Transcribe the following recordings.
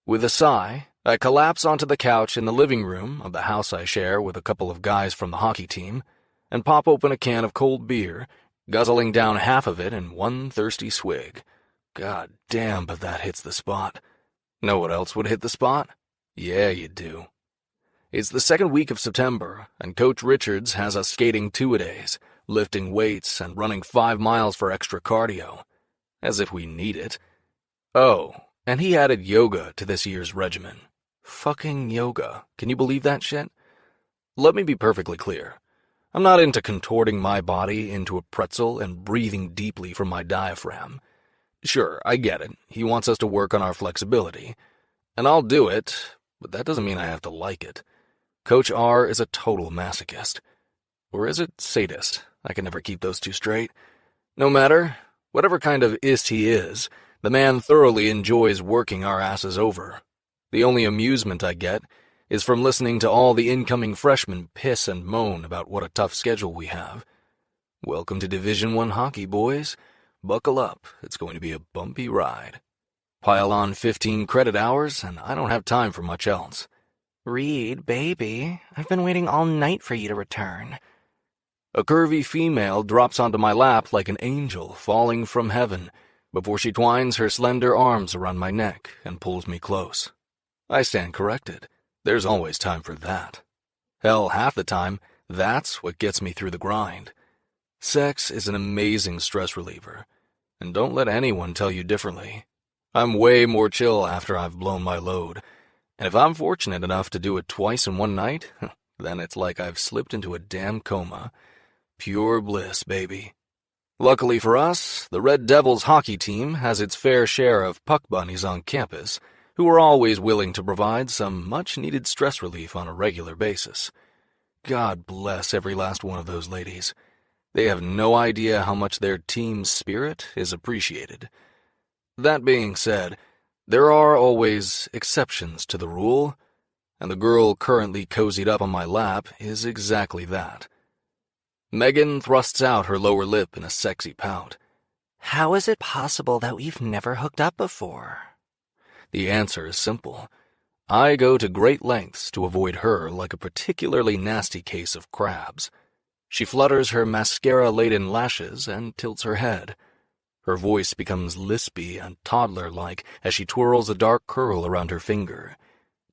With a sigh, I collapse onto the couch in the living room of the house I share with a couple of guys from the hockey team and pop open a can of cold beer, guzzling down half of it in one thirsty swig. God damn, but that hits the spot. Know what else would hit the spot? Yeah, you do. It's the second week of September, and Coach Richards has us skating 2-a-days, lifting weights and running 5 miles for extra cardio. As if we need it. Oh, and he added yoga to this year's regimen. Fucking yoga. Can you believe that shit? Let me be perfectly clear. I'm not into contorting my body into a pretzel and breathing deeply from my diaphragm. Sure, I get it. He wants us to work on our flexibility. And I'll do it, but that doesn't mean I have to like it. Coach R is a total masochist. Or is it sadist? I can never keep those two straight. No matter, whatever kind of ist he is, the man thoroughly enjoys working our asses over. The only amusement I get is from listening to all the incoming freshmen piss and moan about what a tough schedule we have. Welcome to Division I hockey, boys. Buckle up, it's going to be a bumpy ride. Pile on 15 credit hours, and I don't have time for much else. Reed, baby, I've been waiting all night for you to return. A curvy female drops onto my lap like an angel falling from heaven before she twines her slender arms around my neck and pulls me close. I stand corrected. There's always time for that. Hell, half the time, that's what gets me through the grind. Sex is an amazing stress reliever, and don't let anyone tell you differently. I'm way more chill after I've blown my load, and if I'm fortunate enough to do it twice in one night, then it's like I've slipped into a damn coma. Pure bliss, baby. Luckily for us, the Red Devils hockey team has its fair share of puck bunnies on campus, who are always willing to provide some much-needed stress relief on a regular basis. God bless every last one of those ladies. They have no idea how much their team's spirit is appreciated. That being said, there are always exceptions to the rule, and the girl currently cozied up on my lap is exactly that. Megan thrusts out her lower lip in a sexy pout. How is it possible that we've never hooked up before? The answer is simple. I go to great lengths to avoid her like a particularly nasty case of crabs. She flutters her mascara-laden lashes and tilts her head. Her voice becomes lispy and toddler-like as she twirls a dark curl around her finger.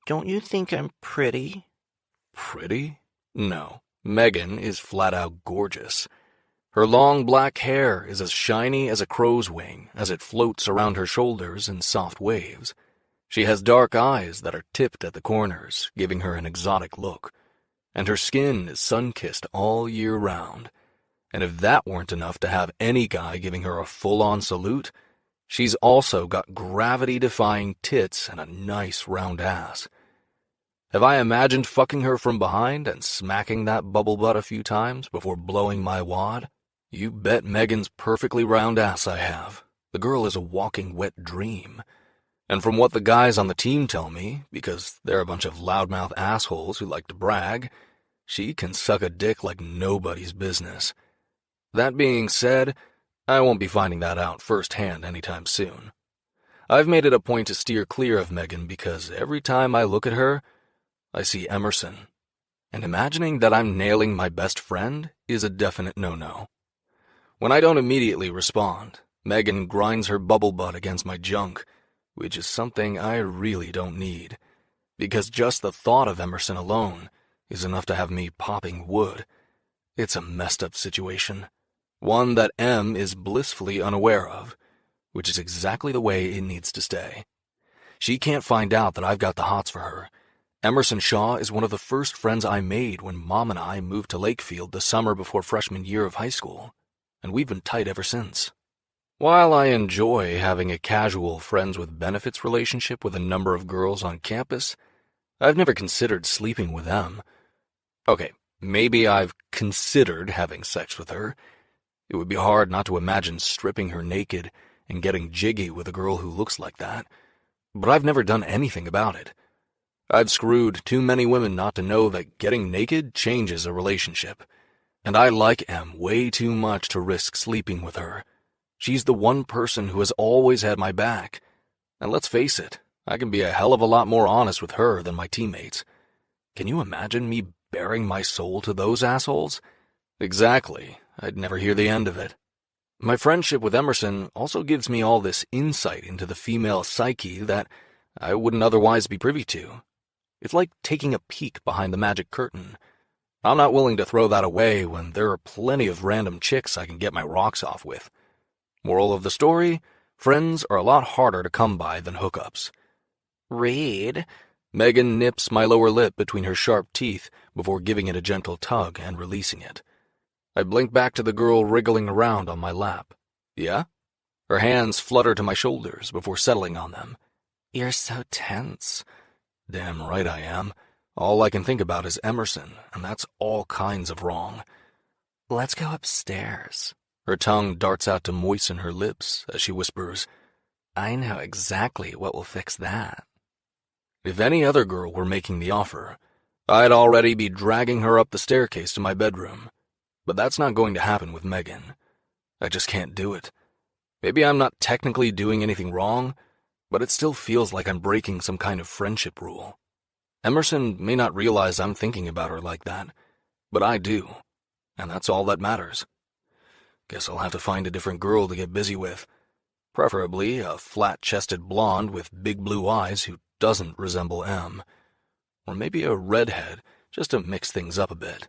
Don't you think I'm pretty? Pretty? No. Megan is flat-out gorgeous. Her long black hair is as shiny as a crow's wing as it floats around her shoulders in soft waves. She has dark eyes that are tipped at the corners, giving her an exotic look. And her skin is sun-kissed all year round. And if that weren't enough to have any guy giving her a full-on salute, she's also got gravity-defying tits and a nice round ass. Have I imagined fucking her from behind and smacking that bubble butt a few times before blowing my wad? You bet Megan's perfectly round ass I have. The girl is a walking wet dream. And from what the guys on the team tell me, because they're a bunch of loudmouth assholes who like to brag, she can suck a dick like nobody's business. That being said, I won't be finding that out firsthand anytime soon. I've made it a point to steer clear of Megan because every time I look at her, I see Emerson. And imagining that I'm nailing my best friend is a definite no-no. When I don't immediately respond, Megan grinds her bubble butt against my junk, which is something I really don't need, because just the thought of Emerson alone is enough to have me popping wood. It's a messed up situation, one that M is blissfully unaware of, which is exactly the way it needs to stay. She can't find out that I've got the hots for her. Emerson Shaw is one of the first friends I made when Mom and I moved to Lakefield the summer before freshman year of high school, and we've been tight ever since. While I enjoy having a casual friends with benefits relationship with a number of girls on campus, I've never considered sleeping with them. Okay, maybe I've considered having sex with her. It would be hard not to imagine stripping her naked and getting jiggy with a girl who looks like that, but I've never done anything about it. I've screwed too many women not to know that getting naked changes a relationship, and I like Em way too much to risk sleeping with her. She's the one person who has always had my back, and let's face it, I can be a hell of a lot more honest with her than my teammates. Can you imagine me baring my soul to those assholes? Exactly. I'd never hear the end of it. My friendship with Emerson also gives me all this insight into the female psyche that I wouldn't otherwise be privy to. It's like taking a peek behind the magic curtain. I'm not willing to throw that away when there are plenty of random chicks I can get my rocks off with. Moral of the story, friends are a lot harder to come by than hookups. Reed. Megan nips my lower lip between her sharp teeth before giving it a gentle tug and releasing it. I blink back to the girl wriggling around on my lap. Yeah? Her hands flutter to my shoulders before settling on them. You're so tense. Damn right I am. All I can think about is Emerson, and that's all kinds of wrong. Let's go upstairs. Her tongue darts out to moisten her lips as she whispers, I know exactly what will fix that. If any other girl were making the offer, I'd already be dragging her up the staircase to my bedroom. But that's not going to happen with Megan. I just can't do it. Maybe I'm not technically doing anything wrong, but it still feels like I'm breaking some kind of friendship rule. Emerson may not realize I'm thinking about her like that, but I do, and that's all that matters. Guess I'll have to find a different girl to get busy with. Preferably a flat-chested blonde with big blue eyes who doesn't resemble M. Or maybe a redhead, just to mix things up a bit.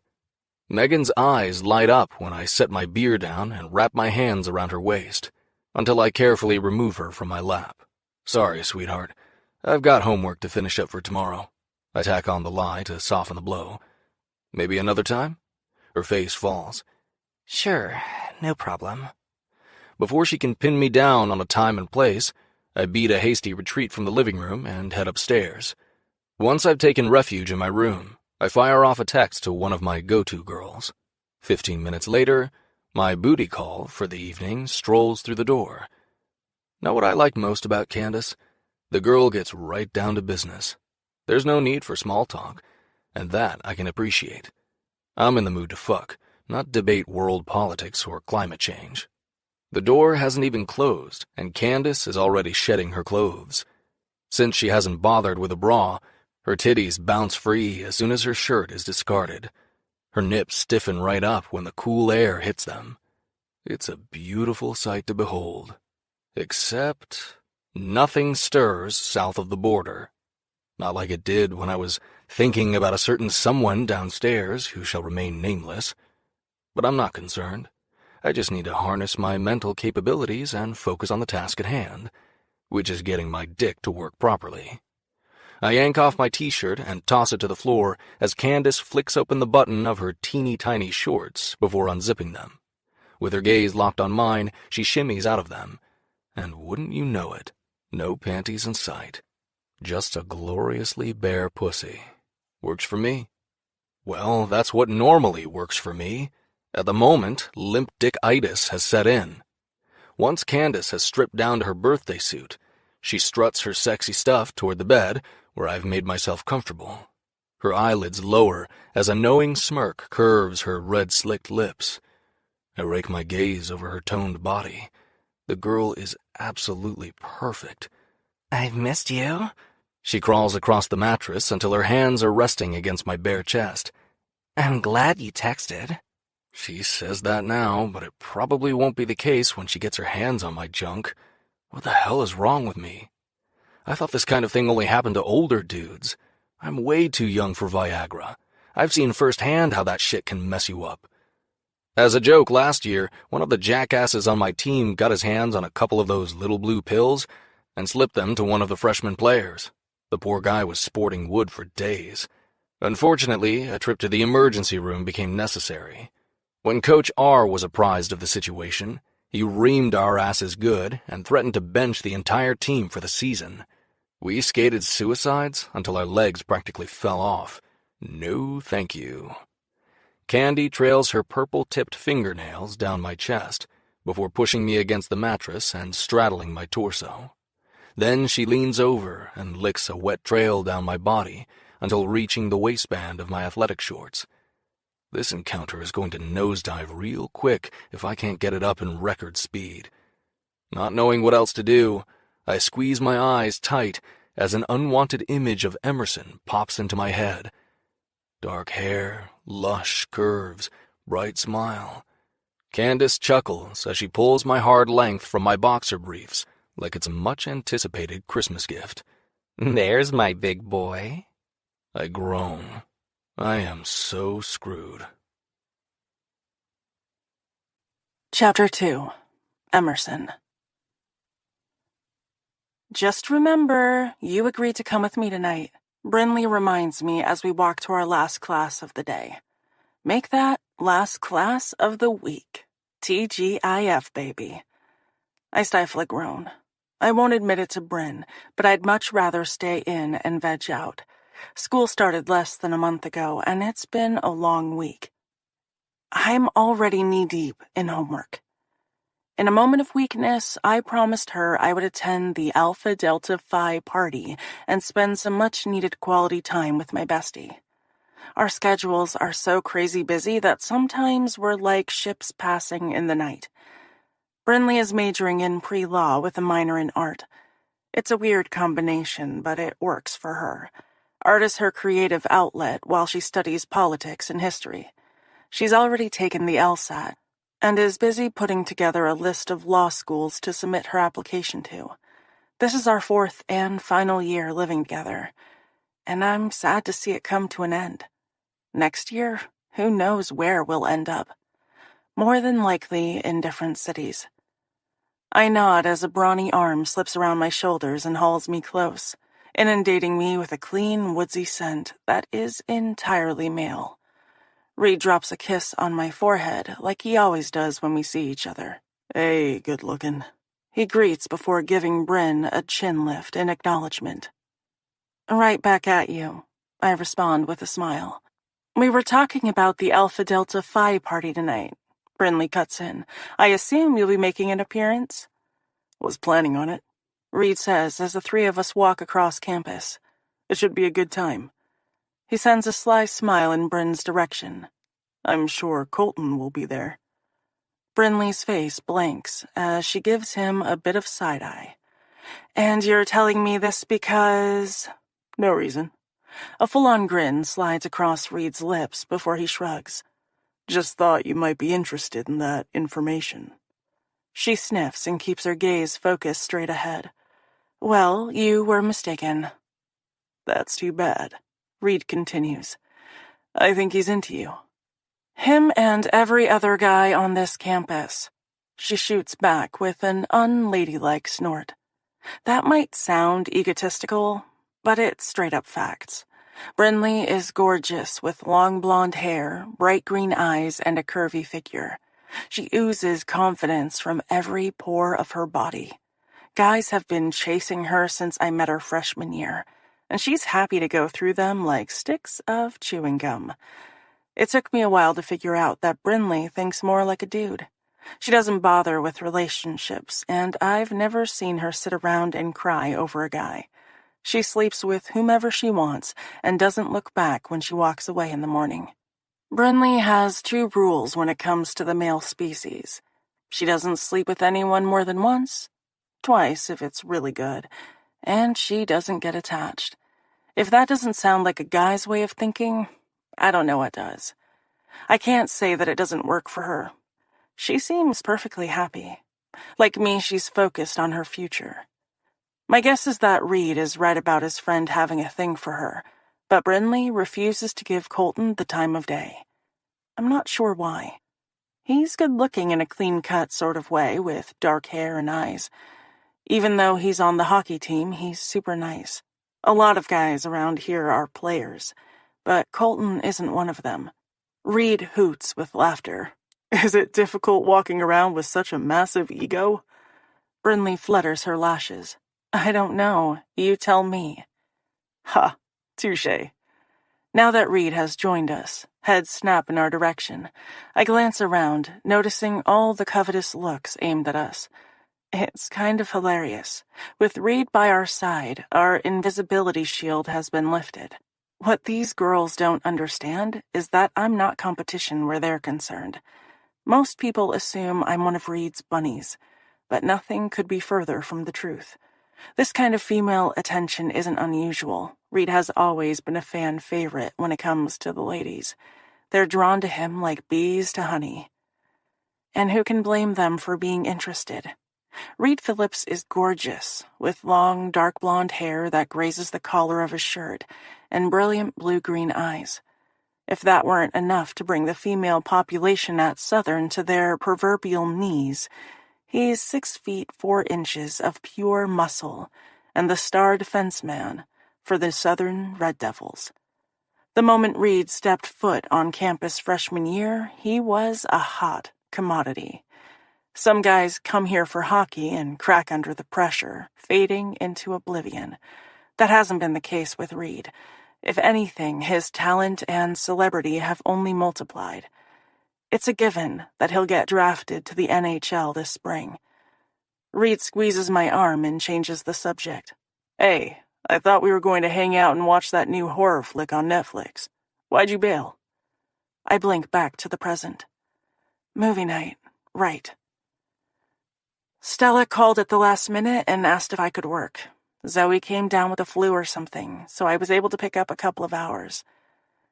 Megan's eyes light up when I set my beer down and wrap my hands around her waist, until I carefully remove her from my lap. Sorry, sweetheart. I've got homework to finish up for tomorrow. I tack on the lie to soften the blow. Maybe another time? Her face falls. Sure, no problem. Before she can pin me down on a time and place, I beat a hasty retreat from the living room and head upstairs. Once I've taken refuge in my room, I fire off a text to one of my go-to girls. 15 minutes later, my booty call for the evening strolls through the door. Know what I like most about Candace? The girl gets right down to business. There's no need for small talk, and that I can appreciate. I'm in the mood to fuck, not debate world politics or climate change. The door hasn't even closed, and Candace is already shedding her clothes. Since she hasn't bothered with a bra, her titties bounce free as soon as her shirt is discarded. Her nips stiffen right up when the cool air hits them. It's a beautiful sight to behold. Except nothing stirs south of the border. Not like it did when I was thinking about a certain someone downstairs who shall remain nameless. But I'm not concerned. I just need to harness my mental capabilities and focus on the task at hand, which is getting my dick to work properly. I yank off my t-shirt and toss it to the floor as Candace flicks open the button of her teeny-tiny shorts before unzipping them. With her gaze locked on mine, she shimmies out of them. And wouldn't you know it, no panties in sight. Just a gloriously bare pussy. Works for me. Well, that's what normally works for me. At the moment, limp dick-itis has set in. Once Candace has stripped down to her birthday suit, she struts her sexy stuff toward the bed, where I've made myself comfortable. Her eyelids lower as a knowing smirk curves her red-slicked lips. I rake my gaze over her toned body. The girl is absolutely perfect. I've missed you. She crawls across the mattress until her hands are resting against my bare chest. I'm glad you texted. She says that now, but it probably won't be the case when she gets her hands on my junk. What the hell is wrong with me? I thought this kind of thing only happened to older dudes. I'm way too young for Viagra. I've seen firsthand how that shit can mess you up. As a joke last year, one of the jackasses on my team got his hands on a couple of those little blue pills and slipped them to one of the freshman players. The poor guy was sporting wood for days. Unfortunately, a trip to the emergency room became necessary. When Coach R was apprised of the situation, he reamed our asses good and threatened to bench the entire team for the season. We skated suicides until our legs practically fell off. No, thank you. Candy trails her purple-tipped fingernails down my chest before pushing me against the mattress and straddling my torso. Then she leans over and licks a wet trail down my body until reaching the waistband of my athletic shorts. This encounter is going to nosedive real quick if I can't get it up in record speed. Not knowing what else to do, I squeeze my eyes tight as an unwanted image of Emerson pops into my head. Dark hair, lush curves, bright smile. Candace chuckles as she pulls my hard length from my boxer briefs like it's a much-anticipated Christmas gift. There's my big boy. I groan. I am so screwed. Chapter 2. Emerson. Just remember, you agreed to come with me tonight. Brinley reminds me as we walk to our last class of the day. Make that last class of the week. TGIF, baby. I stifle a groan. I won't admit it to Bryn, but I'd much rather stay in and veg out. School started less than a month ago, and it's been a long week. I'm already knee-deep in homework. In a moment of weakness, I promised her I would attend the Alpha Delta Phi party and spend some much-needed quality time with my bestie. Our schedules are so crazy busy that sometimes we're like ships passing in the night. Brinley is majoring in pre-law with a minor in art. It's a weird combination, but it works for her. Art is her creative outlet while she studies politics and history. She's already taken the LSAT and is busy putting together a list of law schools to submit her application to. This is our 4th and final year living together, and I'm sad to see it come to an end. Next year, who knows where we'll end up. More than likely in different cities. I nod as a brawny arm slips around my shoulders and hauls me close, inundating me with a clean, woodsy scent that is entirely male. Reed drops a kiss on my forehead like he always does when we see each other. Hey, good looking. He greets before giving Bryn a chin lift in acknowledgement. Right back at you, I respond with a smile. We were talking about the Alpha Delta Phi party tonight. Brinley cuts in. I assume you'll be making an appearance? Was planning on it, Reed says as the three of us walk across campus. It should be a good time. He sends a sly smile in Bryn's direction. I'm sure Colton will be there. Brinley's face blanks as she gives him a bit of side-eye. And you're telling me this because... No reason. A full-on grin slides across Reed's lips before he shrugs. Just thought you might be interested in that information. She sniffs and keeps her gaze focused straight ahead. Well, you were mistaken. That's too bad, Reed continues. I think he's into you. Him and every other guy on this campus. She shoots back with an unladylike snort. That might sound egotistical, but it's straight-up facts. Brinley is gorgeous with long blonde hair, bright green eyes, and a curvy figure. She oozes confidence from every pore of her body. Guys have been chasing her since I met her freshman year, and she's happy to go through them like sticks of chewing gum. It took me a while to figure out that Brinley thinks more like a dude. She doesn't bother with relationships, and I've never seen her sit around and cry over a guy. She sleeps with whomever she wants and doesn't look back when she walks away in the morning. Brinley has 2 rules when it comes to the male species. She doesn't sleep with anyone more than once, twice if it's really good, and she doesn't get attached. If that doesn't sound like a guy's way of thinking, I don't know what does. I can't say that it doesn't work for her. She seems perfectly happy. Like me, she's focused on her future. My guess is that Reed is right about his friend having a thing for her, but Brinley refuses to give Colton the time of day. I'm not sure why. He's good-looking in a clean-cut sort of way, with dark hair and eyes. Even though he's on the hockey team, he's super nice. A lot of guys around here are players, but Colton isn't one of them. Reed hoots with laughter. Is it difficult walking around with such a massive ego? Brinley flutters her lashes. I don't know. You tell me. Ha, touche. Now that Reed has joined us, heads snap in our direction. I glance around, noticing all the covetous looks aimed at us. It's kind of hilarious. With Reed by our side, our invisibility shield has been lifted. What these girls don't understand is that I'm not competition where they're concerned. Most people assume I'm one of Reed's bunnies, but nothing could be further from the truth. This kind of female attention isn't unusual. Reed has always been a fan favorite when it comes to the ladies. They're drawn to him like bees to honey. And who can blame them for being interested? Reed Phillips is gorgeous, with long, dark blonde hair that grazes the collar of his shirt, and brilliant blue-green eyes. If that weren't enough to bring the female population at Southern to their proverbial knees, he's 6 feet 4 inches of pure muscle, and the star defense man for the Southern Red Devils. The moment Reed stepped foot on campus freshman year, he was a hot commodity. Some guys come here for hockey and crack under the pressure, fading into oblivion. That hasn't been the case with Reed. If anything, his talent and celebrity have only multiplied. It's a given that he'll get drafted to the NHL this spring. Reed squeezes my arm and changes the subject. Hey, I thought we were going to hang out and watch that new horror flick on Netflix. Why'd you bail? I blink back to the present. Movie night, right. Stella called at the last minute and asked if I could work. Zoe came down with the flu or something, so I was able to pick up a couple of hours.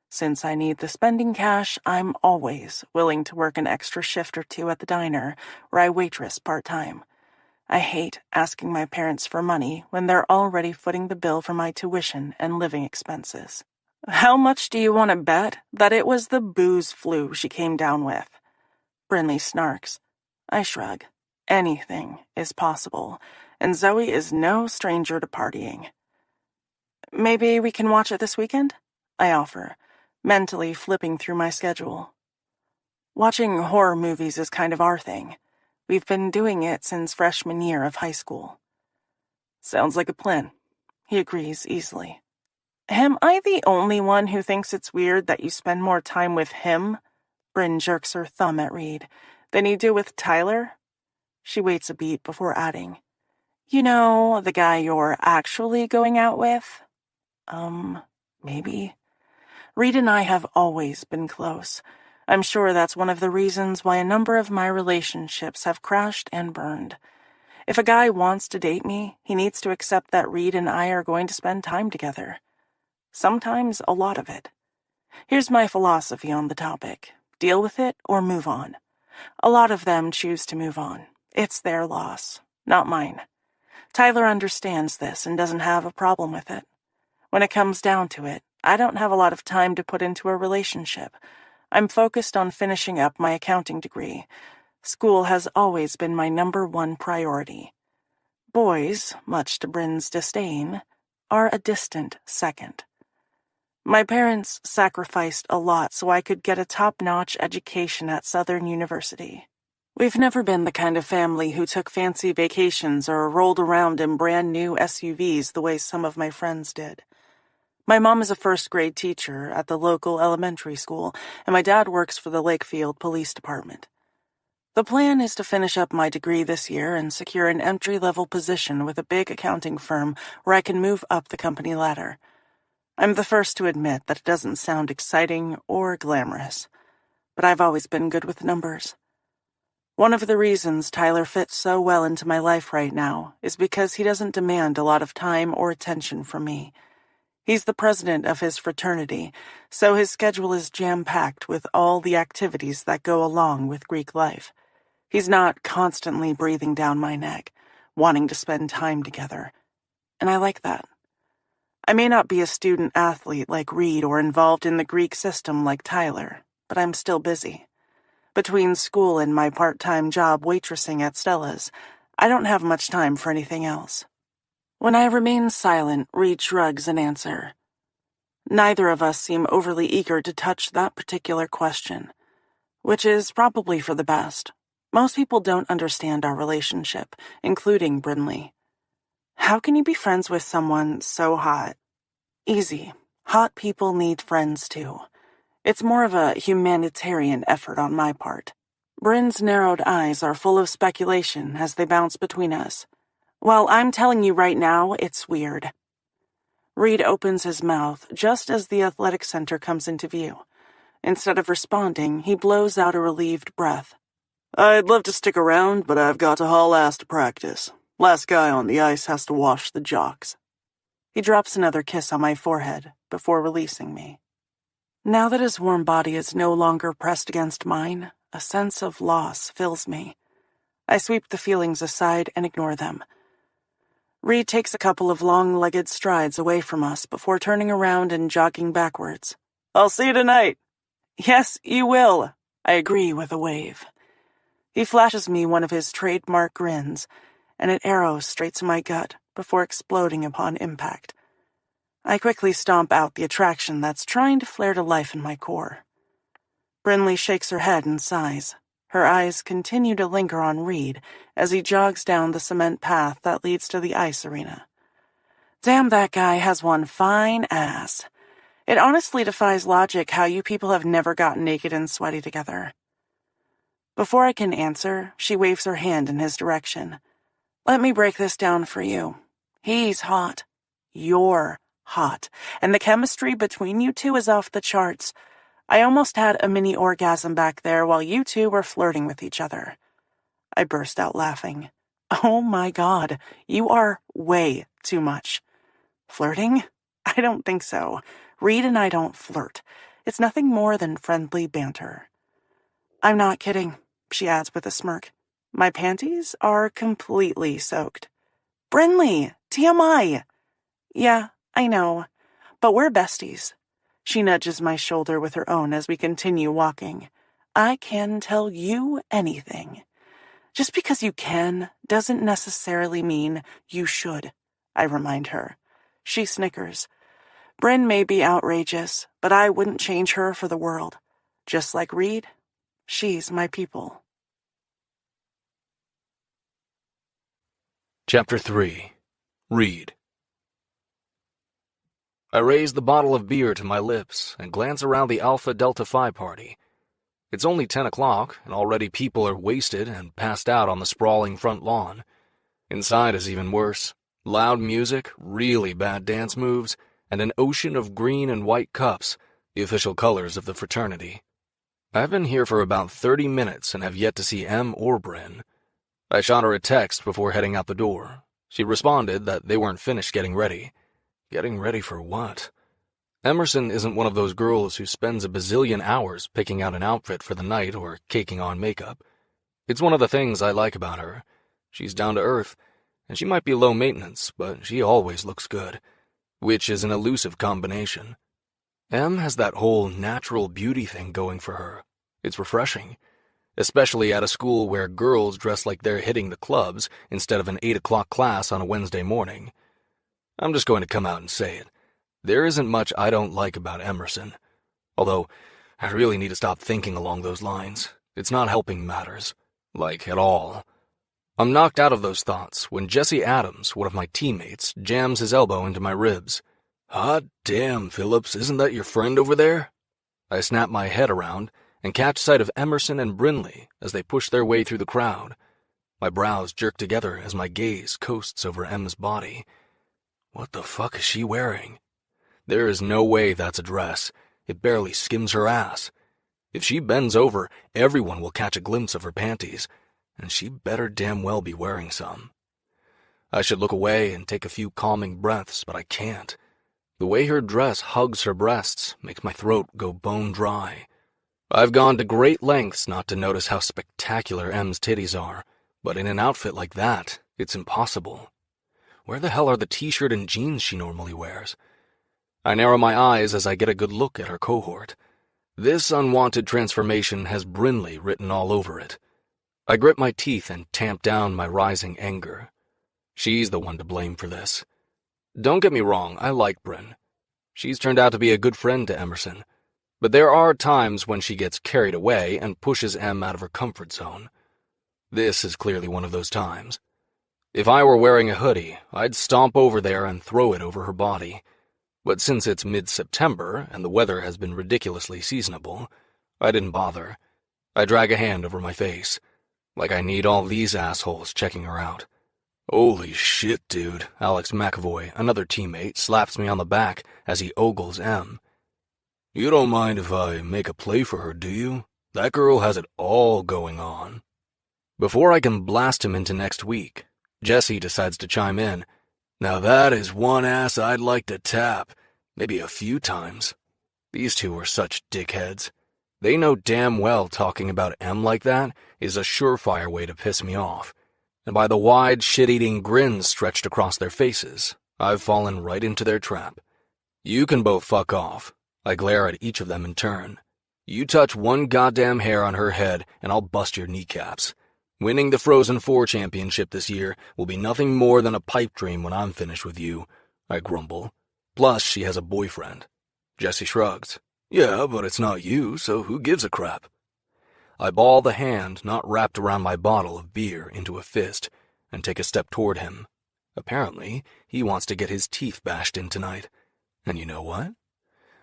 Since I need the spending cash, I'm always willing to work an extra shift or two at the diner, where I waitress part-time. I hate asking my parents for money when they're already footing the bill for my tuition and living expenses. How much do you want to bet that it was the booze flu she came down with? Brinley snarks. I shrug. Anything is possible, and Zoe is no stranger to partying. Maybe we can watch it this weekend? I offer, mentally flipping through my schedule. Watching horror movies is kind of our thing. We've been doing it since freshman year of high school. Sounds like a plan. He agrees easily. Am I the only one who thinks it's weird that you spend more time with him? Bryn jerks her thumb at Reed. Than you do with Tyler? She waits a beat before adding, You know, the guy you're actually going out with? Maybe. Reed and I have always been close. I'm sure that's one of the reasons why a number of my relationships have crashed and burned. If a guy wants to date me, he needs to accept that Reed and I are going to spend time together. Sometimes a lot of it. Here's my philosophy on the topic. Deal with it or move on. A lot of them choose to move on. It's their loss, not mine. Tyler understands this and doesn't have a problem with it. When it comes down to it, I don't have a lot of time to put into a relationship. I'm focused on finishing up my accounting degree. School has always been my #1 priority. Boys, much to Bryn's disdain, are a distant second. My parents sacrificed a lot so I could get a top-notch education at Southern University. We've never been the kind of family who took fancy vacations or rolled around in brand-new SUVs the way some of my friends did. My mom is a first-grade teacher at the local elementary school, and my dad works for the Lakefield Police Department. The plan is to finish up my degree this year and secure an entry-level position with a big accounting firm where I can move up the company ladder. I'm the first to admit that it doesn't sound exciting or glamorous, but I've always been good with numbers. One of the reasons Tyler fits so well into my life right now is because he doesn't demand a lot of time or attention from me. He's the president of his fraternity, so his schedule is jam-packed with all the activities that go along with Greek life. He's not constantly breathing down my neck, wanting to spend time together. And I like that. I may not be a student athlete like Reed or involved in the Greek system like Tyler, but I'm still busy. Between school and my part-time job waitressing at Stella's, I don't have much time for anything else. When I remain silent, Reed shrugs in answer. Neither of us seem overly eager to touch that particular question, which is probably for the best. Most people don't understand our relationship, including Brinley. How can you be friends with someone so hot? Easy. Hot people need friends too. It's more of a humanitarian effort on my part. Bryn's narrowed eyes are full of speculation as they bounce between us. Well, I'm telling you right now, it's weird. Reed opens his mouth just as the athletic center comes into view. Instead of responding, he blows out a relieved breath. I'd love to stick around, but I've got to haul ass to practice. Last guy on the ice has to wash the jocks. He drops another kiss on my forehead before releasing me. Now that his warm body is no longer pressed against mine, a sense of loss fills me. I sweep the feelings aside and ignore them. Reed takes a couple of long-legged strides away from us before turning around and jogging backwards. I'll see you tonight. Yes, you will, I agree with a wave. He flashes me one of his trademark grins, and it arrows straight to my gut before exploding upon impact. I quickly stomp out the attraction that's trying to flare to life in my core. Brinley shakes her head and sighs. Her eyes continue to linger on Reed as he jogs down the cement path that leads to the ice arena. Damn, that guy has one fine ass. It honestly defies logic how you people have never gotten naked and sweaty together. Before I can answer, she waves her hand in his direction. Let me break this down for you. He's hot. You're hot. And the chemistry between you two is off the charts. I almost had a mini orgasm back there while you two were flirting with each other. I burst out laughing. Oh my God, you are way too much. Flirting? I don't think so. Reed and I don't flirt. It's nothing more than friendly banter. I'm not kidding, she adds with a smirk. My panties are completely soaked. Brinley, TMI. Yeah, I know, but we're besties. She nudges my shoulder with her own as we continue walking. I can tell you anything. Just because you can doesn't necessarily mean you should, I remind her. She snickers. Bryn may be outrageous, but I wouldn't change her for the world. Just like Reed, she's my people. Chapter 3. Reed. I raise the bottle of beer to my lips and glance around the Alpha Delta Phi party. It's only 10 o'clock, and already people are wasted and passed out on the sprawling front lawn. Inside is even worse. Loud music, really bad dance moves, and an ocean of green and white cups, the official colors of the fraternity. I've been here for about 30 minutes and have yet to see Em or Bryn. I shot her a text before heading out the door. She responded that they weren't finished getting ready. Getting ready for what? Emerson isn't one of those girls who spends a bazillion hours picking out an outfit for the night or caking on makeup. It's one of the things I like about her. She's down to earth, and she might be low maintenance, but she always looks good, which is an elusive combination. Em has that whole natural beauty thing going for her. It's refreshing, especially at a school where girls dress like they're hitting the clubs instead of an 8 o'clock class on a Wednesday morning. I'm just going to come out and say it. There isn't much I don't like about Emerson. Although, I really need to stop thinking along those lines. It's not helping matters. Like, at all. I'm knocked out of those thoughts when Jesse Adams, one of my teammates, jams his elbow into my ribs. Hot damn, Phillips, isn't that your friend over there? I snap my head around and catch sight of Emerson and Brinley as they push their way through the crowd. My brows jerk together as my gaze coasts over Em's body. What the fuck is she wearing? There is no way that's a dress. It barely skims her ass. If she bends over, everyone will catch a glimpse of her panties, and she better damn well be wearing some. I should look away and take a few calming breaths, but I can't. The way her dress hugs her breasts makes my throat go bone dry. I've gone to great lengths not to notice how spectacular Em's titties are, but in an outfit like that, it's impossible. Where the hell are the t-shirt and jeans she normally wears? I narrow my eyes as I get a good look at her cohort. This unwanted transformation has Brinley written all over it. I grit my teeth and tamp down my rising anger. She's the one to blame for this. Don't get me wrong, I like Bryn. She's turned out to be a good friend to Emerson. But there are times when she gets carried away and pushes Em out of her comfort zone. This is clearly one of those times. If I were wearing a hoodie, I'd stomp over there and throw it over her body. But since it's mid-September and the weather has been ridiculously seasonable, I didn't bother. I drag a hand over my face, like I need all these assholes checking her out. Holy shit, dude, Alex McAvoy, another teammate, slaps me on the back as he ogles Em. You don't mind if I make a play for her, do you? That girl has it all going on. Before I can blast him into next week, Jesse decides to chime in. Now that is one ass I'd like to tap, maybe a few times. These two are such dickheads. They know damn well talking about M like that is a surefire way to piss me off. And by the wide, shit-eating grins stretched across their faces, I've fallen right into their trap. You can both fuck off. I glare at each of them in turn. You touch one goddamn hair on her head and I'll bust your kneecaps. Winning the Frozen 4 championship this year will be nothing more than a pipe dream when I'm finished with you, I grumble. Plus, she has a boyfriend. Jesse shrugs. Yeah, but it's not you, so who gives a crap? I ball the hand not wrapped around my bottle of beer into a fist and take a step toward him. Apparently, he wants to get his teeth bashed in tonight. And you know what?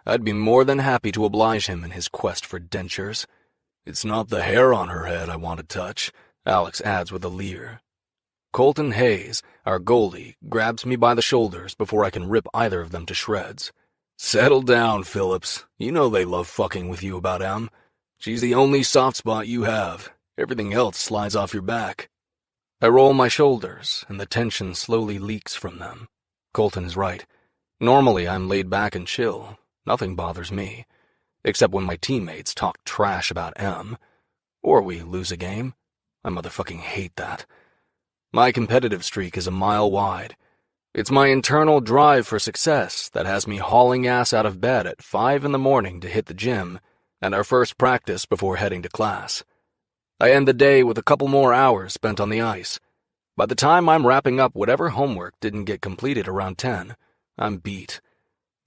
I'd be more than happy to oblige him in his quest for dentures. It's not the hair on her head I want to touch, Alex adds with a leer. Colton Hayes, our goalie, grabs me by the shoulders before I can rip either of them to shreds. Settle down, Phillips. You know they love fucking with you about Em. She's the only soft spot you have. Everything else slides off your back. I roll my shoulders, and the tension slowly leaks from them. Colton is right. Normally I'm laid back and chill. Nothing bothers me. Except when my teammates talk trash about Em. Or we lose a game. I motherfucking hate that. My competitive streak is a mile wide. It's my internal drive for success that has me hauling ass out of bed at 5 a.m. to hit the gym, and our first practice before heading to class. I end the day with a couple more hours spent on the ice. By the time I'm wrapping up whatever homework didn't get completed around 10, I'm beat.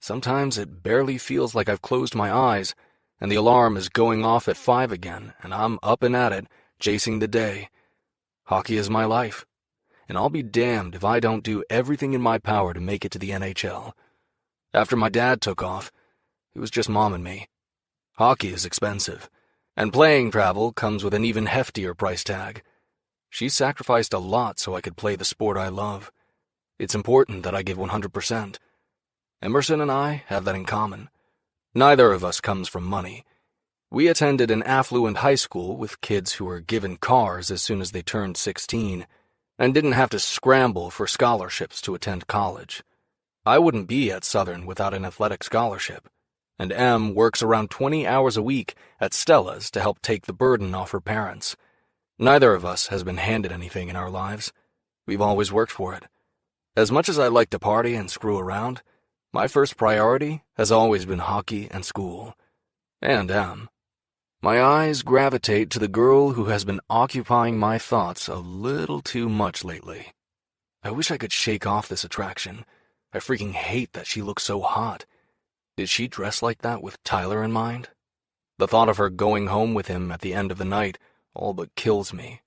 Sometimes it barely feels like I've closed my eyes, and the alarm is going off at 5 again, and I'm up and at it, chasing the day. Hockey is my life, and I'll be damned if I don't do everything in my power to make it to the NHL. After my dad took off, it was just Mom and me. Hockey is expensive, and playing travel comes with an even heftier price tag. She sacrificed a lot so I could play the sport I love. It's important that I give 100%. Emerson and I have that in common. Neither of us comes from money. We attended an affluent high school with kids who were given cars as soon as they turned 16, and didn't have to scramble for scholarships to attend college. I wouldn't be at Southern without an athletic scholarship, and Em works around 20 hours a week at Stella's to help take the burden off her parents. Neither of us has been handed anything in our lives. We've always worked for it. As much as I like to party and screw around, my first priority has always been hockey and school. And Em. My eyes gravitate to the girl who has been occupying my thoughts a little too much lately. I wish I could shake off this attraction. I freaking hate that she looks so hot. Did she dress like that with Tyler in mind? The thought of her going home with him at the end of the night all but kills me.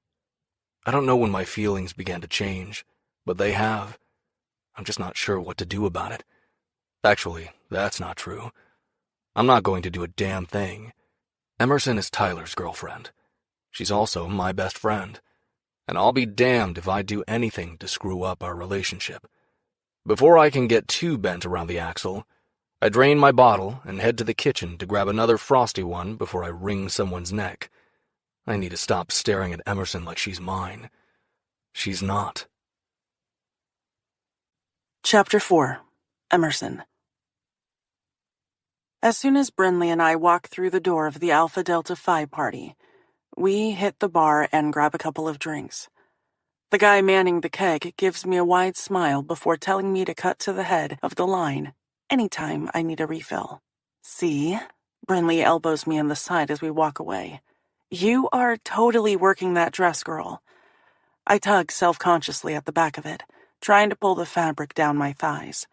I don't know when my feelings began to change, but they have. I'm just not sure what to do about it. Actually, that's not true. I'm not going to do a damn thing. Emerson is Tyler's girlfriend. She's also my best friend, and I'll be damned if I do anything to screw up our relationship. Before I can get too bent around the axle, I drain my bottle and head to the kitchen to grab another frosty one before I wring someone's neck. I need to stop staring at Emerson like she's mine. She's not. Chapter 4. Emerson. As soon as Brinley and I walk through the door of the Alpha Delta Phi party, we hit the bar and grab a couple of drinks. The guy manning the keg gives me a wide smile before telling me to cut to the head of the line anytime I need a refill. See? Brinley elbows me in the side as we walk away. You are totally working that dress, girl. I tug self-consciously at the back of it, trying to pull the fabric down my thighs.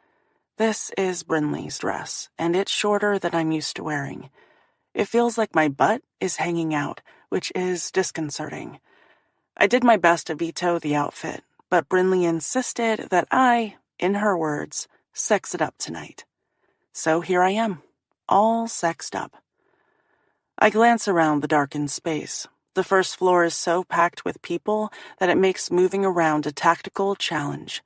This is Brinley's dress, and it's shorter than I'm used to wearing. It feels like my butt is hanging out, which is disconcerting. I did my best to veto the outfit, but Brinley insisted that I, in her words, sex it up tonight. So here I am, all sexed up. I glance around the darkened space. The first floor is so packed with people that it makes moving around a tactical challenge.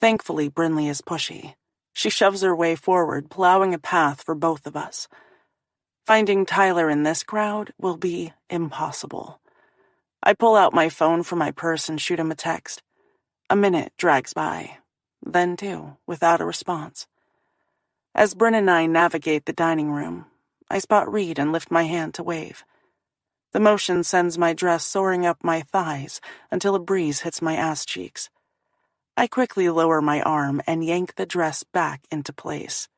Thankfully, Brinley is pushy. She shoves her way forward, plowing a path for both of us. Finding Tyler in this crowd will be impossible. I pull out my phone from my purse and shoot him a text. A minute drags by, then two, without a response. As Bryn and I navigate the dining room, I spot Reed and lift my hand to wave. The motion sends my dress soaring up my thighs until a breeze hits my ass cheeks. I quickly lower my arm and yank the dress back into place.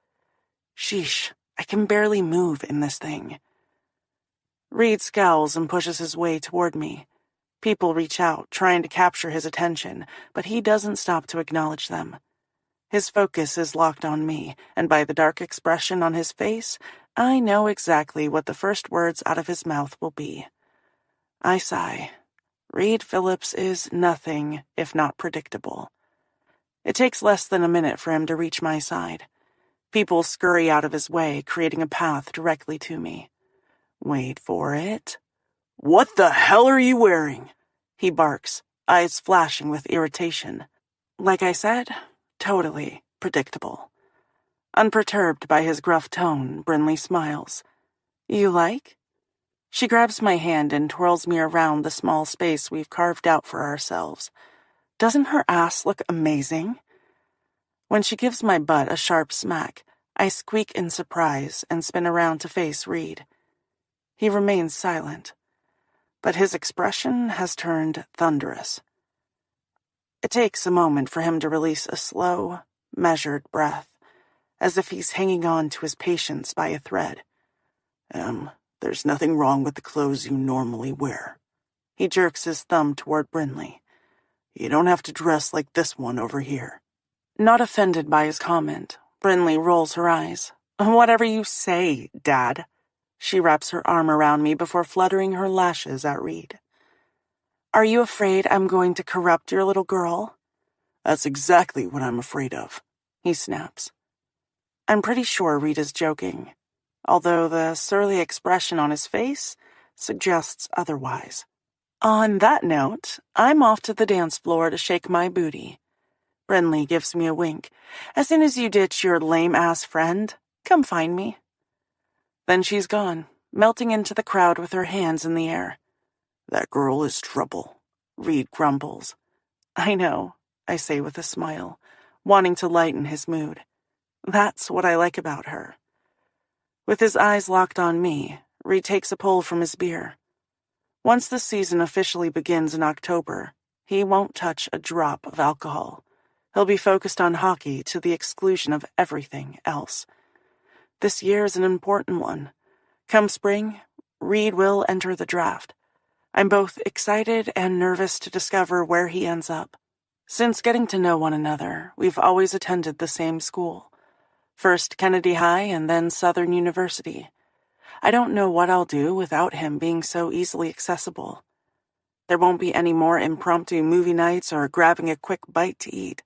Sheesh, I can barely move in this thing. Reed scowls and pushes his way toward me. People reach out, trying to capture his attention, but he doesn't stop to acknowledge them. His focus is locked on me, and by the dark expression on his face, I know exactly what the first words out of his mouth will be. I sigh. Reed Phillips is nothing if not predictable. It takes less than a minute for him to reach my side. People scurry out of his way, creating a path directly to me. Wait for it. "What the hell are you wearing?" he barks, eyes flashing with irritation. Like I said, totally predictable. Unperturbed by his gruff tone, Brinley smiles. "You like?" She grabs my hand and twirls me around the small space we've carved out for ourselves. Doesn't her ass look amazing? When she gives my butt a sharp smack, I squeak in surprise and spin around to face Reed. He remains silent, but his expression has turned thunderous. It takes a moment for him to release a slow, measured breath, as if he's hanging on to his patience by a thread. There's nothing wrong with the clothes you normally wear." He jerks his thumb toward Brinley. "You don't have to dress like this one over here." Not offended by his comment, Brinley rolls her eyes. "Whatever you say, Dad." She wraps her arm around me before fluttering her lashes at Reed. "Are you afraid I'm going to corrupt your little girl?" "That's exactly what I'm afraid of," he snaps. I'm pretty sure Reed is joking, although the surly expression on his face suggests otherwise. On that note, I'm off to the dance floor to shake my booty. Brinley gives me a wink. As soon as you ditch your lame-ass friend, come find me. Then she's gone, melting into the crowd with her hands in the air. "That girl is trouble," Reed grumbles. "I know," I say with a smile, wanting to lighten his mood. That's what I like about her. With his eyes locked on me, Reed takes a pull from his beer. Once the season officially begins in October, he won't touch a drop of alcohol. He'll be focused on hockey to the exclusion of everything else. This year is an important one. Come spring, Reed will enter the draft. I'm both excited and nervous to discover where he ends up. Since getting to know one another, we've always attended the same school. First Kennedy High and then Southern University. I don't know what I'll do without him being so easily accessible. There won't be any more impromptu movie nights or grabbing a quick bite to eat.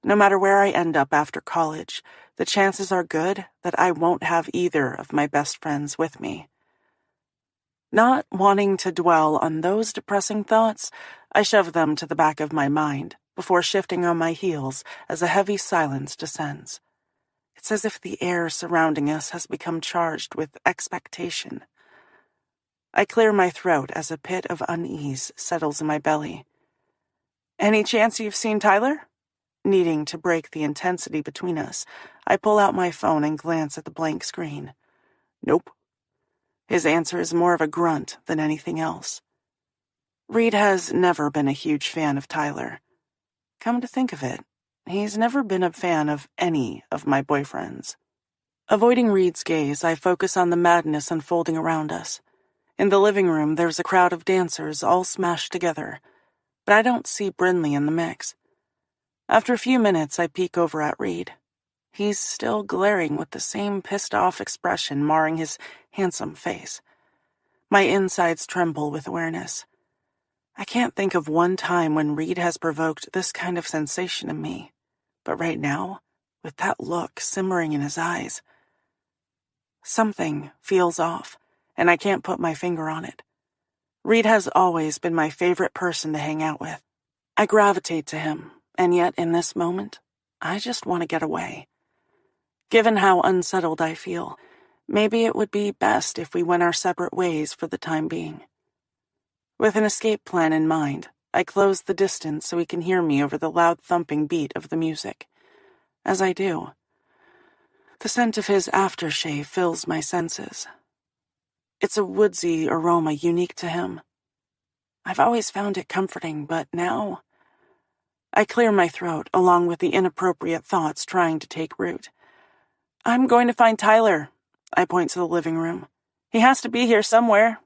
No matter where I end up after college, the chances are good that I won't have either of my best friends with me. Not wanting to dwell on those depressing thoughts, I shove them to the back of my mind before shifting on my heels as a heavy silence descends. It's as if the air surrounding us has become charged with expectation. I clear my throat as a pit of unease settles in my belly. Any chance you've seen Tyler? Needing to break the intensity between us, I pull out my phone and glance at the blank screen. Nope. His answer is more of a grunt than anything else. Reed has never been a huge fan of Tyler. Come to think of it, he's never been a fan of any of my boyfriends. Avoiding Reed's gaze, I focus on the madness unfolding around us. In the living room, there's a crowd of dancers all smashed together, but I don't see Brinley in the mix. After a few minutes, I peek over at Reed. He's still glaring with the same pissed-off expression marring his handsome face. My insides tremble with awareness. I can't think of one time when Reed has provoked this kind of sensation in me, but right now, with that look simmering in his eyes, something feels off, and I can't put my finger on it. Reed has always been my favorite person to hang out with. I gravitate to him, and yet in this moment, I just want to get away. Given how unsettled I feel, maybe it would be best if we went our separate ways for the time being. With an escape plan in mind, I close the distance so he can hear me over the loud thumping beat of the music. As I do, the scent of his aftershave fills my senses. It's a woodsy aroma unique to him. I've always found it comforting, but now I clear my throat along with the inappropriate thoughts trying to take root. I'm going to find Tyler. I point to the living room. He has to be here somewhere.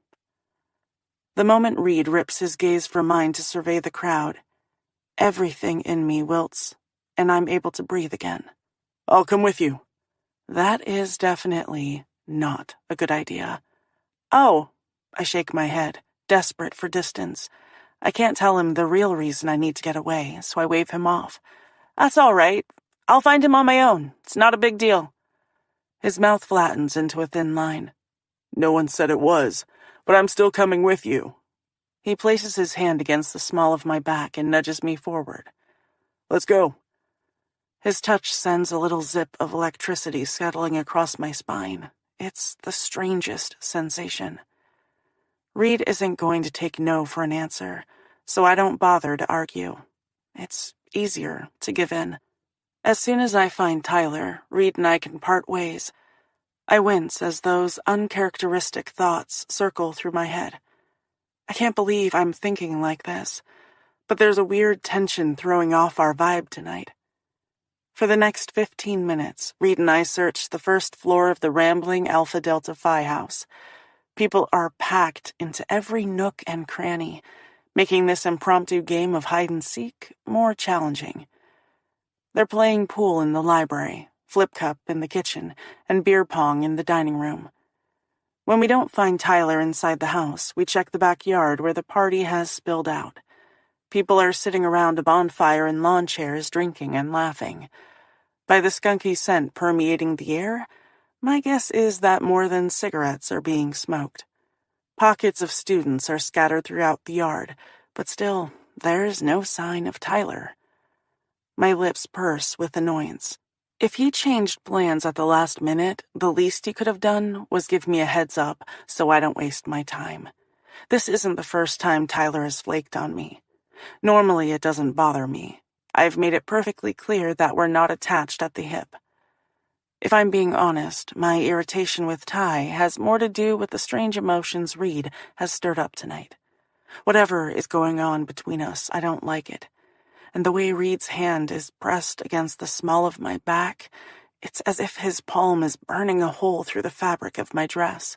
The moment Reed rips his gaze from mine to survey the crowd, everything in me wilts, and I'm able to breathe again. I'll come with you. That is definitely not a good idea. Oh, I shake my head, desperate for distance. I can't tell him the real reason I need to get away, so I wave him off. That's all right. I'll find him on my own. It's not a big deal. His mouth flattens into a thin line. No one said it was, but I'm still coming with you. He places his hand against the small of my back and nudges me forward. Let's go. His touch sends a little zip of electricity scuttling across my spine. It's the strangest sensation. Reed isn't going to take no for an answer, so I don't bother to argue. It's easier to give in. As soon as I find Tyler, Reed and I can part ways. I wince as those uncharacteristic thoughts circle through my head. I can't believe I'm thinking like this, but there's a weird tension throwing off our vibe tonight. For the next 15 minutes, Reed and I searched the first floor of the rambling Alpha Delta Phi house. People are packed into every nook and cranny, making this impromptu game of hide-and-seek more challenging. They're playing pool in the library, flip cup in the kitchen, and beer pong in the dining room. When we don't find Tyler inside the house, we check the backyard where the party has spilled out. People are sitting around a bonfire in lawn chairs, drinking and laughing. By the skunky scent permeating the air, my guess is that more than cigarettes are being smoked. Pockets of students are scattered throughout the yard, but still, there's no sign of Tyler. My lips purse with annoyance. If he changed plans at the last minute, the least he could have done was give me a heads up so I don't waste my time. This isn't the first time Tyler has flaked on me. Normally it doesn't bother me. I've made it perfectly clear that we're not attached at the hip. If I'm being honest, my irritation with Ty has more to do with the strange emotions Reed has stirred up tonight. Whatever is going on between us, I don't like it. And the way Reed's hand is pressed against the small of my back, it's as if his palm is burning a hole through the fabric of my dress.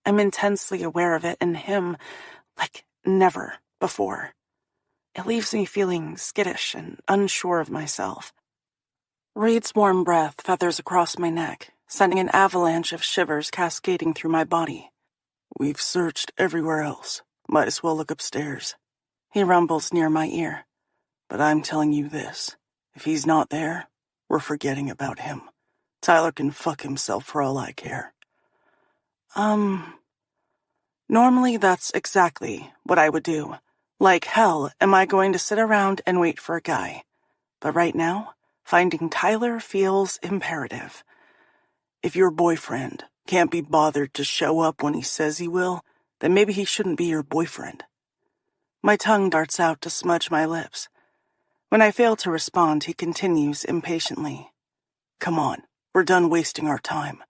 I'm intensely aware of it in him like never before. It leaves me feeling skittish and unsure of myself. Reed's warm breath feathers across my neck, sending an avalanche of shivers cascading through my body. We've searched everywhere else. Might as well look upstairs. He rumbles near my ear. But I'm telling you this. If he's not there, we're forgetting about him. Tyler can fuck himself for all I care. Normally that's exactly what I would do. Like hell am I going to sit around and wait for a guy. But right now, finding Tyler feels imperative. If your boyfriend can't be bothered to show up when he says he will, then maybe he shouldn't be your boyfriend. My tongue darts out to smudge my lips. When I fail to respond, he continues impatiently. Come on, we're done wasting our time.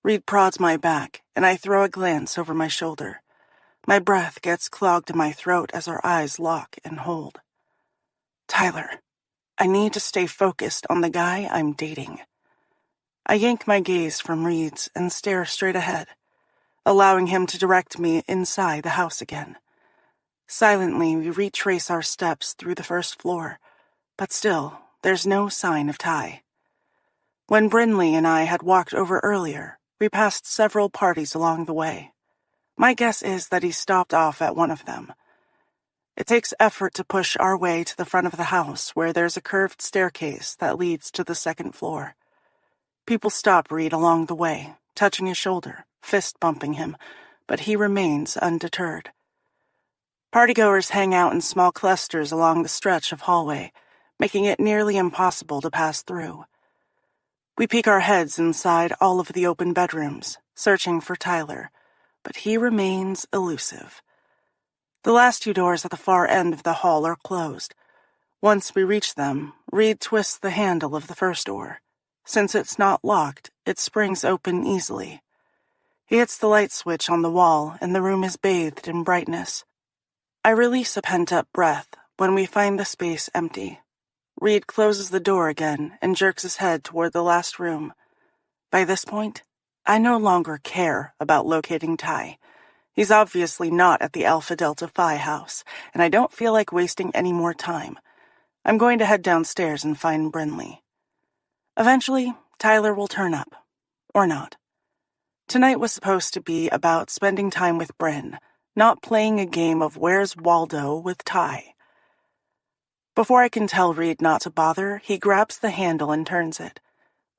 Reed prods my back, and I throw a glance over my shoulder. My breath gets clogged in my throat as our eyes lock and hold. Tyler, I need to stay focused on the guy I'm dating. I yank my gaze from Reed's and stare straight ahead, allowing him to direct me inside the house again. Silently, we retrace our steps through the first floor, but still, there's no sign of Ty. When Brinley and I had walked over earlier, we passed several parties along the way. My guess is that he stopped off at one of them. It takes effort to push our way to the front of the house, where there's a curved staircase that leads to the second floor. People stop Reed along the way, touching his shoulder, fist-bumping him, but he remains undeterred. Partygoers hang out in small clusters along the stretch of hallway, making it nearly impossible to pass through. We peek our heads inside all of the open bedrooms, searching for Tyler, but he remains elusive. The last two doors at the far end of the hall are closed. Once we reach them, Reed twists the handle of the first door. Since it's not locked, it springs open easily. He hits the light switch on the wall, and the room is bathed in brightness. I release a pent-up breath when we find the space empty. Reed closes the door again and jerks his head toward the last room. By this point, I no longer care about locating Ty. He's obviously not at the Alpha Delta Phi house, and I don't feel like wasting any more time. I'm going to head downstairs and find Brinley. Eventually, Tyler will turn up. Or not. Tonight was supposed to be about spending time with Bryn, not playing a game of Where's Waldo with Ty. Before I can tell Reed not to bother, he grabs the handle and turns it.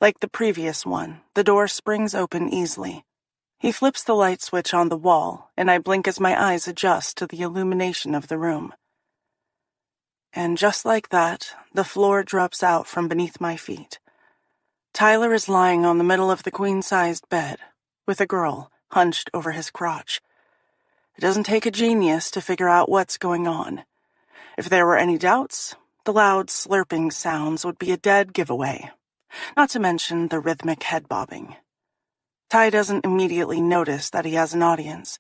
Like the previous one, the door springs open easily. He flips the light switch on the wall, and I blink as my eyes adjust to the illumination of the room. And just like that, the floor drops out from beneath my feet. Tyler is lying on the middle of the queen-sized bed, with a girl hunched over his crotch. It doesn't take a genius to figure out what's going on. If there were any doubts, the loud slurping sounds would be a dead giveaway, not to mention the rhythmic head bobbing. Ty doesn't immediately notice that he has an audience.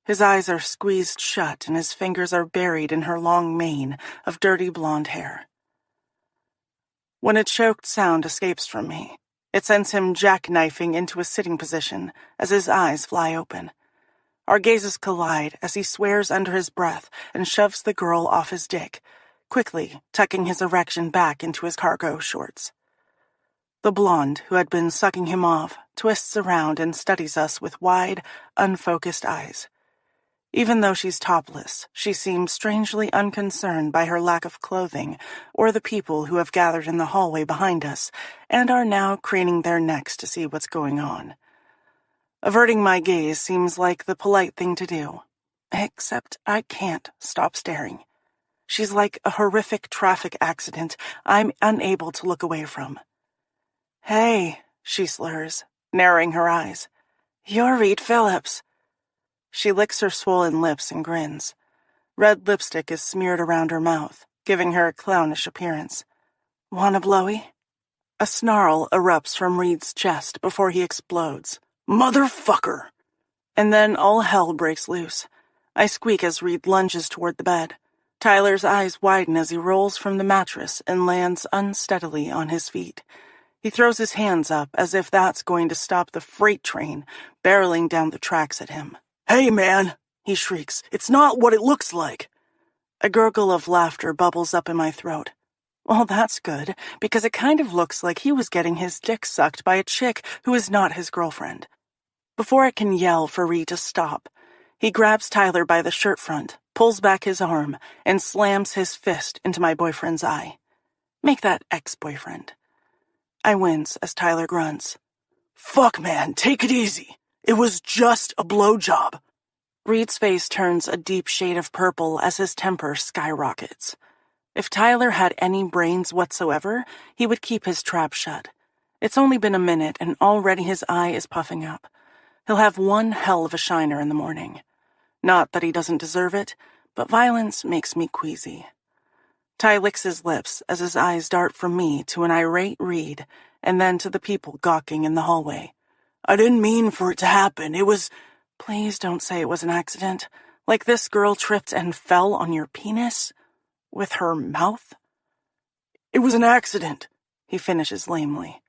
His eyes are squeezed shut and his fingers are buried in her long mane of dirty blonde hair. When a choked sound escapes from me, it sends him jackknifing into a sitting position as his eyes fly open. Our gazes collide as he swears under his breath and shoves the girl off his dick, quickly tucking his erection back into his cargo shorts. The blonde, who had been sucking him off, twists around and studies us with wide, unfocused eyes. Even though she's topless, she seems strangely unconcerned by her lack of clothing or the people who have gathered in the hallway behind us and are now craning their necks to see what's going on. Averting my gaze seems like the polite thing to do, except I can't stop staring. She's like a horrific traffic accident I'm unable to look away from. "Hey," she slurs, narrowing her eyes. "You're Reed Phillips." She licks her swollen lips and grins. Red lipstick is smeared around her mouth, giving her a clownish appearance. "Want a blowy?" A snarl erupts from Reed's chest before he explodes. "Motherfucker!" And then all hell breaks loose. I squeak as Reed lunges toward the bed. Tyler's eyes widen as he rolls from the mattress and lands unsteadily on his feet. He throws his hands up as if that's going to stop the freight train barreling down the tracks at him. "Hey, man," he shrieks, "it's not what it looks like." A gurgle of laughter bubbles up in my throat. Well, that's good, because it kind of looks like he was getting his dick sucked by a chick who is not his girlfriend. Before I can yell for Reed to stop, he grabs Tyler by the shirt front, pulls back his arm, and slams his fist into my boyfriend's eye. Make that ex-boyfriend. I wince as Tyler grunts. "Fuck, man, take it easy. It was just a blowjob." Reed's face turns a deep shade of purple as his temper skyrockets. If Tyler had any brains whatsoever, he would keep his trap shut. It's only been a minute and already his eye is puffing up. He'll have one hell of a shiner in the morning. Not that he doesn't deserve it, but violence makes me queasy. Ty licks his lips as his eyes dart from me to an irate Reed and then to the people gawking in the hallway. "I didn't mean for it to happen. It was—" "Please don't say it was an accident. Like this girl tripped and fell on your penis? With her mouth?" "It was an accident," he finishes lamely.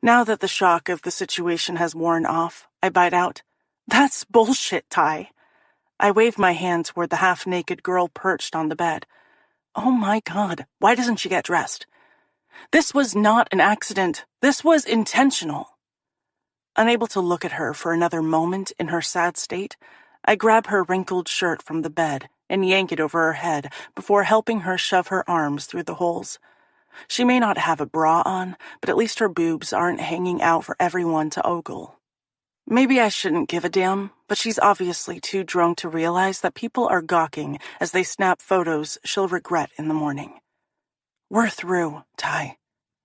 Now that the shock of the situation has worn off, I bite out, "That's bullshit, Ty." I wave my hand toward the half-naked girl perched on the bed. "Oh my God, why doesn't she get dressed?" "This was not an accident. This was intentional." Unable to look at her for another moment in her sad state, I grab her wrinkled shirt from the bed and yank it over her head before helping her shove her arms through the holes. She may not have a bra on, but at least her boobs aren't hanging out for everyone to ogle. Maybe I shouldn't give a damn, but she's obviously too drunk to realize that people are gawking as they snap photos she'll regret in the morning. "We're through, Ty,"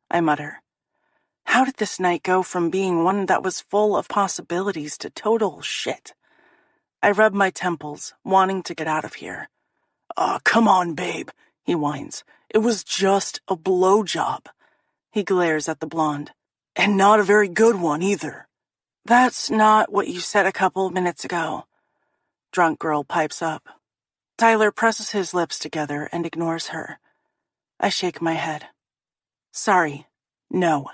I mutter. How did this night go from being one that was full of possibilities to total shit? I rub my temples, wanting to get out of here. "Aw, come on, babe," he whines. "It was just a blowjob." He glares at the blonde. "And not a very good one, either." "That's not what you said a couple of minutes ago." Drunk girl pipes up. Tyler presses his lips together and ignores her. I shake my head. "Sorry. No."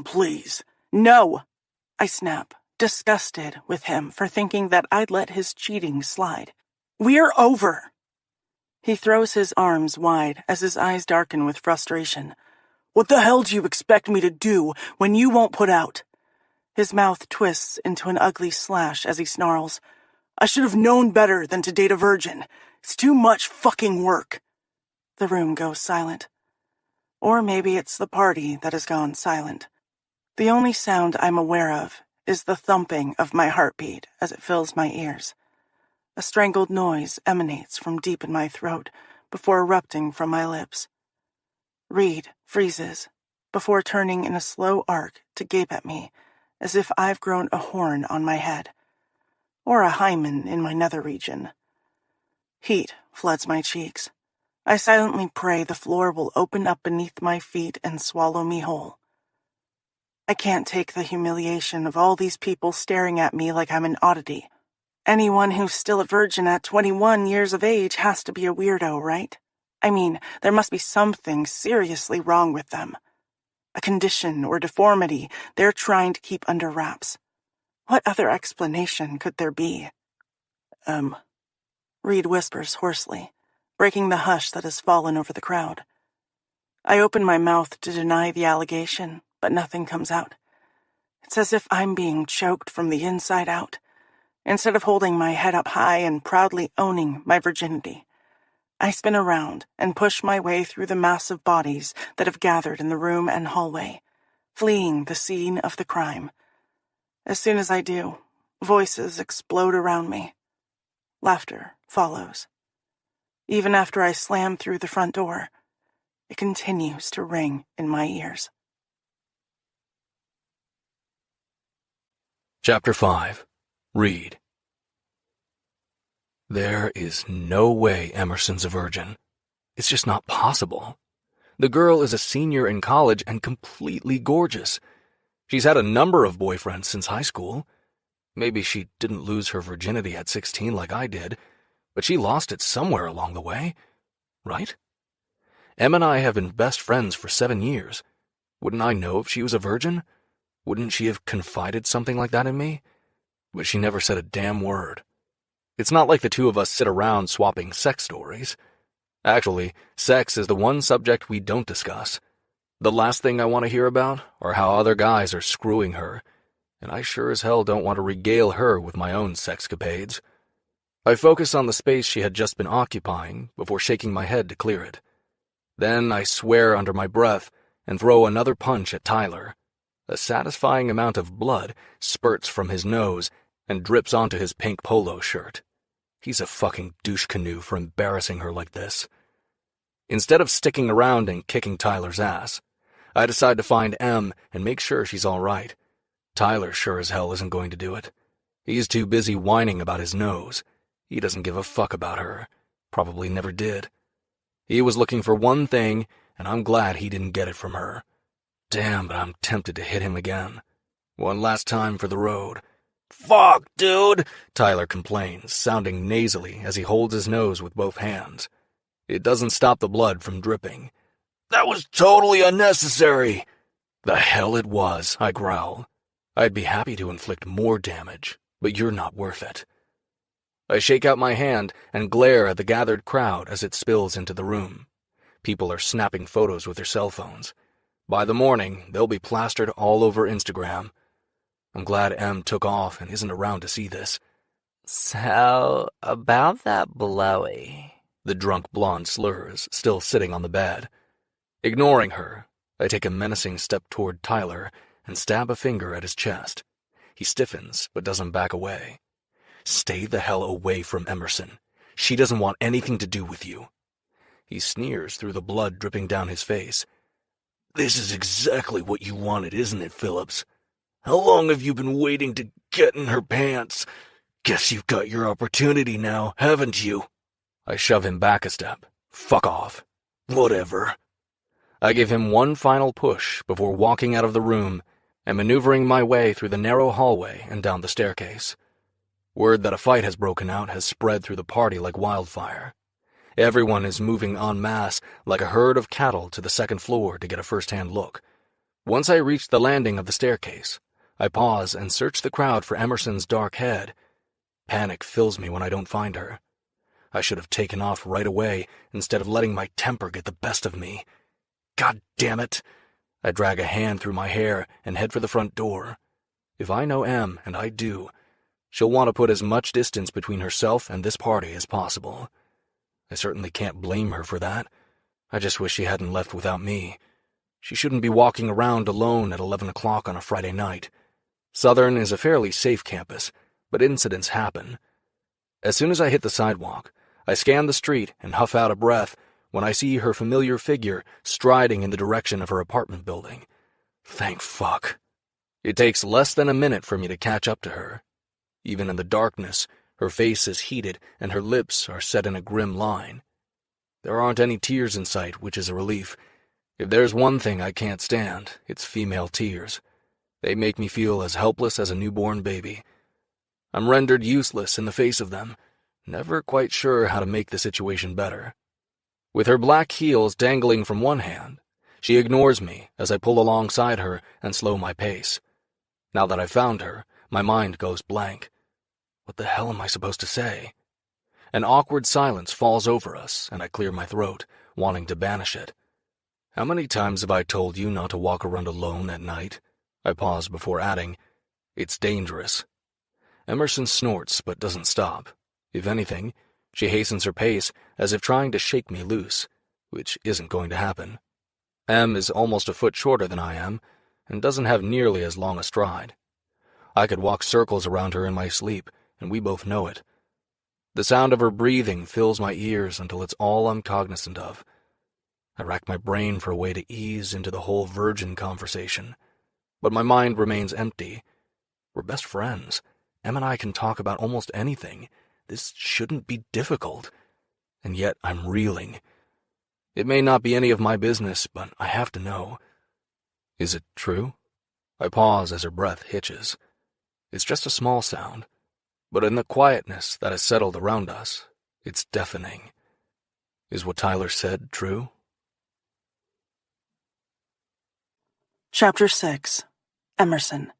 Please. "No!" I snap, disgusted with him for thinking that I'd let his cheating slide. "We're over." He throws his arms wide as his eyes darken with frustration. "What the hell do you expect me to do when you won't put out?" His mouth twists into an ugly slash as he snarls. "I should have known better than to date a virgin. It's too much fucking work." The room goes silent. Or maybe it's the party that has gone silent. The only sound I'm aware of is the thumping of my heartbeat as it fills my ears. A strangled noise emanates from deep in my throat before erupting from my lips. Reed freezes before turning in a slow arc to gape at me as if I've grown a horn on my head, or a hymen in my nether region. Heat floods my cheeks. I silently pray the floor will open up beneath my feet and swallow me whole. I can't take the humiliation of all these people staring at me like I'm an oddity. Anyone who's still a virgin at 21 years of age has to be a weirdo, right? I mean, there must be something seriously wrong with them. A condition or deformity they're trying to keep under wraps. What other explanation could there be? Reed whispers hoarsely, breaking the hush that has fallen over the crowd. I open my mouth to deny the allegation, but nothing comes out. It's as if I'm being choked from the inside out, instead of holding my head up high and proudly owning my virginity. I spin around and push my way through the massive bodies that have gathered in the room and hallway, fleeing the scene of the crime. As soon as I do, voices explode around me. Laughter follows. Even after I slam through the front door, it continues to ring in my ears. Chapter 5. Reed. There is no way Emerson's a virgin. It's just not possible. The girl is a senior in college and completely gorgeous. She's had a number of boyfriends since high school. Maybe she didn't lose her virginity at 16 like I did, but she lost it somewhere along the way, right? Em and I have been best friends for 7 years. Wouldn't I know if she was a virgin? Wouldn't she have confided something like that in me? But she never said a damn word. It's not like the two of us sit around swapping sex stories. Actually, sex is the one subject we don't discuss. The last thing I want to hear about are how other guys are screwing her, and I sure as hell don't want to regale her with my own sexcapades. I focus on the space she had just been occupying before shaking my head to clear it. Then I swear under my breath and throw another punch at Tyler. A satisfying amount of blood spurts from his nose and drips onto his pink polo shirt. He's a fucking douche canoe for embarrassing her like this. Instead of sticking around and kicking Tyler's ass, I decide to find Em and make sure she's all right. Tyler sure as hell isn't going to do it. He's too busy whining about his nose. He doesn't give a fuck about her. Probably never did. He was looking for one thing, and I'm glad he didn't get it from her. Damn, but I'm tempted to hit him again. One last time for the road. "Fuck, dude," Tyler complains, sounding nasally as he holds his nose with both hands. It doesn't stop the blood from dripping. "That was totally unnecessary." "The hell it was," I growl. "I'd be happy to inflict more damage, but you're not worth it." I shake out my hand and glare at the gathered crowd as it spills into the room. People are snapping photos with their cell phones. By the morning, they'll be plastered all over Instagram. I'm glad Em took off and isn't around to see this. "So, about that blowy," the drunk blonde slurs, still sitting on the bed. Ignoring her, I take a menacing step toward Tyler and stab a finger at his chest. He stiffens, but doesn't back away. "Stay the hell away from Emerson. She doesn't want anything to do with you." He sneers through the blood dripping down his face. "This is exactly what you wanted, isn't it, Phillips? How long have you been waiting to get in her pants? Guess you've got your opportunity now, haven't you? I shove him back a step. Fuck off. Whatever. I give him one final push before walking out of the room and maneuvering my way through the narrow hallway and down the staircase. Word that a fight has broken out has spread through the party like wildfire. Everyone is moving en masse like a herd of cattle to the second floor to get a first-hand look. Once I reach the landing of the staircase, I pause and search the crowd for Emerson's dark head. Panic fills me when I don't find her. I should have taken off right away instead of letting my temper get the best of me. God damn it! I drag a hand through my hair and head for the front door. If I know Em, and I do, she'll want to put as much distance between herself and this party as possible. I certainly can't blame her for that. I just wish she hadn't left without me. She shouldn't be walking around alone at 11 o'clock on a Friday night. Southern is a fairly safe campus, but incidents happen. As soon as I hit the sidewalk, I scan the street and huff out a breath when I see her familiar figure striding in the direction of her apartment building. Thank fuck. It takes less than a minute for me to catch up to her. Even in the darkness, her face is heated and her lips are set in a grim line. There aren't any tears in sight, which is a relief. If there's one thing I can't stand, it's female tears. They make me feel as helpless as a newborn baby. I'm rendered useless in the face of them, never quite sure how to make the situation better. With her black heels dangling from one hand, she ignores me as I pull alongside her and slow my pace. Now that I've found her, my mind goes blank. What the hell am I supposed to say? An awkward silence falls over us, and I clear my throat, wanting to banish it. How many times have I told you not to walk around alone at night? I pause before adding, it's dangerous. Emerson snorts but doesn't stop. If anything, she hastens her pace as if trying to shake me loose, which isn't going to happen. Em is almost a foot shorter than I am, and doesn't have nearly as long a stride. I could walk circles around her in my sleep, and we both know it. The sound of her breathing fills my ears until it's all I'm cognizant of. I rack my brain for a way to ease into the whole virgin conversation, but my mind remains empty. We're best friends. Em and I can talk about almost anything. This shouldn't be difficult. And yet I'm reeling. It may not be any of my business, but I have to know. Is it true? I pause as her breath hitches. It's just a small sound, but in the quietness that has settled around us, it's deafening. Is what Tyler said true? Chapter 6. Emerson.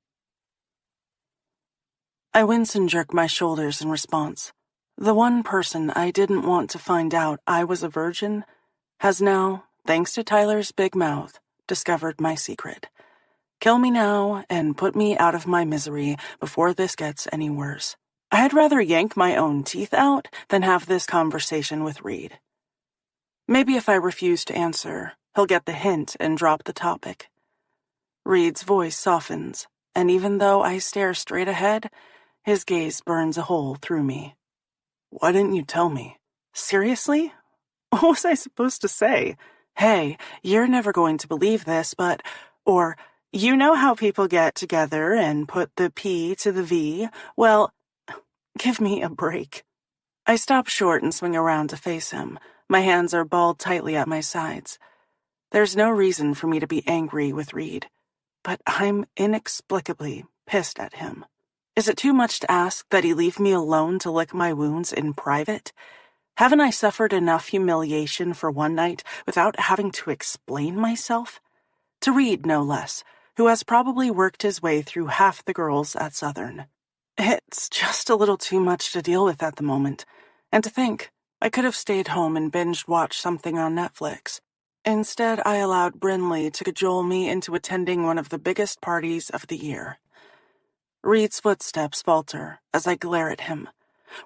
I wince and jerk my shoulders in response. The one person I didn't want to find out I was a virgin has now, thanks to Tyler's big mouth, discovered my secret. Kill me now and put me out of my misery before this gets any worse. I'd rather yank my own teeth out than have this conversation with Reed. Maybe if I refuse to answer, he'll get the hint and drop the topic. Reed's voice softens, and even though I stare straight ahead, his gaze burns a hole through me. Why didn't you tell me? Seriously? What was I supposed to say? Hey, you're never going to believe this, but... Or, you know how people get together and put the P to the V? Well, give me a break. I stop short and swing around to face him. My hands are balled tightly at my sides. There's no reason for me to be angry with Reed, but I'm inexplicably pissed at him. Is it too much to ask that he leave me alone to lick my wounds in private? Haven't I suffered enough humiliation for one night without having to explain myself? To Reed, no less, who has probably worked his way through half the girls at Southern. It's just a little too much to deal with at the moment. And to think, I could have stayed home and binge-watched something on Netflix. Instead, I allowed Brinley to cajole me into attending one of the biggest parties of the year. Reed's footsteps falter as I glare at him.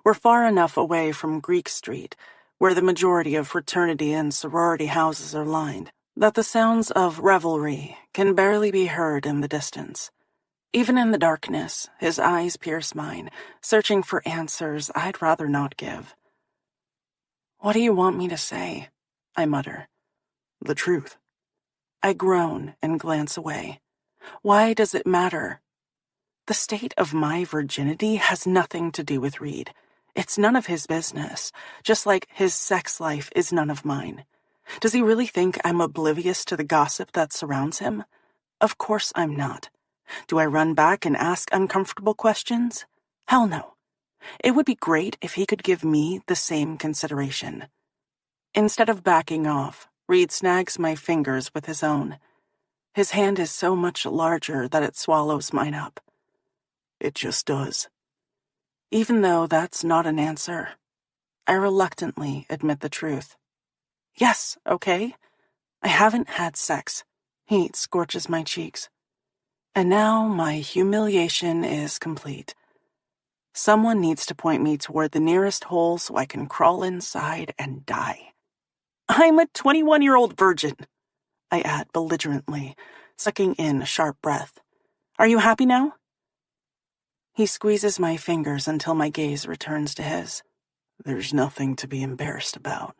We're far enough away from Greek Street, where the majority of fraternity and sorority houses are lined, that the sounds of revelry can barely be heard in the distance. Even in the darkness, his eyes pierce mine, searching for answers I'd rather not give. What do you want me to say? I mutter. The truth. I groan and glance away. Why does it matter? The state of my virginity has nothing to do with Reed. It's none of his business, just like his sex life is none of mine. Does he really think I'm oblivious to the gossip that surrounds him? Of course I'm not. Do I run back and ask uncomfortable questions? Hell no. It would be great if he could give me the same consideration. Instead of backing off, Reed snags my fingers with his own. His hand is so much larger that it swallows mine up. It just does. Even though that's not an answer, I reluctantly admit the truth. Yes, okay. I haven't had sex. Heat scorches my cheeks. And now my humiliation is complete. Someone needs to point me toward the nearest hole so I can crawl inside and die. I'm a 21-year-old virgin, I add belligerently, sucking in a sharp breath. Are you happy now? He squeezes my fingers until my gaze returns to his. There's nothing to be embarrassed about.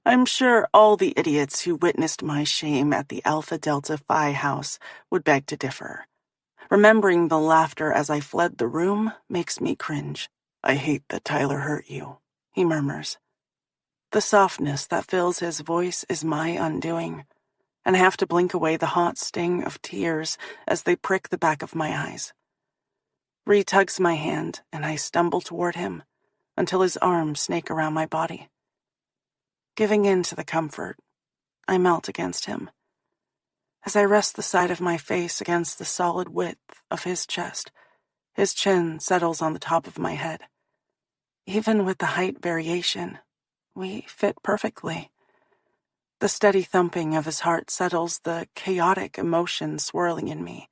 I'm sure all the idiots who witnessed my shame at the Alpha Delta Phi house would beg to differ. Remembering the laughter as I fled the room makes me cringe. I hate that Tyler hurt you, he murmurs. The softness that fills his voice is my undoing, and I have to blink away the hot sting of tears as they prick the back of my eyes. Reed tugs my hand, and I stumble toward him until his arms snake around my body. Giving in to the comfort, I melt against him. As I rest the side of my face against the solid width of his chest, his chin settles on the top of my head. Even with the height variation, we fit perfectly. The steady thumping of his heart settles the chaotic emotion swirling in me.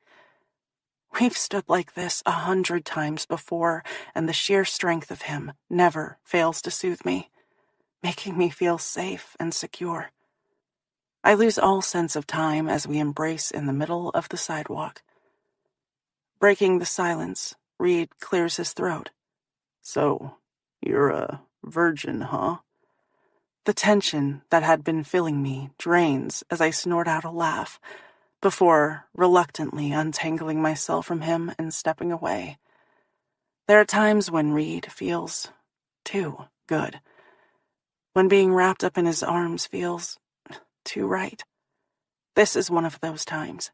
We've stood like this 100 times before, and the sheer strength of him never fails to soothe me, making me feel safe and secure. I lose all sense of time as we embrace in the middle of the sidewalk. Breaking the silence, Reed clears his throat. So, you're a virgin, huh? The tension that had been filling me drains as I snort out a laugh, before reluctantly untangling myself from him and stepping away. There are times when Reed feels too good. When being wrapped up in his arms feels too right. This is one of those times.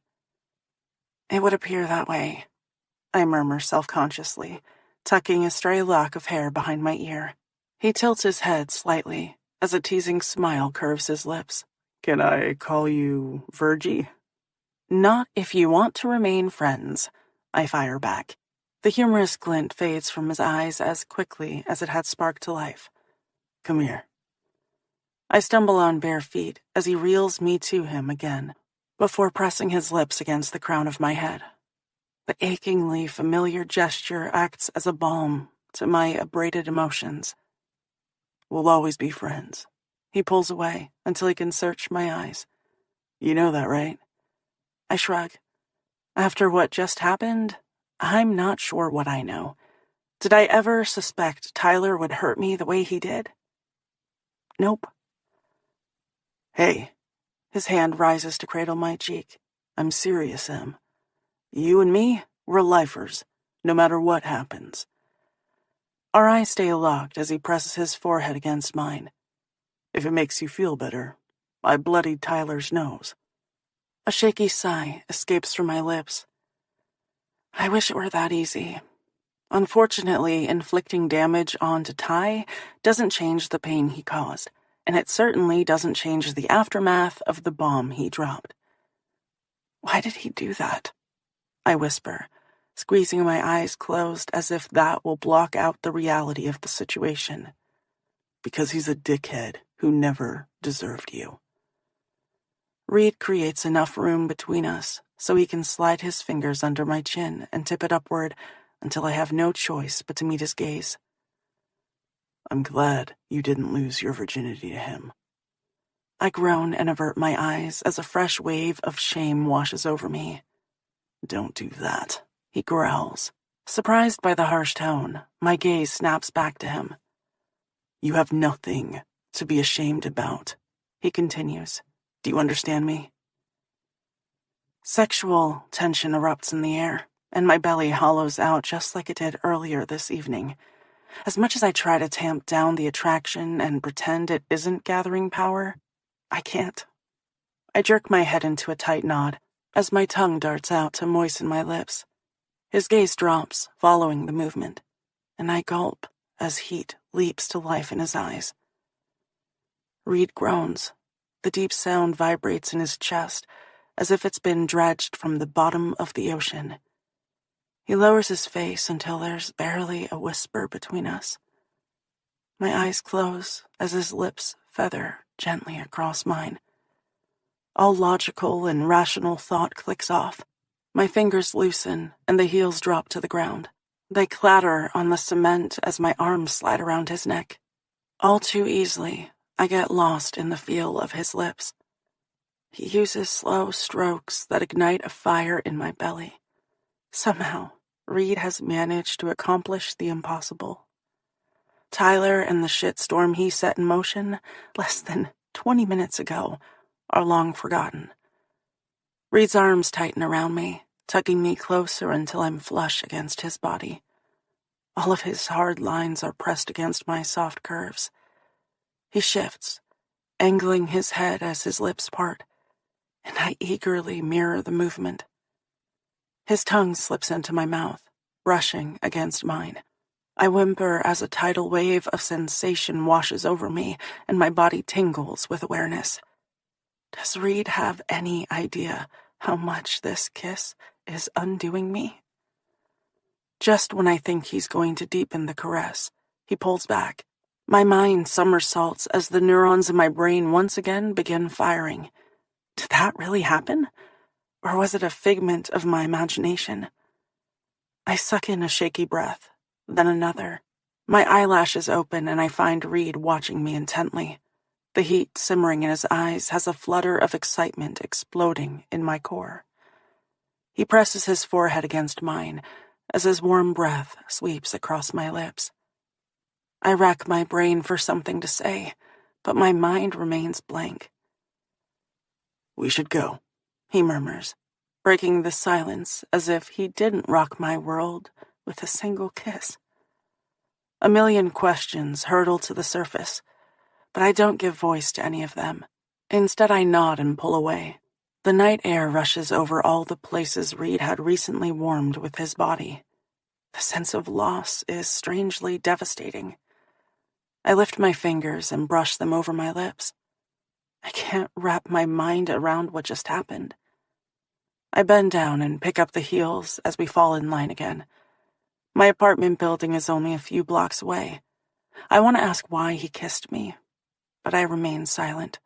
It would appear that way, I murmur self-consciously, tucking a stray lock of hair behind my ear. He tilts his head slightly as a teasing smile curves his lips. Can I call you Virgie? Not if you want to remain friends, I fire back. The humorous glint fades from his eyes as quickly as it had sparked to life. Come here. I stumble on bare feet as he reels me to him again, before pressing his lips against the crown of my head. The achingly familiar gesture acts as a balm to my abraded emotions. We'll always be friends. He pulls away until he can search my eyes. You know that, right? I shrug. After what just happened, I'm not sure what I know. Did I ever suspect Tyler would hurt me the way he did? Nope. Hey. His hand rises to cradle my cheek. I'm serious, Em. You and me, we're lifers, no matter what happens. Our eyes stay locked as he presses his forehead against mine. If it makes you feel better, I bloodied Tyler's nose. A shaky sigh escapes from my lips. I wish it were that easy. Unfortunately, inflicting damage onto Ty doesn't change the pain he caused, and it certainly doesn't change the aftermath of the bomb he dropped. Why did he do that? I whisper, squeezing my eyes closed as if that will block out the reality of the situation. Because he's a dickhead who never deserved you. Reed creates enough room between us so he can slide his fingers under my chin and tip it upward until I have no choice but to meet his gaze. I'm glad you didn't lose your virginity to him. I groan and avert my eyes as a fresh wave of shame washes over me. Don't do that, he growls. Surprised by the harsh tone, my gaze snaps back to him. You have nothing to be ashamed about, he continues. Do you understand me? Sexual tension erupts in the air, and my belly hollows out just like it did earlier this evening. As much as I try to tamp down the attraction and pretend it isn't gathering power, I can't. I jerk my head into a tight nod as my tongue darts out to moisten my lips. His gaze drops, following the movement, and I gulp as heat leaps to life in his eyes. Reed groans. The deep sound vibrates in his chest as if it's been dredged from the bottom of the ocean. He lowers his face until there's barely a whisper between us. My eyes close as his lips feather gently across mine. All logical and rational thought clicks off. My fingers loosen and the heels drop to the ground. They clatter on the cement as my arms slide around his neck. All too easily, I get lost in the feel of his lips. He uses slow strokes that ignite a fire in my belly. Somehow, Reed has managed to accomplish the impossible. Tyler and the shitstorm he set in motion less than 20 minutes ago are long forgotten. Reed's arms tighten around me, tugging me closer until I'm flush against his body. All of his hard lines are pressed against my soft curves. He shifts, angling his head as his lips part, and I eagerly mirror the movement. His tongue slips into my mouth, brushing against mine. I whimper as a tidal wave of sensation washes over me, and my body tingles with awareness. Does Reed have any idea how much this kiss is undoing me? Just when I think he's going to deepen the caress, he pulls back. My mind somersaults as the neurons in my brain once again begin firing. Did that really happen? Or was it a figment of my imagination? I suck in a shaky breath, then another. My eyelashes open and I find Reed watching me intently. The heat simmering in his eyes has a flutter of excitement exploding in my core. He presses his forehead against mine as his warm breath sweeps across my lips. I rack my brain for something to say, but my mind remains blank. "We should go," he murmurs, breaking the silence as if he didn't rock my world with a single kiss. A million questions hurtle to the surface, but I don't give voice to any of them. Instead, I nod and pull away. The night air rushes over all the places Reed had recently warmed with his body. The sense of loss is strangely devastating. I lift my fingers and brush them over my lips. I can't wrap my mind around what just happened. I bend down and pick up the heels as we fall in line again. My apartment building is only a few blocks away. I want to ask why he kissed me, but I remain silent.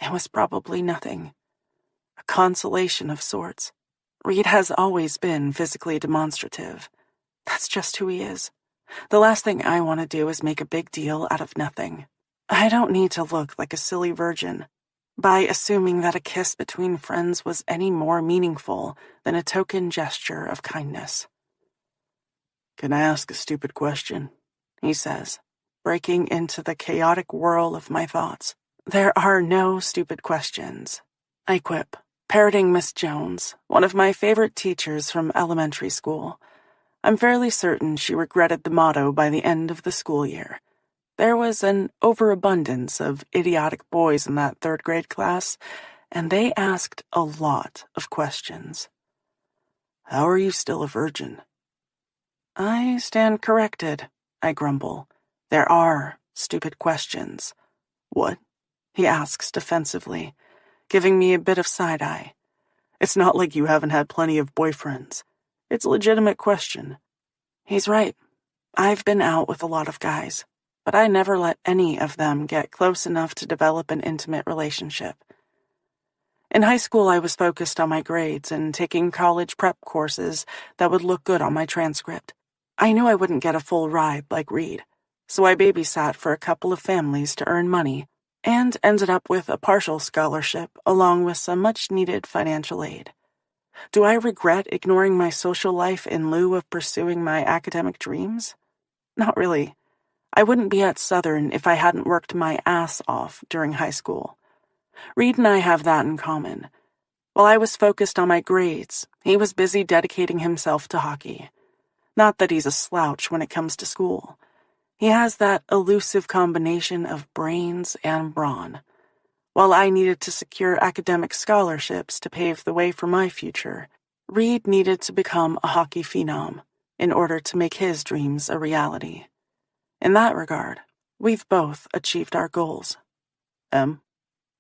It was probably nothing. A consolation of sorts. Reed has always been physically demonstrative. That's just who he is. The last thing I want to do is make a big deal out of nothing. I don't need to look like a silly virgin by assuming that a kiss between friends was any more meaningful than a token gesture of kindness. "Can I ask a stupid question?" he says, breaking into the chaotic whirl of my thoughts. There are no stupid questions, I quip, parroting Miss Jones, one of my favorite teachers from elementary school. I'm fairly certain she regretted the motto by the end of the school year. There was an overabundance of idiotic boys in that third-grade class, and they asked a lot of questions. "How are you still a virgin?" I stand corrected, I grumble. There are stupid questions. "What?" he asks defensively, giving me a bit of side-eye. "It's not like you haven't had plenty of boyfriends. It's a legitimate question." He's right. I've been out with a lot of guys, but I never let any of them get close enough to develop an intimate relationship. In high school, I was focused on my grades and taking college prep courses that would look good on my transcript. I knew I wouldn't get a full ride like Reed, so I babysat for a couple of families to earn money and ended up with a partial scholarship along with some much-needed financial aid. Do I regret ignoring my social life in lieu of pursuing my academic dreams? Not really. I wouldn't be at Southern if I hadn't worked my ass off during high school. Reed and I have that in common. While I was focused on my grades, he was busy dedicating himself to hockey. Not that he's a slouch when it comes to school. He has that elusive combination of brains and brawn. While I needed to secure academic scholarships to pave the way for my future, Reed needed to become a hockey phenom in order to make his dreams a reality. In that regard, we've both achieved our goals.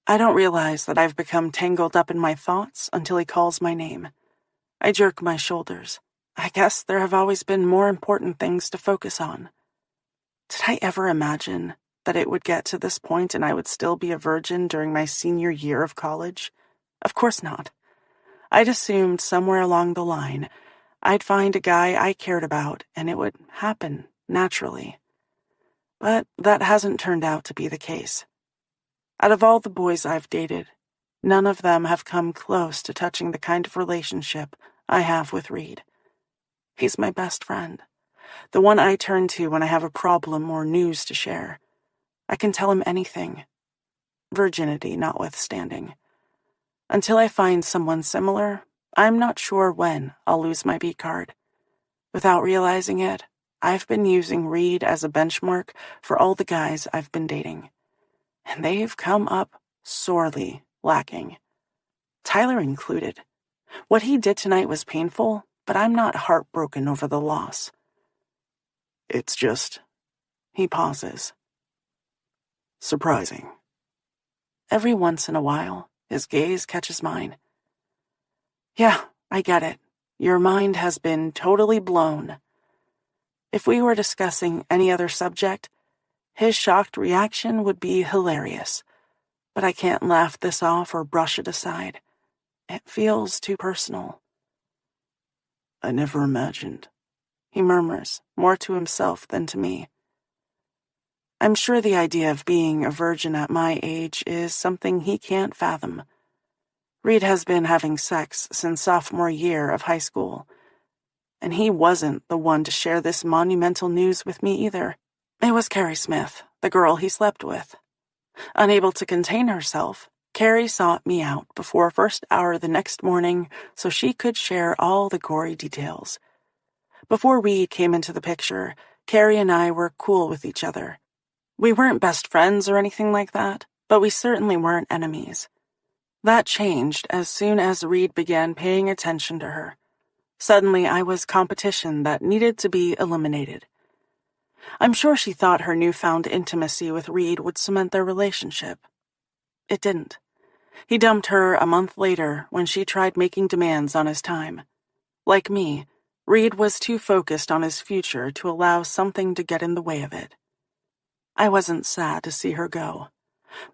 I don't realize that I've become tangled up in my thoughts until he calls my name. I jerk my shoulders. I guess there have always been more important things to focus on. Did I ever imagine that it would get to this point and I would still be a virgin during my senior year of college? Of course not. I'd assumed somewhere along the line I'd find a guy I cared about and it would happen naturally. But that hasn't turned out to be the case. Out of all the boys I've dated, none of them have come close to touching the kind of relationship I have with Reed. He's my best friend, the one I turn to when I have a problem or news to share. I can tell him anything, virginity notwithstanding. Until I find someone similar, I'm not sure when I'll lose my beat card. Without realizing it, I've been using Reed as a benchmark for all the guys I've been dating. And they've come up sorely lacking. Tyler included. What he did tonight was painful, but I'm not heartbroken over the loss. It's just... He pauses. surprising. Every once in a while, his gaze catches mine. Yeah, I get it. Your mind has been totally blown. If we were discussing any other subject, his shocked reaction would be hilarious. But I can't laugh this off or brush it aside. It feels too personal. I never imagined. He murmurs, more to himself than to me. I'm sure the idea of being a virgin at my age is something he can't fathom. Reed has been having sex since sophomore year of high school, and he wasn't the one to share this monumental news with me either. It was Carrie Smith, the girl he slept with. Unable to contain herself, Carrie sought me out before first hour the next morning so she could share all the gory details. Before Reed came into the picture, Carrie and I were cool with each other. We weren't best friends or anything like that, but we certainly weren't enemies. That changed as soon as Reed began paying attention to her. Suddenly, I was competition that needed to be eliminated. I'm sure she thought her newfound intimacy with Reed would cement their relationship. It didn't. He dumped her a month later when she tried making demands on his time. Like me, Reed was too focused on his future to allow something to get in the way of it. I wasn't sad to see her go.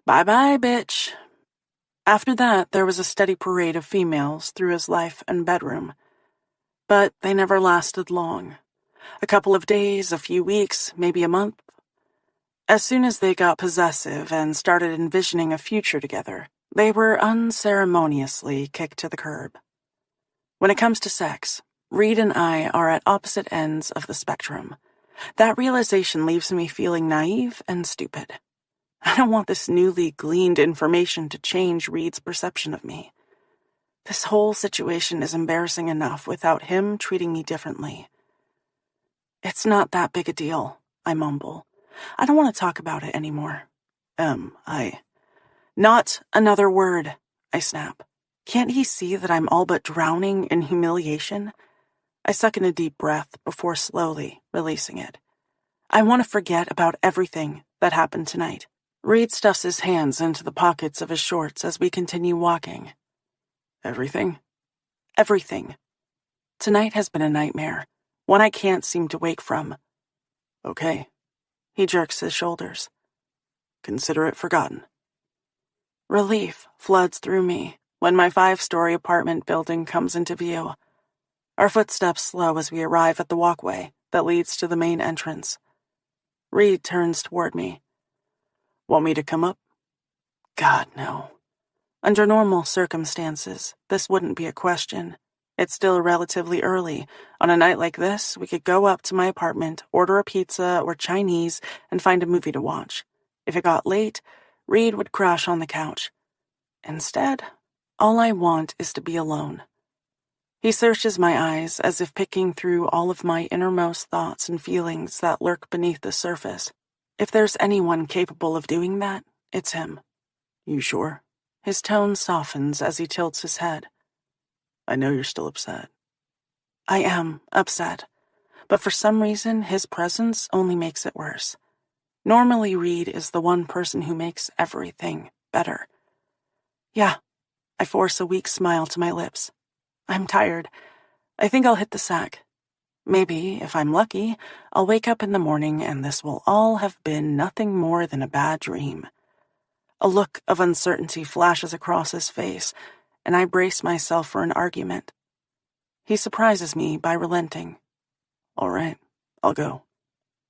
Bye-bye, bitch. After that, there was a steady parade of females through his life and bedroom. But they never lasted long. A couple of days, a few weeks, maybe a month. As soon as they got possessive and started envisioning a future together, they were unceremoniously kicked to the curb. When it comes to sex, Reed and I are at opposite ends of the spectrum. That realization leaves me feeling naive and stupid. I don't want this newly gleaned information to change Reed's perception of me. This whole situation is embarrassing enough without him treating me differently. It's not that big a deal, I mumble. I don't want to talk about it anymore. Not another word, I snap. Can't he see that I'm all but drowning in humiliation? I suck in a deep breath before slowly releasing it. I want to forget about everything that happened tonight. Reed stuffs his hands into the pockets of his shorts as we continue walking. Everything? Everything. Tonight has been a nightmare, one I can't seem to wake from. Okay. He jerks his shoulders. Consider it forgotten. Relief floods through me when my 5-story apartment building comes into view. Our footsteps slow as we arrive at the walkway that leads to the main entrance. Reed turns toward me. Want me to come up? God, no. Under normal circumstances, this wouldn't be a question. It's still relatively early. On a night like this, we could go up to my apartment, order a pizza or Chinese, and find a movie to watch. If it got late, Reed would crash on the couch. Instead, All I want is to be alone. He searches my eyes as if picking through all of my innermost thoughts and feelings that lurk beneath the surface. If there's anyone capable of doing that, it's him. You sure? His tone softens as he tilts his head. I know you're still upset. I am upset, but for some reason his presence only makes it worse. Normally Reed is the one person who makes everything better. Yeah, I force a weak smile to my lips. I'm tired. I think I'll hit the sack. Maybe, if I'm lucky, I'll wake up in the morning and this will all have been nothing more than a bad dream. A look of uncertainty flashes across his face, and I brace myself for an argument. He surprises me by relenting. All right, I'll go.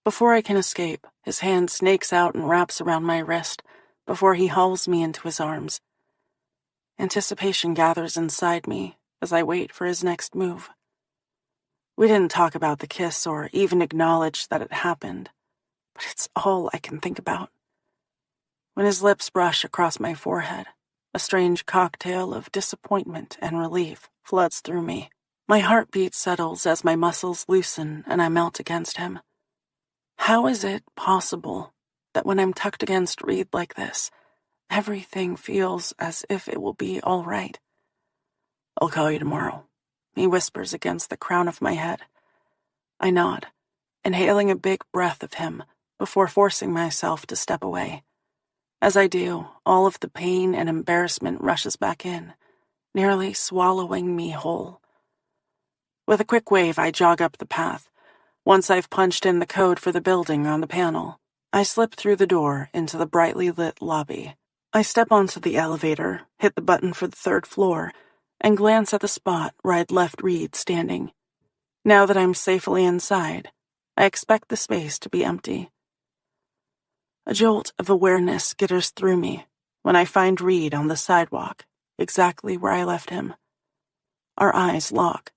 Before I can escape, his hand snakes out and wraps around my wrist before he hauls me into his arms. Anticipation gathers inside me as I wait for his next move. We didn't talk about the kiss or even acknowledge that it happened, but it's all I can think about. When his lips brush across my forehead, a strange cocktail of disappointment and relief floods through me. My heartbeat settles as my muscles loosen and I melt against him. How is it possible that when I'm tucked against Reed like this, everything feels as if it will be all right? I'll call you tomorrow, he whispers against the crown of my head. I nod, inhaling a big breath of him before forcing myself to step away. As I do, all of the pain and embarrassment rushes back in, nearly swallowing me whole. With a quick wave, I jog up the path. Once I've punched in the code for the building on the panel, I slip through the door into the brightly lit lobby. I step onto the elevator, hit the button for the 3rd floor, and glance at the spot where I'd left Reed standing. Now that I'm safely inside, I expect the space to be empty. A jolt of awareness skitters through me when I find Reed on the sidewalk, exactly where I left him. Our eyes lock.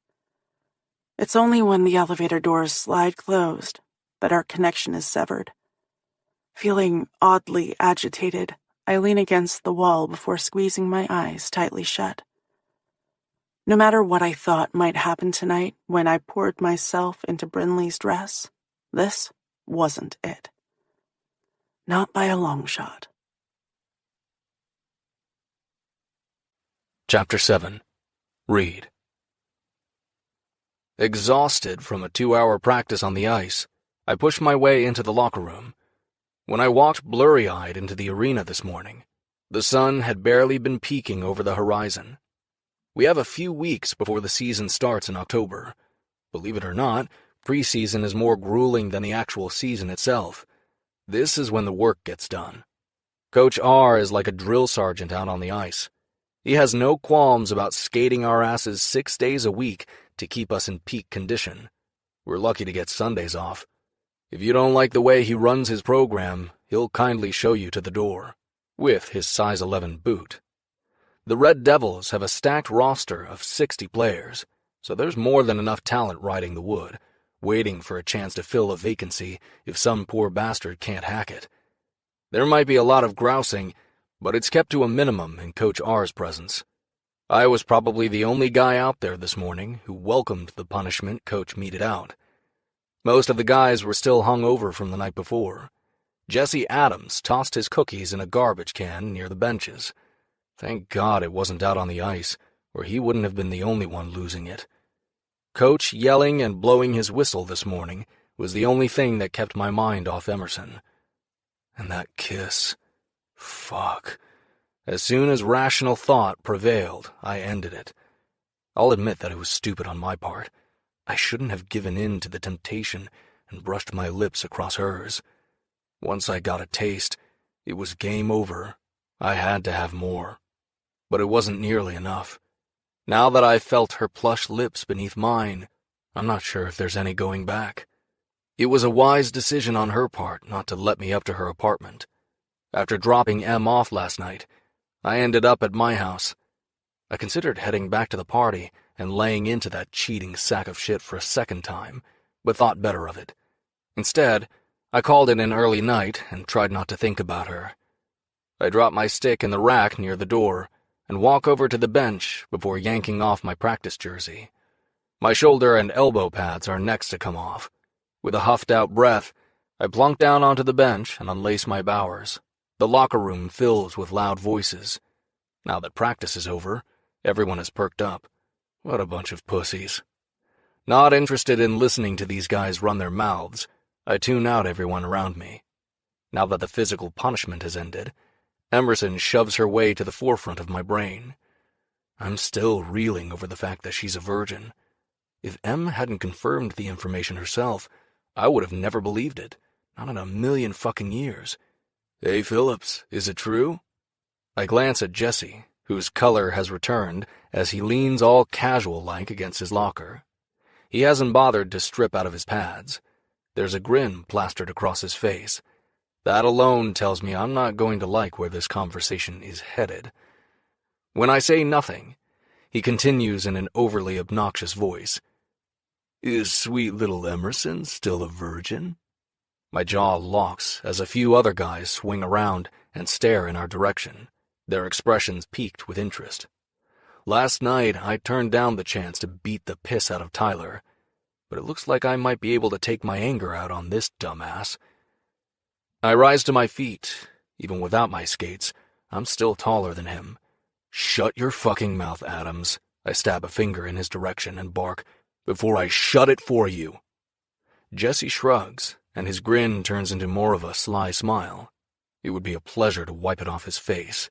It's only when the elevator doors slide closed that our connection is severed. Feeling oddly agitated, I lean against the wall before squeezing my eyes tightly shut. No matter what I thought might happen tonight when I poured myself into Brinley's dress, this wasn't it. Not by a long shot. Chapter 7. Reed. Exhausted from a 2-hour practice on the ice, I pushed my way into the locker room. When I walked blurry-eyed into the arena this morning, the sun had barely been peeking over the horizon. We have a few weeks before the season starts in October. Believe it or not, preseason is more grueling than the actual season itself. This is when the work gets done. Coach R is like a drill sergeant out on the ice. He has no qualms about skating our asses 6 days a week to keep us in peak condition. We're lucky to get Sundays off. If you don't like the way he runs his program, he'll kindly show you to the door, with his size 11 boot. The Red Devils have a stacked roster of 60 players, so there's more than enough talent riding the wood, waiting for a chance to fill a vacancy if some poor bastard can't hack it. There might be a lot of grousing, but it's kept to a minimum in Coach R's presence. I was probably the only guy out there this morning who welcomed the punishment Coach meted out. Most of the guys were still hung over from the night before. Jesse Adams tossed his cookies in a garbage can near the benches. Thank God it wasn't out on the ice, or he wouldn't have been the only one losing it. Coach yelling and blowing his whistle this morning was the only thing that kept my mind off Emerson. And that kiss. Fuck. As soon as rational thought prevailed, I ended it. I'll admit that it was stupid on my part. I shouldn't have given in to the temptation and brushed my lips across hers. Once I got a taste, it was game over. I had to have more. But it wasn't nearly enough. Now that I've felt her plush lips beneath mine, I'm not sure if there's any going back. It was a wise decision on her part not to let me up to her apartment. After dropping Em off last night, I ended up at my house. I considered heading back to the party and laying into that cheating sack of shit for a second time, but thought better of it. Instead, I called it an early night and tried not to think about her. I dropped my stick in the rack near the door, and walk over to the bench before yanking off my practice jersey. My shoulder and elbow pads are next to come off. With a huffed-out breath, I plunk down onto the bench and unlace my bowers. The locker room fills with loud voices. Now that practice is over, everyone is perked up. What a bunch of pussies. Not interested in listening to these guys run their mouths, I tune out everyone around me. Now that the physical punishment has ended, Emerson shoves her way to the forefront of my brain. I'm still reeling over the fact that she's a virgin. If Em hadn't confirmed the information herself, I would have never believed it. Not in a million fucking years. Hey, Phillips, is it true? I glance at Jesse, whose color has returned as he leans all casual-like against his locker. He hasn't bothered to strip out of his pads. There's a grin plastered across his face. That alone tells me I'm not going to like where this conversation is headed. When I say nothing, he continues in an overly obnoxious voice. Is sweet little Emerson still a virgin? My jaw locks as a few other guys swing around and stare in our direction, their expressions peaked with interest. Last night, I turned down the chance to beat the piss out of Tyler, but it looks like I might be able to take my anger out on this dumbass. I rise to my feet. Even without my skates, I'm still taller than him. Shut your fucking mouth, Adams. I stab a finger in his direction and bark, before I shut it for you. Jesse shrugs, and his grin turns into more of a sly smile. It would be a pleasure to wipe it off his face.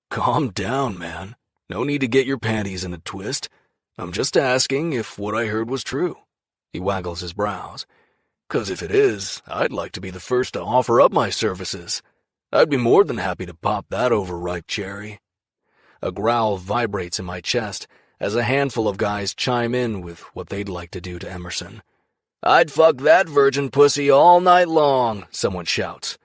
Calm down, man. No need to get your panties in a twist. I'm just asking if what I heard was true. He waggles his brows. 'Cause if it is, I'd like to be the first to offer up my services. I'd be more than happy to pop that overripe cherry. A growl vibrates in my chest as a handful of guys chime in with what they'd like to do to Emerson. I'd fuck that virgin pussy all night long, someone shouts.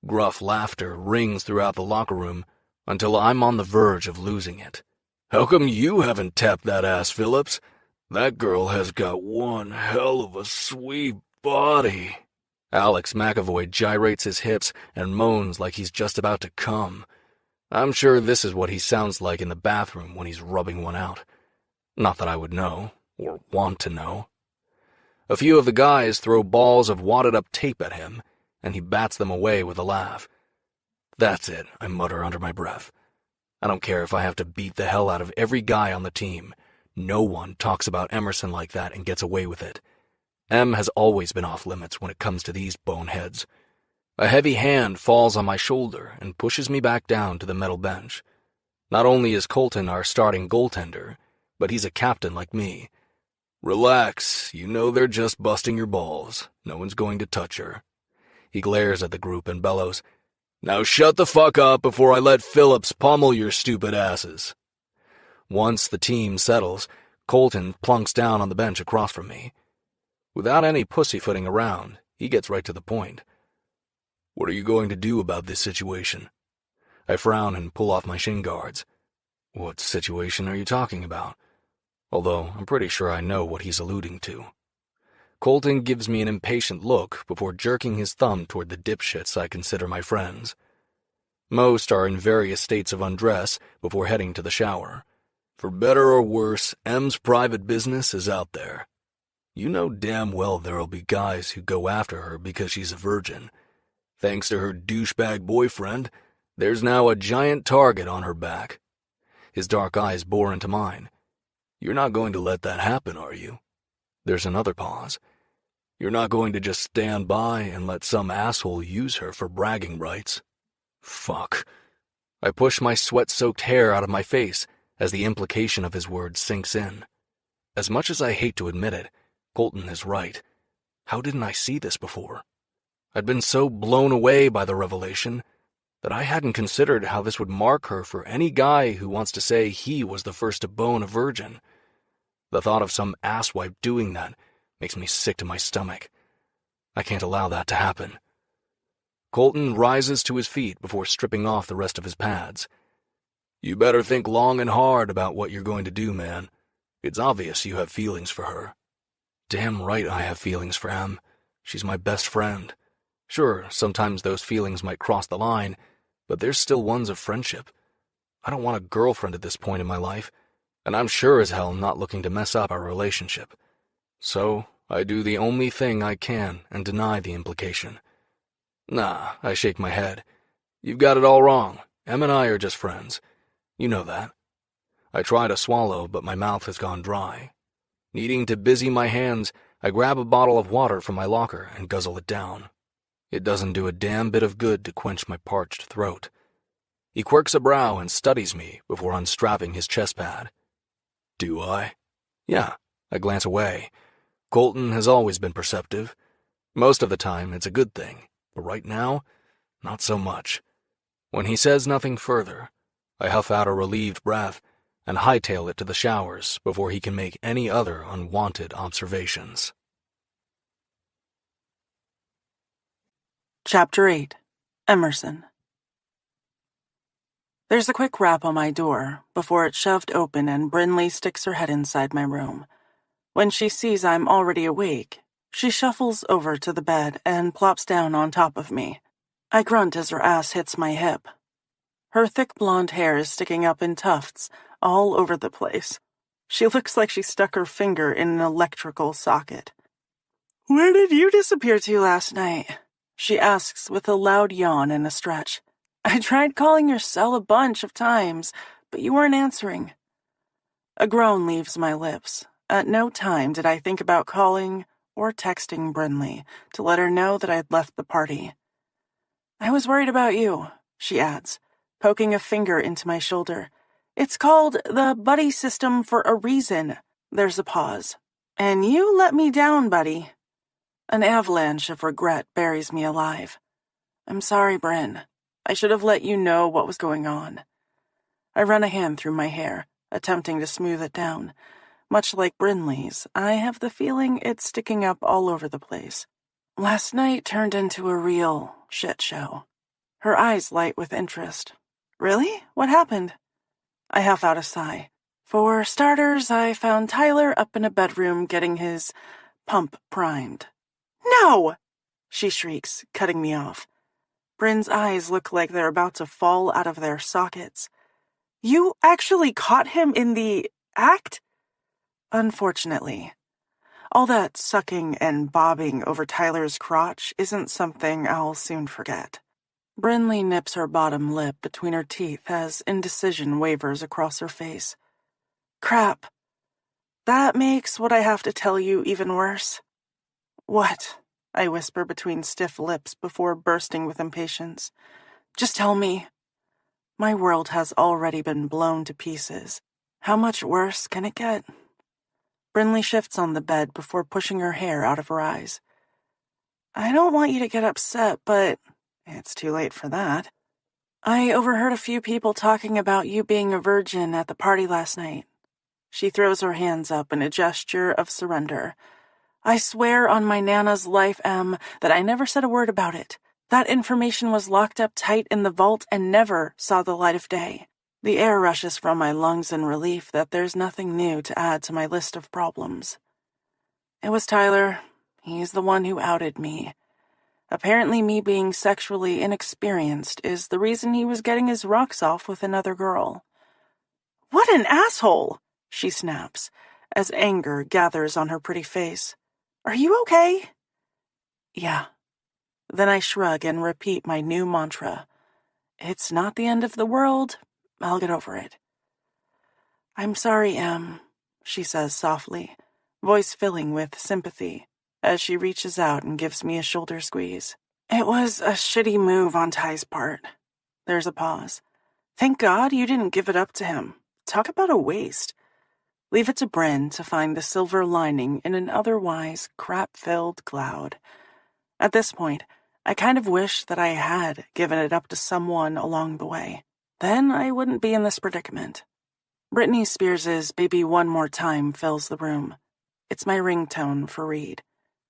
Gruff laughter rings throughout the locker room until I'm on the verge of losing it. How come you haven't tapped that ass, Phillips? That girl has got one hell of a sweet body. Alex McAvoy gyrates his hips and moans like he's just about to come. I'm sure this is what he sounds like in the bathroom when he's rubbing one out. Not that I would know, or want to know. A few of the guys throw balls of wadded-up tape at him, and he bats them away with a laugh. That's it, I mutter under my breath. I don't care if I have to beat the hell out of every guy on the team. No one talks about Emerson like that and gets away with it. Em has always been off limits when it comes to these boneheads. A heavy hand falls on my shoulder and pushes me back down to the metal bench. Not only is Colton our starting goaltender, but he's a captain like me. Relax, you know they're just busting your balls. No one's going to touch her. He glares at the group and bellows, Now shut the fuck up before I let Phillips pummel your stupid asses. Once the team settles, Colton plunks down on the bench across from me. Without any pussyfooting around, he gets right to the point. What are you going to do about this situation? I frown and pull off my shin guards. What situation are you talking about? Although I'm pretty sure I know what he's alluding to. Colton gives me an impatient look before jerking his thumb toward the dipshits I consider my friends. Most are in various states of undress before heading to the shower. For better or worse, M's private business is out there. You know damn well there'll be guys who go after her because she's a virgin. Thanks to her douchebag boyfriend, there's now a giant target on her back. His dark eyes bore into mine. You're not going to let that happen, are you? There's another pause. You're not going to just stand by and let some asshole use her for bragging rights. Fuck. I push my sweat-soaked hair out of my face as the implication of his words sinks in. As much as I hate to admit it, Colton is right. How didn't I see this before? I'd been so blown away by the revelation that I hadn't considered how this would mark her for any guy who wants to say he was the first to bone a virgin. The thought of some asswipe doing that makes me sick to my stomach. I can't allow that to happen. Colton rises to his feet before stripping off the rest of his pads. You better think long and hard about what you're going to do, man. It's obvious you have feelings for her. Damn right I have feelings for Em. She's my best friend. Sure, sometimes those feelings might cross the line, but there's still ones of friendship. I don't want a girlfriend at this point in my life, and I'm sure as hell not looking to mess up our relationship. So I do the only thing I can and deny the implication. Nah, I shake my head. You've got it all wrong. Em and I are just friends. You know that. I try to swallow, but my mouth has gone dry. Needing to busy my hands, I grab a bottle of water from my locker and guzzle it down. It doesn't do a damn bit of good to quench my parched throat. He quirks a brow and studies me before unstrapping his chest pad. Do I? Yeah, I glance away. Colton has always been perceptive. Most of the time, it's a good thing, but right now, not so much. When he says nothing further, I huff out a relieved breath and hightail it to the showers before he can make any other unwanted observations. Chapter 8. Emerson. There's a quick rap on my door before it's shoved open and Brinley sticks her head inside my room. When she sees I'm already awake, she shuffles over to the bed and plops down on top of me. I grunt as her ass hits my hip. Her thick blonde hair is sticking up in tufts all over the place. She looks like she stuck her finger in an electrical socket. "Where did you disappear to last night?" she asks with a loud yawn and a stretch. "I tried calling your cell a bunch of times, but you weren't answering." A groan leaves my lips. At no time did I think about calling or texting Brinley to let her know that I'd left the party. "I was worried about you," she adds, poking a finger into my shoulder. "It's called the buddy system for a reason." There's a pause. "And you let me down, buddy." An avalanche of regret buries me alive. "I'm sorry, Bryn. I should have let you know what was going on." I run a hand through my hair, attempting to smooth it down. Much like Brinley's, I have the feeling it's sticking up all over the place. Last night turned into a real shit show. Her eyes light with interest. "Really? What happened?" I huff out a sigh. "For starters, I found Tyler up in a bedroom getting his pump primed." "No!" she shrieks, cutting me off. Bryn's eyes look like they're about to fall out of their sockets. "You actually caught him in the act?" "Unfortunately. All that sucking and bobbing over Tyler's crotch isn't something I'll soon forget." Brinley nips her bottom lip between her teeth as indecision wavers across her face. "Crap. That makes what I have to tell you even worse." "What?" I whisper between stiff lips before bursting with impatience. "Just tell me." My world has already been blown to pieces. How much worse can it get? Brinley shifts on the bed before pushing her hair out of her eyes. "I don't want you to get upset, but it's too late for that. I overheard a few people talking about you being a virgin at the party last night." She throws her hands up in a gesture of surrender. "I swear on my Nana's life, Em, that I never said a word about it. That information was locked up tight in the vault and never saw the light of day." The air rushes from my lungs in relief that there's nothing new to add to my list of problems. "It was Tyler. He's the one who outed me. Apparently me being sexually inexperienced is the reason he was getting his rocks off with another girl." "What an asshole!" she snaps, as anger gathers on her pretty face. "Are you okay?" "Yeah." Then I shrug and repeat my new mantra. "It's not the end of the world. I'll get over it." "I'm sorry, Em," she says softly, voice filling with sympathy, as she reaches out and gives me a shoulder squeeze. "It was a shitty move on Ty's part." There's a pause. "Thank God you didn't give it up to him. Talk about a waste." Leave it to Bryn to find the silver lining in an otherwise crap-filled cloud. At this point, I kind of wish that I had given it up to someone along the way. Then I wouldn't be in this predicament. Britney Spears' Baby One More Time fills the room. It's my ringtone for Reed.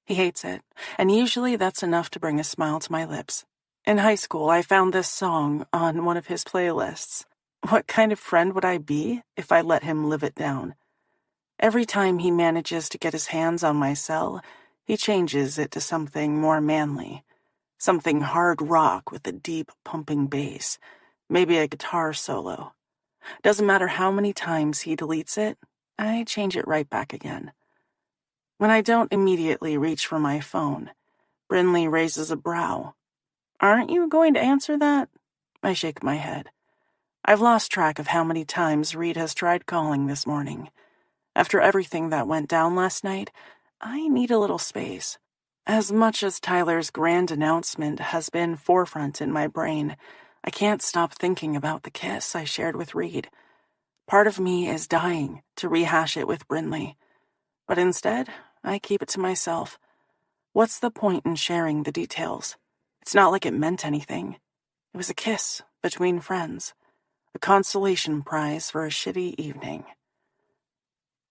He hates it, and usually that's enough to bring a smile to my lips. In high school, I found this song on one of his playlists. What kind of friend would I be if I let him live it down? Every time he manages to get his hands on my cell, he changes it to something more manly. Something hard rock with a deep pumping bass. Maybe a guitar solo. Doesn't matter how many times he deletes it, I change it right back again. When I don't immediately reach for my phone, Brinley raises a brow. Aren't you going to answer that? I shake my head. I've lost track of how many times Reed has tried calling this morning. After everything that went down last night, I need a little space. As much as Tyler's grand announcement has been forefront in my brain, I can't stop thinking about the kiss I shared with Reed. Part of me is dying to rehash it with Brinley. But instead, I keep it to myself. What's the point in sharing the details? It's not like it meant anything. It was a kiss between friends. A consolation prize for a shitty evening.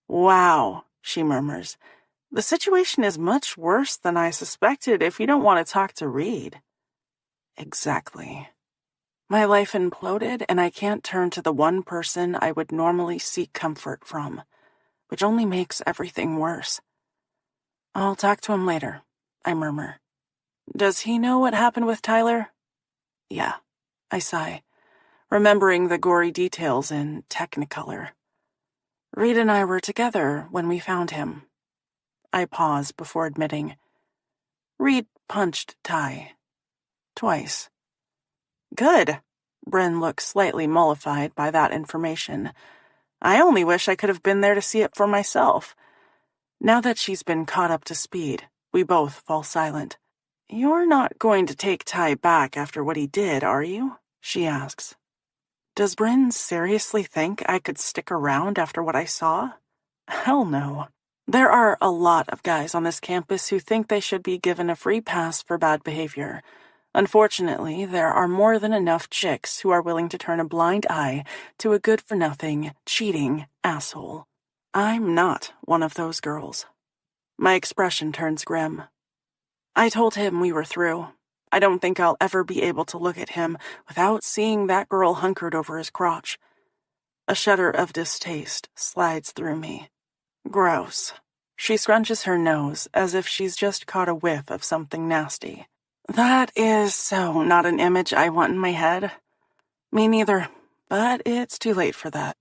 Wow, she murmurs. The situation is much worse than I suspected if you don't want to talk to Reed. Exactly. My life imploded, and I can't turn to the one person I would normally seek comfort from, which only makes everything worse. I'll talk to him later, I murmur. Does he know what happened with Tyler? Yeah, I sigh, remembering the gory details in Technicolor. Reed and I were together when we found him. I pause before admitting. Reed punched Ty. Twice. Good. Bryn looks slightly mollified by that information. I only wish I could have been there to see it for myself. Now that she's been caught up to speed, we both fall silent. You're not going to take Ty back after what he did, are you? She asks. Does Bryn seriously think I could stick around after what I saw? Hell no. There are a lot of guys on this campus who think they should be given a free pass for bad behavior. Unfortunately, there are more than enough chicks who are willing to turn a blind eye to a good-for-nothing, cheating asshole. I'm not one of those girls. My expression turns grim. I told him we were through. I don't think I'll ever be able to look at him without seeing that girl hunkered over his crotch. A shudder of distaste slides through me. Gross. She scrunches her nose as if she's just caught a whiff of something nasty. That is so not an image I want in my head. Me neither, but it's too late for that.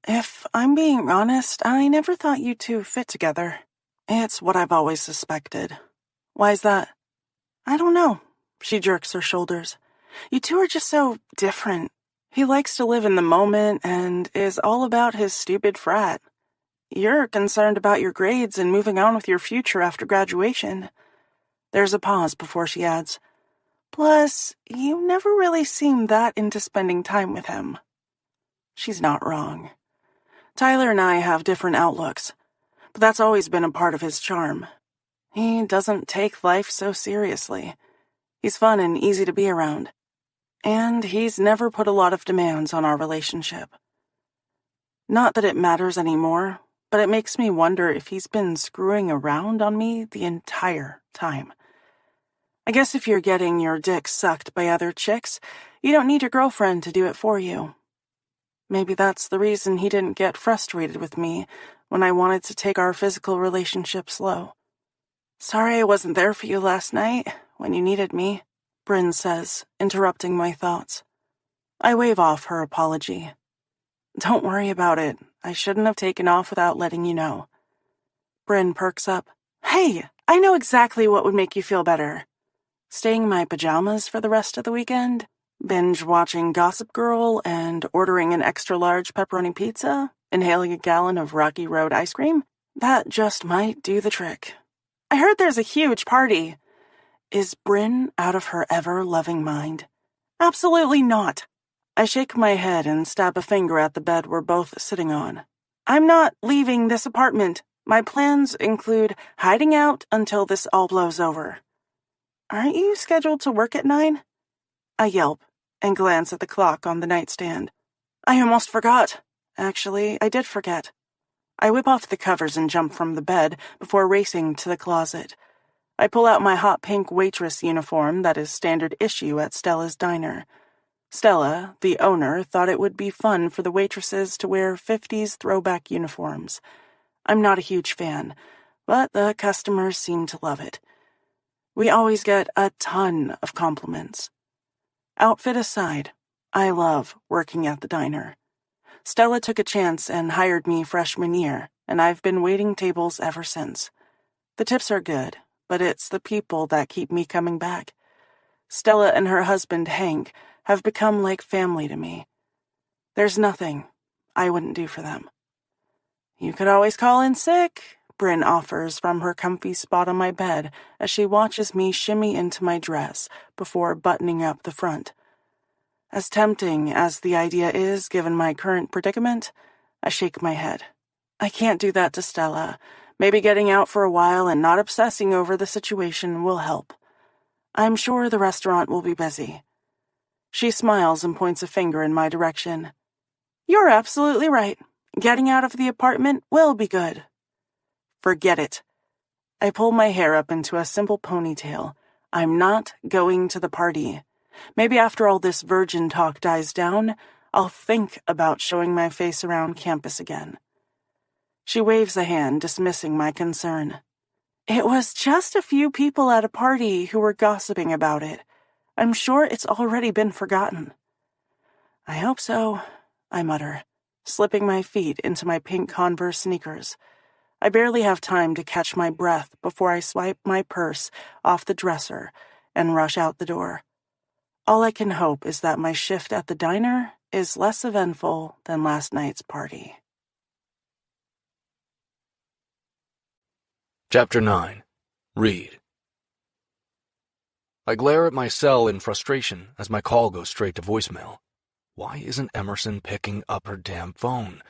If I'm being honest, I never thought you two fit together. It's what I've always suspected. Why's that? I don't know. She jerks her shoulders. You two are just so different. He likes to live in the moment and is all about his stupid frat. You're concerned about your grades and moving on with your future after graduation. There's a pause before she adds, Plus, you never really seem that into spending time with him. She's not wrong. Tyler and I have different outlooks, but that's always been a part of his charm. He doesn't take life so seriously. He's fun and easy to be around. And he's never put a lot of demands on our relationship. Not that it matters anymore, but it makes me wonder if he's been screwing around on me the entire time. I guess if you're getting your dick sucked by other chicks, you don't need your girlfriend to do it for you. Maybe that's the reason he didn't get frustrated with me when I wanted to take our physical relationship slow. Sorry I wasn't there for you last night when you needed me, Bryn says, interrupting my thoughts. I wave off her apology. Don't worry about it. I shouldn't have taken off without letting you know. Bryn perks up. Hey, I know exactly what would make you feel better. Staying in my pajamas for the rest of the weekend? Binge watching Gossip Girl and ordering an extra-large pepperoni pizza? Inhaling a gallon of Rocky Road ice cream? That just might do the trick. I heard there's a huge party. Is Bryn out of her ever-loving mind? Absolutely not. I shake my head and stab a finger at the bed we're both sitting on. I'm not leaving this apartment. My plans include hiding out until this all blows over. Aren't you scheduled to work at 9? I yelp and glance at the clock on the nightstand. I almost forgot. Actually, I did forget. I whip off the covers and jump from the bed before racing to the closet. I pull out my hot pink waitress uniform that is standard issue at Stella's diner. Stella, the owner, thought it would be fun for the waitresses to wear 50s throwback uniforms. I'm not a huge fan, but the customers seem to love it. We always get a ton of compliments. Outfit aside, I love working at the diner. Stella took a chance and hired me freshman year, and I've been waiting tables ever since. The tips are good, but it's the people that keep me coming back. Stella and her husband, Hank, have become like family to me. There's nothing I wouldn't do for them. You could always call in sick, Bryn offers from her comfy spot on my bed as she watches me shimmy into my dress before buttoning up the front. As tempting as the idea is given my current predicament, I shake my head. I can't do that to Stella. Maybe getting out for a while and not obsessing over the situation will help. I'm sure the restaurant will be busy. She smiles and points a finger in my direction. You're absolutely right. Getting out of the apartment will be good. Forget it. I pull my hair up into a simple ponytail. I'm not going to the party. Maybe after all this virgin talk dies down, I'll think about showing my face around campus again. She waves a hand, dismissing my concern. It was just a few people at a party who were gossiping about it. I'm sure it's already been forgotten. I hope so, I mutter, slipping my feet into my pink Converse sneakers. I barely have time to catch my breath before I swipe my purse off the dresser and rush out the door. All I can hope is that my shift at the diner is less eventful than last night's party. Chapter 9. Read. I glare at my cell in frustration as my call goes straight to voicemail. Why isn't Emerson picking up her damn phone?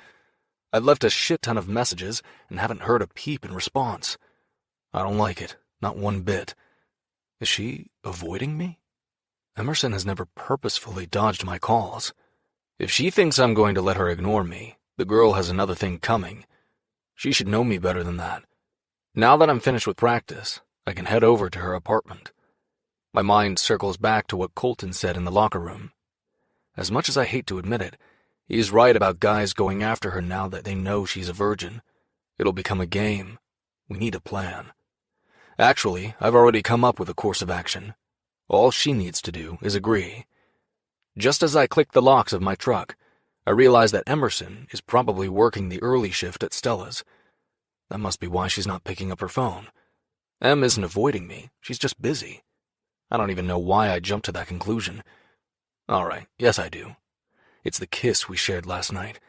I've left a shit ton of messages and haven't heard a peep in response. I don't like it, not one bit. Is she avoiding me? Emerson has never purposefully dodged my calls. If she thinks I'm going to let her ignore me, the girl has another thing coming. She should know me better than that. Now that I'm finished with practice, I can head over to her apartment. My mind circles back to what Colton said in the locker room. As much as I hate to admit it, he's right about guys going after her now that they know she's a virgin. It'll become a game. We need a plan. Actually, I've already come up with a course of action. All she needs to do is agree. Just as I click the locks of my truck, I realize that Emerson is probably working the early shift at Stella's. That must be why she's not picking up her phone. Em isn't avoiding me, she's just busy. I don't even know why I jumped to that conclusion. All right, yes I do. It's the kiss we shared last night.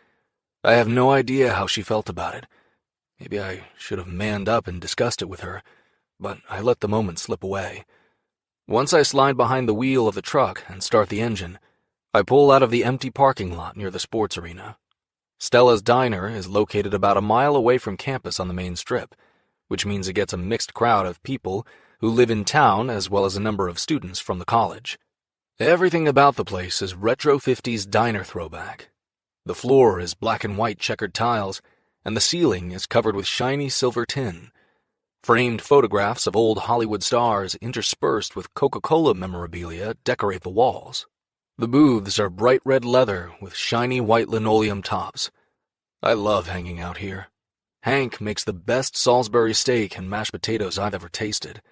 I have no idea how she felt about it. Maybe I should have manned up and discussed it with her, but I let the moment slip away. Once I slide behind the wheel of the truck and start the engine, I pull out of the empty parking lot near the sports arena. Stella's Diner is located about a mile away from campus on the main strip, which means it gets a mixed crowd of people who live in town as well as a number of students from the college. Everything about the place is retro 50s diner throwback. The floor is black and white checkered tiles, and the ceiling is covered with shiny silver tin. Framed photographs of old Hollywood stars interspersed with Coca-Cola memorabilia decorate the walls. The booths are bright red leather with shiny white linoleum tops. I love hanging out here. Hank makes the best Salisbury steak and mashed potatoes I've ever tasted.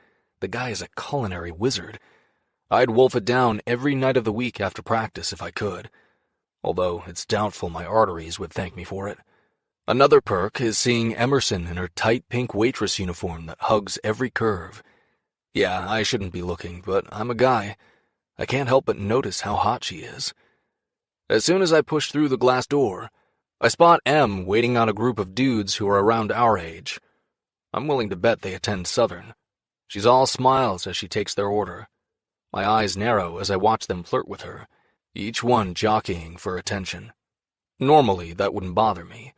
The guy is a culinary wizard. I'd wolf it down every night of the week after practice if I could, although it's doubtful my arteries would thank me for it. Another perk is seeing Emerson in her tight pink waitress uniform that hugs every curve. Yeah, I shouldn't be looking, but I'm a guy. I can't help but notice how hot she is. As soon as I push through the glass door, I spot Em waiting on a group of dudes who are around our age. I'm willing to bet they attend Southern. She's all smiles as she takes their order. My eyes narrow as I watch them flirt with her, each one jockeying for attention. Normally, that wouldn't bother me.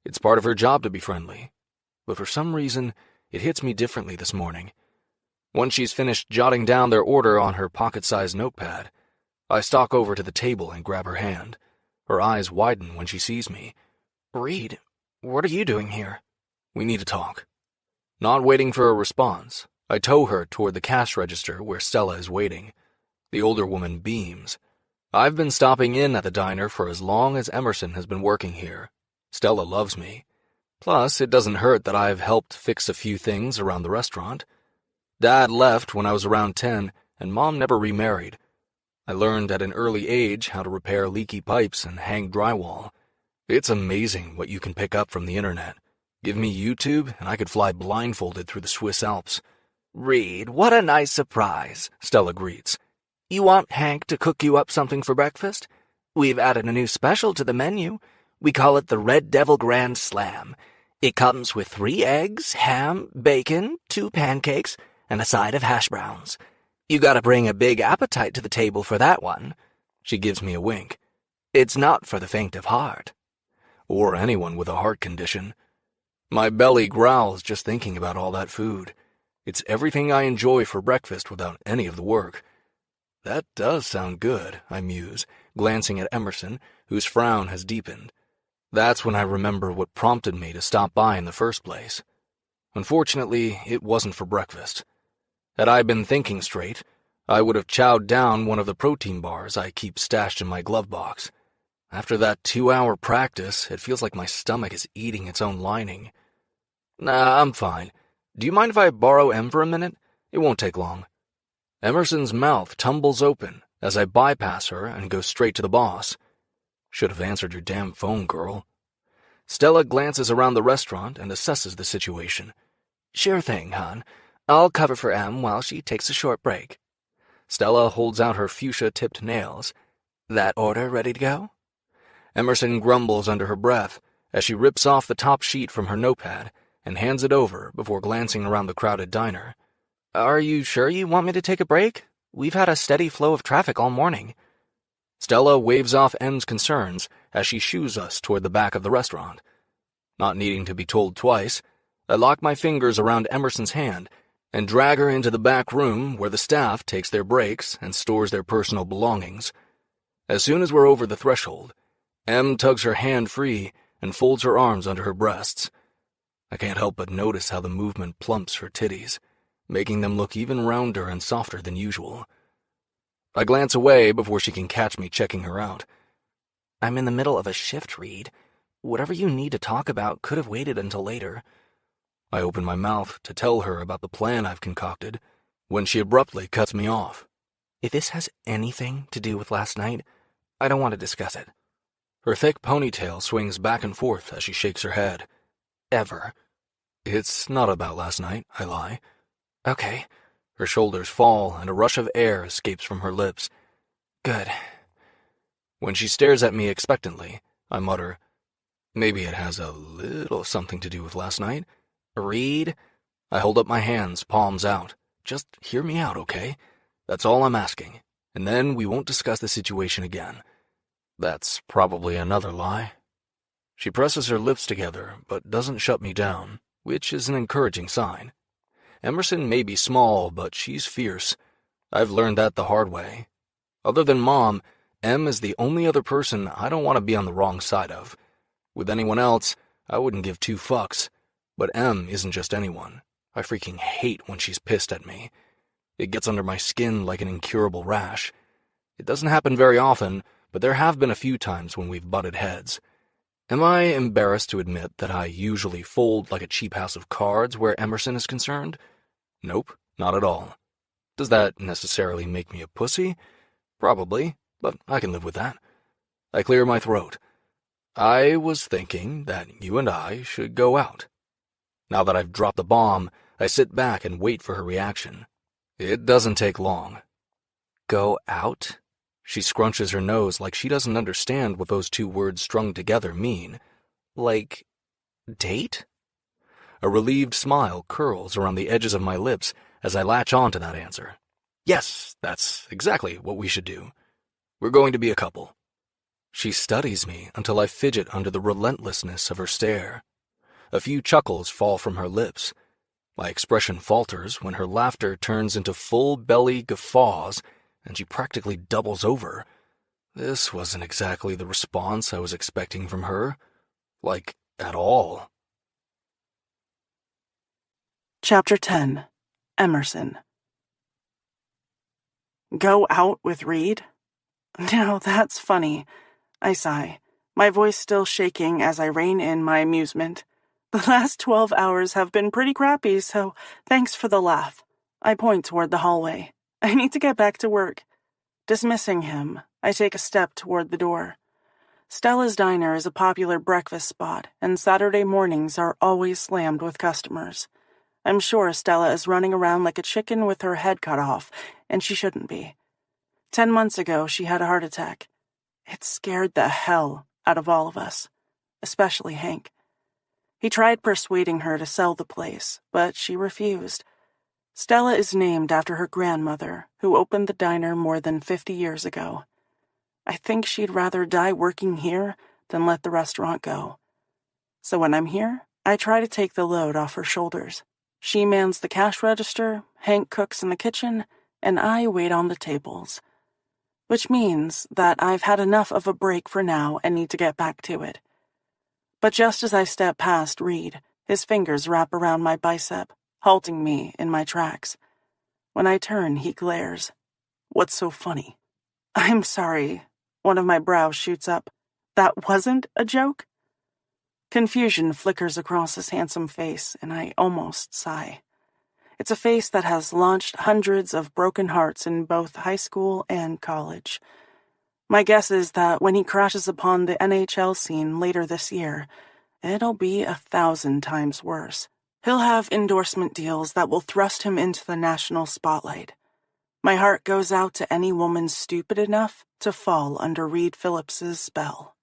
It's part of her job to be friendly. But for some reason, it hits me differently this morning. Once she's finished jotting down their order on her pocket-sized notepad, I stalk over to the table and grab her hand. Her eyes widen when she sees me. Reed, what are you doing here? We need to talk. Not waiting for a response, I tow her toward the cash register where Stella is waiting. The older woman beams. I've been stopping in at the diner for as long as Emerson has been working here. Stella loves me. Plus, it doesn't hurt that I've helped fix a few things around the restaurant. Dad left when I was around 10, and Mom never remarried. I learned at an early age how to repair leaky pipes and hang drywall. It's amazing what you can pick up from the internet. Give me YouTube, and I could fly blindfolded through the Swiss Alps. Reed, what a nice surprise, Stella greets. You want Hank to cook you up something for breakfast? We've added a new special to the menu. We call it the Red Devil Grand Slam. It comes with 3 eggs, ham, bacon, 2 pancakes, and a side of hash browns. You gotta bring a big appetite to the table for that one. She gives me a wink. It's not for the faint of heart. Or anyone with a heart condition. My belly growls just thinking about all that food. It's everything I enjoy for breakfast without any of the work. That does sound good, I muse, glancing at Emerson, whose frown has deepened. That's when I remember what prompted me to stop by in the first place. Unfortunately, it wasn't for breakfast. Had I been thinking straight, I would have chowed down one of the protein bars I keep stashed in my glove box. After that 2-hour practice, it feels like my stomach is eating its own lining. Nah, I'm fine. Do you mind if I borrow Em for a minute? It won't take long. Emerson's mouth tumbles open as I bypass her and go straight to the boss. Should have answered your damn phone, girl. Stella glances around the restaurant and assesses the situation. Sure thing, hon. I'll cover for Em while she takes a short break. Stella holds out her fuchsia-tipped nails. That order ready to go? Emerson grumbles under her breath as she rips off the top sheet from her notepad and hands it over before glancing around the crowded diner. Are you sure you want me to take a break? We've had a steady flow of traffic all morning. Stella waves off Em's concerns as she shoos us toward the back of the restaurant. Not needing to be told twice, I lock my fingers around Emerson's hand and drag her into the back room where the staff takes their breaks and stores their personal belongings. As soon as we're over the threshold, Em tugs her hand free and folds her arms under her breasts. I can't help but notice how the movement plumps her titties, making them look even rounder and softer than usual. I glance away before she can catch me checking her out. I'm in the middle of a shift, Reed. Whatever you need to talk about could have waited until later. I open my mouth to tell her about the plan I've concocted when she abruptly cuts me off. If this has anything to do with last night, I don't want to discuss it. Her thick ponytail swings back and forth as she shakes her head. Ever. It's not about last night, I lie. Okay. Her shoulders fall and a rush of air escapes from her lips. Good. When she stares at me expectantly, I mutter, maybe it has a little something to do with last night. Reed? I hold up my hands, palms out. Just hear me out, okay? That's all I'm asking. And then we won't discuss the situation again. That's probably another lie. She presses her lips together, but doesn't shut me down, which is an encouraging sign. Emerson may be small, but she's fierce. I've learned that the hard way. Other than Mom, Em is the only other person I don't want to be on the wrong side of. With anyone else, I wouldn't give 2 fucks. But Em isn't just anyone. I freaking hate when she's pissed at me. It gets under my skin like an incurable rash. It doesn't happen very often, but there have been a few times when we've butted heads. Am I embarrassed to admit that I usually fold like a cheap house of cards where Emerson is concerned? Nope, not at all. Does that necessarily make me a pussy? Probably, but I can live with that. I clear my throat. I was thinking that you and I should go out. Now that I've dropped the bomb, I sit back and wait for her reaction. It doesn't take long. Go out? She scrunches her nose like she doesn't understand what those 2 words strung together mean. Like, date? A relieved smile curls around the edges of my lips as I latch on to that answer. Yes, that's exactly what we should do. We're going to be a couple. She studies me until I fidget under the relentlessness of her stare. A few chuckles fall from her lips. My expression falters when her laughter turns into full-belly guffaws and she practically doubles over. This wasn't exactly the response I was expecting from her. Like, at all. Chapter 10. Emerson. Go out with Reed? Now that's funny. I sigh, my voice still shaking as I rein in my amusement. The last 12 hours have been pretty crappy, so thanks for the laugh. I point toward the hallway. I need to get back to work. Dismissing him, I take a step toward the door. Stella's Diner is a popular breakfast spot, and Saturday mornings are always slammed with customers. I'm sure Stella is running around like a chicken with her head cut off, and she shouldn't be. 10 months ago, she had a heart attack. It scared the hell out of all of us, especially Hank. He tried persuading her to sell the place, but she refused. Stella is named after her grandmother, who opened the diner more than 50 years ago. I think she'd rather die working here than let the restaurant go. So when I'm here, I try to take the load off her shoulders. She mans the cash register, Hank cooks in the kitchen, and I wait on the tables. Which means that I've had enough of a break for now and need to get back to it. But just as I step past Reed, his fingers wrap around my bicep, halting me in my tracks. When I turn, he glares. "What's so funny?" "I'm sorry." One of my brows shoots up. "That wasn't a joke?" Confusion flickers across his handsome face, and I almost sigh. It's a face that has launched hundreds of broken hearts in both high school and college. My guess is that when he crashes upon the NHL scene later this year, it'll be 1,000 times worse. He'll have endorsement deals that will thrust him into the national spotlight. My heart goes out to any woman stupid enough to fall under Reed Phillips's spell.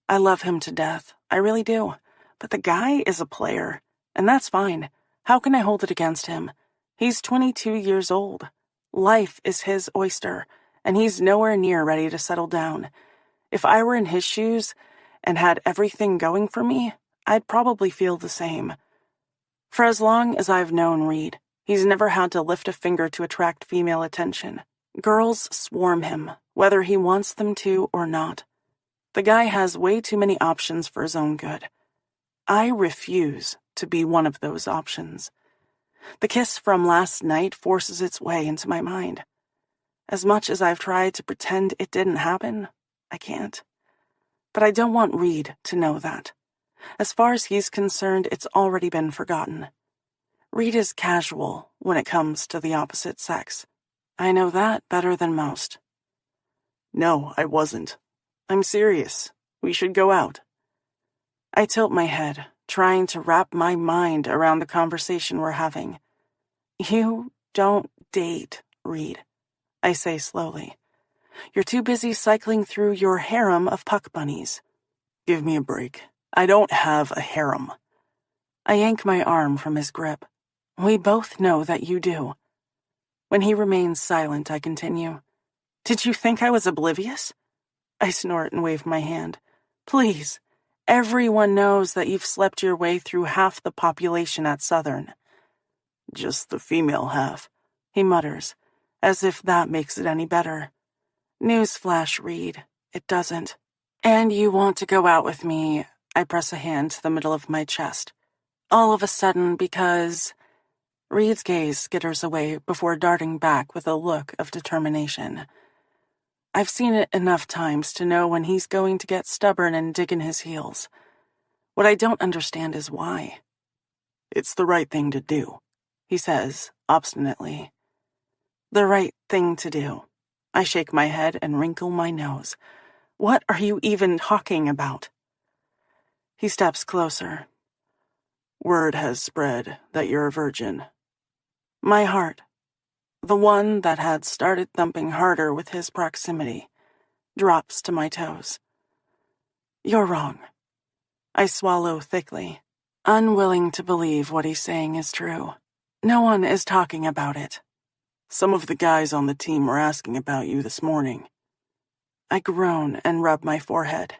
I love him to death, I really do, but the guy is a player, and that's fine. How can I hold it against him? He's 22 years old. Life is his oyster, and he's nowhere near ready to settle down. If I were in his shoes and had everything going for me, I'd probably feel the same. For as long as I've known Reed, he's never had to lift a finger to attract female attention. Girls swarm him, whether he wants them to or not. The guy has way too many options for his own good. I refuse to be one of those options. The kiss from last night forces its way into my mind. As much as I've tried to pretend it didn't happen, I can't. But I don't want Reed to know that. As far as he's concerned, it's already been forgotten. Reed is casual when it comes to the opposite sex. I know that better than most. "No, I wasn't. I'm serious. We should go out." I tilt my head, trying to wrap my mind around the conversation we're having. "You don't date, Reed," I say slowly. "You're too busy cycling through your harem of puck bunnies." "Give me a break. I don't have a harem." I yank my arm from his grip. "We both know that you do." When he remains silent, I continue. "Did you think I was oblivious?" I snort and wave my hand. "Please, everyone knows that you've slept your way through half the population at Southern." "Just the female half," he mutters, as if that makes it any better. Newsflash, Reed, it doesn't. "And you want to go out with me," I press a hand to the middle of my chest. "All of a sudden because—" Reed's gaze skitters away before darting back with a look of determination. I've seen it enough times to know when he's going to get stubborn and dig in his heels. What I don't understand is why. "It's the right thing to do," he says, obstinately. The right thing to do. I shake my head and wrinkle my nose. What are you even talking about? He steps closer. "Word has spread that you're a virgin." My heart, the one that had started thumping harder with his proximity, drops to my toes. "You're wrong." I swallow thickly, unwilling to believe what he's saying is true. No one is talking about it. "Some of the guys on the team were asking about you this morning." I groan and rub my forehead.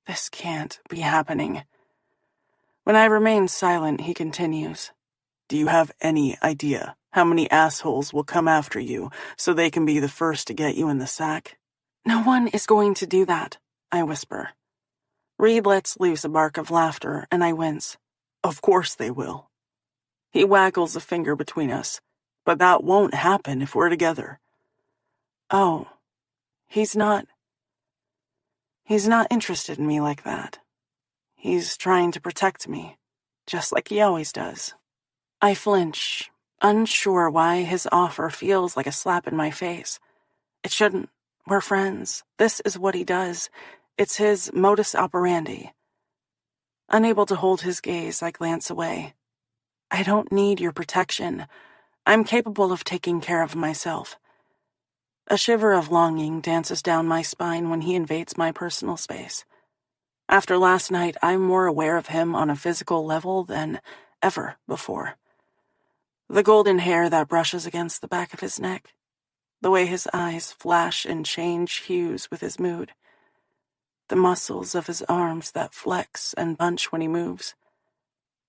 This can't be happening. When I remain silent, he continues. "Do you have any idea how many assholes will come after you so they can be the first to get you in the sack?" "No one is going to do that," I whisper. Reed lets loose a bark of laughter, and I wince. "Of course they will." He waggles a finger between us. "But that won't happen if we're together." Oh, he's not interested in me like that. He's trying to protect me, just like he always does. I flinch, unsure why his offer feels like a slap in my face. It shouldn't. We're friends. This is what he does, It's his modus operandi. Unable to hold his gaze, I glance away. I don't need your protection. I'm capable of taking care of myself. A shiver of longing dances down my spine when he invades my personal space. After last night, I'm more aware of him on a physical level than ever before. The golden hair that brushes against the back of his neck, the way his eyes flash and change hues with his mood, the muscles of his arms that flex and bunch when he moves.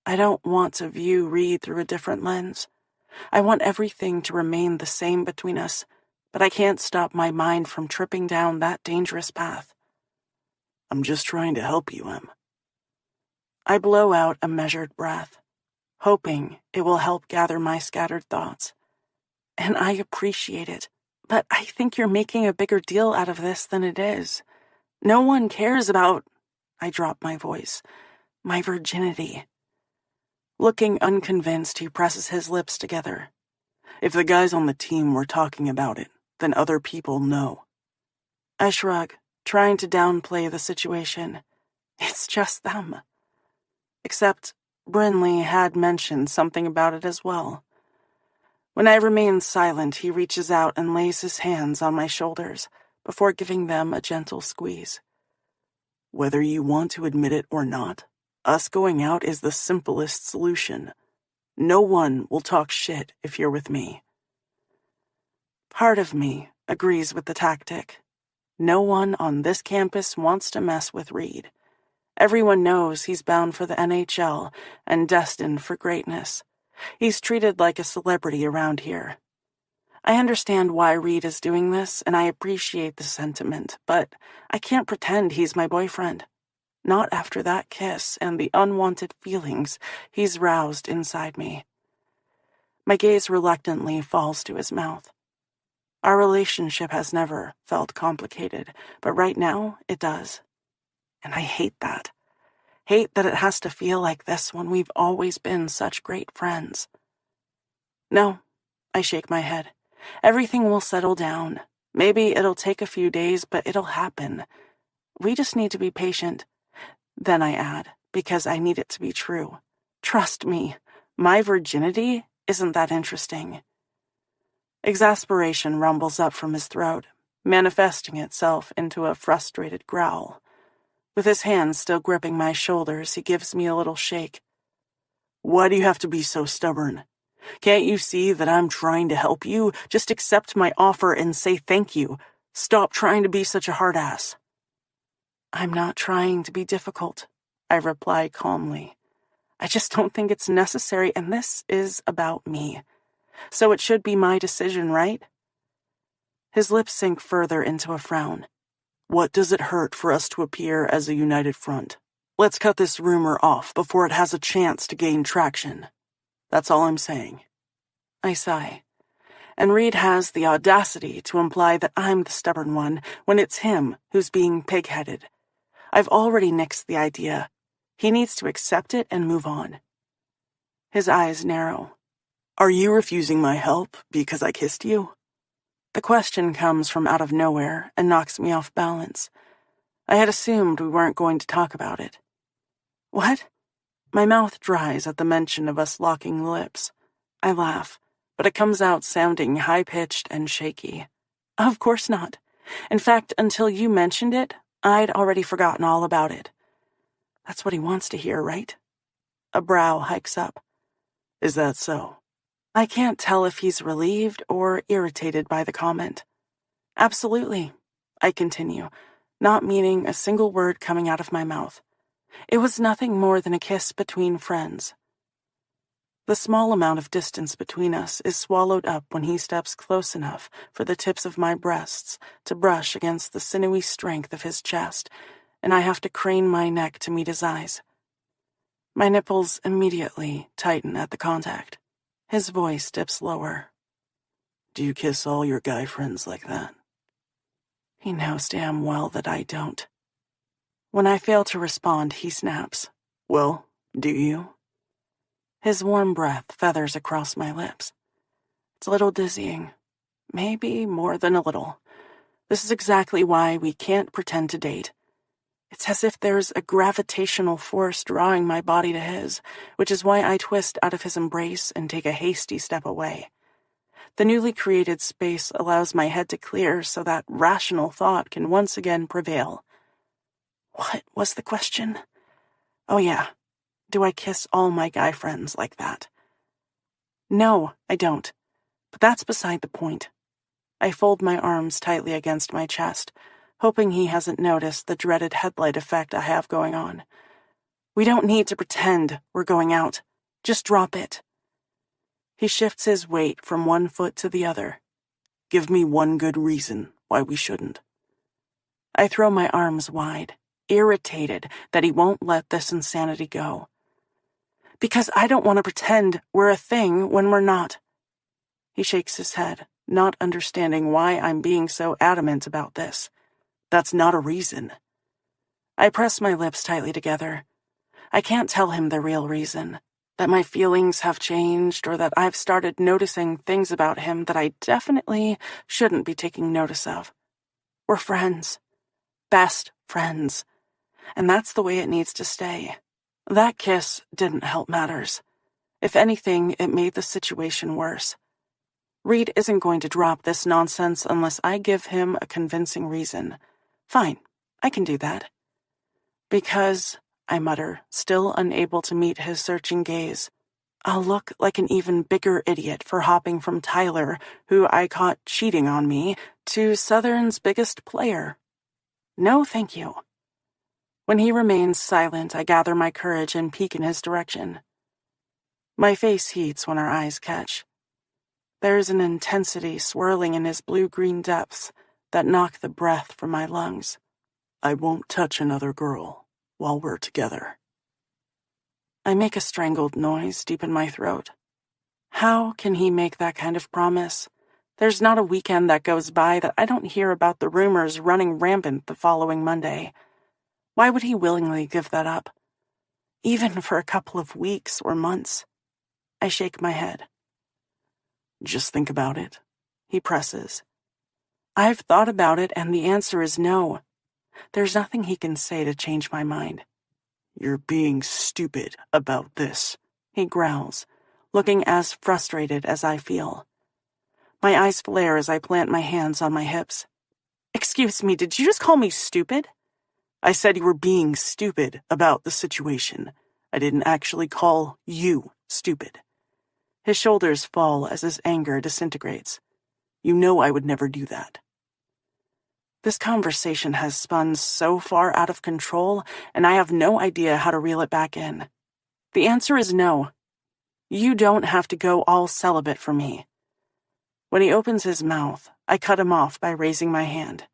I don't want to view Reed through a different lens. I want everything to remain the same between us, but I can't stop my mind from tripping down that dangerous path. I'm just trying to help you, Em. I blow out a measured breath, hoping it will help gather my scattered thoughts. And I appreciate it, but I think you're making a bigger deal out of this than it is. No one cares about, I drop my voice, my virginity. Looking unconvinced, he presses his lips together. If the guys on the team were talking about it, then other people know. I shrug, trying to downplay the situation. It's just them. Except Brinley had mentioned something about it as well. When I remain silent, he reaches out and lays his hands on my shoulders before giving them a gentle squeeze. Whether you want to admit it or not, us going out is the simplest solution. No one will talk shit if you're with me. Part of me agrees with the tactic. No one on this campus wants to mess with Reed. Everyone knows he's bound for the NHL and destined for greatness. He's treated like a celebrity around here. I understand why Reed is doing this, and I appreciate the sentiment, but I can't pretend he's my boyfriend. Not after that kiss and the unwanted feelings he's roused inside me. My gaze reluctantly falls to his mouth. Our relationship has never felt complicated, but right now it does. And I hate that. Hate that it has to feel like this when we've always been such great friends. No, I shake my head. Everything will settle down. Maybe it'll take a few days, but it'll happen. We just need to be patient. Then I add, because I need it to be true. Trust me, my virginity isn't that interesting. Exasperation rumbles up from his throat, manifesting itself into a frustrated growl. With his hands still gripping my shoulders, he gives me a little shake. Why do you have to be so stubborn? Can't you see that I'm trying to help you? Just accept my offer and say thank you. Stop trying to be such a hard ass. I'm not trying to be difficult, I reply calmly. I just don't think it's necessary, and this is about me. So it should be my decision, right? His lips sink further into a frown. What does it hurt for us to appear as a united front? Let's cut this rumor off before it has a chance to gain traction. That's all I'm saying. I sigh. And Reed has the audacity to imply that I'm the stubborn one when it's him who's being pig-headed. I've already nixed the idea. He needs to accept it and move on. His eyes narrow. Are you refusing my help because I kissed you? The question comes from out of nowhere and knocks me off balance. I had assumed we weren't going to talk about it. What? My mouth dries at the mention of us locking lips. I laugh, but it comes out sounding high-pitched and shaky. Of course not. In fact, until you mentioned it, I'd already forgotten all about it. That's what he wants to hear, right? A brow hikes up. Is that so? I can't tell if he's relieved or irritated by the comment. Absolutely, I continue, not meaning a single word coming out of my mouth. It was nothing more than a kiss between friends. The small amount of distance between us is swallowed up when he steps close enough for the tips of my breasts to brush against the sinewy strength of his chest, and I have to crane my neck to meet his eyes. My nipples immediately tighten at the contact. His voice dips lower. Do you kiss all your guy friends like that? He knows damn well that I don't. When I fail to respond, he snaps. Well, do you? His warm breath feathers across my lips. It's a little dizzying. Maybe more than a little. This is exactly why we can't pretend to date. It's as if there's a gravitational force drawing my body to his, which is why I twist out of his embrace and take a hasty step away. The newly created space allows my head to clear so that rational thought can once again prevail. What was the question? Oh yeah, do I kiss all my guy friends like that? No, I don't. But that's beside the point. I fold my arms tightly against my chest, hoping he hasn't noticed the dreaded headlight effect I have going on. We don't need to pretend we're going out. Just drop it. He shifts his weight from one foot to the other. Give me one good reason why we shouldn't. I throw my arms wide, irritated that he won't let this insanity go. Because I don't want to pretend we're a thing when we're not. He shakes his head, not understanding why I'm being so adamant about this. That's not a reason. I press my lips tightly together. I can't tell him the real reason. That my feelings have changed or that I've started noticing things about him that I definitely shouldn't be taking notice of. We're friends. Best friends. And that's the way it needs to stay. That kiss didn't help matters. If anything, it made the situation worse. Reed isn't going to drop this nonsense unless I give him a convincing reason. Fine, I can do that. Because, I mutter, still unable to meet his searching gaze, I'll look like an even bigger idiot for hopping from Tyler, who I caught cheating on me, to Southern's biggest player. No, thank you. When he remains silent, I gather my courage and peek in his direction. My face heats when our eyes catch. There's an intensity swirling in his blue-green depths that knock the breath from my lungs. I won't touch another girl while we're together. I make a strangled noise deep in my throat. How can he make that kind of promise? There's not a weekend that goes by that I don't hear about the rumors running rampant the following Monday. Why would he willingly give that up? Even for a couple of weeks or months. I shake my head. Just think about it, he presses. I've thought about it and the answer is no. There's nothing he can say to change my mind. You're being stupid about this, he growls, looking as frustrated as I feel. My eyes flare as I plant my hands on my hips. Excuse me, did you just call me stupid? I said you were being stupid about the situation. I didn't actually call you stupid. His shoulders fall as his anger disintegrates. You know I would never do that. This conversation has spun so far out of control, and I have no idea how to reel it back in. The answer is no. You don't have to go all celibate for me. When he opens his mouth, I cut him off by raising my hand.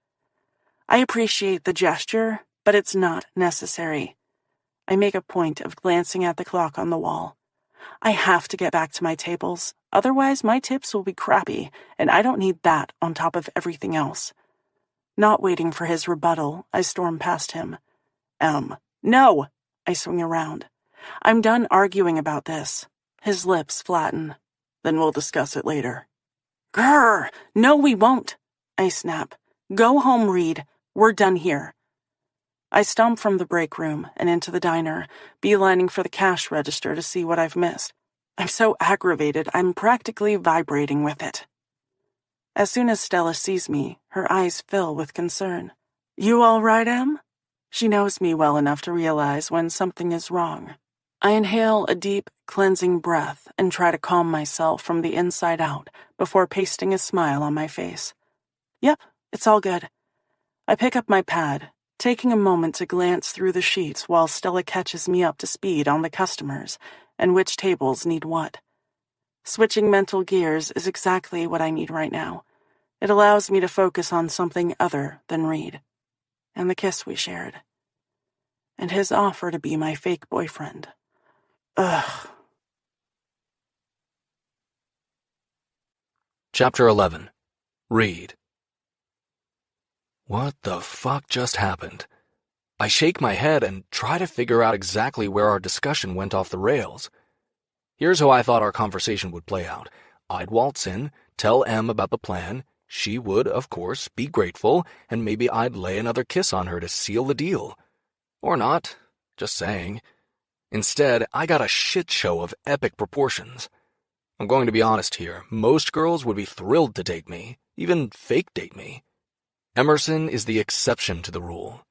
I appreciate the gesture, but it's not necessary. I make a point of glancing at the clock on the wall. I have to get back to my tables, otherwise my tips will be crappy, and I don't need that on top of everything else. Not waiting for his rebuttal, I storm past him. No! I swing around. I'm done arguing about this. His lips flatten. Then we'll discuss it later. Grrr! No, we won't! I snap. Go home, Reed. We're done here. I stomp from the break room and into the diner, beelining for the cash register to see what I've missed. I'm so aggravated, I'm practically vibrating with it. As soon as Stella sees me, her eyes fill with concern. You all right, Em? She knows me well enough to realize when something is wrong. I inhale a deep, cleansing breath and try to calm myself from the inside out before pasting a smile on my face. Yep, it's all good. I pick up my pad, taking a moment to glance through the sheets while Stella catches me up to speed on the customers and which tables need what. Switching mental gears is exactly what I need right now. It allows me to focus on something other than Reed, and the kiss we shared, and his offer to be my fake boyfriend. Ugh. Chapter 11. Reed. What the fuck just happened? I shake my head and try to figure out exactly where our discussion went off the rails. Here's how I thought our conversation would play out. I'd waltz in, tell Em about the plan. She would, of course, be grateful, and maybe I'd lay another kiss on her to seal the deal. Or not, just saying. Instead, I got a shit show of epic proportions. I'm going to be honest here, most girls would be thrilled to date me, even fake date me. Emerson is the exception to the rule.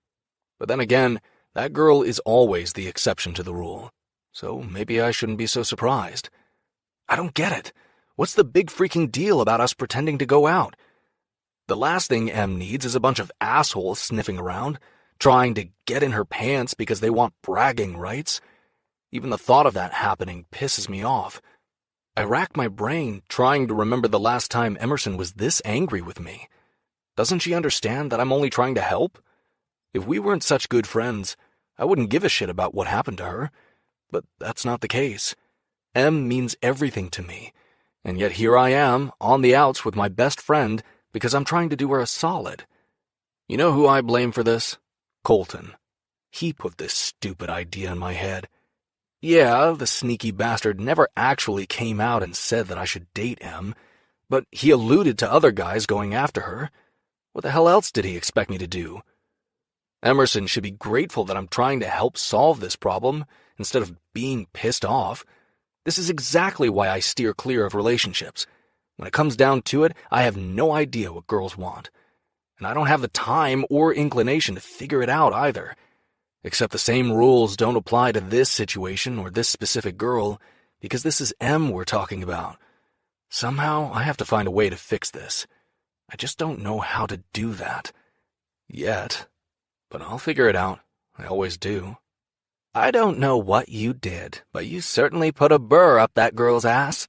But then again, that girl is always the exception to the rule, so maybe I shouldn't be so surprised. I don't get it. What's the big freaking deal about us pretending to go out? The last thing Em needs is a bunch of assholes sniffing around, trying to get in her pants because they want bragging rights. Even the thought of that happening pisses me off. I racked my brain trying to remember the last time Emerson was this angry with me. Doesn't she understand that I'm only trying to help? If we weren't such good friends, I wouldn't give a shit about what happened to her. But that's not the case. Em means everything to me, and yet here I am, on the outs with my best friend, because I'm trying to do her a solid. You know who I blame for this? Colton. He put this stupid idea in my head. Yeah, the sneaky bastard never actually came out and said that I should date Em, but he alluded to other guys going after her. What the hell else did he expect me to do? Emerson should be grateful that I'm trying to help solve this problem instead of being pissed off. This is exactly why I steer clear of relationships. When it comes down to it, I have no idea what girls want. And I don't have the time or inclination to figure it out either. Except the same rules don't apply to this situation or this specific girl, because this is Em we're talking about. Somehow, I have to find a way to fix this. I just don't know how to do that. Yet. But I'll figure it out. I always do. I don't know what you did, but you certainly put a burr up that girl's ass.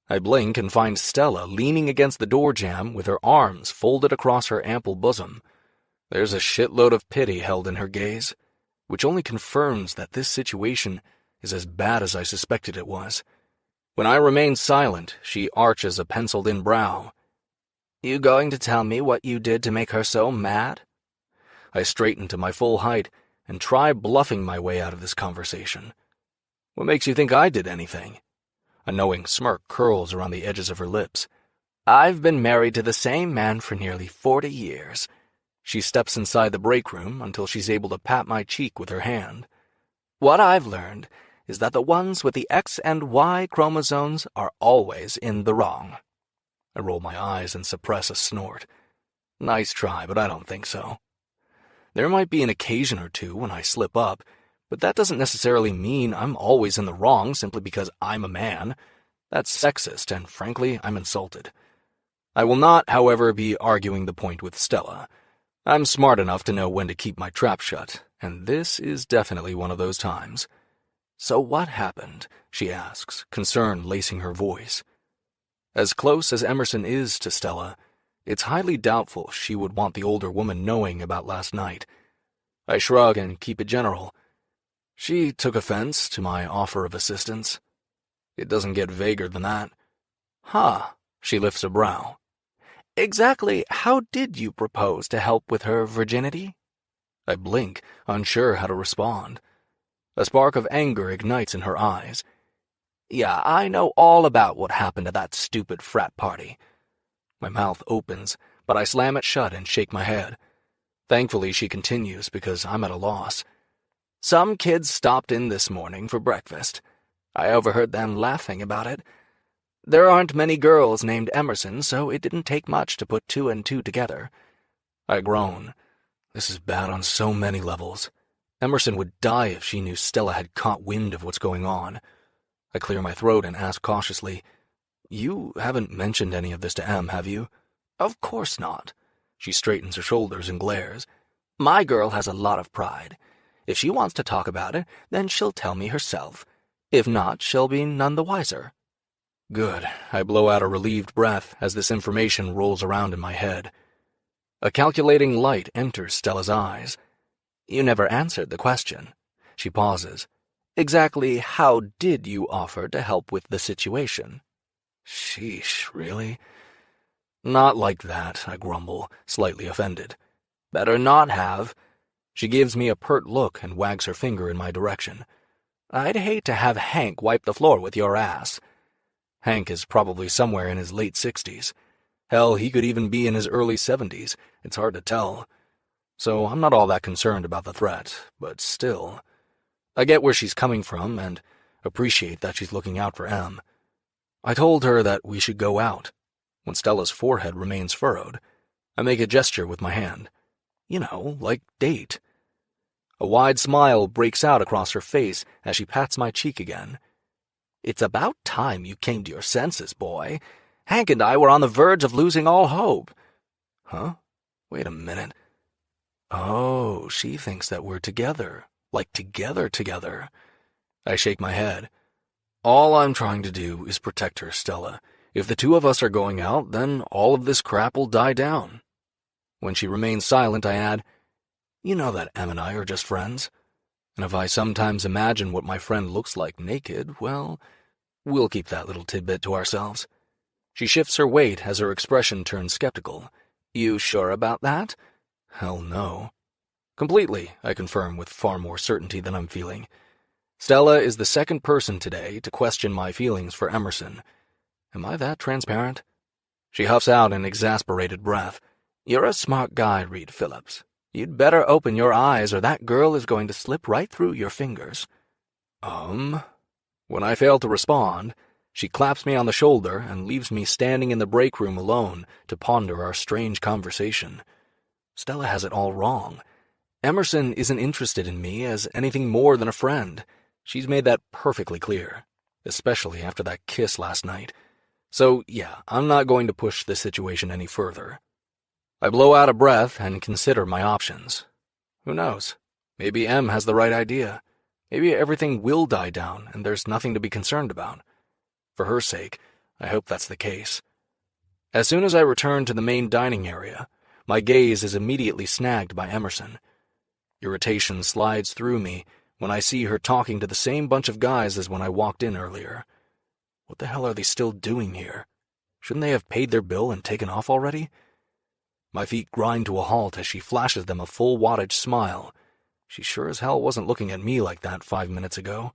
I blink and find Stella leaning against the door jamb with her arms folded across her ample bosom. There's a shitload of pity held in her gaze, which only confirms that this situation is as bad as I suspected it was. When I remain silent, she arches a penciled-in brow. You going to tell me what you did to make her so mad? I straighten to my full height and try bluffing my way out of this conversation. What makes you think I did anything? A knowing smirk curls around the edges of her lips. I've been married to the same man for nearly 40 years. She steps inside the break room until she's able to pat my cheek with her hand. What I've learned is that the ones with the X and Y chromosomes are always in the wrong. I roll my eyes and suppress a snort. Nice try, but I don't think so. There might be an occasion or two when I slip up, but that doesn't necessarily mean I'm always in the wrong simply because I'm a man. That's sexist, and frankly, I'm insulted. I will not, however, be arguing the point with Stella. I'm smart enough to know when to keep my trap shut, and this is definitely one of those times. So what happened? She asks, concern lacing her voice. As close as Emerson is to Stella, it's highly doubtful she would want the older woman knowing about last night. I shrug and keep it general. She took offense to my offer of assistance. It doesn't get vaguer than that. Huh, she lifts a brow. Exactly how did you propose to help with her virginity? I blink, unsure how to respond. A spark of anger ignites in her eyes. Yeah, I know all about what happened at that stupid frat party. My mouth opens, but I slam it shut and shake my head. Thankfully, she continues because I'm at a loss. Some kids stopped in this morning for breakfast. I overheard them laughing about it. There aren't many girls named Emerson, so it didn't take much to put 2 and 2 together. I groan. This is bad on so many levels. Emerson would die if she knew Stella had caught wind of what's going on. I clear my throat and ask cautiously, You haven't mentioned any of this to Em, have you? Of course not. She straightens her shoulders and glares. My girl has a lot of pride. If she wants to talk about it, then she'll tell me herself. If not, she'll be none the wiser. Good. I blow out a relieved breath as this information rolls around in my head. A calculating light enters Stella's eyes. You never answered the question. She pauses. Exactly how did you offer to help with the situation? Sheesh, really? Not like that, I grumble, slightly offended. Better not have. She gives me a pert look and wags her finger in my direction. I'd hate to have Hank wipe the floor with your ass. Hank is probably somewhere in his late 60s. Hell, he could even be in his early 70s. It's hard to tell. so I'm not all that concerned about the threat, but still. I get where she's coming from and appreciate that she's looking out for Em. I told her that we should go out. When Stella's forehead remains furrowed, I make a gesture with my hand. You know, like date. A wide smile breaks out across her face as she pats my cheek again. It's about time you came to your senses, boy. Hank and I were on the verge of losing all hope. Huh? Wait a minute. Oh, she thinks that we're together. Like together. I shake my head. All I'm trying to do is protect her, Stella. If the two of us are going out, then all of this crap will die down. When she remains silent, I add, you know that Em and I are just friends. And if I sometimes imagine what my friend looks like naked, well, we'll keep that little tidbit to ourselves. She shifts her weight as her expression turns skeptical. You sure about that? Hell no. Completely, I confirm with far more certainty than I'm feeling. Stella is the second person today to question my feelings for Emerson. Am I that transparent? She huffs out an exasperated breath. You're a smart guy, Reed Phillips. You'd better open your eyes or that girl is going to slip right through your fingers. When I fail to respond, she claps me on the shoulder and leaves me standing in the break room alone to ponder our strange conversation. Stella has it all wrong. Emerson isn't interested in me as anything more than a friend. She's made that perfectly clear, especially after that kiss last night. So, yeah, I'm not going to push this situation any further. I blow out a breath and consider my options. Who knows? Maybe Em has the right idea. Maybe everything will die down and there's nothing to be concerned about. For her sake, I hope that's the case. As soon as I return to the main dining area, my gaze is immediately snagged by Emerson. Irritation slides through me when I see her talking to the same bunch of guys as when I walked in earlier. What the hell are they still doing here? Shouldn't they have paid their bill and taken off already? My feet grind to a halt as she flashes them a full wattage smile. She sure as hell wasn't looking at me like that 5 minutes ago.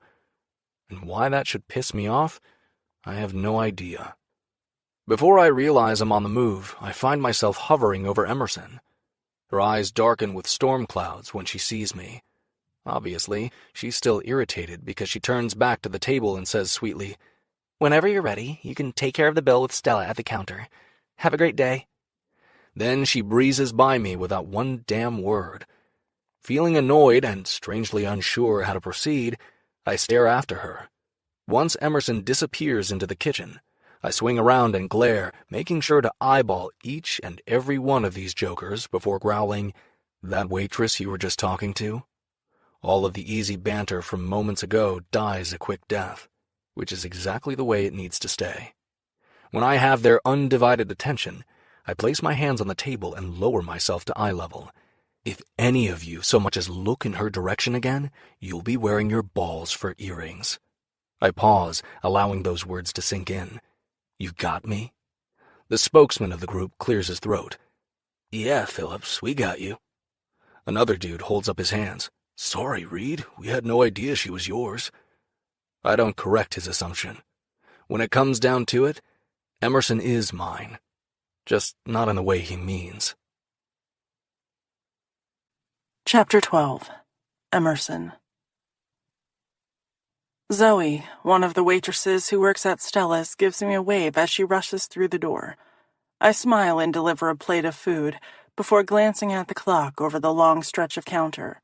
And why that should piss me off, I have no idea. Before I realize I'm on the move, I find myself hovering over Emerson. Her eyes darken with storm clouds when she sees me. Obviously, she's still irritated because she turns back to the table and says sweetly, Whenever you're ready, you can take care of the bill with Stella at the counter. Have a great day. Then she breezes by me without one damn word. Feeling annoyed and strangely unsure how to proceed, I stare after her. Once Emerson disappears into the kitchen, I swing around and glare, making sure to eyeball each and every one of these jokers before growling, "That waitress you were just talking to?" All of the easy banter from moments ago dies a quick death, which is exactly the way it needs to stay. When I have their undivided attention, I place my hands on the table and lower myself to eye level. If any of you so much as look in her direction again, you'll be wearing your balls for earrings. I pause, allowing those words to sink in. You got me? The spokesman of the group clears his throat. Yeah, Phillips, we got you. Another dude holds up his hands. Sorry, Reed, we had no idea she was yours. I don't correct his assumption. When it comes down to it, Emerson is mine. Just not in the way he means. Chapter 12. Emerson. Zoe, one of the waitresses who works at Stella's, gives me a wave as she rushes through the door. I smile and deliver a plate of food before glancing at the clock over the long stretch of counter,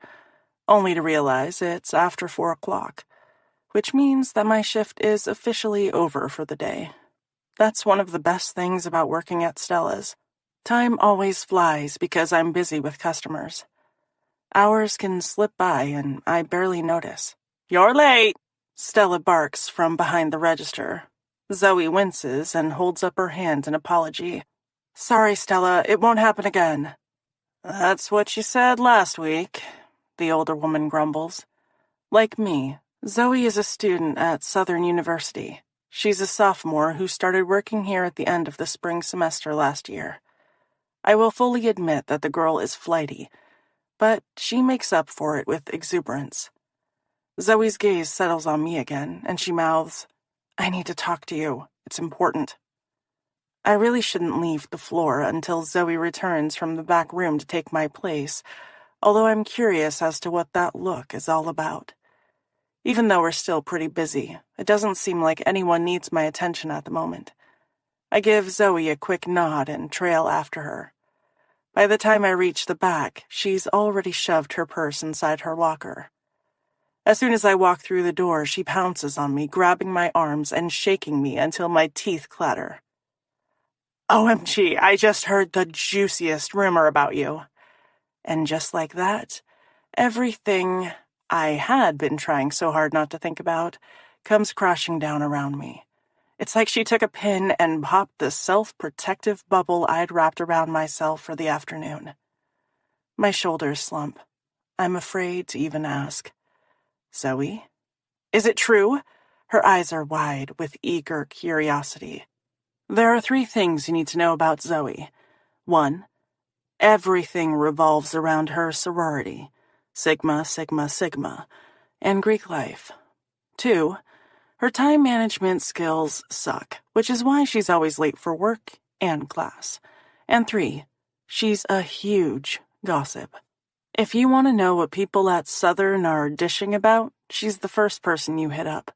only to realize it's after 4 o'clock, which means that my shift is officially over for the day. That's one of the best things about working at Stella's. Time always flies because I'm busy with customers. Hours can slip by and I barely notice. You're late, Stella barks from behind the register. Zoe winces and holds up her hand in apology. Sorry, Stella, it won't happen again. That's what you said last week, the older woman grumbles. Like me, Zoe is a student at Southern University. She's a sophomore who started working here at the end of the spring semester last year. I will fully admit that the girl is flighty, but she makes up for it with exuberance. Zoe's gaze settles on me again, and she mouths, I need to talk to you. It's important. I really shouldn't leave the floor until Zoe returns from the back room to take my place, although I'm curious as to what that look is all about. Even though we're still pretty busy, it doesn't seem like anyone needs my attention at the moment. I give Zoe a quick nod and trail after her. By the time I reach the back, she's already shoved her purse inside her locker. As soon as I walk through the door, she pounces on me, grabbing my arms and shaking me until my teeth clatter. OMG, I just heard the juiciest rumor about you. And just like that, everything I had been trying so hard not to think about comes crashing down around me. It's like she took a pin and popped the self-protective bubble I'd wrapped around myself for the afternoon. My shoulders slump. I'm afraid to even ask. Zoe? Is it true? Her eyes are wide with eager curiosity. There are 3 things you need to know about Zoe. 1. Everything revolves around her sorority, Sigma, Sigma, Sigma, and Greek life. 2. Her time management skills suck, which is why she's always late for work and class. And 3. She's a huge gossip. If you want to know what people at Southern are dishing about, she's the first person you hit up.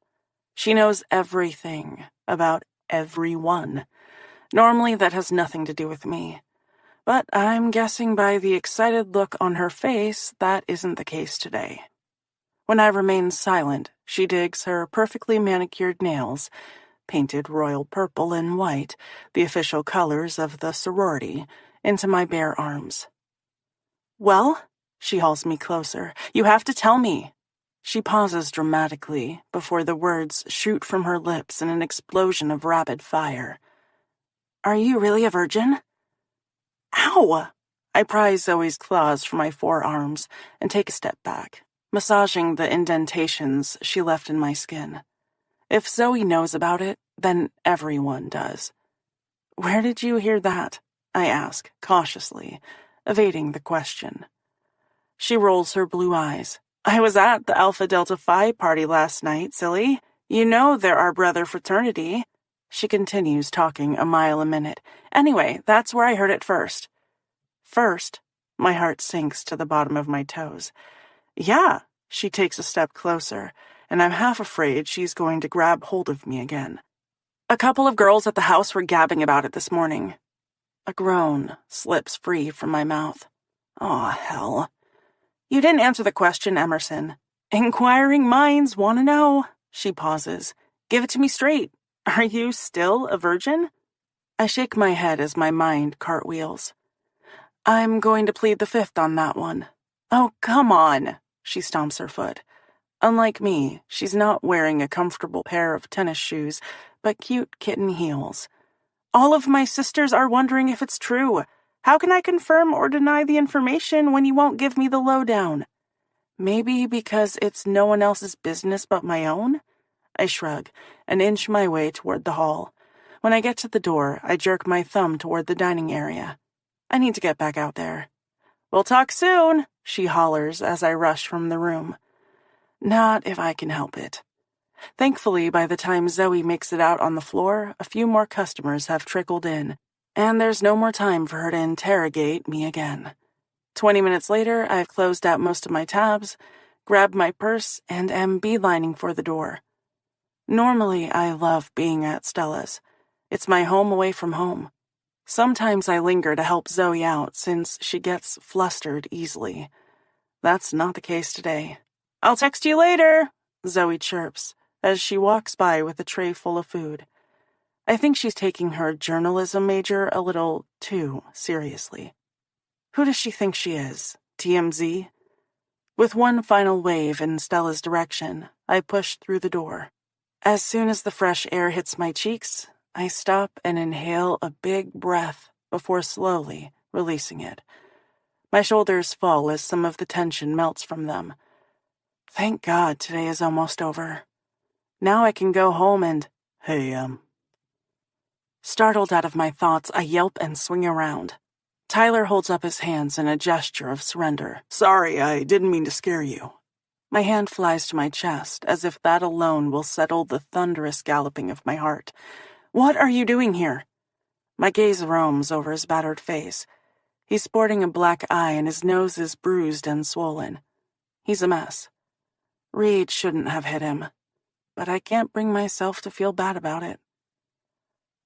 She knows everything about everyone. Normally that has nothing to do with me. But I'm guessing by the excited look on her face that isn't the case today. When I remain silent, she digs her perfectly manicured nails, painted royal purple and white, the official colors of the sorority, into my bare arms. Well, she hauls me closer. You have to tell me. She pauses dramatically before the words shoot from her lips in an explosion of rapid fire. Are you really a virgin? Ow! I pry Zoe's claws from my forearms and take a step back, massaging the indentations she left in my skin. If Zoe knows about it, then everyone does. Where did you hear that? I ask, cautiously, evading the question. She rolls her blue eyes. I was at the Alpha Delta Phi party last night, silly. You know they're our brother fraternity. She continues talking a mile a minute. Anyway, that's where I heard it first. First? My heart sinks to the bottom of my toes. Yeah, she takes a step closer, and I'm half afraid she's going to grab hold of me again. A couple of girls at the house were gabbing about it this morning. A groan slips free from my mouth. Aw, hell. You didn't answer the question, Emerson. Inquiring minds want to know. She pauses. Give it to me straight. Are you still a virgin? I shake my head as my mind cartwheels. I'm going to plead the fifth on that one. Oh, come on. She stomps her foot. Unlike me, she's not wearing a comfortable pair of tennis shoes, but cute kitten heels. All of my sisters are wondering if it's true. How can I confirm or deny the information when you won't give me the lowdown? Maybe because it's no one else's business but my own? I shrug and inch my way toward the hall. When I get to the door, I jerk my thumb toward the dining area. I need to get back out there. We'll talk soon, she hollers as I rush from the room. Not if I can help it. Thankfully, by the time Zoe makes it out on the floor, a few more customers have trickled in, and there's no more time for her to interrogate me again. 20 minutes later, I've closed out most of my tabs, grabbed my purse, and am beelining for the door. Normally, I love being at Stella's. It's my home away from home. Sometimes I linger to help Zoe out since she gets flustered easily. That's not the case today. I'll text you later, Zoe chirps as she walks by with a tray full of food. I think she's taking her journalism major a little too seriously. Who does she think she is? TMZ? With one final wave in Stella's direction, I push through the door. As soon as the fresh air hits my cheeks, I stop and inhale a big breath before slowly releasing it. My shoulders fall as some of the tension melts from them. Thank God today is almost over. Now I can go home and... Hey, Startled out of my thoughts, I yelp and swing around. Tyler holds up his hands in a gesture of surrender. Sorry, I didn't mean to scare you. My hand flies to my chest, as if that alone will settle the thunderous galloping of my heart. What are you doing here? My gaze roams over his battered face. He's sporting a black eye and his nose is bruised and swollen. He's a mess. Reed shouldn't have hit him, but I can't bring myself to feel bad about it.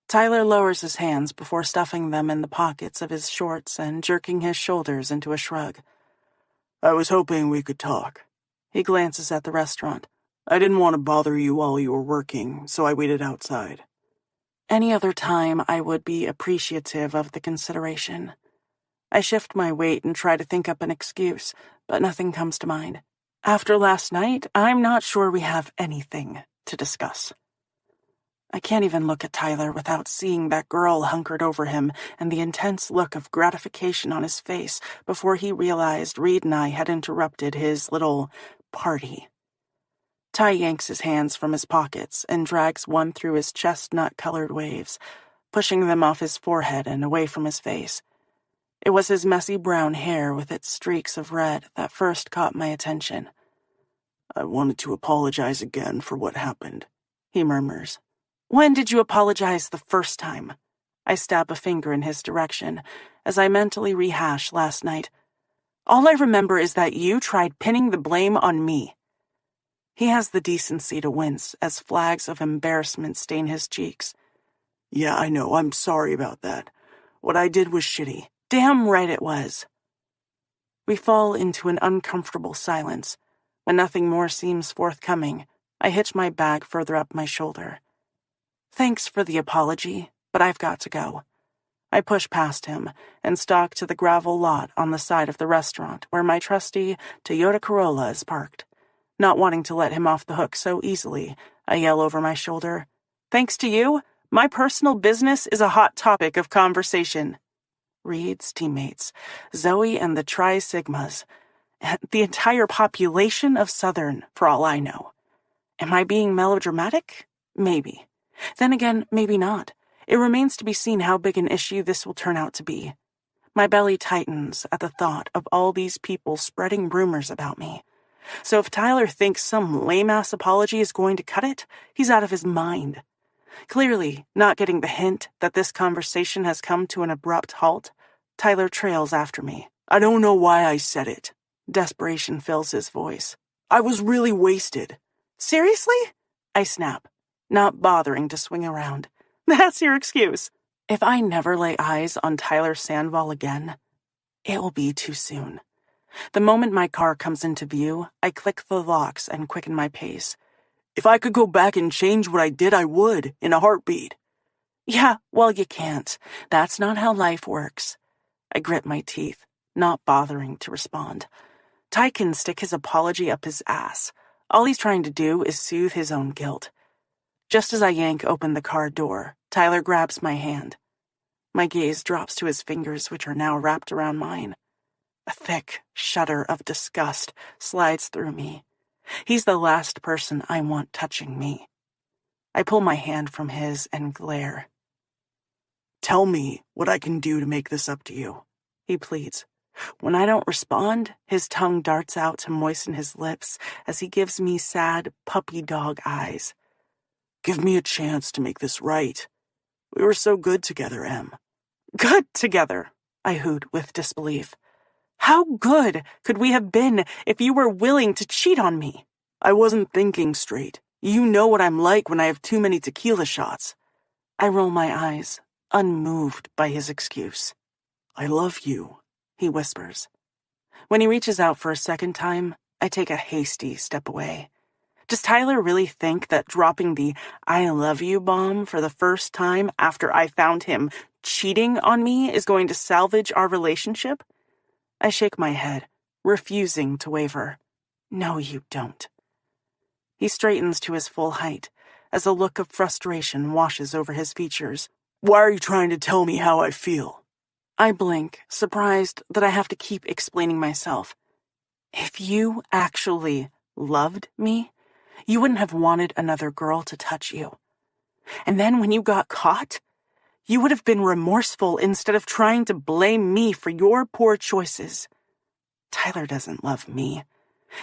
Tyler lowers his hands before stuffing them in the pockets of his shorts and jerking his shoulders into a shrug. I was hoping we could talk. He glances at the restaurant. I didn't want to bother you while you were working, so I waited outside. Any other time, I would be appreciative of the consideration. I shift my weight and try to think up an excuse, but nothing comes to mind. After last night, I'm not sure we have anything to discuss. I can't even look at Tyler without seeing that girl hunkered over him and the intense look of gratification on his face before he realized Reed and I had interrupted his little party. Ty yanks his hands from his pockets and drags one through his chestnut-colored waves, pushing them off his forehead and away from his face. It was his messy brown hair with its streaks of red that first caught my attention. I wanted to apologize again for what happened, he murmurs. When did you apologize the first time? I stab a finger in his direction as I mentally rehash last night. All I remember is that you tried pinning the blame on me. He has the decency to wince as flags of embarrassment stain his cheeks. Yeah, I know. I'm sorry about that. What I did was shitty. Damn right it was. We fall into an uncomfortable silence. When nothing more seems forthcoming, I hitch my bag further up my shoulder. Thanks for the apology, but I've got to go. I push past him and stalk to the gravel lot on the side of the restaurant where my trusty Toyota Corolla is parked. Not wanting to let him off the hook so easily, I yell over my shoulder, "Thanks to you, my personal business is a hot topic of conversation." Reed's teammates, Zoe and the Tri-Sigmas, the entire population of Southern, for all I know. Am I being melodramatic? Maybe. Then again, maybe not. It remains to be seen how big an issue this will turn out to be. My belly tightens at the thought of all these people spreading rumors about me. So if Tyler thinks some lame-ass apology is going to cut it, he's out of his mind. Clearly, not getting the hint that this conversation has come to an abrupt halt, Tyler trails after me. I don't know why I said it. Desperation fills his voice. I was really wasted. Seriously? I snap, not bothering to swing around. That's your excuse. If I never lay eyes on Tyler Sandvall again, it will be too soon. The moment my car comes into view, I click the locks and quicken my pace. If I could go back and change what I did, I would, in a heartbeat. Yeah, well, you can't. That's not how life works. I grit my teeth, not bothering to respond. Ty can stick his apology up his ass. All he's trying to do is soothe his own guilt. Just as I yank open the car door, Tyler grabs my hand. My gaze drops to his fingers, which are now wrapped around mine. A thick shudder of disgust slides through me. He's the last person I want touching me. I pull my hand from his and glare. Tell me what I can do to make this up to you, he pleads. When I don't respond, his tongue darts out to moisten his lips as he gives me sad puppy dog eyes. Give me a chance to make this right. We were so good together, Em. Good together, I hoot with disbelief. How good could we have been if you were willing to cheat on me? I wasn't thinking straight. You know what I'm like when I have too many tequila shots. I roll my eyes, unmoved by his excuse. I love you, he whispers. When he reaches out for a second time, I take a hasty step away. Does Tyler really think that dropping the I love you bomb for the first time after I found him cheating on me is going to salvage our relationship? I shake my head, refusing to waver. No, you don't. He straightens to his full height as a look of frustration washes over his features. Why are you trying to tell me how I feel? I blink, surprised that I have to keep explaining myself. If you actually loved me, you wouldn't have wanted another girl to touch you. And then when you got caught, you would have been remorseful instead of trying to blame me for your poor choices. Tyler doesn't love me,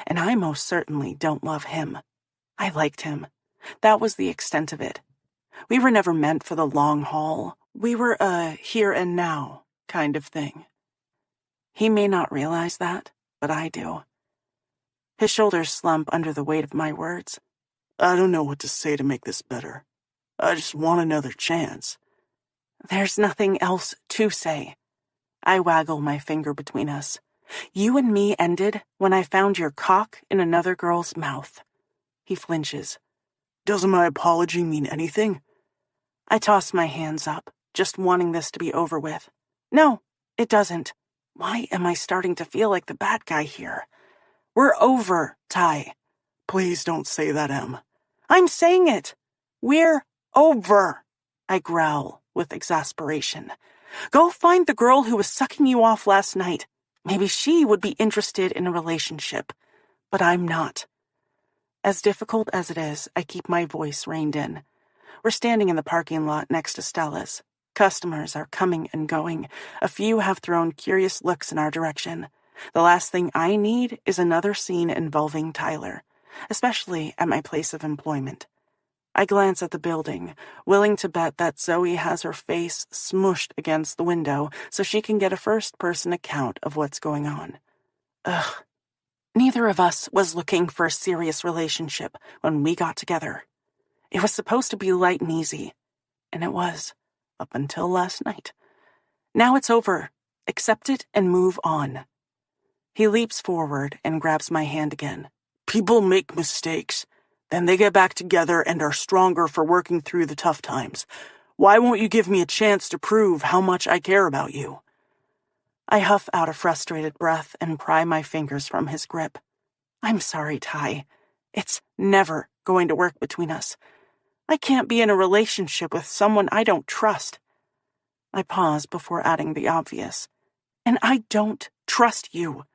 and I most certainly don't love him. I liked him. That was the extent of it. We were never meant for the long haul, We were a here and now kind of thing. He may not realize that, but I do. His shoulders slump under the weight of my words. I don't know what to say to make this better. I just want another chance. There's nothing else to say. I waggle my finger between us. You and me ended when I found your cock in another girl's mouth. He flinches. Doesn't my apology mean anything? I toss my hands up, just wanting this to be over with. No, it doesn't. Why am I starting to feel like the bad guy here? We're over, Ty. Please don't say that, Em. I'm saying it. We're over, I growl with exasperation. Go find the girl who was sucking you off last night. Maybe she would be interested in a relationship, but I'm not. As difficult as it is, I keep my voice reined in. We're standing in the parking lot next to Stella's. Customers are coming and going. A few have thrown curious looks in our direction. The last thing I need is another scene involving Tyler, especially at my place of employment. I glance at the building, willing to bet that Zoe has her face smushed against the window so she can get a first-person account of what's going on. Ugh. Neither of us was looking for a serious relationship when we got together. It was supposed to be light and easy, and it was, up until last night. Now it's over. Accept it and move on. He leaps forward and grabs my hand again. People make mistakes. Then they get back together and are stronger for working through the tough times. Why won't you give me a chance to prove how much I care about you? I huff out a frustrated breath and pry my fingers from his grip. I'm sorry, Ty. It's never going to work between us. I can't be in a relationship with someone I don't trust. I pause before adding the obvious. And I don't trust you.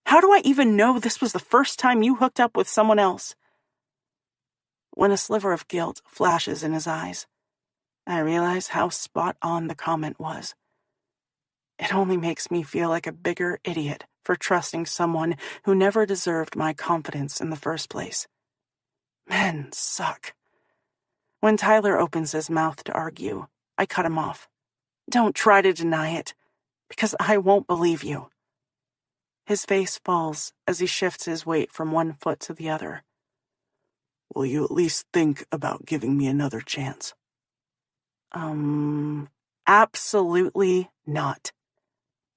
How do I even know this was the first time you hooked up with someone else? When a sliver of guilt flashes in his eyes, I realize how spot on the comment was. It only makes me feel like a bigger idiot for trusting someone who never deserved my confidence in the first place. Men suck. When Tyler opens his mouth to argue, I cut him off. Don't try to deny it, because I won't believe you. His face falls as he shifts his weight from one foot to the other. Will you at least think about giving me another chance? Absolutely not.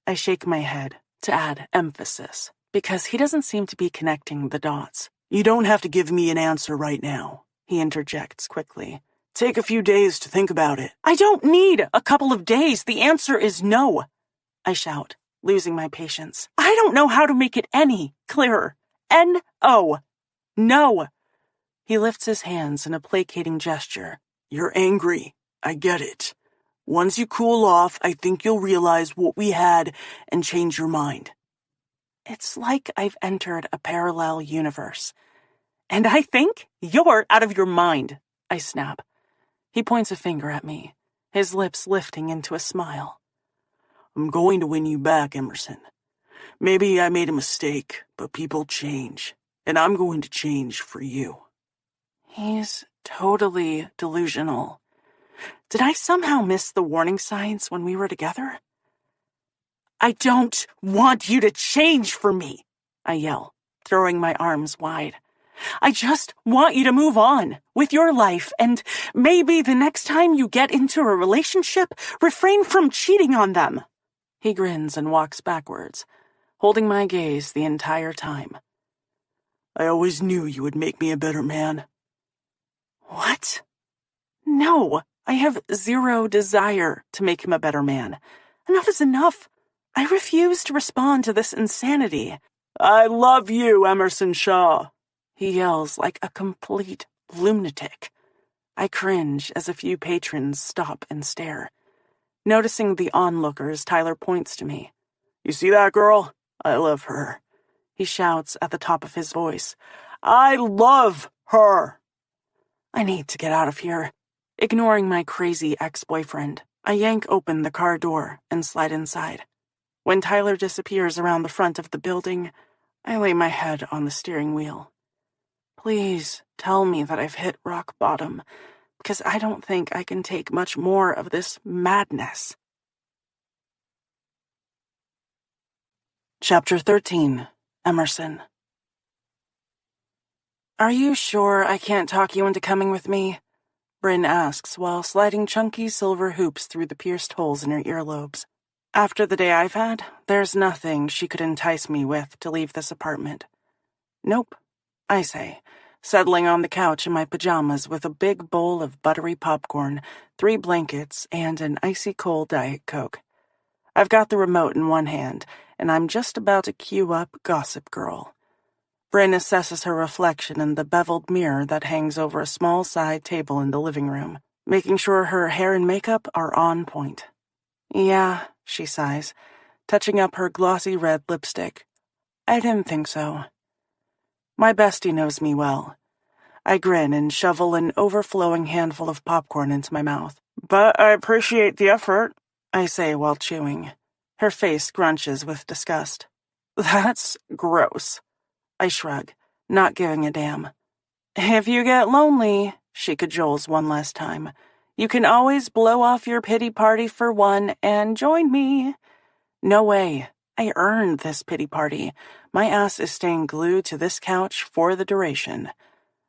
I shake my head to add emphasis, because he doesn't seem to be connecting the dots. You don't have to give me an answer right now, he interjects quickly. Take a few days to think about it. I don't need a couple of days. The answer is no, I shout, losing my patience. I don't know how to make it any clearer. N-O. No. He lifts his hands in a placating gesture. You're angry. I get it. Once you cool off, I think you'll realize what we had and change your mind. It's like I've entered a parallel universe. And I think you're out of your mind, I snap. He points a finger at me, his lips lifting into a smile. I'm going to win you back, Emerson. Maybe I made a mistake, but people change, and I'm going to change for you. He's totally delusional. Did I somehow miss the warning signs when we were together? I don't want you to change for me, I yell, throwing my arms wide. I just want you to move on with your life, and maybe the next time you get into a relationship, refrain from cheating on them. He grins and walks backwards, holding my gaze the entire time. I always knew you would make me a better man. What? No, I have zero desire to make him a better man. Enough is enough. I refuse to respond to this insanity. I love you, Emerson Shaw, he yells like a complete lunatic. I cringe as a few patrons stop and stare. Noticing the onlookers, Tyler points to me. You see that girl? I love her. He shouts at the top of his voice. I love her. I need to get out of here. Ignoring my crazy ex-boyfriend, I yank open the car door and slide inside. When Tyler disappears around the front of the building, I lay my head on the steering wheel. Please tell me that I've hit rock bottom. because I don't think I can take much more of this madness. Chapter 13. Emerson. Are you sure I can't talk you into coming with me? Bryn asks while sliding chunky silver hoops through the pierced holes in her earlobes. After the day I've had, there's nothing she could entice me with to leave this apartment. Nope, I say, settling on the couch in my pajamas with a big bowl of buttery popcorn, 3 blankets, and an icy cold Diet Coke. I've got the remote in one hand, and I'm just about to cue up Gossip Girl. Bryn assesses her reflection in the beveled mirror that hangs over a small side table in the living room, making sure her hair and makeup are on point. Yeah, she sighs, touching up her glossy red lipstick. I didn't think so. My bestie knows me well. I grin and shovel an overflowing handful of popcorn into my mouth. But I appreciate the effort, I say while chewing. Her face scrunches with disgust. That's gross. I shrug, not giving a damn. If you get lonely, she cajoles one last time, you can always blow off your pity party for one and join me. No way. I earned this pity party. My ass is staying glued to this couch for the duration.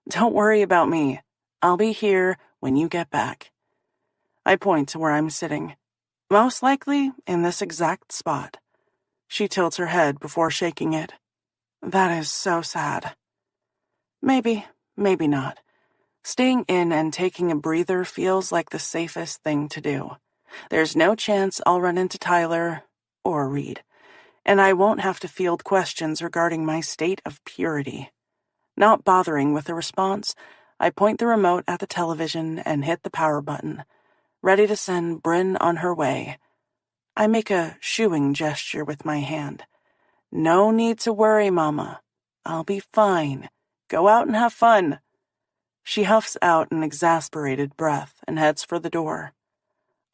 Don't worry about me. I'll be here when you get back. I point to where I'm sitting, most likely in this exact spot. She tilts her head before shaking it. That is so sad. Maybe, maybe not. Staying in and taking a breather feels like the safest thing to do. There's no chance I'll run into Tyler or Reed, and I won't have to field questions regarding my state of purity. Not bothering with a response, I point the remote at the television and hit the power button, ready to send Bryn on her way. I make a shooing gesture with my hand. No need to worry, Mama. I'll be fine. Go out and have fun. She huffs out an exasperated breath and heads for the door.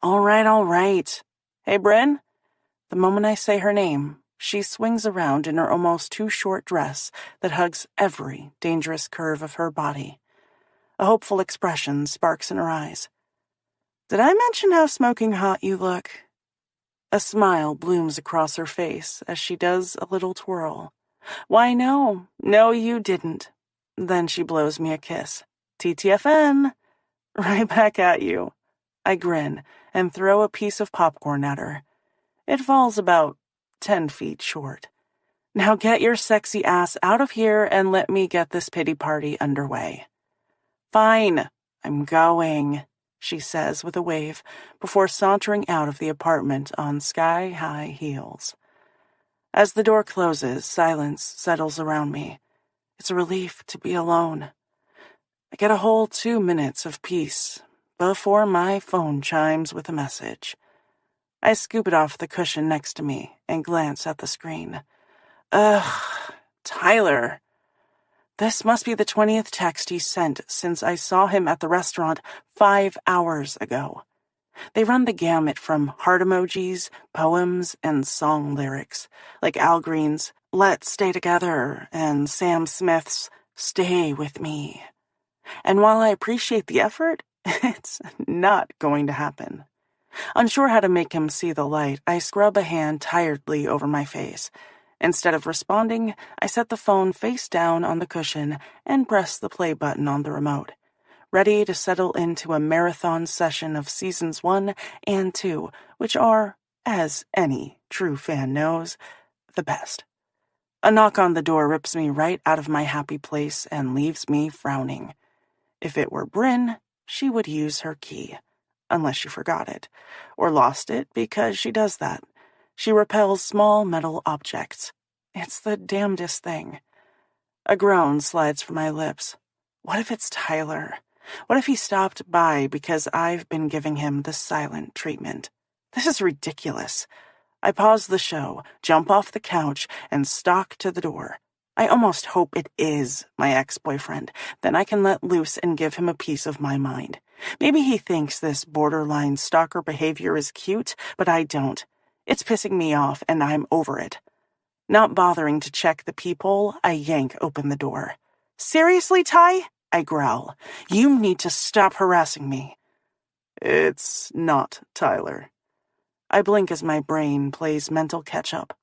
All right. Hey, Bryn? The moment I say her name, she swings around in her almost too short dress that hugs every dangerous curve of her body. A hopeful expression sparks in her eyes. Did I mention how smoking hot you look? A smile blooms across her face as she does a little twirl. Why, no, you didn't. Then she blows me a kiss. TTFN. Right back at you. I grin and throw a piece of popcorn at her. It falls about 10 feet short. Now get your sexy ass out of here and let me get this pity party underway. Fine, I'm going, she says with a wave before sauntering out of the apartment on sky-high heels. As the door closes, silence settles around me. It's a relief to be alone. I get a whole 2 minutes of peace before my phone chimes with a message. I scoop it off the cushion next to me and glance at the screen. Ugh, Tyler. This must be the 20th text he sent since I saw him at the restaurant 5 hours ago. They run the gamut from heart emojis, poems, and song lyrics, like Al Green's Let's Stay Together and Sam Smith's Stay With Me. And while I appreciate the effort, it's not going to happen. Unsure how to make him see the light, I scrub a hand tiredly over my face. Instead of responding, I set the phone face down on the cushion and press the play button on the remote, ready to settle into a marathon session of seasons 1 and 2, which are, as any true fan knows, the best. A knock on the door rips me right out of my happy place and leaves me frowning. If it were Bryn, she would use her key, unless she forgot it, or lost it because she does that. She repels small metal objects. It's the damnedest thing. A groan slides from my lips. What if it's Tyler? What if he stopped by because I've been giving him the silent treatment? This is ridiculous. I pause the show, jump off the couch, and stalk to the door. I almost hope it is my ex-boyfriend. Then I can let loose and give him a piece of my mind. Maybe he thinks this borderline stalker behavior is cute, but I don't. It's pissing me off, and I'm over it. Not bothering to check the peephole, I yank open the door. Seriously, Ty? I growl. You need to stop harassing me. It's not Tyler. I blink as my brain plays mental catch-up.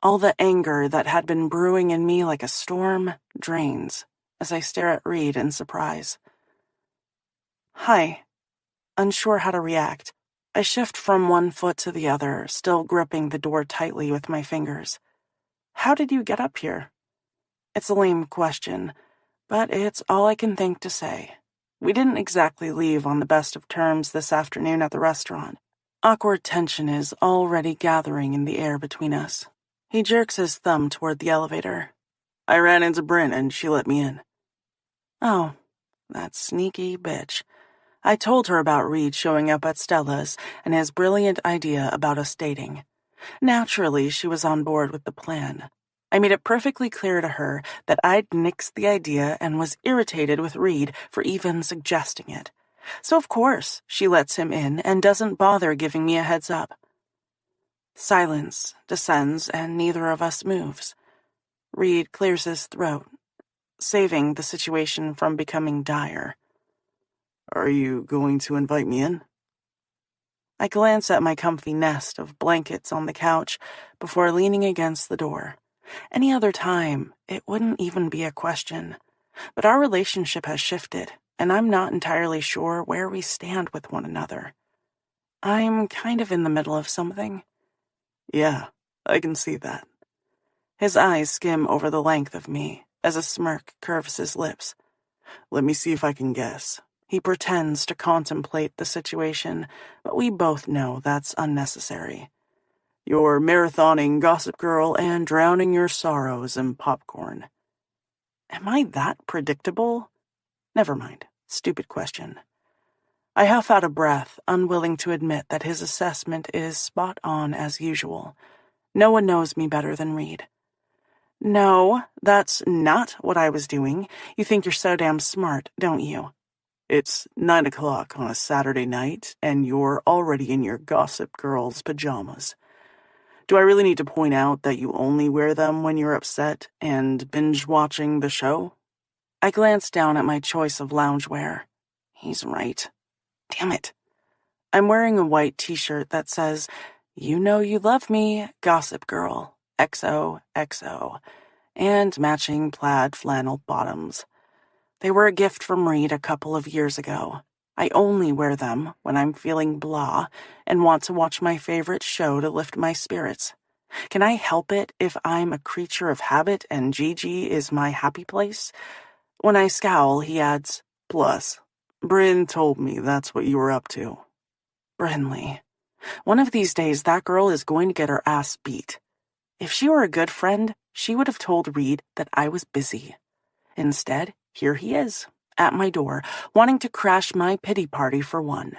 All the anger that had been brewing in me like a storm drains as I stare at Reed in surprise. Hi. Unsure how to react, I shift from one foot to the other, still gripping the door tightly with my fingers. How did you get up here? It's a lame question, but it's all I can think to say. We didn't exactly leave on the best of terms this afternoon at the restaurant. Awkward tension is already gathering in the air between us. He jerks his thumb toward the elevator. I ran into Bryn and she let me in. Oh, that sneaky bitch. I told her about Reed showing up at Stella's and his brilliant idea about us dating. Naturally, she was on board with the plan. I made it perfectly clear to her that I'd nixed the idea and was irritated with Reed for even suggesting it. So of course, she lets him in and doesn't bother giving me a heads up. Silence descends and neither of us moves. Reed clears his throat, saving the situation from becoming dire. Are you going to invite me in? I glance at my comfy nest of blankets on the couch before leaning against the door. Any other time, it wouldn't even be a question. But our relationship has shifted, and I'm not entirely sure where we stand with one another. I'm kind of in the middle of something. Yeah, I can see that. His eyes skim over the length of me as a smirk curves his lips. Let me see if I can guess. He pretends to contemplate the situation, but we both know that's unnecessary. You're marathoning Gossip Girl and drowning your sorrows in popcorn. Am I that predictable? Never mind. Stupid question. I huff out a breath, unwilling to admit that his assessment is spot on as usual. No one knows me better than Reed. No, that's not what I was doing. You think you're so damn smart, don't you? It's 9 o'clock on a Saturday night, and you're already in your Gossip Girl's pajamas. Do I really need to point out that you only wear them when you're upset and binge-watching the show? I glance down at my choice of loungewear. He's right. Damn it. I'm wearing a white t-shirt that says, "You know you love me, Gossip Girl, XOXO," and matching plaid flannel bottoms. They were a gift from Reed a couple of years ago. I only wear them when I'm feeling blah and want to watch my favorite show to lift my spirits. Can I help it if I'm a creature of habit and Gigi is my happy place? When I scowl, he adds, "Plus, Bryn told me that's what you were up to." Brinley. One of these days, that girl is going to get her ass beat. If she were a good friend, she would have told Reed that I was busy. Instead, here he is, at my door, wanting to crash my pity party for one.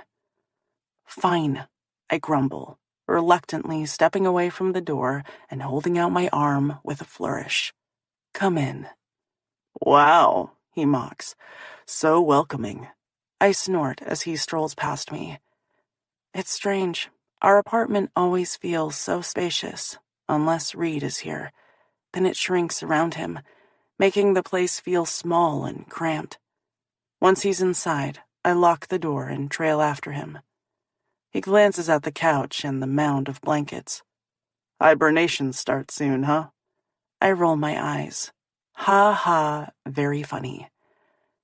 Fine, I grumble, reluctantly stepping away from the door and holding out my arm with a flourish. Come in. Wow, he mocks. So welcoming. I snort as he strolls past me. It's strange. Our apartment always feels so spacious, unless Reed is here. Then it shrinks around him, making the place feel small and cramped. Once he's inside, I lock the door and trail after him. He glances at the couch and the mound of blankets. Hibernation starts soon, huh? I roll my eyes. Ha ha, very funny.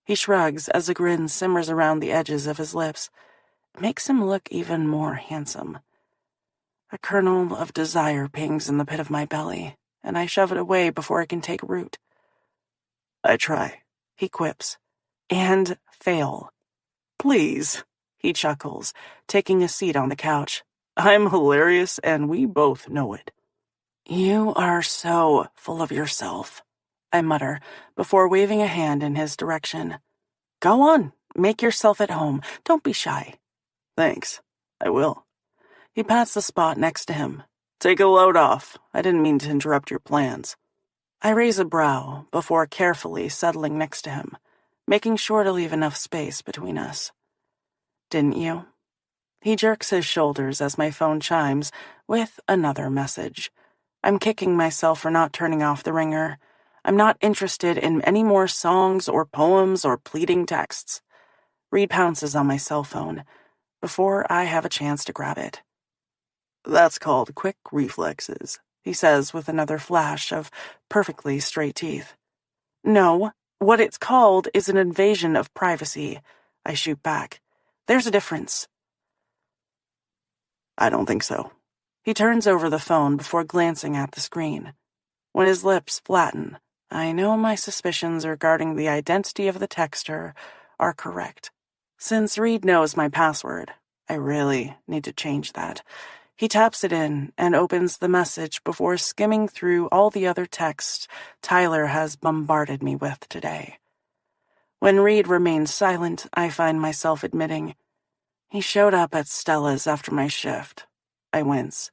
He shrugs as a grin simmers around the edges of his lips. It makes him look even more handsome. A kernel of desire pings in the pit of my belly, and I shove it away before it can take root. I try, he quips, and fail. Please, he chuckles, taking a seat on the couch. I'm hilarious, and we both know it. You are so full of yourself, I mutter, before waving a hand in his direction. Go on, make yourself at home. Don't be shy. Thanks, I will. He pats the spot next to him. Take a load off. I didn't mean to interrupt your plans. I raise a brow before carefully settling next to him, making sure to leave enough space between us. Didn't you? He jerks his shoulders as my phone chimes with another message. I'm kicking myself for not turning off the ringer. I'm not interested in any more songs or poems or pleading texts. Reed pounces on my cell phone before I have a chance to grab it. That's called quick reflexes, he says with another flash of perfectly straight teeth. No, what it's called is an invasion of privacy, I shoot back. There's a difference. I don't think so. He turns over the phone before glancing at the screen. When his lips flatten, I know my suspicions regarding the identity of the texter are correct. Since Reed knows my password, I really need to change that. He taps it in and opens the message before skimming through all the other texts Tyler has bombarded me with today. When Reed remains silent, I find myself admitting, he showed up at Stella's after my shift. I wince,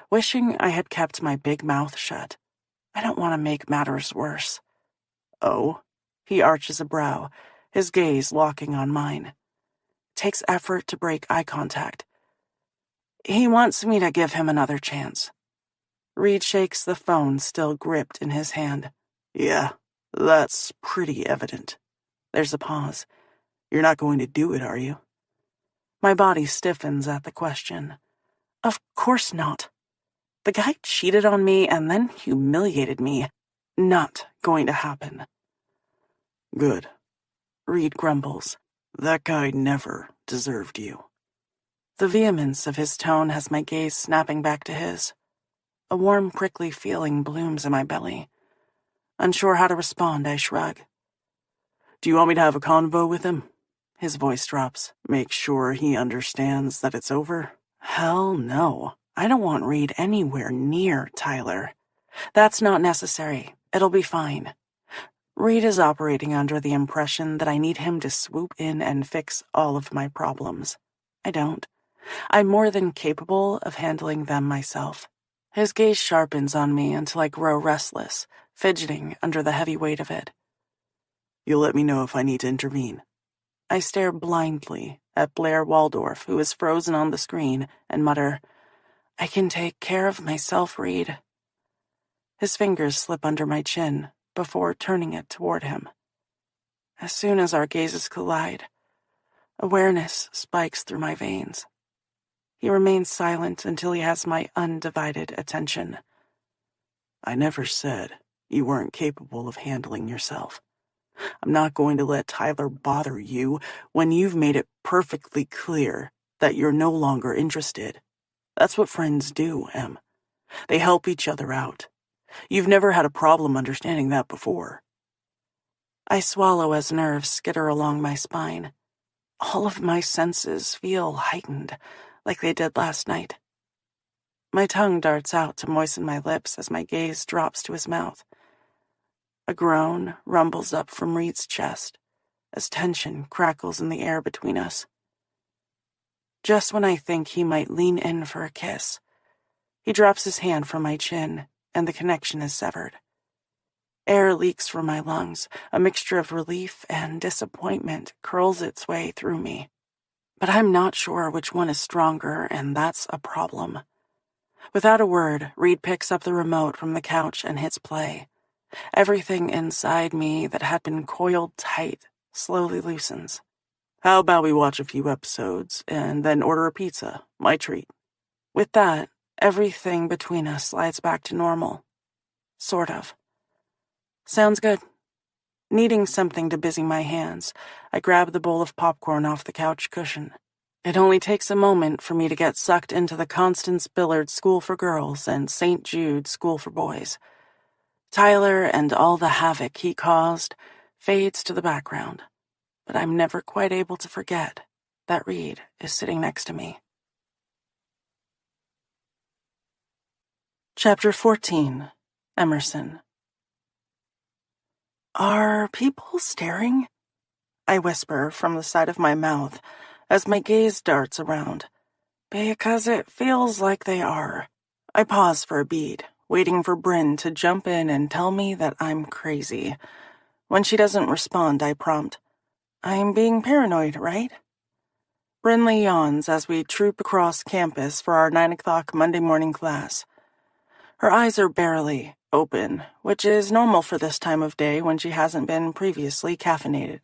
wishing I had kept my big mouth shut. I don't want to make matters worse. Oh? He arches a brow, his gaze locking on mine. It takes effort to break eye contact. He wants me to give him another chance. Reed shakes the phone still gripped in his hand. Yeah, that's pretty evident. There's a pause. You're not going to do it, are you? My body stiffens at the question. Of course not. The guy cheated on me and then humiliated me. Not going to happen. Good. Reed grumbles. That guy never deserved you. The vehemence of his tone has my gaze snapping back to his. A warm, prickly feeling blooms in my belly. Unsure how to respond, I shrug. Do you want me to have a convo with him? His voice drops. Make sure he understands that it's over? Hell no. I don't want Reed anywhere near Tyler. That's not necessary. It'll be fine. Reed is operating under the impression that I need him to swoop in and fix all of my problems. I don't. I'm more than capable of handling them myself. His gaze sharpens on me until I grow restless, fidgeting under the heavy weight of it. You'll let me know if I need to intervene. I stare blindly at Blair Waldorf, who is frozen on the screen, and mutter, I can take care of myself, Reed. His fingers slip under my chin before turning it toward him. As soon as our gazes collide, awareness spikes through my veins. He remains silent until he has my undivided attention. I never said you weren't capable of handling yourself. I'm not going to let Tyler bother you when you've made it perfectly clear that you're no longer interested. That's what friends do, Em. They help each other out. You've never had a problem understanding that before. I swallow as nerves skitter along my spine. All of my senses feel heightened, like they did last night. My tongue darts out to moisten my lips as my gaze drops to his mouth. A groan rumbles up from Reed's chest as tension crackles in the air between us. Just when I think he might lean in for a kiss, he drops his hand from my chin and the connection is severed. Air leaks from my lungs, a mixture of relief and disappointment curls its way through me. But I'm not sure which one is stronger, and that's a problem. Without a word, Reed picks up the remote from the couch and hits play. Everything inside me that had been coiled tight slowly loosens. How about we watch a few episodes and then order a pizza? My treat. With that, everything between us slides back to normal. Sort of. Sounds good. Needing something to busy my hands, I grab the bowl of popcorn off the couch cushion. It only takes a moment for me to get sucked into the Constance Billard School for Girls and St. Jude School for Boys. Tyler and all the havoc he caused fades to the background, but I'm never quite able to forget that Reed is sitting next to me. Chapter 14. Emerson. Are people staring? I whisper from the side of my mouth as my gaze darts around, because it feels like they are. I pause for a beat, waiting for Bryn to jump in and tell me that I'm crazy. When she doesn't respond, I prompt, I'm being paranoid, right? Brinley yawns as we troop across campus for our 9 o'clock Monday morning class. Her eyes are barely, open, which is normal for this time of day when she hasn't been previously caffeinated.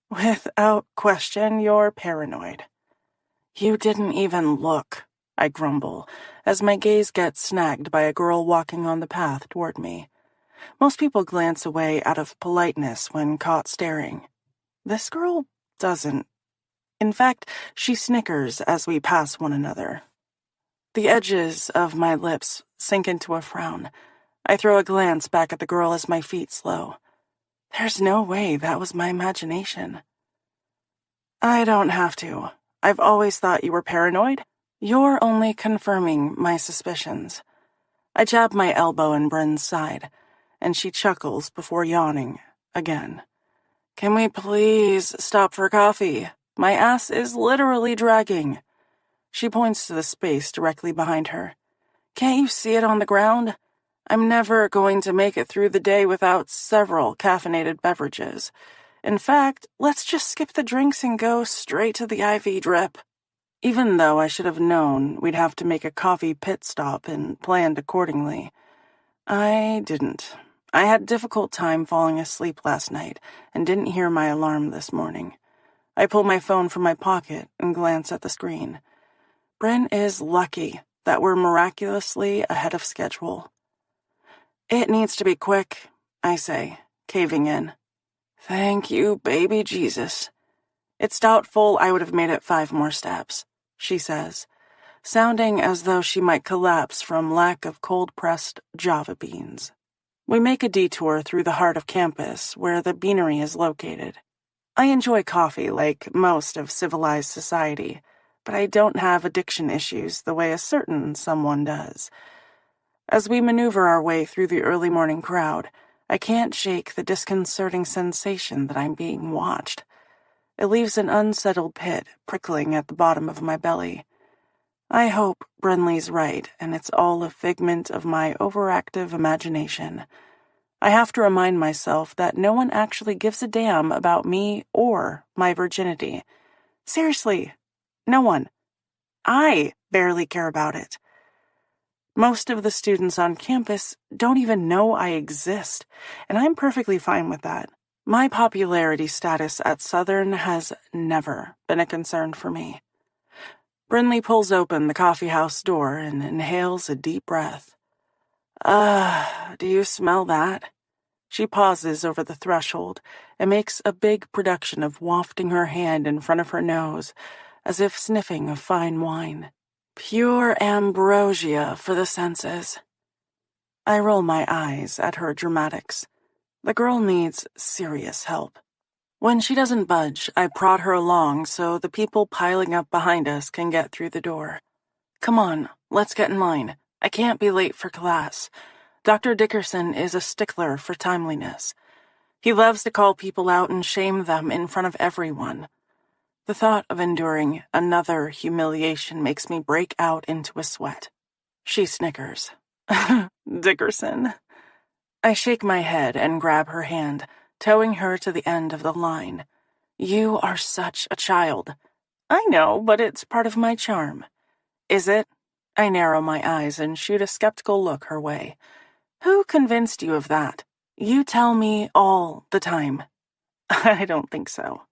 Without question, you're paranoid. You didn't even look, I grumble, as my gaze gets snagged by a girl walking on the path toward me. Most people glance away out of politeness when caught staring. This girl doesn't. In fact, she snickers as we pass one another. The edges of my lips sink into a frown. I throw a glance back at the girl as my feet slow. There's no way that was my imagination. I don't have to. I've always thought you were paranoid. You're only confirming my suspicions. I jab my elbow in Bryn's side, and she chuckles before yawning again. Can we please stop for coffee? My ass is literally dragging. She points to the space directly behind her. Can't you see it on the ground? I'm never going to make it through the day without several caffeinated beverages. In fact, let's just skip the drinks and go straight to the IV drip. Even though I should have known we'd have to make a coffee pit stop and planned accordingly, I didn't. I had a difficult time falling asleep last night and didn't hear my alarm this morning. I pull my phone from my pocket and glance at the screen. Bryn is lucky that we're miraculously ahead of schedule. It needs to be quick, I say, caving in. Thank you, baby Jesus. It's doubtful I would have made it 5 more steps, she says, sounding as though she might collapse from lack of cold-pressed Java beans. We make a detour through the heart of campus, where the beanery is located. I enjoy coffee like most of civilized society, but I don't have addiction issues the way a certain someone does. As we maneuver our way through the early morning crowd, I can't shake the disconcerting sensation that I'm being watched. It leaves an unsettled pit prickling at the bottom of my belly. I hope Brinley's right, and it's all a figment of my overactive imagination. I have to remind myself that no one actually gives a damn about me or my virginity. Seriously, no one. I barely care about it. Most of the students on campus don't even know I exist, and I'm perfectly fine with that. My popularity status at Southern has never been a concern for me. Brinley pulls open the coffeehouse door and inhales a deep breath. Do you smell that? She pauses over the threshold and makes a big production of wafting her hand in front of her nose, as if sniffing a fine wine. Pure ambrosia for the senses. I roll my eyes at her dramatics. The girl needs serious help. When she doesn't budge, I prod her along so the people piling up behind us can get through the door. Come on, let's get in line. I can't be late for class. Dr. Dickerson is a stickler for timeliness. He loves to call people out and shame them in front of everyone. The thought of enduring another humiliation makes me break out into a sweat. She snickers. Dickerson. I shake my head and grab her hand, towing her to the end of the line. You are such a child. I know, but it's part of my charm. Is it? I narrow my eyes and shoot a skeptical look her way. Who convinced you of that? You tell me all the time. I don't think so.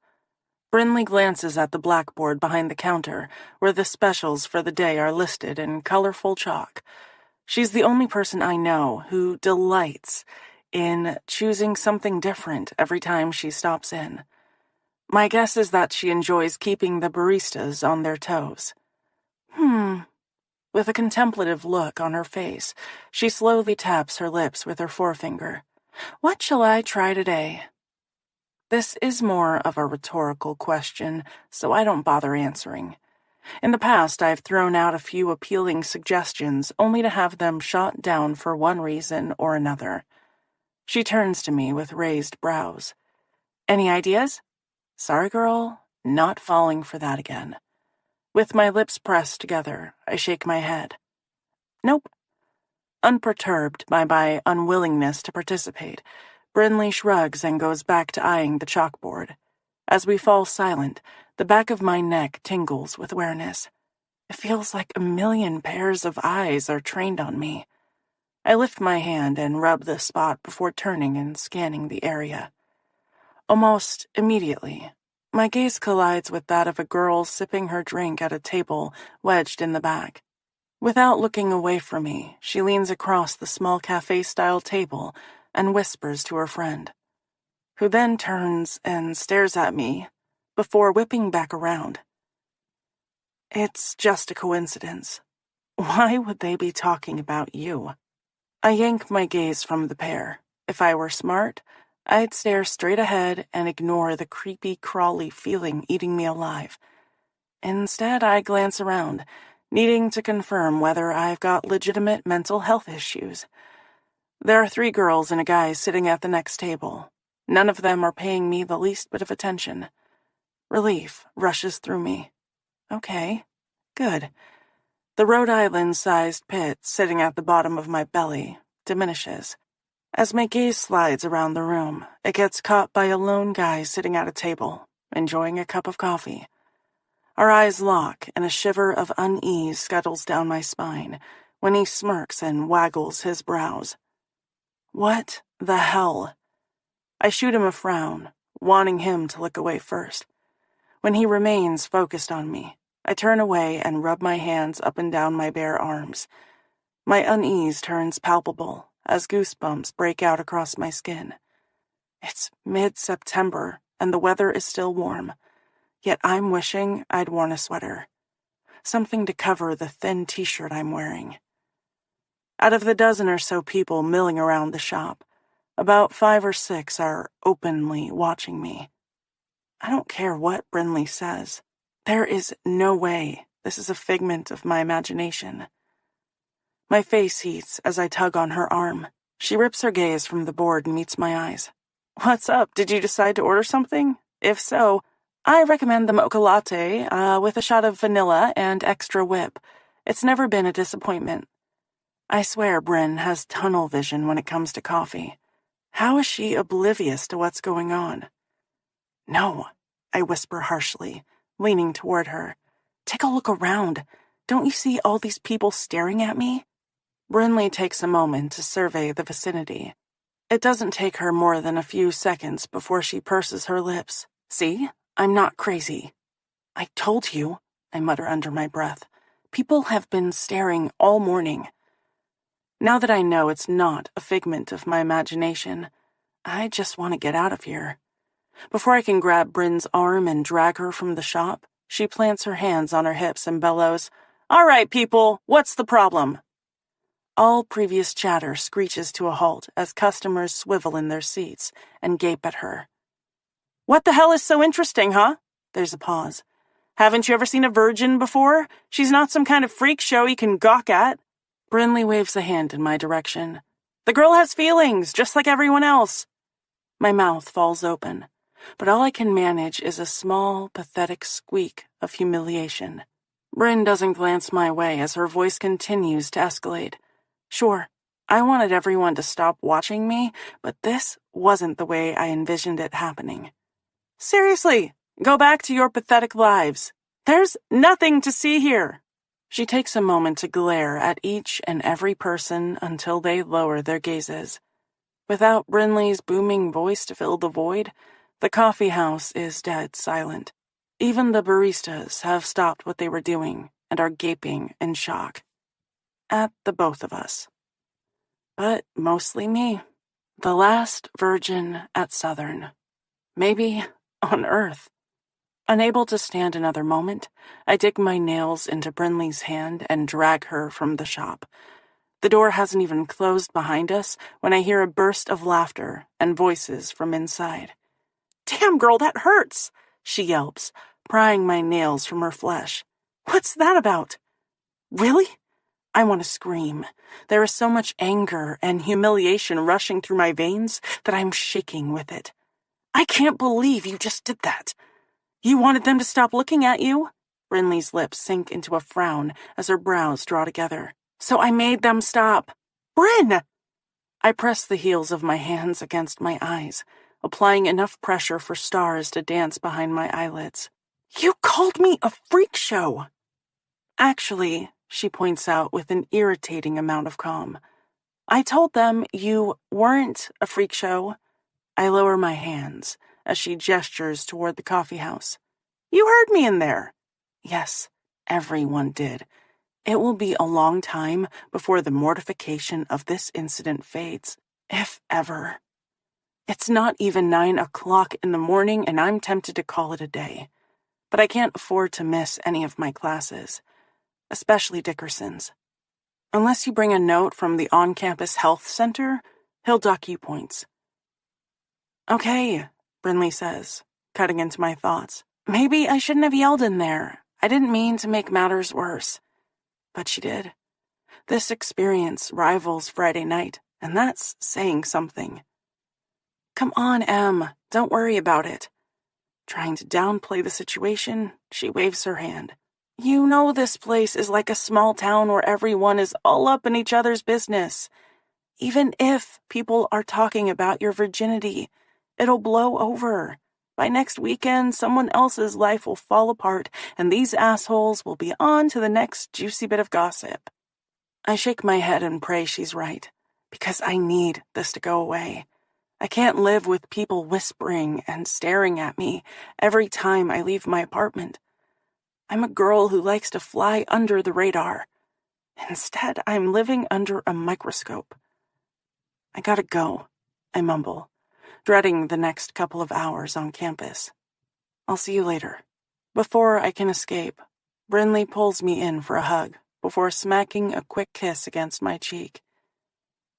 Brinley glances at the blackboard behind the counter, where the specials for the day are listed in colorful chalk. She's the only person I know who delights in choosing something different every time she stops in. My guess is that she enjoys keeping the baristas on their toes. With a contemplative look on her face, she slowly taps her lips with her forefinger. What shall I try today? This is more of a rhetorical question, so I don't bother answering. In the past, I've thrown out a few appealing suggestions only to have them shot down for one reason or another. She turns to me with raised brows. Any ideas? Sorry, girl, not falling for that again. With my lips pressed together, I shake my head. Nope. Unperturbed by my unwillingness to participate, Brinley shrugs and goes back to eyeing the chalkboard. As we fall silent, the back of my neck tingles with awareness. It feels like a million pairs of eyes are trained on me. I lift my hand and rub the spot before turning and scanning the area. Almost immediately, my gaze collides with that of a girl sipping her drink at a table wedged in the back. Without looking away from me, she leans across the small cafe-style table and whispers to her friend, who then turns and stares at me before whipping back around. It's just a coincidence. Why would they be talking about you? I yank my gaze from the pair. If I were smart, I'd stare straight ahead and ignore the creepy, crawly feeling eating me alive. Instead, I glance around, needing to confirm whether I've got legitimate mental health issues. There are 3 girls and a guy sitting at the next table. None of them are paying me the least bit of attention. Relief rushes through me. Okay, good. The Rhode Island-sized pit sitting at the bottom of my belly diminishes. As my gaze slides around the room, it gets caught by a lone guy sitting at a table, enjoying a cup of coffee. Our eyes lock, and a shiver of unease scuttles down my spine when he smirks and waggles his brows. What the hell? I shoot him a frown, wanting him to look away first. When he remains focused on me, I turn away and rub my hands up and down my bare arms. My unease turns palpable as goosebumps break out across my skin. It's mid-September, and the weather is still warm, yet I'm wishing I'd worn a sweater. Something to cover the thin t-shirt I'm wearing. Out of the dozen or so people milling around the shop, about 5 or 6 are openly watching me. I don't care what Brinley says. There is no way this is a figment of my imagination. My face heats as I tug on her arm. She rips her gaze from the board and meets my eyes. What's up? Did you decide to order something? If so, I recommend the mocha latte with a shot of vanilla and extra whip. It's never been a disappointment. I swear Bryn has tunnel vision when it comes to coffee. How is she oblivious to what's going on? No, I whisper harshly, leaning toward her. Take a look around. Don't you see all these people staring at me? Brinley takes a moment to survey the vicinity. It doesn't take her more than a few seconds before she purses her lips. See? I'm not crazy. I told you, I mutter under my breath. People have been staring all morning. Now that I know it's not a figment of my imagination, I just want to get out of here. Before I can grab Bryn's arm and drag her from the shop, she plants her hands on her hips and bellows, All right, people, what's the problem? All previous chatter screeches to a halt as customers swivel in their seats and gape at her. What the hell is so interesting, huh? There's a pause. Haven't you ever seen a virgin before? She's not some kind of freak show you can gawk at. Brinley waves a hand in my direction. The girl has feelings, just like everyone else. My mouth falls open, but all I can manage is a small, pathetic squeak of humiliation. Bryn doesn't glance my way as her voice continues to escalate. Sure, I wanted everyone to stop watching me, but this wasn't the way I envisioned it happening. Seriously, go back to your pathetic lives. There's nothing to see here. She takes a moment to glare at each and every person until they lower their gazes. Without Brinley's booming voice to fill the void, the coffee house is dead silent. Even the baristas have stopped what they were doing and are gaping in shock. At the both of us. But mostly me. The last virgin at Southern. Maybe on Earth. Unable to stand another moment, I dig my nails into Brinley's hand and drag her from the shop. The door hasn't even closed behind us when I hear a burst of laughter and voices from inside. Damn, girl, that hurts, she yelps, prying my nails from her flesh. What's that about? Really? I want to scream. There is so much anger and humiliation rushing through my veins that I'm shaking with it. I can't believe you just did that. You wanted them to stop looking at you? Brinley's lips sink into a frown as her brows draw together. So I made them stop. Bryn! I press the heels of my hands against my eyes, applying enough pressure for stars to dance behind my eyelids. You called me a freak show. Actually, she points out with an irritating amount of calm, I told them you weren't a freak show. I lower my hands as she gestures toward the coffee house. You heard me in there. Yes, everyone did. It will be a long time before the mortification of this incident fades, if ever. It's not even 9 o'clock in the morning and I'm tempted to call it a day. But I can't afford to miss any of my classes, especially Dickerson's. Unless you bring a note from the on-campus health center, he'll dock you points. Okay, Brinley says, cutting into my thoughts. Maybe I shouldn't have yelled in there. I didn't mean to make matters worse. But she did. This experience rivals Friday night, and that's saying something. Come on, Em, don't worry about it. Trying to downplay the situation, she waves her hand. You know this place is like a small town where everyone is all up in each other's business. Even if people are talking about your virginity, it'll blow over. By next weekend, someone else's life will fall apart, and these assholes will be on to the next juicy bit of gossip. I shake my head and pray she's right, because I need this to go away. I can't live with people whispering and staring at me every time I leave my apartment. I'm a girl who likes to fly under the radar. Instead, I'm living under a microscope. I gotta go, I mumble, dreading the next couple of hours on campus. I'll see you later. Before I can escape, Brinley pulls me in for a hug before smacking a quick kiss against my cheek.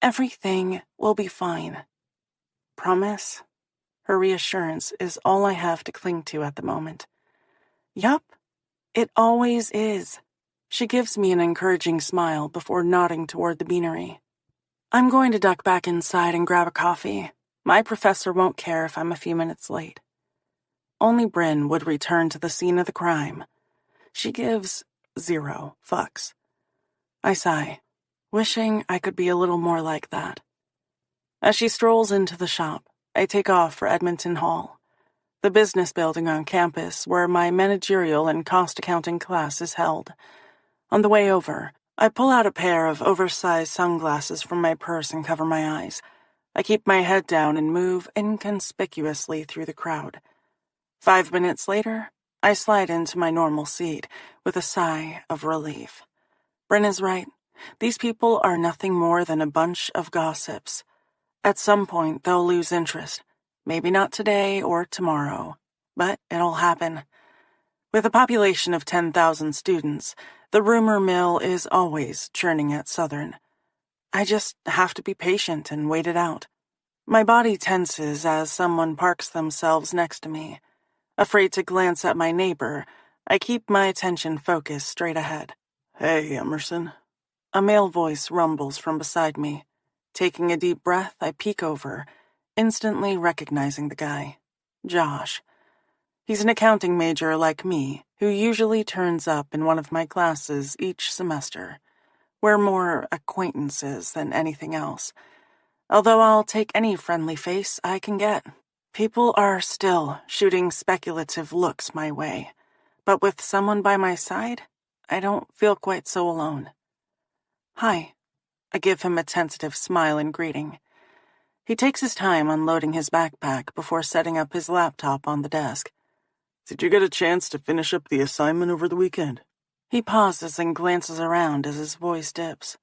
Everything will be fine. Promise? Her reassurance is all I have to cling to at the moment. Yup, it always is. She gives me an encouraging smile before nodding toward the beanery. I'm going to duck back inside and grab a coffee. My professor won't care if I'm a few minutes late. Only Bryn would return to the scene of the crime. She gives 0 fucks. I sigh, wishing I could be a little more like that. As she strolls into the shop, I take off for Edmonton Hall, the business building on campus where my managerial and cost accounting class is held. On the way over, I pull out a pair of oversized sunglasses from my purse and cover my eyes. I keep my head down and move inconspicuously through the crowd. 5 minutes later, I slide into my normal seat with a sigh of relief. Bryn is right. These people are nothing more than a bunch of gossips. At some point, they'll lose interest. Maybe not today or tomorrow, but it'll happen. With a population of 10,000 students, the rumor mill is always churning at Southern. I just have to be patient and wait it out. My body tenses as someone parks themselves next to me. Afraid to glance at my neighbor, I keep my attention focused straight ahead. Hey, Emerson. A male voice rumbles from beside me. Taking a deep breath, I peek over, instantly recognizing the guy. Josh. He's an accounting major like me, who usually turns up in one of my classes each semester. We're more acquaintances than anything else. Although I'll take any friendly face I can get. People are still shooting speculative looks my way, but with someone by my side, I don't feel quite so alone. Hi. I give him a tentative smile in greeting. He takes his time unloading his backpack before setting up his laptop on the desk. Did you get a chance to finish up the assignment over the weekend? He pauses and glances around as his voice dips.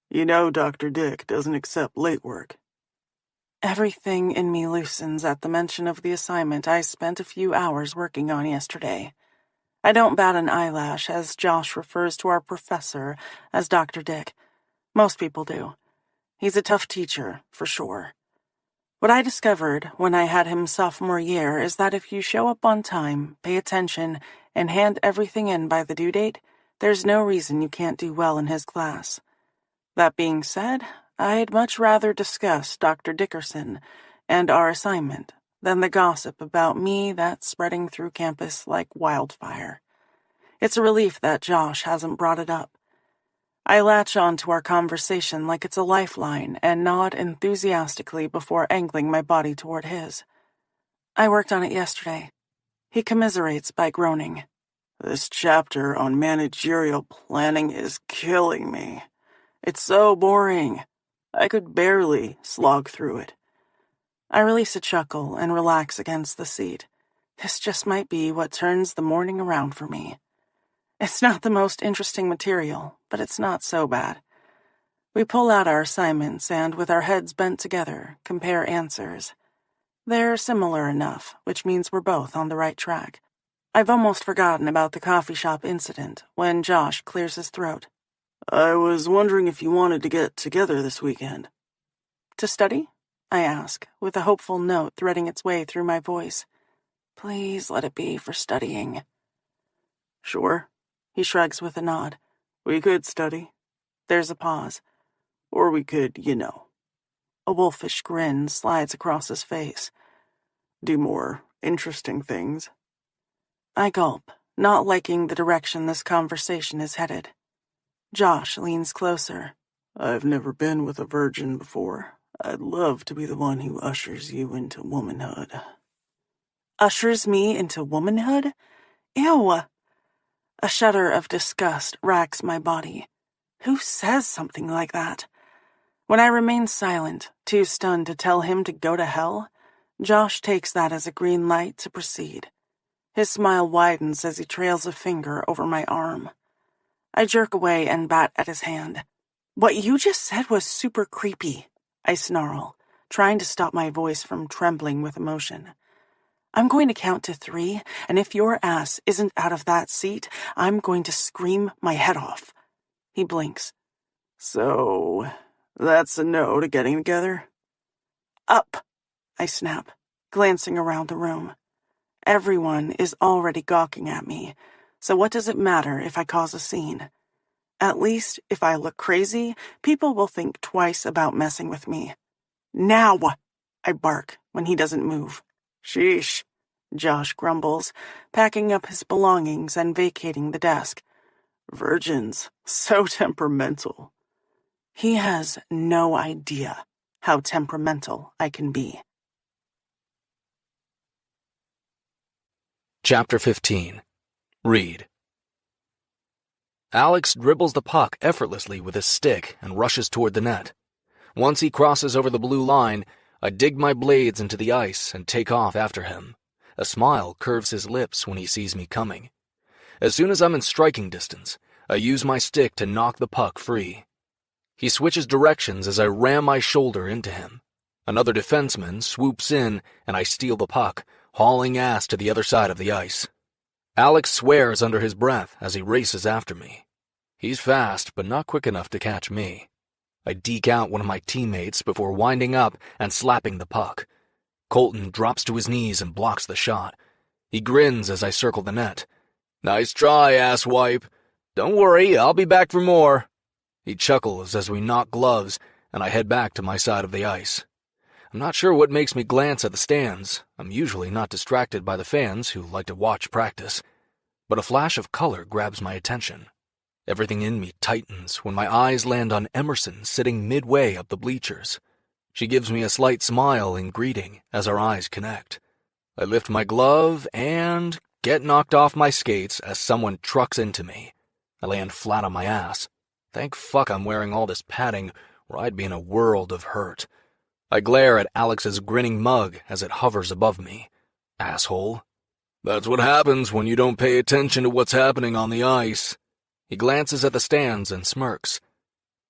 You know Dr. Dick doesn't accept late work. Everything in me loosens at the mention of the assignment I spent a few hours working on yesterday. I don't bat an eyelash as Josh refers to our professor as Dr. Dick. Most people do. He's a tough teacher, for sure. What I discovered when I had him sophomore year is that if you show up on time, pay attention, and hand everything in by the due date, there's no reason you can't do well in his class. That being said, I'd much rather discuss Dr. Dickerson and our assignment than the gossip about me that's spreading through campus like wildfire. It's a relief that Josh hasn't brought it up. I latch on to our conversation like it's a lifeline and nod enthusiastically before angling my body toward his. I worked on it yesterday. He commiserates by groaning. This chapter on managerial planning is killing me. It's so boring. I could barely slog through it. I release a chuckle and relax against the seat. This just might be what turns the morning around for me. It's not the most interesting material, but it's not so bad. We pull out our assignments and, with our heads bent together, compare answers. They're similar enough, which means we're both on the right track. I've almost forgotten about the coffee shop incident when Josh clears his throat. I was wondering if you wanted to get together this weekend. To study? I ask, with a hopeful note threading its way through my voice. Please let it be for studying. Sure. He shrugs with a nod. We could study. There's a pause. Or we could, A wolfish grin slides across his face. Do more interesting things. I gulp, not liking the direction this conversation is headed. Josh leans closer. I've never been with a virgin before. I'd love to be the one who ushers you into womanhood. Ushers me into womanhood? Ew! A shudder of disgust racks my body. Who says something like that? When I remain silent, too stunned to tell him to go to hell, Josh takes that as a green light to proceed. His smile widens as he trails a finger over my arm. I jerk away and bat at his hand. What you just said was super creepy, I snarl, trying to stop my voice from trembling with emotion. I'm going to count to 3, and if your ass isn't out of that seat, I'm going to scream my head off. He blinks. So, that's a no to getting together? Up, I snap, glancing around the room. Everyone is already gawking at me, so what does it matter if I cause a scene? At least, if I look crazy, people will think twice about messing with me. Now, I bark when he doesn't move. Sheesh, Josh grumbles, packing up his belongings and vacating the desk. Virgins, so temperamental. He has no idea how temperamental I can be. Chapter 15. Read. Alex dribbles the puck effortlessly with his stick and rushes toward the net. Once he crosses over the blue line, I dig my blades into the ice and take off after him. A smile curves his lips when he sees me coming. As soon as I'm in striking distance, I use my stick to knock the puck free. He switches directions as I ram my shoulder into him. Another defenseman swoops in and I steal the puck, hauling ass to the other side of the ice. Alex swears under his breath as he races after me. He's fast, but not quick enough to catch me. I deke out one of my teammates before winding up and slapping the puck. Colton drops to his knees and blocks the shot. He grins as I circle the net. Nice try, asswipe. Don't worry, I'll be back for more. He chuckles as we knock gloves, and I head back to my side of the ice. I'm not sure what makes me glance at the stands. I'm usually not distracted by the fans who like to watch practice. But a flash of color grabs my attention. Everything in me tightens when my eyes land on Emerson sitting midway up the bleachers. She gives me a slight smile in greeting as our eyes connect. I lift my glove and get knocked off my skates as someone trucks into me. I land flat on my ass. Thank fuck I'm wearing all this padding, or I'd be in a world of hurt. I glare at Alex's grinning mug as it hovers above me. Asshole. That's what happens when you don't pay attention to what's happening on the ice. He glances at the stands and smirks.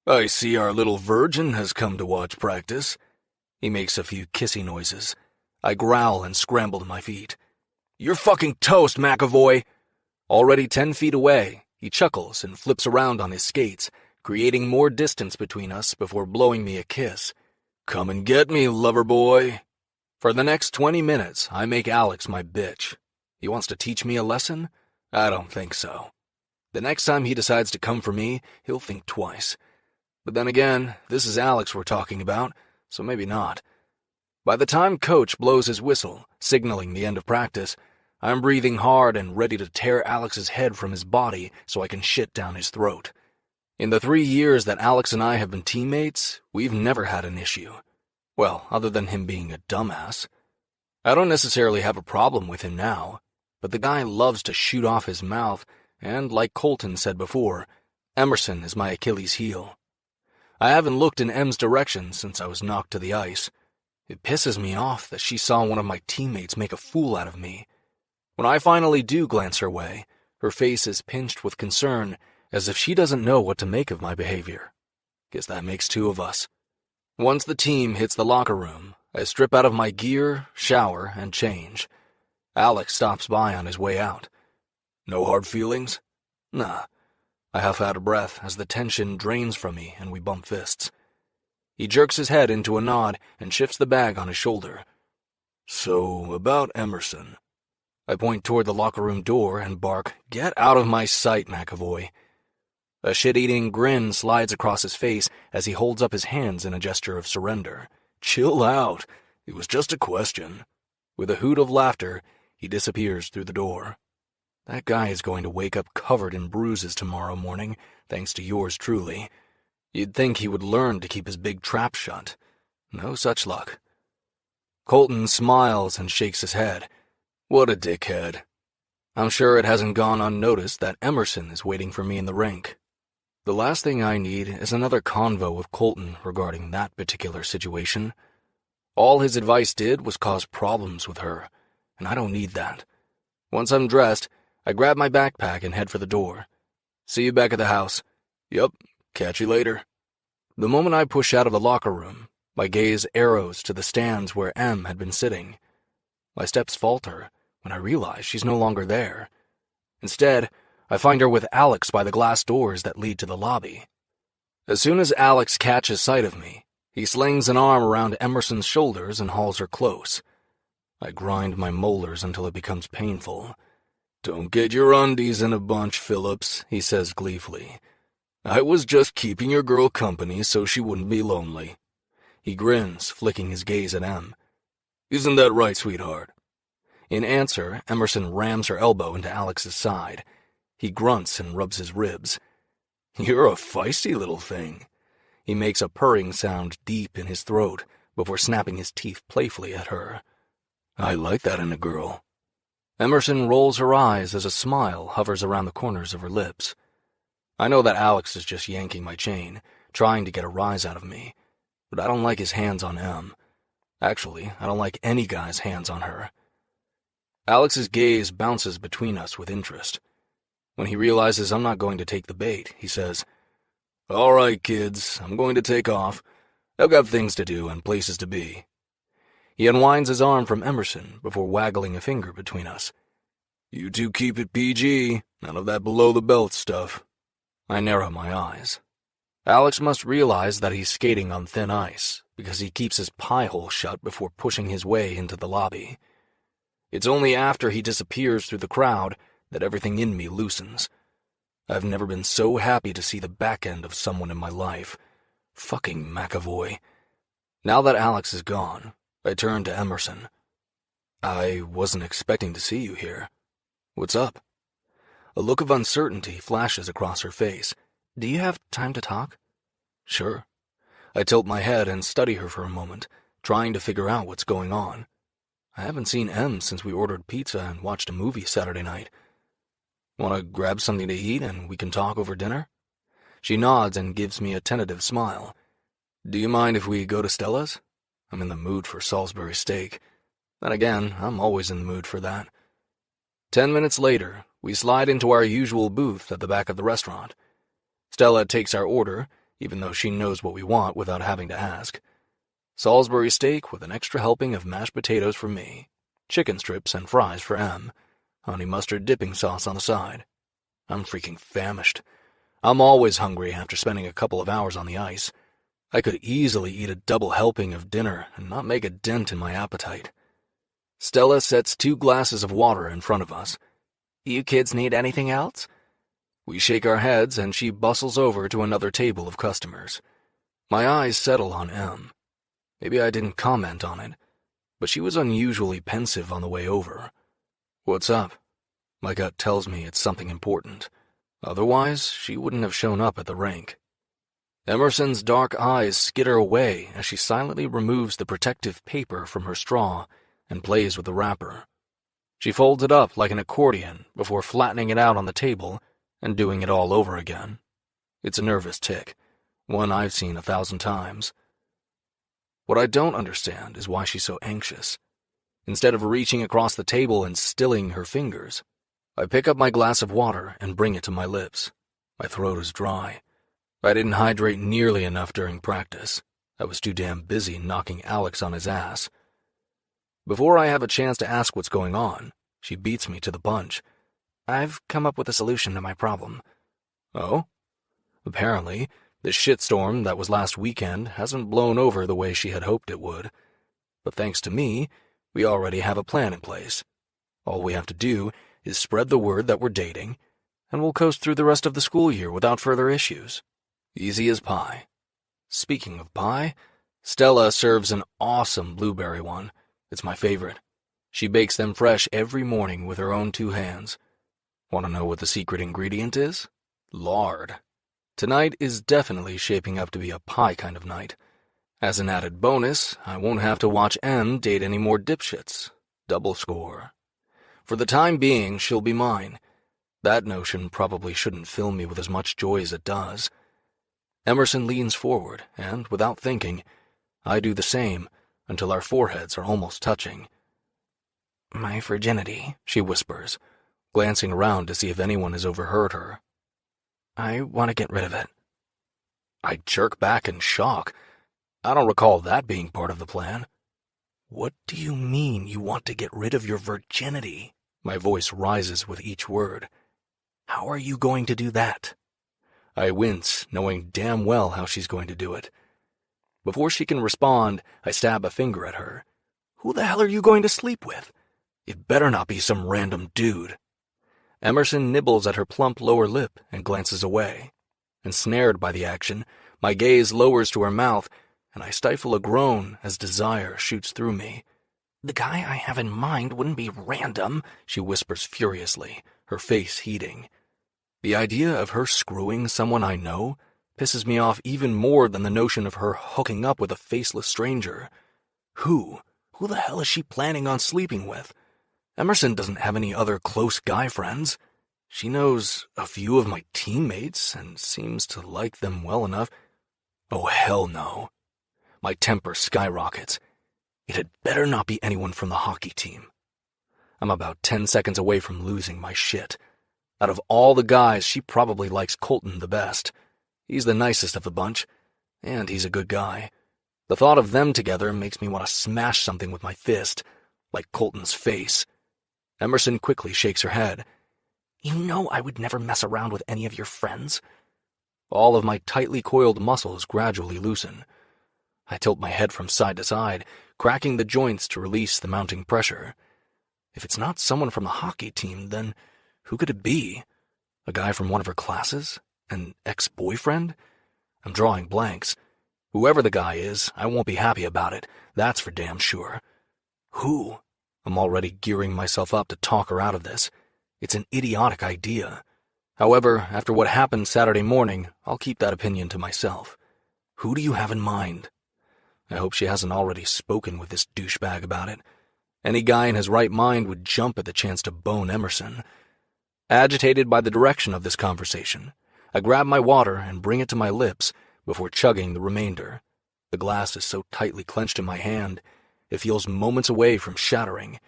I see our little virgin has come to watch practice. He makes a few kissy noises. I growl and scramble to my feet. You're fucking toast, McAvoy! Already 10 feet away, he chuckles and flips around on his skates, creating more distance between us before blowing me a kiss. Come and get me, lover boy. For the next 20 minutes, I make Alex my bitch. He wants to teach me a lesson? I don't think so. The next time he decides to come for me, he'll think twice. But then again, this is Alex we're talking about, so maybe not. By the time Coach blows his whistle, signaling the end of practice, I'm breathing hard and ready to tear Alex's head from his body so I can shit down his throat. In the 3 years that Alex and I have been teammates, we've never had an issue. Well, other than him being a dumbass. I don't necessarily have a problem with him now, but the guy loves to shoot off his mouth, and like Colton said before, Emerson is my Achilles heel. I haven't looked in M's direction since I was knocked to the ice. It pisses me off that she saw one of my teammates make a fool out of me. When I finally do glance her way, her face is pinched with concern, as if she doesn't know what to make of my behavior. Guess that makes two of us. Once the team hits the locker room, I strip out of my gear, shower, and change. Alex stops by on his way out. No hard feelings? Nah. I huff out a breath as the tension drains from me and we bump fists. He jerks his head into a nod and shifts the bag on his shoulder. So, about Emerson. I point toward the locker room door and bark, "Get out of my sight, McAvoy." A shit-eating grin slides across his face as he holds up his hands in a gesture of surrender. Chill out. It was just a question. With a hoot of laughter, he disappears through the door. That guy is going to wake up covered in bruises tomorrow morning, thanks to yours truly. You'd think he would learn to keep his big trap shut. No such luck. Colton smiles and shakes his head. What a dickhead. I'm sure it hasn't gone unnoticed that Emerson is waiting for me in the rink. The last thing I need is another convo with Colton regarding that particular situation. All his advice did was cause problems with her, and I don't need that. Once I'm dressed, I grab my backpack and head for the door. See you back at the house. Yup, catch you later. The moment I push out of the locker room, my gaze arrows to the stands where M had been sitting. My steps falter when I realize she's no longer there. Instead, I find her with Alex by the glass doors that lead to the lobby. As soon as Alex catches sight of me, he slings an arm around Emerson's shoulders and hauls her close. I grind my molars until it becomes painful. Don't get your undies in a bunch, Phillips, he says gleefully. I was just keeping your girl company so she wouldn't be lonely. He grins, flicking his gaze at M. Isn't that right, sweetheart? In answer, Emerson rams her elbow into Alex's side. He grunts and rubs his ribs. You're a feisty little thing. He makes a purring sound deep in his throat before snapping his teeth playfully at her. I like that in a girl. Emerson rolls her eyes as a smile hovers around the corners of her lips. I know that Alex is just yanking my chain, trying to get a rise out of me, but I don't like his hands on M. Actually, I don't like any guy's hands on her. Alex's gaze bounces between us with interest. When he realizes I'm not going to take the bait, he says, All right, kids, I'm going to take off. I've got things to do and places to be. He unwinds his arm from Emerson before waggling a finger between us. You two keep it PG, none of that below-the-belt stuff. I narrow my eyes. Alex must realize that he's skating on thin ice, because he keeps his pie-hole shut before pushing his way into the lobby. It's only after he disappears through the crowd that everything in me loosens. I've never been so happy to see the back end of someone in my life. Fucking McAvoy. Now that Alex is gone, I turn to Emerson. I wasn't expecting to see you here. What's up? A look of uncertainty flashes across her face. Do you have time to talk? Sure. I tilt my head and study her for a moment, trying to figure out what's going on. I haven't seen M since we ordered pizza and watched a movie Saturday night. Want to grab something to eat and we can talk over dinner? She nods and gives me a tentative smile. Do you mind if we go to Stella's? I'm in the mood for Salisbury steak. Then again, I'm always in the mood for that. 10 minutes later, we slide into our usual booth at the back of the restaurant. Stella takes our order, even though she knows what we want without having to ask. Salisbury steak with an extra helping of mashed potatoes for me, chicken strips and fries for M, honey mustard dipping sauce on the side. I'm freaking famished. I'm always hungry after spending a couple of hours on the ice. I could easily eat a double helping of dinner and not make a dent in my appetite. Stella sets 2 glasses of water in front of us. You kids need anything else? We shake our heads and she bustles over to another table of customers. My eyes settle on M. Maybe I didn't comment on it, but she was unusually pensive on the way over. What's up? My gut tells me it's something important. Otherwise, she wouldn't have shown up at the rink. Emerson's dark eyes skitter away as she silently removes the protective paper from her straw and plays with the wrapper. She folds it up like an accordion before flattening it out on the table and doing it all over again. It's a nervous tic, one I've seen 1,000 times. What I don't understand is why she's so anxious. Instead of reaching across the table and stilling her fingers, I pick up my glass of water and bring it to my lips. My throat is dry. I didn't hydrate nearly enough during practice. I was too damn busy knocking Alex on his ass. Before I have a chance to ask what's going on, she beats me to the punch. I've come up with a solution to my problem. Oh? Apparently, the shitstorm that was last weekend hasn't blown over the way she had hoped it would. But thanks to me, we already have a plan in place. All we have to do is spread the word that we're dating, and we'll coast through the rest of the school year without further issues. Easy as pie. Speaking of pie, Stella serves an awesome blueberry one. It's my favorite. She bakes them fresh every morning with her own 2 hands. Want to know what the secret ingredient is? Lard. Tonight is definitely shaping up to be a pie kind of night. As an added bonus, I won't have to watch Em date any more dipshits. Double score. For the time being, she'll be mine. That notion probably shouldn't fill me with as much joy as it does. Emerson leans forward, and, without thinking, I do the same until our foreheads are almost touching. My virginity, she whispers, glancing around to see if anyone has overheard her. I want to get rid of it. I jerk back in shock. I don't recall that being part of the plan. What do you mean you want to get rid of your virginity? My voice rises with each word. How are you going to do that? I wince, knowing damn well how she's going to do it. Before she can respond, I stab a finger at her. Who the hell are you going to sleep with? It better not be some random dude. Emerson nibbles at her plump lower lip and glances away. Ensnared by the action, my gaze lowers to her mouth, and I stifle a groan as desire shoots through me. The guy I have in mind wouldn't be random, she whispers furiously, her face heating. The idea of her screwing someone I know pisses me off even more than the notion of her hooking up with a faceless stranger. Who the hell is she planning on sleeping with? Emerson doesn't have any other close guy friends. She knows a few of my teammates and seems to like them well enough. Oh, hell no. My temper skyrockets. It had better not be anyone from the hockey team. I'm about 10 seconds away from losing my shit. Out of all the guys, she probably likes Colton the best. He's the nicest of the bunch, and he's a good guy. The thought of them together makes me want to smash something with my fist, like Colton's face. Emerson quickly shakes her head. You know I would never mess around with any of your friends. All of my tightly coiled muscles gradually loosen. I tilt my head from side to side, cracking the joints to release the mounting pressure. If it's not someone from the hockey team, then who could it be? A guy from one of her classes? An ex-boyfriend? I'm drawing blanks. Whoever the guy is, I won't be happy about it. That's for damn sure. Who? I'm already gearing myself up to talk her out of this. It's an idiotic idea. However, after what happened Saturday morning, I'll keep that opinion to myself. Who do you have in mind? I hope she hasn't already spoken with this douchebag about it. Any guy in his right mind would jump at the chance to bone Emerson. Agitated by the direction of this conversation, I grab my water and bring it to my lips before chugging the remainder. The glass is so tightly clenched in my hand, it feels moments away from shattering.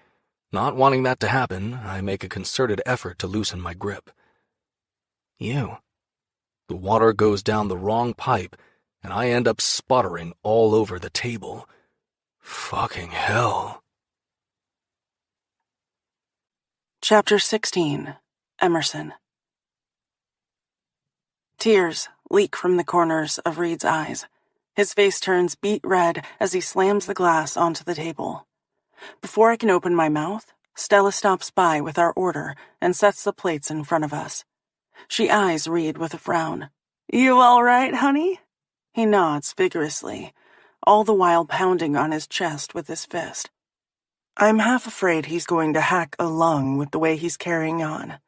Not wanting that to happen, I make a concerted effort to loosen my grip. You. The water goes down the wrong pipe, and I end up sputtering all over the table. Fucking hell. Chapter 16. Emerson. Tears leak from the corners of Reed's eyes. His face turns beet red as he slams the glass onto the table. Before I can open my mouth, Stella stops by with our order and sets the plates in front of us. She eyes Reed with a frown. You all right, honey? He nods vigorously, all the while pounding on his chest with his fist. I'm half afraid he's going to hack a lung with the way he's carrying on.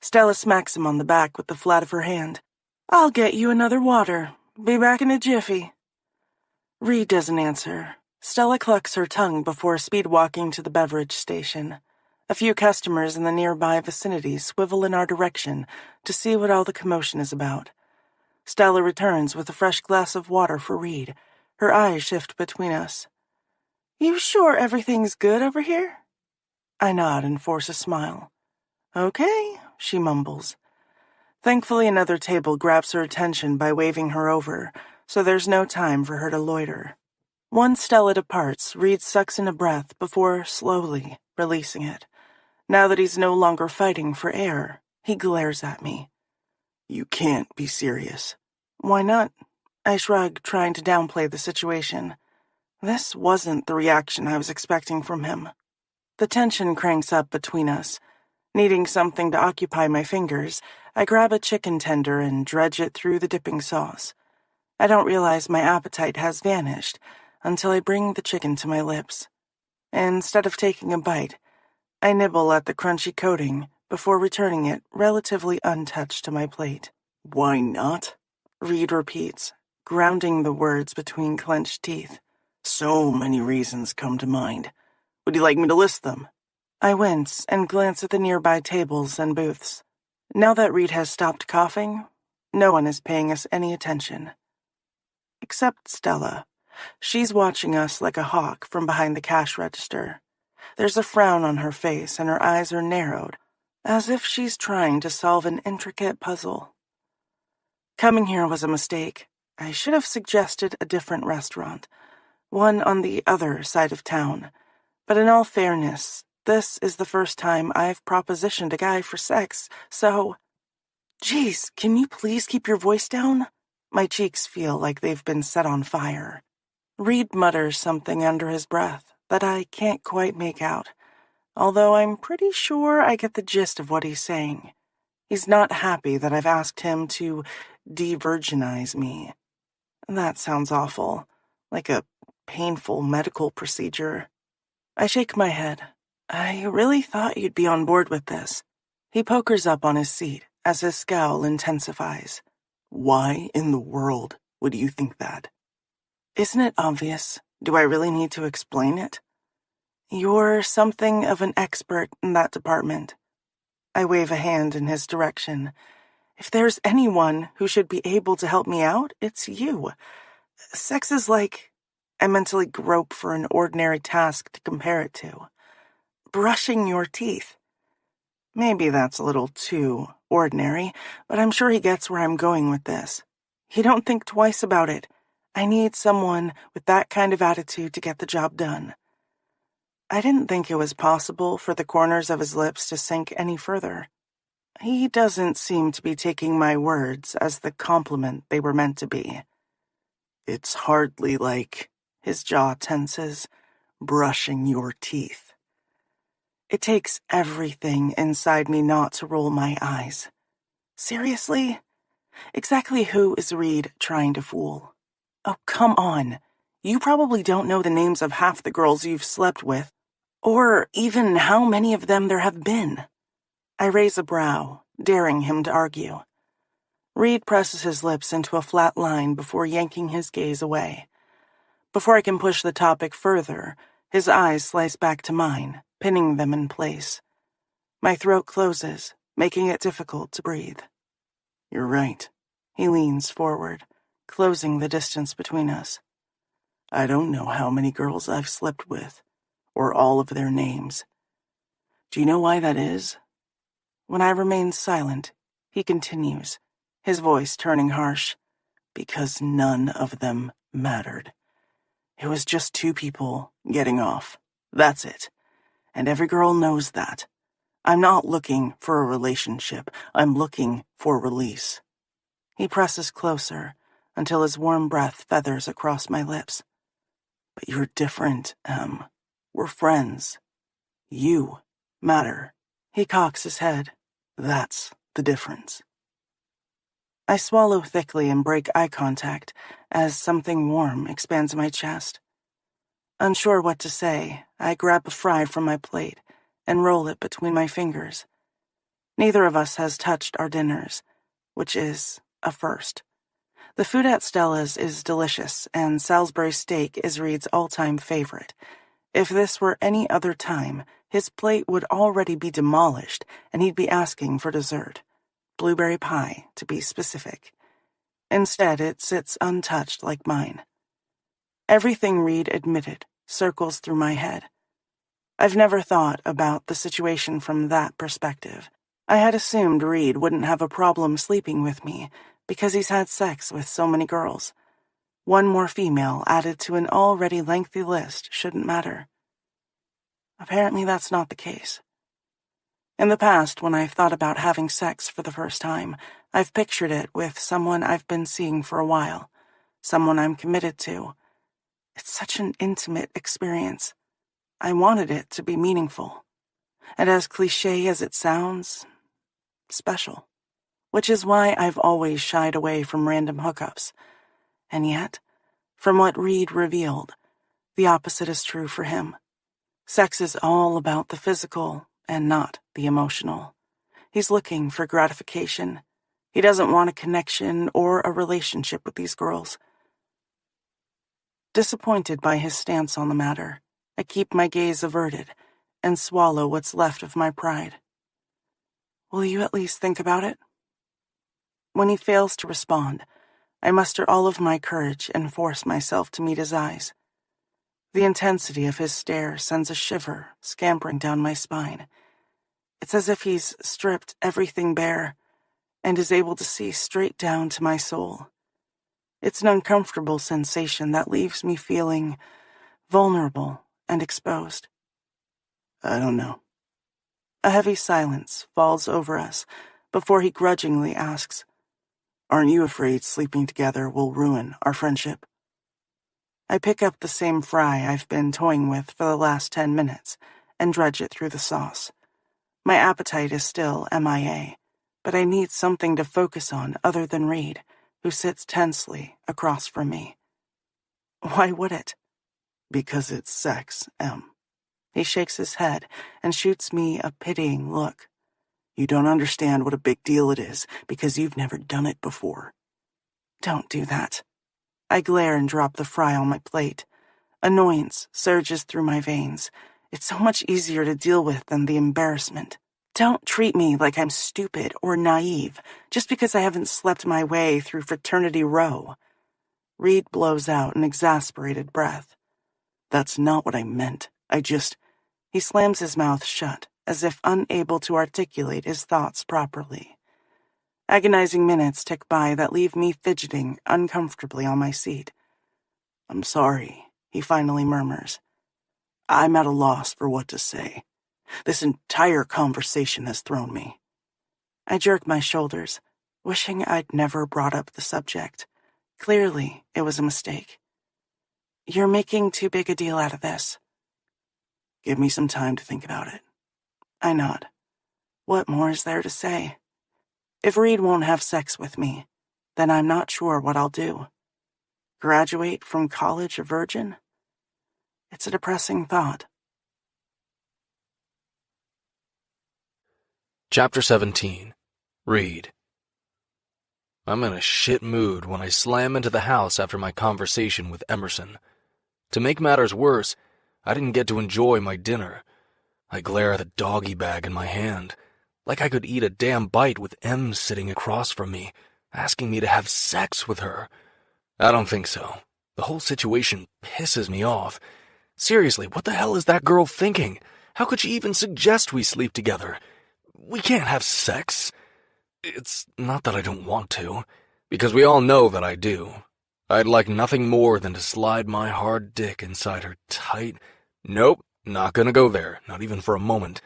Stella smacks him on the back with the flat of her hand. I'll get you another water. Be back in a jiffy. Reed doesn't answer. Stella clucks her tongue before speed-walking to the beverage station. A few customers in the nearby vicinity swivel in our direction to see what all the commotion is about. Stella returns with a fresh glass of water for Reed. Her eyes shift between us. You sure everything's good over here? I nod and force a smile. Okay, she mumbles. Thankfully, another table grabs her attention by waving her over, so there's no time for her to loiter. Once Stella departs, Reed sucks in a breath before slowly releasing it. Now that he's no longer fighting for air, he glares at me. You can't be serious. Why not? I shrug, trying to downplay the situation. This wasn't the reaction I was expecting from him. The tension cranks up between us. Needing something to occupy my fingers, I grab a chicken tender and dredge it through the dipping sauce. I don't realize my appetite has vanished until I bring the chicken to my lips. Instead of taking a bite, I nibble at the crunchy coating before returning it relatively untouched to my plate. Why not? Reed repeats, grounding the words between clenched teeth. So many reasons come to mind. Would you like me to list them? I wince and glance at the nearby tables and booths. Now that Reed has stopped coughing, no one is paying us any attention. Except Stella. She's watching us like a hawk from behind the cash register. There's a frown on her face and her eyes are narrowed, as if she's trying to solve an intricate puzzle. Coming here was a mistake. I should have suggested a different restaurant, one on the other side of town. But in all fairness, this is the first time I've propositioned a guy for sex, so... Geez, can you please keep your voice down? My cheeks feel like they've been set on fire. Reed mutters something under his breath that I can't quite make out, although I'm pretty sure I get the gist of what he's saying. He's not happy that I've asked him to de-virginize me. That sounds awful, like a painful medical procedure. I shake my head. I really thought you'd be on board with this. He pokers up on his seat as his scowl intensifies. Why in the world would you think that? Isn't it obvious? Do I really need to explain it? You're something of an expert in that department. I wave a hand in his direction. If there's anyone who should be able to help me out, it's you. Sex is like... I mentally grope for an ordinary task to compare it to. Brushing your teeth. Maybe that's a little too ordinary, but I'm sure he gets where I'm going with this. You don't think twice about it. I need someone with that kind of attitude to get the job done. I didn't think it was possible for the corners of his lips to sink any further. He doesn't seem to be taking my words as the compliment they were meant to be. It's hardly like... His jaw tenses. Brushing your teeth. It takes everything inside me not to roll my eyes. Seriously? Exactly who is Reed trying to fool? Oh, come on. You probably don't know the names of half the girls you've slept with, or even how many of them there have been. I raise a brow, daring him to argue. Reed presses his lips into a flat line before yanking his gaze away. Before I can push the topic further, his eyes slice back to mine, pinning them in place. My throat closes, making it difficult to breathe. You're right. He leans forward, closing the distance between us. I don't know how many girls I've slept with, or all of their names. Do you know why that is? When I remain silent, he continues, his voice turning harsh. Because none of them mattered. It was just two people getting off. That's it. And every girl knows that. I'm not looking for a relationship. I'm looking for release. He presses closer until his warm breath feathers across my lips. But you're different, Em. We're friends. You matter. He cocks his head. That's the difference. I swallow thickly and break eye contact as something warm expands my chest. Unsure what to say, I grab a fry from my plate and roll it between my fingers. Neither of us has touched our dinners, which is a first. The food at Stella's is delicious, and Salisbury steak is Reed's all-time favorite. If this were any other time, his plate would already be demolished, and he'd be asking for dessert. Blueberry pie, to be specific. Instead, it sits untouched like mine. Everything Reed admitted circles through my head. I've never thought about the situation from that perspective. I had assumed Reed wouldn't have a problem sleeping with me because he's had sex with so many girls. One more female added to an already lengthy list shouldn't matter. Apparently that's not the case. In the past, when I've thought about having sex for the first time, I've pictured it with someone I've been seeing for a while, someone I'm committed to. It's such an intimate experience. I wanted it to be meaningful. And as cliché as it sounds, special. Which is why I've always shied away from random hookups. And yet, from what Reed revealed, the opposite is true for him. Sex is all about the physical and not the emotional. He's looking for gratification. He doesn't want a connection or a relationship with these girls. Disappointed by his stance on the matter, I keep my gaze averted and swallow what's left of my pride. Will you at least think about it? When he fails to respond, I muster all of my courage and force myself to meet his eyes. The intensity of his stare sends a shiver scampering down my spine. It's as if he's stripped everything bare and is able to see straight down to my soul. It's an uncomfortable sensation that leaves me feeling vulnerable and exposed. I don't know. A heavy silence falls over us before he grudgingly asks, Aren't you afraid sleeping together will ruin our friendship? I pick up the same fry I've been toying with for the last 10 minutes and dredge it through the sauce. My appetite is still MIA, but I need something to focus on other than Reed, who sits tensely across from me. Why would it? Because it's sex, Em. He shakes his head and shoots me a pitying look. You don't understand what a big deal it is because you've never done it before. Don't do that. I glare and drop the fry on my plate. Annoyance surges through my veins. It's so much easier to deal with than the embarrassment. Don't treat me like I'm stupid or naive just because I haven't slept my way through fraternity row. Reed blows out an exasperated breath. That's not what I meant. He slams his mouth shut, as if unable to articulate his thoughts properly. Agonizing minutes tick by that leave me fidgeting uncomfortably on my seat. I'm sorry, he finally murmurs. I'm at a loss for what to say. This entire conversation has thrown me. I jerk my shoulders, wishing I'd never brought up the subject. Clearly, it was a mistake. You're making too big a deal out of this. Give me some time to think about it. I nod. What more is there to say? If Reed won't have sex with me, then I'm not sure what I'll do. Graduate from college a virgin? It's a depressing thought. Chapter 17. Reed. I'm in a shit mood when I slam into the house after my conversation with Emerson. To make matters worse, I didn't get to enjoy my dinner. I glare at the doggy bag in my hand, like I could eat a damn bite with M sitting across from me, asking me to have sex with her. I don't think so. The whole situation pisses me off. Seriously, what the hell is that girl thinking? How could she even suggest we sleep together? We can't have sex. It's not that I don't want to, because we all know that I do. I'd like nothing more than to slide my hard dick inside her tight... Nope, not gonna go there, not even for a moment.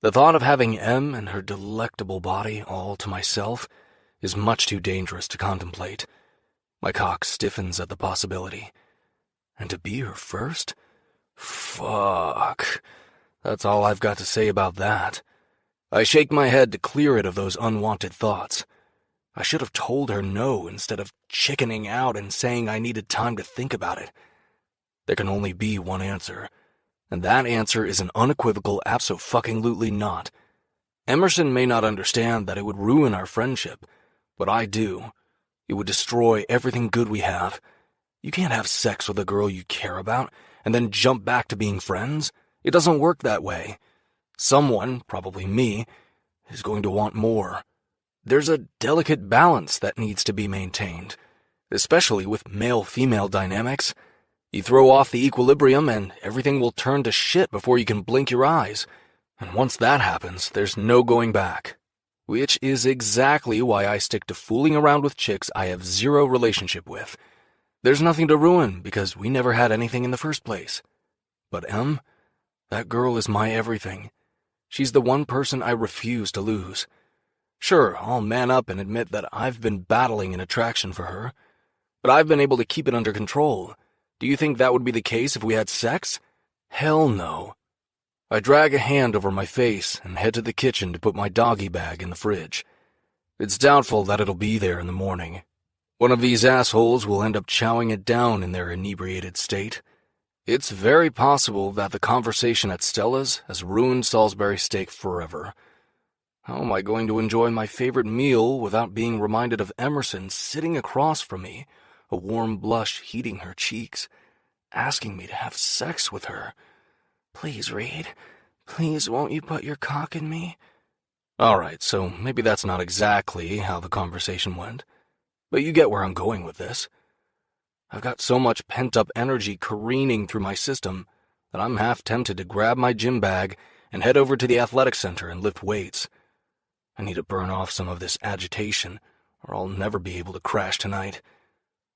The thought of having M and her delectable body all to myself is much too dangerous to contemplate. My cock stiffens at the possibility. And to be her first? Fuck. That's all I've got to say about that. I shake my head to clear it of those unwanted thoughts. I should have told her no instead of chickening out and saying I needed time to think about it. There can only be one answer, and that answer is an unequivocal abso-fucking-lutely not. Emerson may not understand that it would ruin our friendship, but I do. It would destroy everything good we have. You can't have sex with a girl you care about and then jump back to being friends. It doesn't work that way. Someone, probably me, is going to want more. there's a delicate balance that needs to be maintained, especially with male-female dynamics. You throw off the equilibrium and everything will turn to shit before you can blink your eyes. And once that happens, there's no going back. Which is exactly why I stick to fooling around with chicks I have zero relationship with. There's nothing to ruin because we never had anything in the first place. But Em, that girl is my everything. She's the one person I refuse to lose. Sure, I'll man up and admit that I've been battling an attraction for her, but I've been able to keep it under control. Do you think that would be the case if we had sex? Hell no. I drag a hand over my face and head to the kitchen to put my doggy bag in the fridge. It's doubtful that it'll be there in the morning. One of these assholes will end up chowing it down in their inebriated state. It's very possible that the conversation at Stella's has ruined Salisbury steak forever. How am I going to enjoy my favorite meal without being reminded of Emerson sitting across from me, a warm blush heating her cheeks, asking me to have sex with her? Please, Reed. Please, won't you put your cock in me? All right, so maybe that's not exactly how the conversation went, but you get where I'm going with this. I've got so much pent-up energy careening through my system that I'm half tempted to grab my gym bag and head over to the athletic center and lift weights. I need to burn off some of this agitation, or I'll never be able to crash tonight.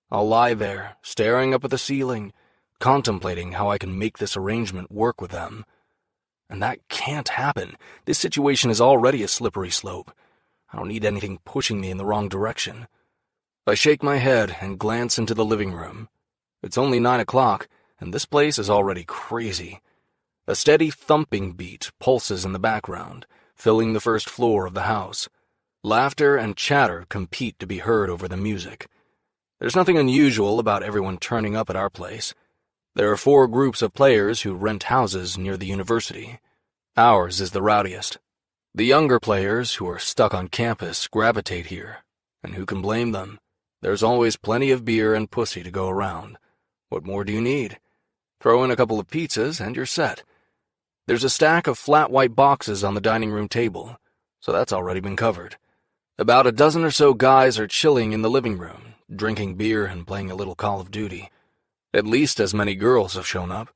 I'll lie there, staring up at the ceiling, contemplating how I can make this arrangement work with them. And that can't happen. This situation is already a slippery slope. I don't need anything pushing me in the wrong direction. I shake my head and glance into the living room. It's only 9 o'clock, and this place is already crazy. A steady thumping beat pulses in the background, filling the first floor of the house. Laughter and chatter compete to be heard over the music. There's nothing unusual about everyone turning up at our place. There are 4 groups of players who rent houses near the university. Ours is the rowdiest. The younger players who are stuck on campus gravitate here, and who can blame them? There's always plenty of beer and pussy to go around. What more do you need? Throw in a couple of pizzas and you're set. There's a stack of flat white boxes on the dining room table, so that's already been covered. About a dozen or so guys are chilling in the living room, drinking beer and playing a little Call of Duty. At least as many girls have shown up.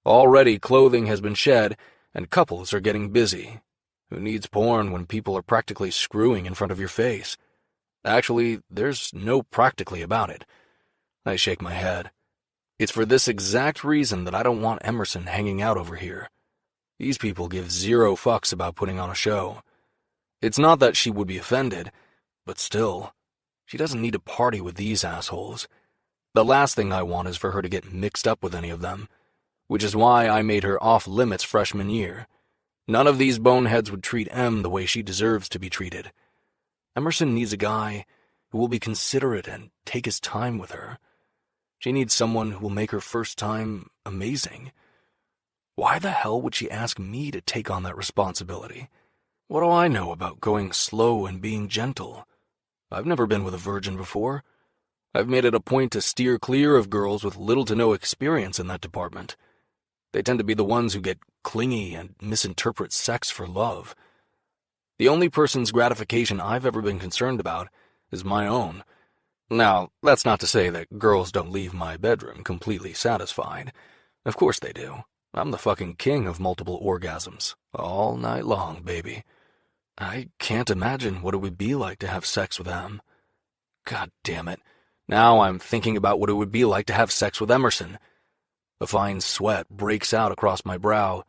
Already clothing has been shed, and couples are getting busy. Who needs porn when people are practically screwing in front of your face? Actually, there's no practically about it. I shake my head. It's for this exact reason that I don't want Emerson hanging out over here. These people give 0 fucks about putting on a show. It's not that she would be offended, but still, she doesn't need to party with these assholes. The last thing I want is for her to get mixed up with any of them, which is why I made her off-limits freshman year. None of these boneheads would treat Em the way she deserves to be treated. Emerson needs a guy who will be considerate and take his time with her. She needs someone who will make her first time amazing. Why the hell would she ask me to take on that responsibility? What do I know about going slow and being gentle? I've never been with a virgin before. I've made it a point to steer clear of girls with little to no experience in that department. They tend to be the ones who get clingy and misinterpret sex for love. The only person's gratification I've ever been concerned about is my own. Now, that's not to say that girls don't leave my bedroom completely satisfied. Of course they do. I'm the fucking king of multiple orgasms. All night long, baby. I can't imagine what it would be like to have sex with Em. God damn it. Now I'm thinking about what it would be like to have sex with Emerson. A fine sweat breaks out across my brow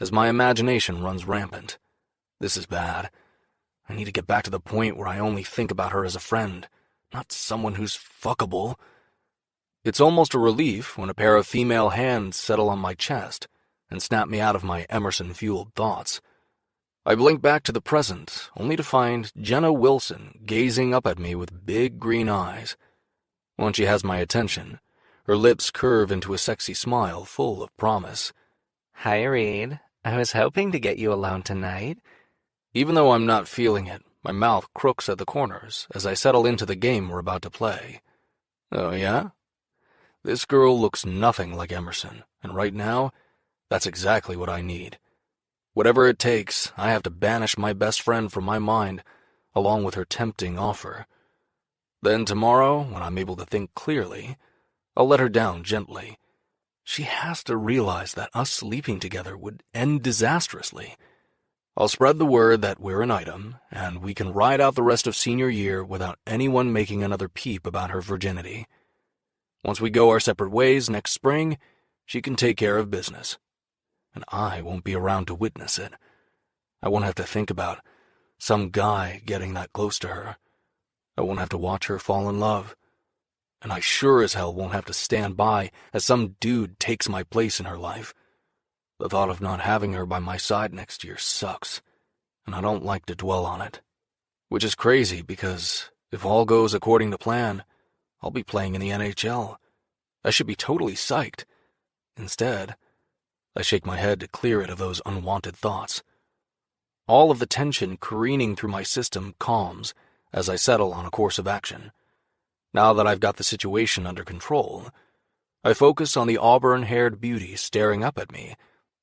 as my imagination runs rampant. This is bad. I need to get back to the point where I only think about her as a friend, not someone who's fuckable. It's almost a relief when a pair of female hands settle on my chest and snap me out of my Emerson-fueled thoughts. I blink back to the present, only to find Jenna Wilson gazing up at me with big green eyes. Once she has my attention, her lips curve into a sexy smile full of promise. Hi, Reed. I was hoping to get you alone tonight. Even though I'm not feeling it, my mouth crooks at the corners as I settle into the game we're about to play. Oh, yeah? This girl looks nothing like Emerson, and right now, that's exactly what I need. Whatever it takes, I have to banish my best friend from my mind, along with her tempting offer. Then tomorrow, when I'm able to think clearly, I'll let her down gently. She has to realize that us sleeping together would end disastrously. I'll spread the word that we're an item, and we can ride out the rest of senior year without anyone making another peep about her virginity. Once we go our separate ways next spring, she can take care of business. And I won't be around to witness it. I won't have to think about some guy getting that close to her. I won't have to watch her fall in love. And I sure as hell won't have to stand by as some dude takes my place in her life. The thought of not having her by my side next year sucks, and I don't like to dwell on it. Which is crazy because if all goes according to plan, I'll be playing in the NHL. I should be totally psyched. Instead, I shake my head to clear it of those unwanted thoughts. All of the tension careening through my system calms as I settle on a course of action. Now that I've got the situation under control, I focus on the auburn-haired beauty staring up at me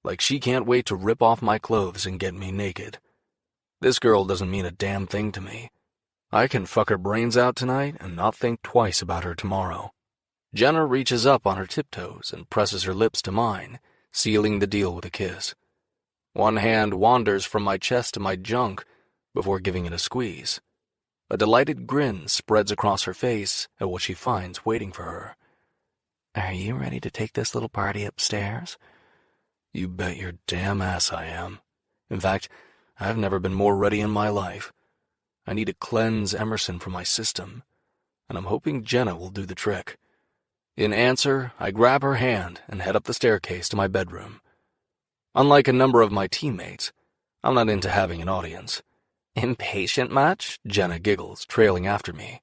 like she can't wait to rip off my clothes and get me naked. This girl doesn't mean a damn thing to me. I can fuck her brains out tonight and not think twice about her tomorrow. Jenna reaches up on her tiptoes and presses her lips to mine, sealing the deal with a kiss. One hand wanders from my chest to my junk before giving it a squeeze. A delighted grin spreads across her face at what she finds waiting for her. Are you ready to take this little party upstairs? You bet your damn ass I am. In fact, I've never been more ready in my life. I need to cleanse Emerson from my system, and I'm hoping Jenna will do the trick. In answer, I grab her hand and head up the staircase to my bedroom. Unlike a number of my teammates, I'm not into having an audience. Impatient much? Jenna giggles, trailing after me.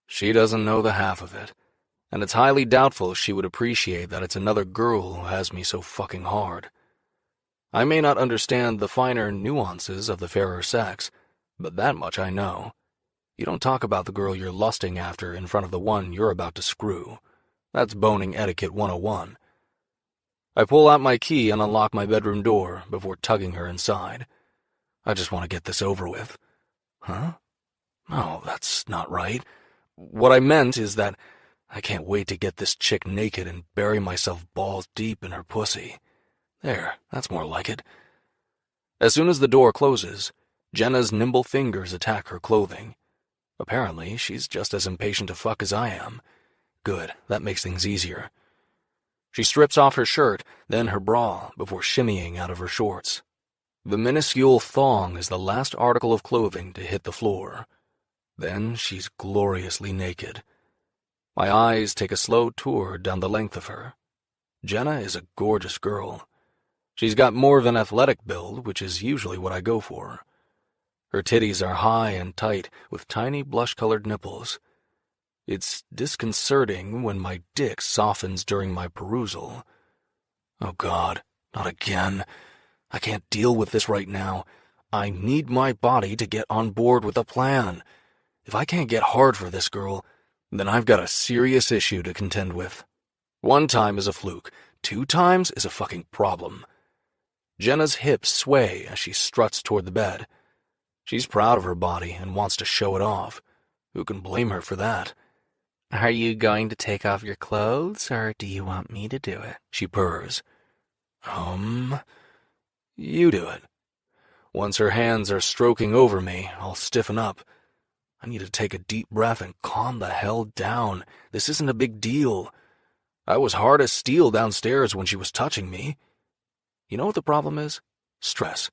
She doesn't know the half of it, and it's highly doubtful she would appreciate that it's another girl who has me so fucking hard. I may not understand the finer nuances of the fairer sex, but that much I know. You don't talk about the girl you're lusting after in front of the one you're about to screw. That's boning etiquette 101. I pull out my key and unlock my bedroom door before tugging her inside. I just want to get this over with. Huh? No, that's not right. What I meant is that I can't wait to get this chick naked and bury myself balls deep in her pussy. There, that's more like it. As soon as the door closes, Jenna's nimble fingers attack her clothing. Apparently, she's just as impatient to fuck as I am. Good, that makes things easier. She strips off her shirt, then her bra, before shimmying out of her shorts. The minuscule thong is the last article of clothing to hit the floor. Then she's gloriously naked. My eyes take a slow tour down the length of her. Jenna is a gorgeous girl. She's got more of an athletic build, which is usually what I go for. Her titties are high and tight, with tiny blush-colored nipples. It's disconcerting when my dick softens during my perusal. Oh God, not again. I can't deal with this right now. I need my body to get on board with a plan. If I can't get hard for this girl, then I've got a serious issue to contend with. 1 time is a fluke. 2 times is a fucking problem. Jenna's hips sway as she struts toward the bed. She's proud of her body and wants to show it off. Who can blame her for that? Are you going to take off your clothes, or do you want me to do it? She purrs. You do it. Once her hands are stroking over me, I'll stiffen up. I need to take a deep breath and calm the hell down. This isn't a big deal. I was hard as steel downstairs when she was touching me. You know what the problem is? Stress.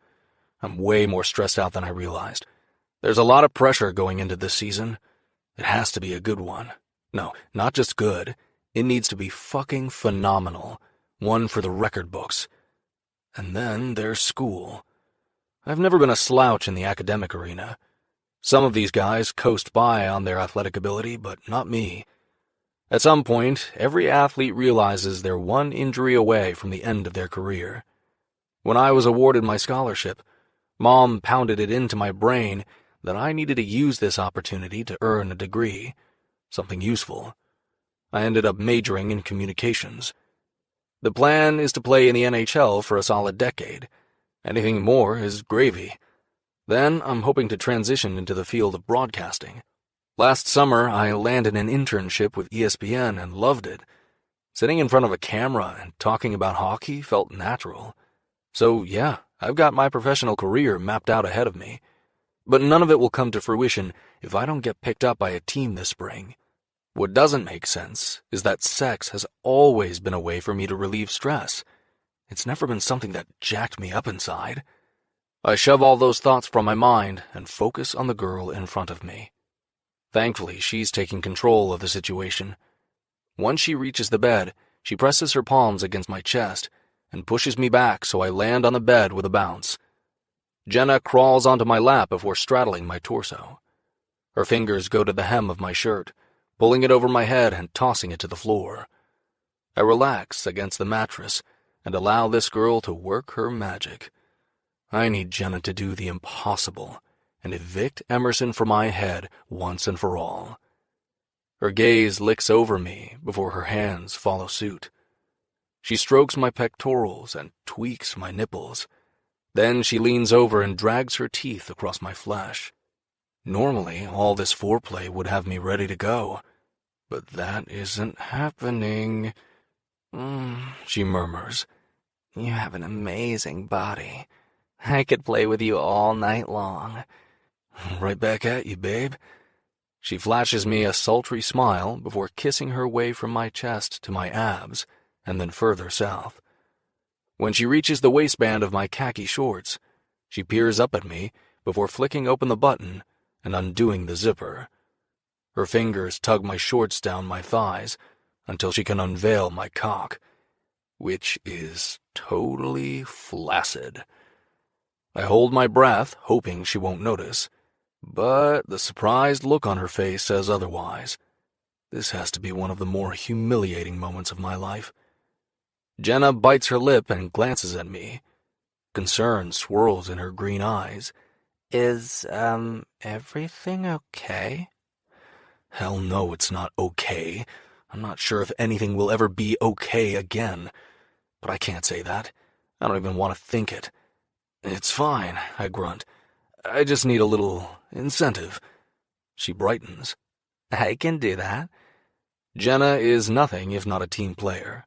I'm way more stressed out than I realized. There's a lot of pressure going into this season. It has to be a good one. No, not just good. It needs to be fucking phenomenal. One for the record books. And then there's school. I've never been a slouch in the academic arena. Some of these guys coast by on their athletic ability, but not me. At some point, every athlete realizes they're 1 injury away from the end of their career. When I was awarded my scholarship, Mom pounded it into my brain that I needed to use this opportunity to earn a degree, something useful. I ended up majoring in communications. The plan is to play in the NHL for a solid decade. Anything more is gravy. Then I'm hoping to transition into the field of broadcasting. Last summer, I landed an internship with ESPN and loved it. Sitting in front of a camera and talking about hockey felt natural. So yeah, I've got my professional career mapped out ahead of me. But none of it will come to fruition if I don't get picked up by a team this spring. What doesn't make sense is that sex has always been a way for me to relieve stress. It's never been something that jacked me up inside. I shove all those thoughts from my mind and focus on the girl in front of me. Thankfully, she's taking control of the situation. Once she reaches the bed, she presses her palms against my chest and pushes me back so I land on the bed with a bounce. Jenna crawls onto my lap before straddling my torso. Her fingers go to the hem of my shirt, pulling it over my head and tossing it to the floor. I relax against the mattress and allow this girl to work her magic. I need Jenna to do the impossible and evict Emerson from my head once and for all. Her gaze licks over me before her hands follow suit. She strokes my pectorals and tweaks my nipples. Then she leans over and drags her teeth across my flesh. Normally, all this foreplay would have me ready to go, but that isn't happening. She murmurs. You have an amazing body. I could play with you all night long. Right back at you, babe. She flashes me a sultry smile before kissing her way from my chest to my abs, and then further south. When she reaches the waistband of my khaki shorts, she peers up at me before flicking open the button and undoing the zipper. Her fingers tug my shorts down my thighs until she can unveil my cock, which is totally flaccid. I hold my breath, hoping she won't notice, but the surprised look on her face says otherwise. This has to be one of the more humiliating moments of my life. Jenna bites her lip and glances at me. Concern swirls in her green eyes. Is, everything okay? Hell no, it's not okay. I'm not sure if anything will ever be okay again. But I can't say that. I don't even want to think it. It's fine, I grunt. I just need a little incentive. She brightens. I can do that. Jenna is nothing if not a team player.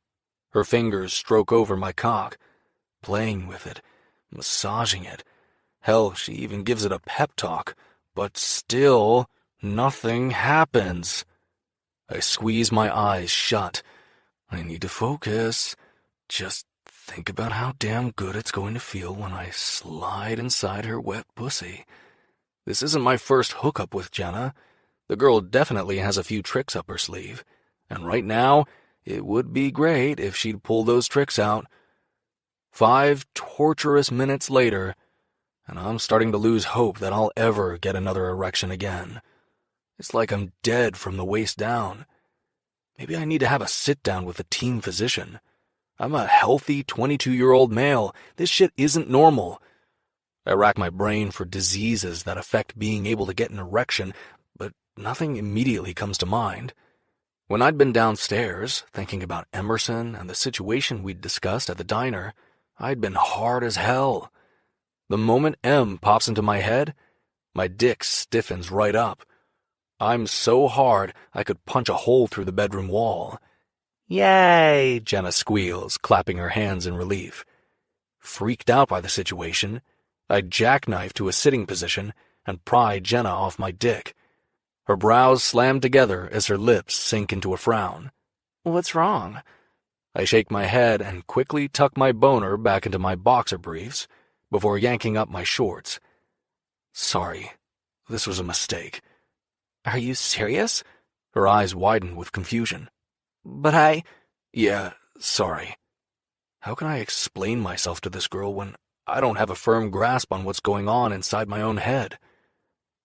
Her fingers stroke over my cock, playing with it, massaging it. Hell, she even gives it a pep talk, but still, nothing happens. I squeeze my eyes shut. I need to focus. Just think about how damn good it's going to feel when I slide inside her wet pussy. This isn't my first hookup with Jenna. The girl definitely has a few tricks up her sleeve, and right now, it would be great if she'd pull those tricks out. 5 torturous minutes later, and I'm starting to lose hope that I'll ever get another erection again. It's like I'm dead from the waist down. Maybe I need to have a sit-down with a team physician. I'm a healthy 22-year-old male. This shit isn't normal. I rack my brain for diseases that affect being able to get an erection, but nothing immediately comes to mind. When I'd been downstairs, thinking about Emerson and the situation we'd discussed at the diner, I'd been hard as hell. The moment M pops into my head, my dick stiffens right up. I'm so hard I could punch a hole through the bedroom wall. Yay! Jenna squeals, clapping her hands in relief. Freaked out by the situation, I jackknife to a sitting position and pry Jenna off my dick. Her brows slam together as her lips sink into a frown. What's wrong? I shake my head and quickly tuck my boner back into my boxer briefs before yanking up my shorts. Sorry, this was a mistake. Are you serious? Her eyes widen with confusion. But Yeah, sorry. How can I explain myself to this girl when I don't have a firm grasp on what's going on inside my own head?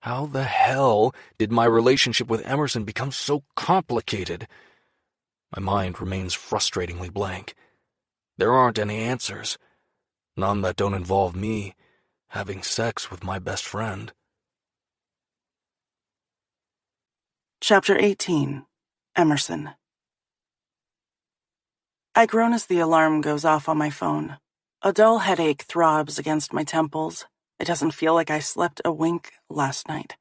How the hell did my relationship with Emerson become so complicated? My mind remains frustratingly blank. There aren't any answers. None that don't involve me having sex with my best friend. Chapter 18. Emerson. I groan as the alarm goes off on my phone. A dull headache throbs against my temples. It doesn't feel like I slept a wink last night.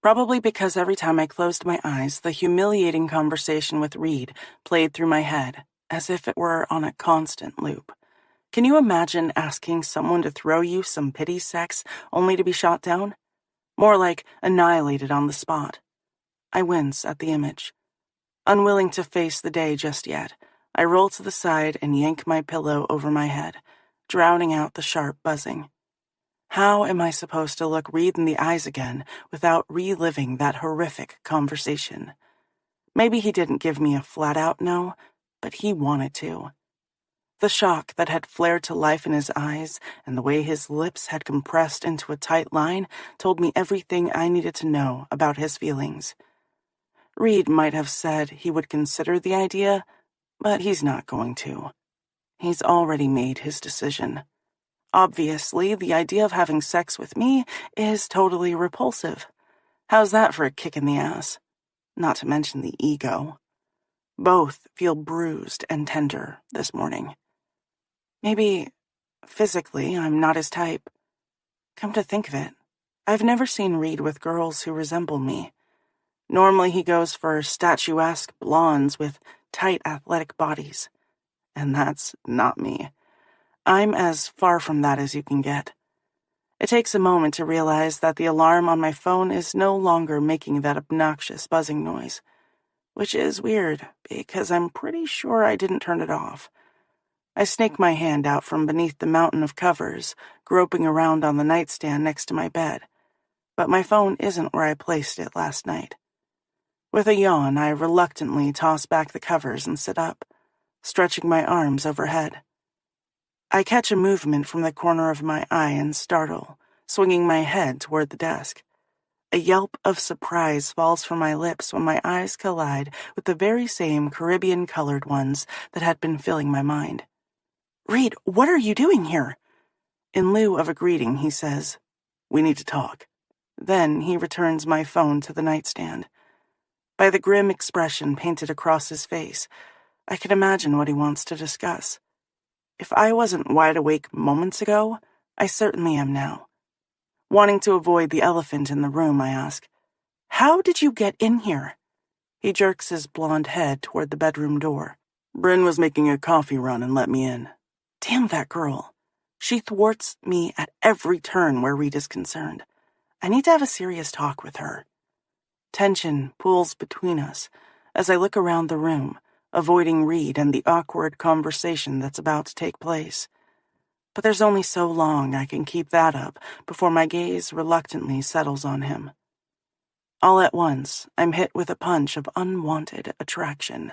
Probably because every time I closed my eyes, the humiliating conversation with Reed played through my head, as if it were on a constant loop. Can you imagine asking someone to throw you some pity sex only to be shot down? More like annihilated on the spot. I wince at the image. Unwilling to face the day just yet, I roll to the side and yank my pillow over my head, drowning out the sharp buzzing. How am I supposed to look Reed in the eyes again without reliving that horrific conversation? Maybe he didn't give me a flat-out no, but he wanted to. The shock that had flared to life in his eyes and the way his lips had compressed into a tight line told me everything I needed to know about his feelings. Reed might have said he would consider the idea, but he's not going to. He's already made his decision. Obviously, the idea of having sex with me is totally repulsive. How's that for a kick in the ass? Not to mention the ego. Both feel bruised and tender this morning. Maybe, physically, I'm not his type. Come to think of it, I've never seen Reed with girls who resemble me. Normally he goes for statuesque blondes with tight athletic bodies. And that's not me. I'm as far from that as you can get. It takes a moment to realize that the alarm on my phone is no longer making that obnoxious buzzing noise, which is weird because I'm pretty sure I didn't turn it off. I snake my hand out from beneath the mountain of covers, groping around on the nightstand next to my bed, but my phone isn't where I placed it last night. With a yawn, I reluctantly toss back the covers and sit up, stretching my arms overhead. I catch a movement from the corner of my eye and startle, swinging my head toward the desk. A yelp of surprise falls from my lips when my eyes collide with the very same Caribbean-colored ones that had been filling my mind. "Reed, what are you doing here?" In lieu of a greeting, he says, "We need to talk." Then he returns my phone to the nightstand. By the grim expression painted across his face, I can imagine what he wants to discuss. If I wasn't wide awake moments ago, I certainly am now. Wanting to avoid the elephant in the room, I ask, "How did you get in here?" He jerks his blonde head toward the bedroom door. "Bryn was making a coffee run and let me in." Damn that girl. She thwarts me at every turn where Reed is concerned. I need to have a serious talk with her. Tension pools between us as I look around the room, avoiding Reed and the awkward conversation that's about to take place. But there's only so long I can keep that up before my gaze reluctantly settles on him. All at once, I'm hit with a punch of unwanted attraction.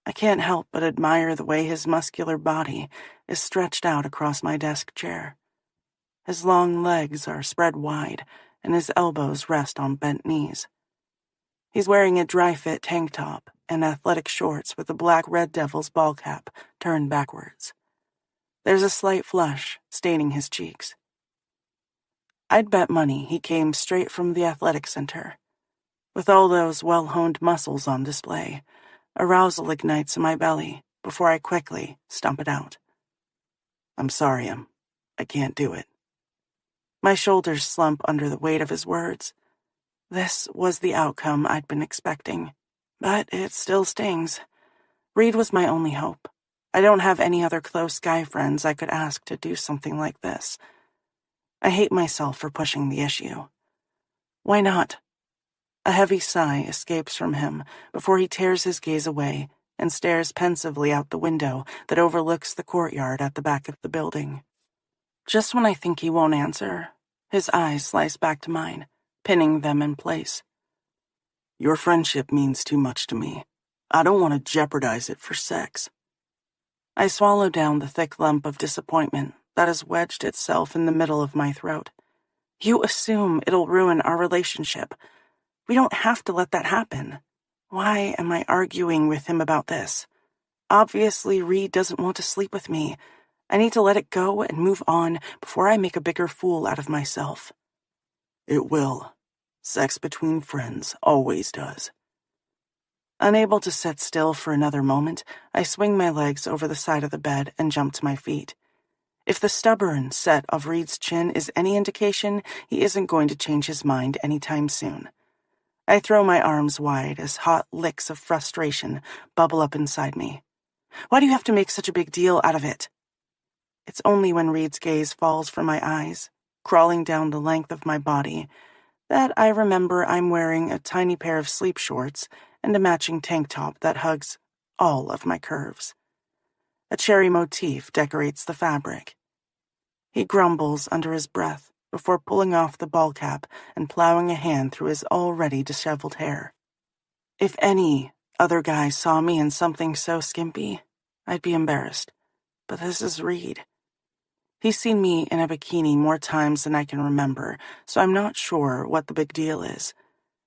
I can't help but admire the way his muscular body is stretched out across my desk chair. His long legs are spread wide, and his elbows rest on bent knees. He's wearing a dry-fit tank top and athletic shorts with a black Red Devils ball cap turned backwards. There's a slight flush staining his cheeks. I'd bet money he came straight from the athletic center. With all those well-honed muscles on display, arousal ignites in my belly before I quickly stump it out. "I'm sorry, I can't do it." My shoulders slump under the weight of his words. This was the outcome I'd been expecting, but it still stings. Reed was my only hope. I don't have any other close guy friends I could ask to do something like this. I hate myself for pushing the issue. Why not? A heavy sigh escapes from him before he tears his gaze away and stares pensively out the window that overlooks the courtyard at the back of the building. Just when I think he won't answer, his eyes slice back to mine, pinning them in place. "Your friendship means too much to me. I don't want to jeopardize it for sex." I swallow down the thick lump of disappointment that has wedged itself in the middle of my throat. You assume it'll ruin our relationship. We don't have to let that happen. Why am I arguing with him about this? Obviously, Reed doesn't want to sleep with me. I need to let it go and move on before I make a bigger fool out of myself. It will. Sex between friends always does. Unable to sit still for another moment, I swing my legs over the side of the bed and jump to my feet. If the stubborn set of Reed's chin is any indication, he isn't going to change his mind anytime soon. I throw my arms wide as hot licks of frustration bubble up inside me. Why do you have to make such a big deal out of it? It's only when Reed's gaze falls from my eyes, crawling down the length of my body, that I remember I'm wearing a tiny pair of sleep shorts and a matching tank top that hugs all of my curves. A cherry motif decorates the fabric. He grumbles under his breath before pulling off the ball cap and plowing a hand through his already disheveled hair. If any other guy saw me in something so skimpy, I'd be embarrassed. But this is Reed. He's seen me in a bikini more times than I can remember, so I'm not sure what the big deal is.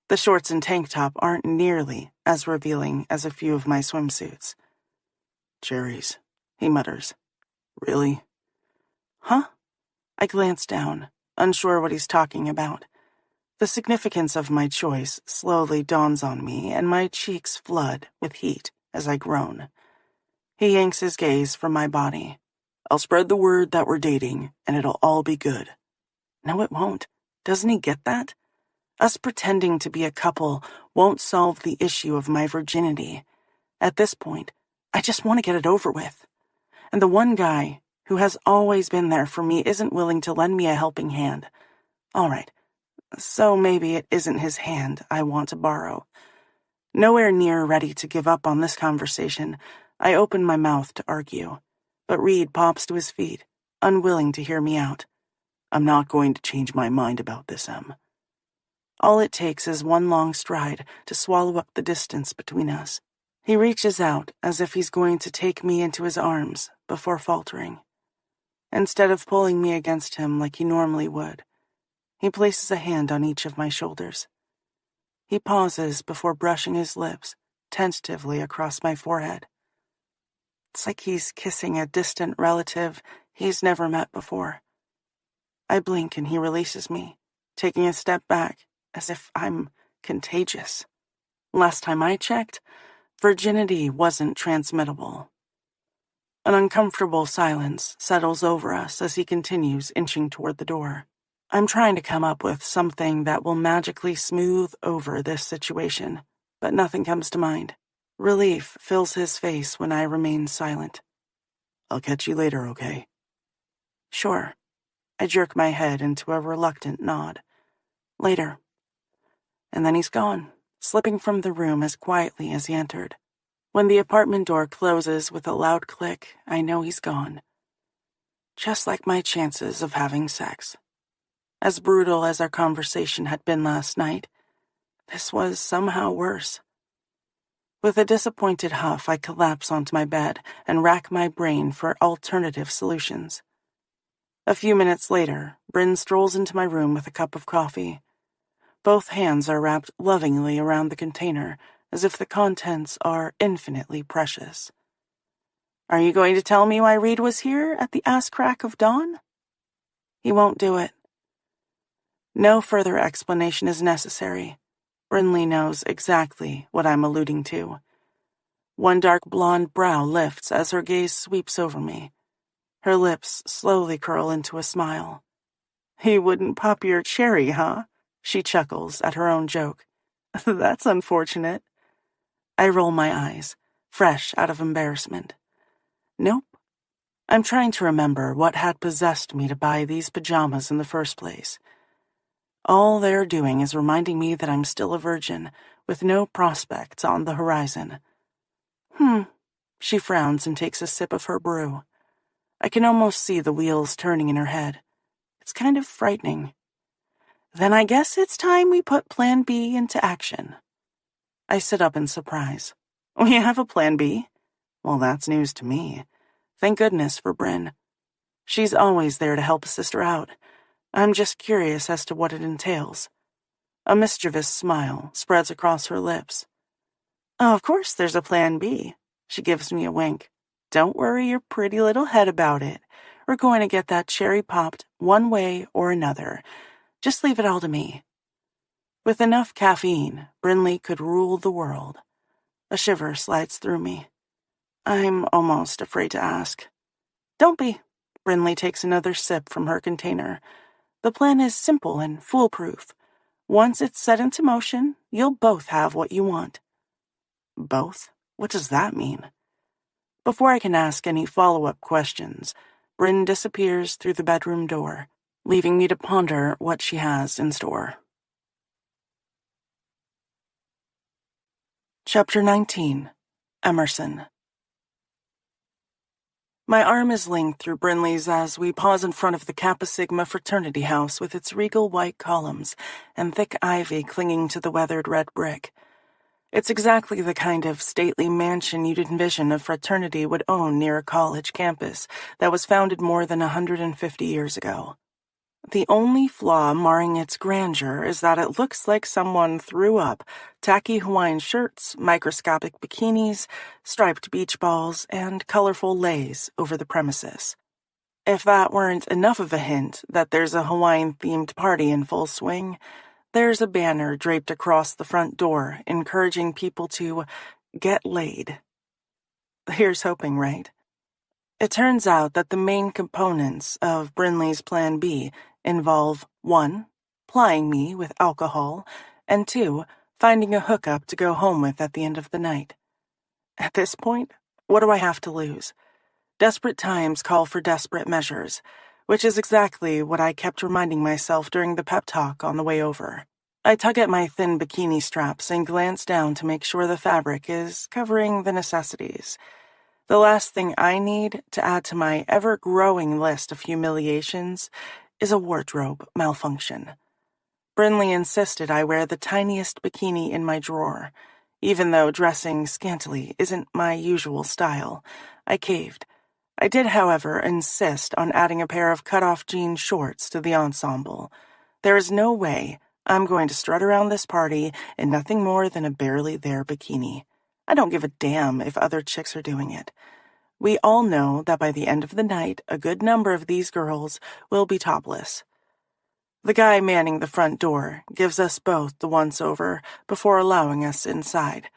The shorts and tank top aren't nearly as revealing as a few of my swimsuits. Cherries, he mutters. Really? Huh? I glance down, unsure what he's talking about. The significance of my choice slowly dawns on me, and my cheeks flood with heat as I groan. He yanks his gaze from my body. I'll spread the word that we're dating, and it'll all be good. No, it won't. Doesn't he get that? Us pretending to be a couple won't solve the issue of my virginity. At this point, I just want to get it over with. And the one guy who has always been there for me isn't willing to lend me a helping hand. All right, so maybe it isn't his hand I want to borrow. Nowhere near ready to give up on this conversation, I open my mouth to argue. But Reed pops to his feet, unwilling to hear me out. I'm not going to change my mind about this, Em. All it takes is one long stride to swallow up the distance between us. He reaches out as if he's going to take me into his arms before faltering. Instead of pulling me against him like he normally would, he places a hand on each of my shoulders. He pauses before brushing his lips tentatively across my forehead. It's like he's kissing a distant relative he's never met before. I blink and he releases me, taking a step back as if I'm contagious. Last time I checked, virginity wasn't transmittable. An uncomfortable silence settles over us as he continues inching toward the door. I'm trying to come up with something that will magically smooth over this situation, but nothing comes to mind. Relief fills his face when I remain silent. I'll catch you later, okay? Sure. I jerk my head into a reluctant nod. Later. And then he's gone, slipping from the room as quietly as he entered. When the apartment door closes with a loud click, I know he's gone. Just like my chances of having sex. As brutal as our conversation had been last night, this was somehow worse. With a disappointed huff, I collapse onto my bed and rack my brain for alternative solutions. A few minutes later, Bryn strolls into my room with a cup of coffee. Both hands are wrapped lovingly around the container, as if the contents are infinitely precious. Are you going to tell me why Reed was here at the ass crack of dawn? He won't do it. No further explanation is necessary. Brinley knows exactly what I'm alluding to. One dark blonde brow lifts as her gaze sweeps over me. Her lips slowly curl into a smile. He wouldn't pop your cherry, huh? She chuckles at her own joke. That's unfortunate. I roll my eyes, fresh out of embarrassment. Nope. I'm trying to remember what had possessed me to buy these pajamas in the first place. All they're doing is reminding me that I'm still a virgin, with no prospects on the horizon. She frowns and takes a sip of her brew. I can almost see the wheels turning in her head. It's kind of frightening. Then I guess it's time we put Plan B into action. I sit up in surprise. We have a Plan B? Well, that's news to me. Thank goodness for Bryn. She's always there to help a sister out. I'm just curious as to what it entails. A mischievous smile spreads across her lips. Oh, of course there's a Plan B. She gives me a wink. Don't worry your pretty little head about it. We're going to get that cherry popped one way or another. Just leave it all to me. With enough caffeine, Brinley could rule the world. A shiver slides through me. I'm almost afraid to ask. Don't be. Brinley takes another sip from her container. The plan is simple and foolproof. Once it's set into motion, you'll both have what you want. Both? What does that mean? Before I can ask any follow-up questions, Bryn disappears through the bedroom door, leaving me to ponder what she has in store. Chapter 19. Emerson. My arm is linked through Brinley's as we pause in front of the Kappa Sigma fraternity house with its regal white columns and thick ivy clinging to the weathered red brick. It's exactly the kind of stately mansion you'd envision a fraternity would own near a college campus that was founded more than 150 years ago. The only flaw marring its grandeur is that it looks like someone threw up tacky Hawaiian shirts, microscopic bikinis, striped beach balls, and colorful leis over the premises. If that weren't enough of a hint that there's a Hawaiian-themed party in full swing, there's a banner draped across the front door encouraging people to get laid. Here's hoping, right? It turns out that the main components of Brinley's Plan B involve 1. Plying me with alcohol, and 2. Finding a hookup to go home with at the end of the night. At this point, what do I have to lose? Desperate times call for desperate measures, which is exactly what I kept reminding myself during the pep talk on the way over. I tug at my thin bikini straps and glance down to make sure the fabric is covering the necessities. The last thing I need to add to my ever-growing list of humiliations is a wardrobe malfunction. Brinley insisted I wear the tiniest bikini in my drawer. Even though dressing scantily isn't my usual style, I caved. I did, however, insist on adding a pair of cut-off jean shorts to the ensemble. There is no way I'm going to strut around this party in nothing more than a barely there bikini. I don't give a damn if other chicks are doing it. We all know that by the end of the night, a good number of these girls will be topless. The guy manning the front door gives us both the once-over before allowing us inside.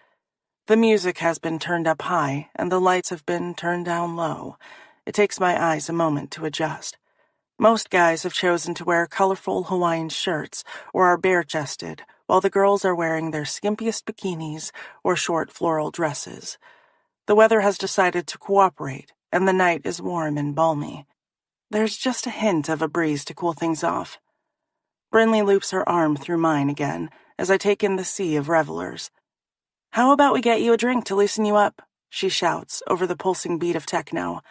The music has been turned up high, and the lights have been turned down low. It takes my eyes a moment to adjust. Most guys have chosen to wear colorful Hawaiian shirts or are bare-chested, while the girls are wearing their skimpiest bikinis or short floral dresses. The weather has decided to cooperate, and the night is warm and balmy. There's just a hint of a breeze to cool things off. Brinley loops her arm through mine again as I take in the sea of revelers. "How about we get you a drink to loosen you up?" she shouts over the pulsing beat of techno.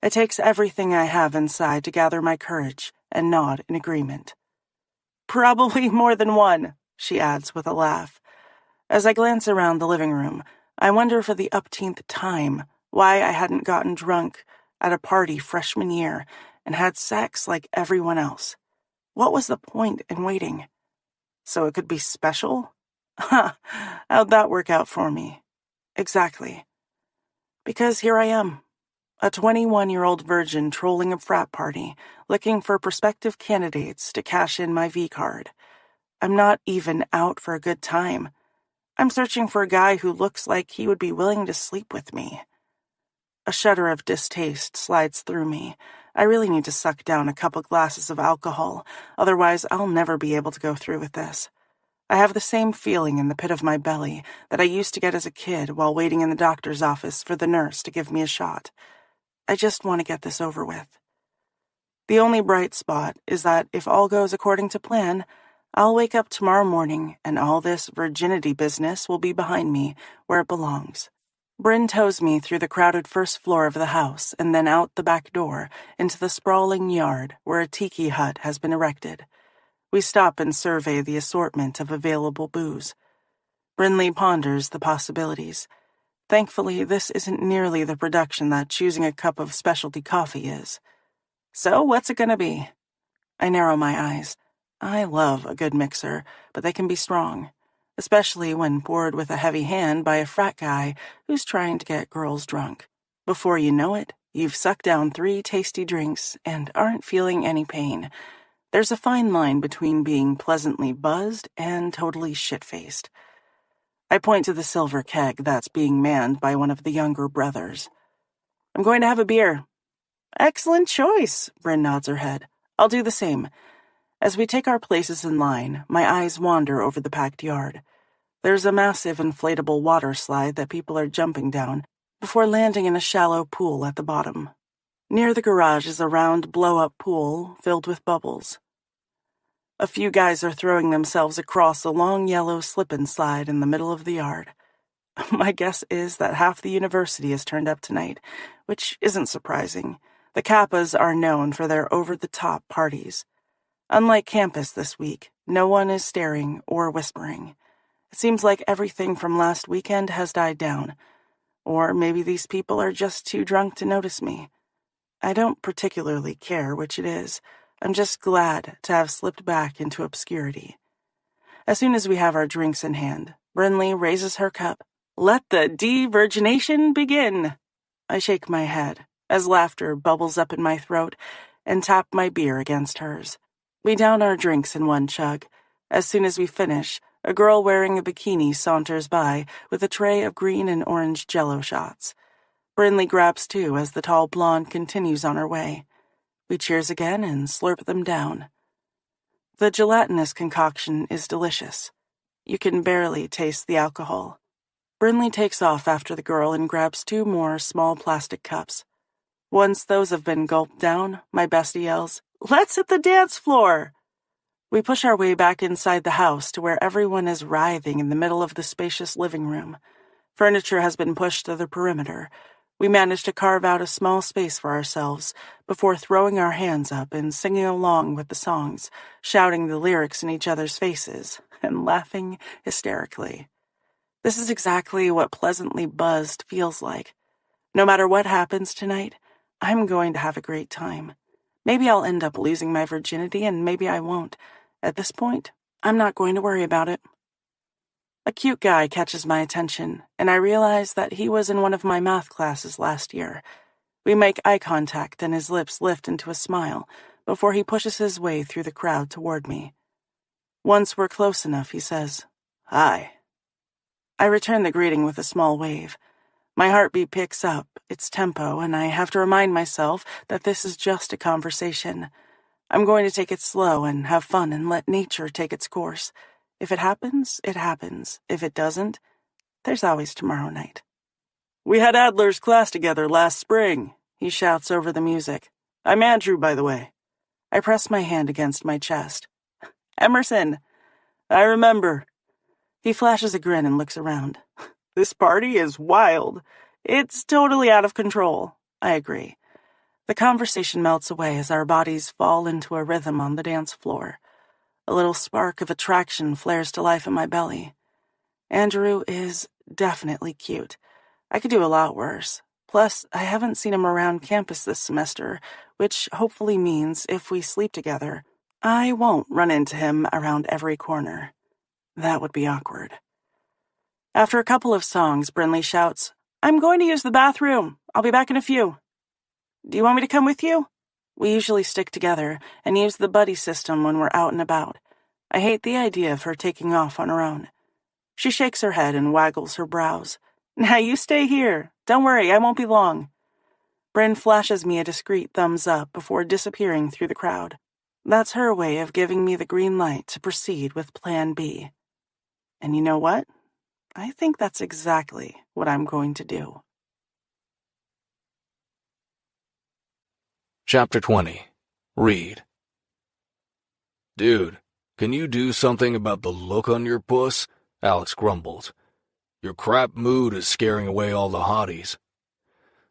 It takes everything I have inside to gather my courage and nod in agreement. "Probably more than one," she adds with a laugh. As I glance around the living room, I wonder for the upteenth time why I hadn't gotten drunk at a party freshman year and had sex like everyone else. What was the point in waiting? So it could be special? Ha! How'd that work out for me? Exactly. Because here I am, a 21-year-old virgin trolling a frat party, looking for prospective candidates to cash in my V-card. I'm not even out for a good time. I'm searching for a guy who looks like he would be willing to sleep with me. A shudder of distaste slides through me. I really need to suck down a couple glasses of alcohol, otherwise I'll never be able to go through with this. I have the same feeling in the pit of my belly that I used to get as a kid while waiting in the doctor's office for the nurse to give me a shot. I just want to get this over with. The only bright spot is that if all goes according to plan, I'll wake up tomorrow morning and all this virginity business will be behind me where it belongs. Bryn tows me through the crowded first floor of the house and then out the back door into the sprawling yard where a tiki hut has been erected. We stop and survey the assortment of available booze. Brinley ponders the possibilities. Thankfully, this isn't nearly the production that choosing a cup of specialty coffee is. So, what's it gonna be? I narrow my eyes. I love a good mixer, but they can be strong, especially when poured with a heavy hand by a frat guy who's trying to get girls drunk. Before you know it, you've sucked down 3 tasty drinks and aren't feeling any pain. There's a fine line between being pleasantly buzzed and totally shit-faced. I point to the silver keg that's being manned by one of the younger brothers. "I'm going to have a beer." Excellent choice, Bryn nods her head. I'll do the same. As we take our places in line, my eyes wander over the packed yard. There's a massive inflatable water slide that people are jumping down before landing in a shallow pool at the bottom. Near the garage is a round blow-up pool filled with bubbles. A few guys are throwing themselves across a long yellow slip-and-slide in the middle of the yard. My guess is that half the university is turned up tonight, which isn't surprising. The Kappas are known for their over-the-top parties. Unlike campus this week, no one is staring or whispering. It seems like everything from last weekend has died down. Or maybe these people are just too drunk to notice me. I don't particularly care which it is. I'm just glad to have slipped back into obscurity. As soon as we have our drinks in hand, Brinley raises her cup. Let the de-virgination begin. I shake my head as laughter bubbles up in my throat and tap my beer against hers. We down our drinks in one chug. As soon as we finish, a girl wearing a bikini saunters by with a tray of green and orange Jell-O shots. Brinley grabs two as the tall blonde continues on her way. We cheers again and slurp them down. The gelatinous concoction is delicious. You can barely taste the alcohol. Brinley takes off after the girl and grabs two more small plastic cups. Once those have been gulped down, my bestie yells, "Let's hit the dance floor!" We push our way back inside the house to where everyone is writhing in the middle of the spacious living room. Furniture has been pushed to the perimeter. We manage to carve out a small space for ourselves before throwing our hands up and singing along with the songs, shouting the lyrics in each other's faces, and laughing hysterically. This is exactly what pleasantly buzzed feels like. No matter what happens tonight, I'm going to have a great time. Maybe I'll end up losing my virginity, and maybe I won't. At this point, I'm not going to worry about it. A cute guy catches my attention, and I realize that he was in one of my math classes last year. We make eye contact, and his lips lift into a smile before he pushes his way through the crowd toward me. Once we're close enough, he says, "Hi." I return the greeting with a small wave. My heartbeat picks up its tempo, and I have to remind myself that this is just a conversation. I'm going to take it slow and have fun and let nature take its course. If it happens, it happens. If it doesn't, there's always tomorrow night. "We had Adler's class together last spring," he shouts over the music. "I'm Andrew, by the way." I press my hand against my chest. "Emerson. I remember." He flashes a grin and looks around. "This party is wild. It's totally out of control." I agree. The conversation melts away as our bodies fall into a rhythm on the dance floor. A little spark of attraction flares to life in my belly. Andrew is definitely cute. I could do a lot worse. Plus, I haven't seen him around campus this semester, which hopefully means if we sleep together, I won't run into him around every corner. That would be awkward. After a couple of songs, Brinley shouts, "I'm going to use the bathroom. I'll be back in a few." "Do you want me to come with you?" We usually stick together and use the buddy system when we're out and about. I hate the idea of her taking off on her own. She shakes her head and waggles her brows. "Now you stay here. Don't worry, I won't be long." Bryn flashes me a discreet thumbs up before disappearing through the crowd. That's her way of giving me the green light to proceed with Plan B. And you know what? I think that's exactly what I'm going to do. Chapter 20. Read. "Dude, can you do something about the look on your puss?" Alex grumbled. "Your crap mood is scaring away all the hotties."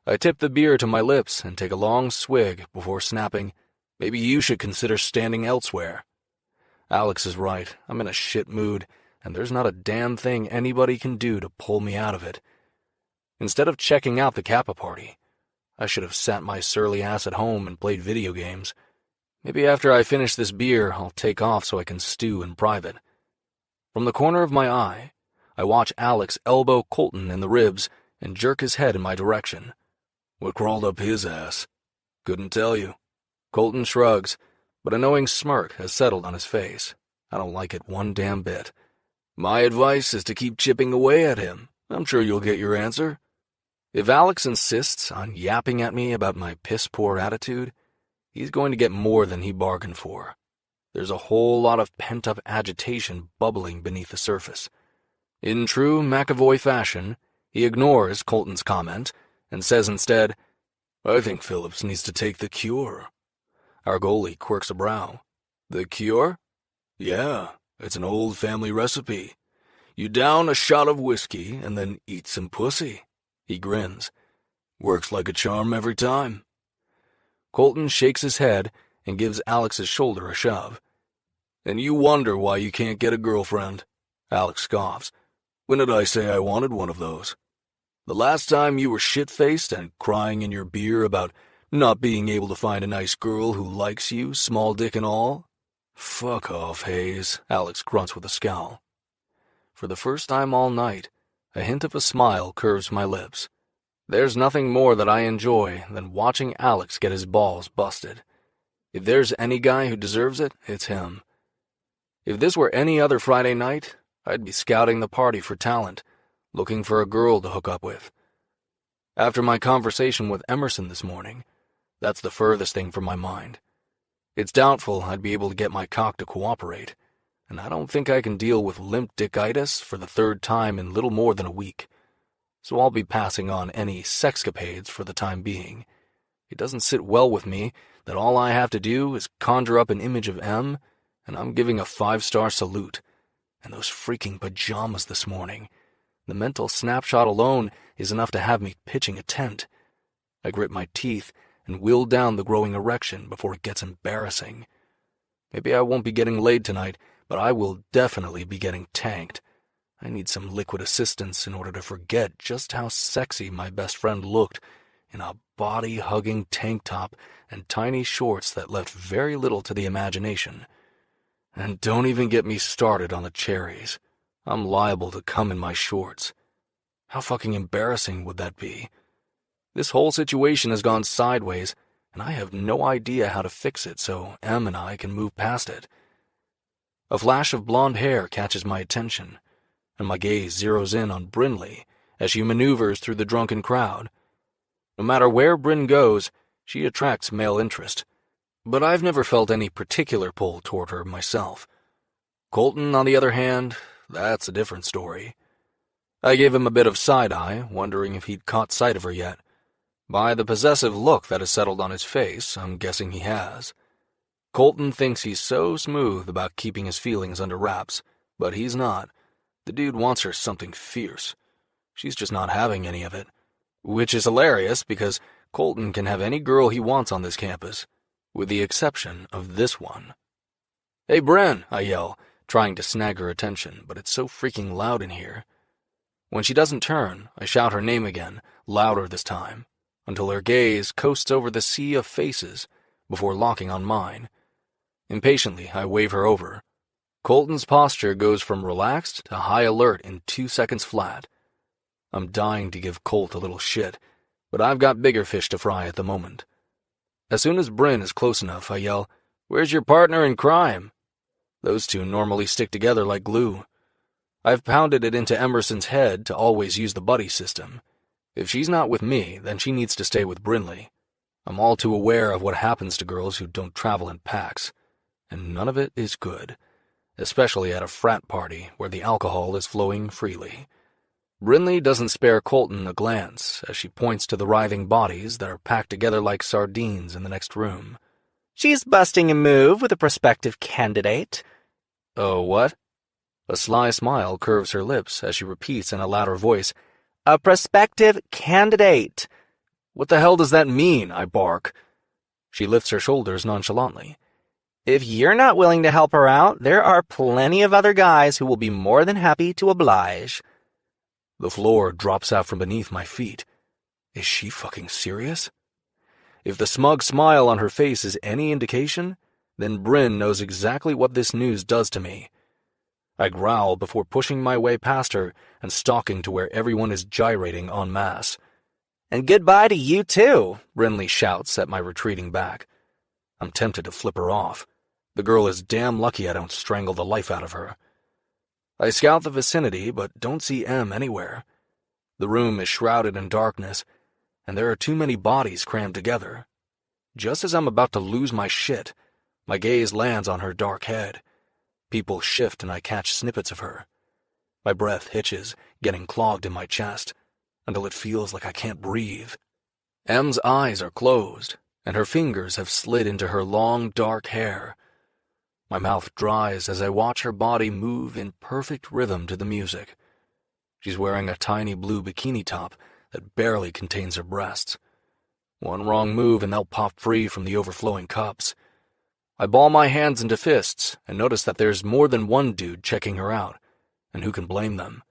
I tip the beer to my lips and take a long swig before snapping, "Maybe you should consider standing elsewhere." Alex is right. I'm in a shit mood, and there's not a damn thing anybody can do to pull me out of it. Instead of checking out the Kappa party, I should have sat my surly ass at home and played video games. Maybe after I finish this beer, I'll take off so I can stew in private. From the corner of my eye, I watch Alex elbow Colton in the ribs and jerk his head in my direction. What crawled up his ass? Couldn't tell you. Colton shrugs, but a knowing smirk has settled on his face. I don't like it one damn bit. My advice is to keep chipping away at him. I'm sure you'll get your answer. If Alex insists on yapping at me about my piss-poor attitude, he's going to get more than he bargained for. There's a whole lot of pent-up agitation bubbling beneath the surface. In true McAvoy fashion, he ignores Colton's comment and says instead, "I think Phillips needs to take the cure." Our goalie quirks a brow. "The cure?" "Yeah, it's an old family recipe. You down a shot of whiskey and then eat some pussy." He grins. "Works like a charm every time." Colton shakes his head and gives Alex's shoulder a shove. "And you wonder why you can't get a girlfriend?" Alex scoffs. "When did I say I wanted one of those? The last time you were shit-faced and crying in your beer about not being able to find a nice girl who likes you, small dick and all?" "Fuck off, Hayes," Alex grunts with a scowl. For the first time all night, a hint of a smile curves my lips. There's nothing more that I enjoy than watching Alex get his balls busted. If there's any guy who deserves it, it's him. If this were any other Friday night, I'd be scouting the party for talent, looking for a girl to hook up with. After my conversation with Emerson this morning, that's the furthest thing from my mind. It's doubtful I'd be able to get my cock to cooperate, and I don't think I can deal with limp dickitis for the third time in little more than a week. So I'll be passing on any sexcapades for the time being. It doesn't sit well with me that all I have to do is conjure up an image of M, and I'm giving a 5-star salute. And those freaking pajamas this morning. The mental snapshot alone is enough to have me pitching a tent. I grit my teeth and will down the growing erection before it gets embarrassing. Maybe I won't be getting laid tonight, but I will definitely be getting tanked. I need some liquid assistance in order to forget just how sexy my best friend looked in a body-hugging tank top and tiny shorts that left very little to the imagination. And don't even get me started on the cherries. I'm liable to come in my shorts. How fucking embarrassing would that be? This whole situation has gone sideways, and I have no idea how to fix it so Em and I can move past it. A flash of blonde hair catches my attention, and my gaze zeroes in on Brinley as she maneuvers through the drunken crowd. No matter where Bryn goes, she attracts male interest, but I've never felt any particular pull toward her myself. Colton, on the other hand, that's a different story. I gave him a bit of side-eye, wondering if he'd caught sight of her yet. By the possessive look that has settled on his face, I'm guessing he has. Colton thinks he's so smooth about keeping his feelings under wraps, but he's not. The dude wants her something fierce. She's just not having any of it. Which is hilarious because Colton can have any girl he wants on this campus, with the exception of this one. "Hey, Bren," I yell, trying to snag her attention, but it's so freaking loud in here. When she doesn't turn, I shout her name again, louder this time, until her gaze coasts over the sea of faces before locking on mine. Impatiently, I wave her over. Colton's posture goes from relaxed to high alert in 2 seconds flat. I'm dying to give Colt a little shit, but I've got bigger fish to fry at the moment. As soon as Bryn is close enough, I yell, "Where's your partner in crime?" Those two normally stick together like glue. I've pounded it into Emerson's head to always use the buddy system. If she's not with me, then she needs to stay with Brinley. I'm all too aware of what happens to girls who don't travel in packs, and none of it is good, especially at a frat party where the alcohol is flowing freely. Brinley doesn't spare Colton a glance as she points to the writhing bodies that are packed together like sardines in the next room. "She's busting a move with a prospective candidate." "Oh, what?" A sly smile curves her lips as she repeats in a louder voice, "A prospective candidate." "What the hell does that mean?" I bark. She lifts her shoulders nonchalantly. "If you're not willing to help her out, there are plenty of other guys who will be more than happy to oblige." The floor drops out from beneath my feet. Is she fucking serious? If the smug smile on her face is any indication, then Bryn knows exactly what this news does to me. I growl before pushing my way past her and stalking to where everyone is gyrating en masse. "And goodbye to you too," Brinley shouts at my retreating back. I'm tempted to flip her off. The girl is damn lucky I don't strangle the life out of her. I scout the vicinity, but don't see Em anywhere. The room is shrouded in darkness, and there are too many bodies crammed together. Just as I'm about to lose my shit, my gaze lands on her dark head. People shift and I catch snippets of her. My breath hitches, getting clogged in my chest, until it feels like I can't breathe. M's eyes are closed, and her fingers have slid into her long, dark hair. My mouth dries as I watch her body move in perfect rhythm to the music. She's wearing a tiny blue bikini top that barely contains her breasts. One wrong move and they'll pop free from the overflowing cups. I ball my hands into fists and notice that there's more than one dude checking her out, and who can blame them?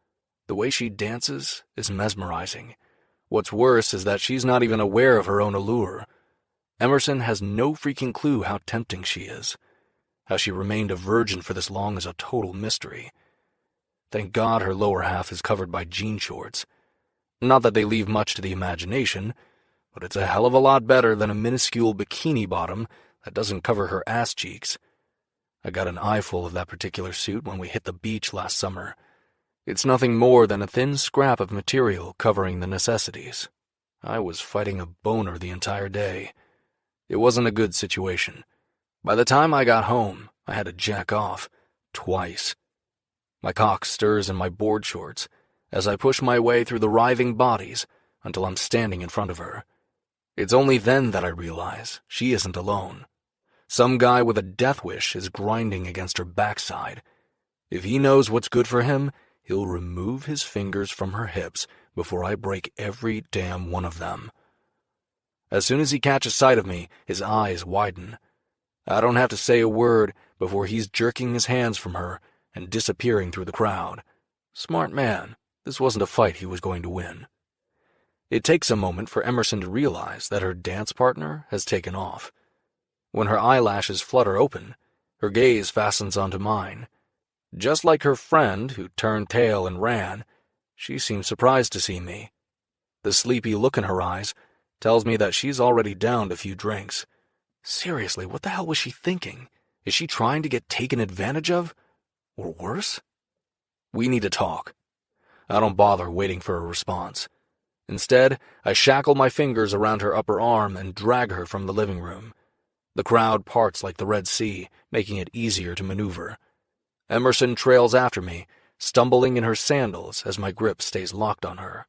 The way she dances is mesmerizing. What's worse is that she's not even aware of her own allure. Emerson has no freaking clue how tempting she is. How she remained a virgin for this long is a total mystery. Thank God her lower half is covered by jean shorts. Not that they leave much to the imagination, but it's a hell of a lot better than a minuscule bikini bottom that doesn't cover her ass cheeks. I got an eyeful of that particular suit when we hit the beach last summer. It's nothing more than a thin scrap of material covering the necessities. I was fighting a boner the entire day. It wasn't a good situation. By the time I got home, I had to jack off, twice. My cock stirs in my board shorts as I push my way through the writhing bodies until I'm standing in front of her. It's only then that I realize she isn't alone. Some guy with a death wish is grinding against her backside. If he knows what's good for him, he'll remove his fingers from her hips before I break every damn one of them. As soon as he catches sight of me, his eyes widen. I don't have to say a word before he's jerking his hands from her and disappearing through the crowd. Smart man. This wasn't a fight he was going to win. It takes a moment for Emerson to realize that her dance partner has taken off. When her eyelashes flutter open, her gaze fastens onto mine. Just like her friend who turned tail and ran, she seems surprised to see me. The sleepy look in her eyes tells me that she's already downed a few drinks. Seriously, what the hell was she thinking? Is she trying to get taken advantage of? Or worse? We need to talk. I don't bother waiting for a response. Instead, I shackle my fingers around her upper arm and drag her from the living room. The crowd parts like the Red Sea, making it easier to maneuver. Emerson trails after me, stumbling in her sandals as my grip stays locked on her.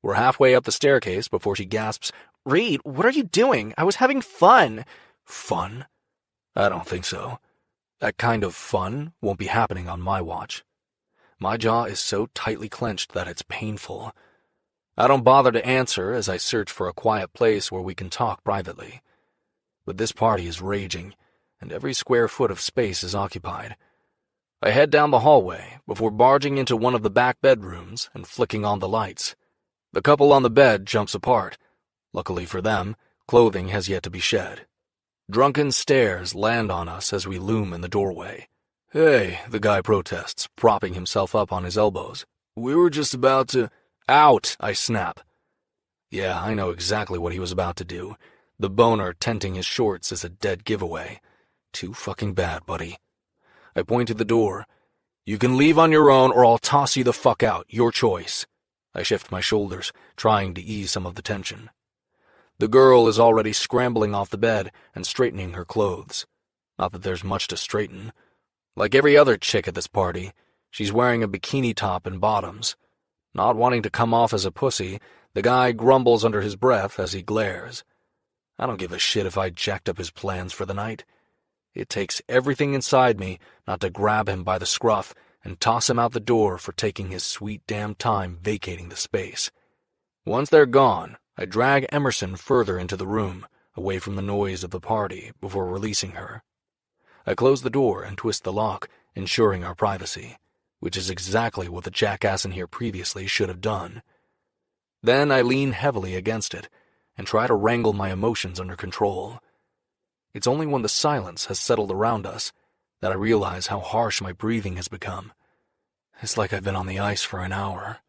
We're halfway up the staircase before she gasps, "Reed, what are you doing? I was having fun." Fun? I don't think so. That kind of fun won't be happening on my watch. My jaw is so tightly clenched that it's painful. I don't bother to answer as I search for a quiet place where we can talk privately. But this party is raging, and every square foot of space is occupied. I head down the hallway before barging into one of the back bedrooms and flicking on the lights. The couple on the bed jumps apart. Luckily for them, clothing has yet to be shed. Drunken stares land on us as we loom in the doorway. "Hey," the guy protests, propping himself up on his elbows. "We were just about to—" "Out!" I snap. Yeah, I know exactly what he was about to do. The boner tenting his shorts is a dead giveaway. Too fucking bad, buddy. I point to the door. "You can leave on your own or I'll toss you the fuck out. Your choice." I shift my shoulders, trying to ease some of the tension. The girl is already scrambling off the bed and straightening her clothes. Not that there's much to straighten. Like every other chick at this party, she's wearing a bikini top and bottoms. Not wanting to come off as a pussy, the guy grumbles under his breath as he glares. I don't give a shit if I jacked up his plans for the night. It takes everything inside me not to grab him by the scruff and toss him out the door for taking his sweet damn time vacating the space. Once they're gone, I drag Emerson further into the room, away from the noise of the party, before releasing her. I close the door and twist the lock, ensuring our privacy, which is exactly what the jackass in here previously should have done. Then I lean heavily against it and try to wrangle my emotions under control. It's only when the silence has settled around us that I realize how harsh my breathing has become. It's like I've been on the ice for an hour.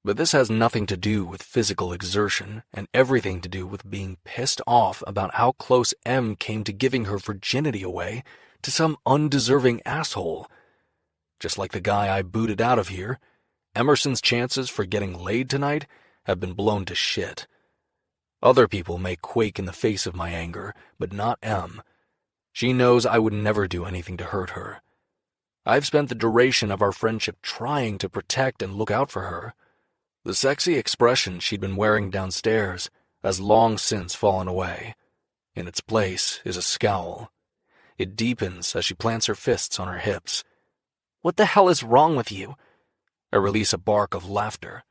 But this has nothing to do with physical exertion and everything to do with being pissed off about how close M came to giving her virginity away to some undeserving asshole. Just like the guy I booted out of here, Emerson's chances for getting laid tonight have been blown to shit. Other people may quake in the face of my anger, but not Em. She knows I would never do anything to hurt her. I've spent the duration of our friendship trying to protect and look out for her. The sexy expression she'd been wearing downstairs has long since fallen away. In its place is a scowl. It deepens as she plants her fists on her hips. What the hell is wrong with you? I release a bark of laughter.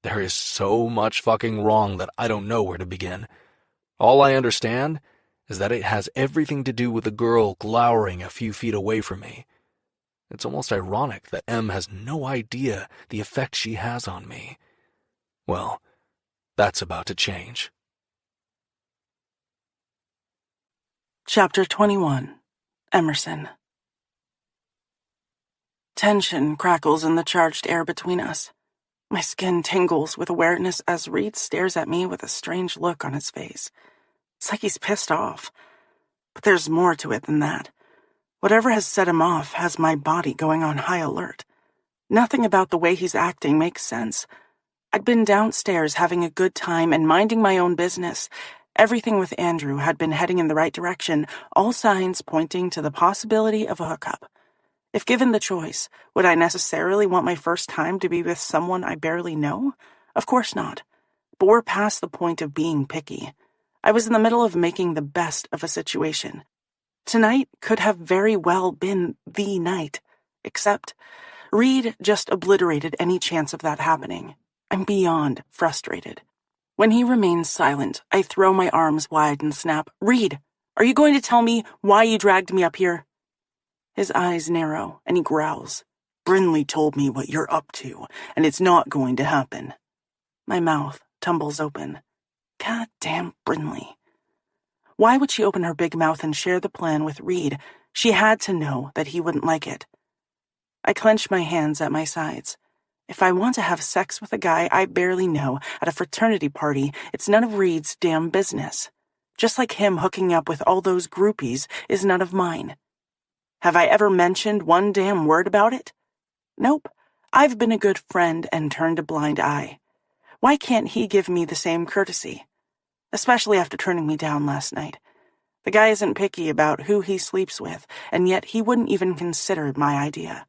There is so much fucking wrong that I don't know where to begin. All I understand is that it has everything to do with a girl glowering a few feet away from me. It's almost ironic that Em has no idea the effect she has on me. Well, that's about to change. Chapter 21. Emerson. Tension crackles in the charged air between us. My skin tingles with awareness as Reed stares at me with a strange look on his face. It's like he's pissed off. But there's more to it than that. Whatever has set him off has my body going on high alert. Nothing about the way he's acting makes sense. I'd been downstairs having a good time and minding my own business. Everything with Andrew had been heading in the right direction, all signs pointing to the possibility of a hookup. If given the choice, would I necessarily want my first time to be with someone I barely know? Of course not. But we're past the point of being picky. I was in the middle of making the best of a situation. Tonight could have very well been the night, except Reed just obliterated any chance of that happening. I'm beyond frustrated. When he remains silent, I throw my arms wide and snap, "Reed, are you going to tell me why you dragged me up here?" His eyes narrow, and he growls, "Brinley told me what you're up to, and it's not going to happen." My mouth tumbles open. Goddamn Brinley. Why would she open her big mouth and share the plan with Reed? She had to know that he wouldn't like it. I clench my hands at my sides. If I want to have sex with a guy I barely know at a fraternity party, it's none of Reed's damn business. Just like him hooking up with all those groupies is none of mine. Have I ever mentioned one damn word about it? Nope. I've been a good friend and turned a blind eye. Why can't he give me the same courtesy? Especially after turning me down last night. The guy isn't picky about who he sleeps with, and yet he wouldn't even consider my idea.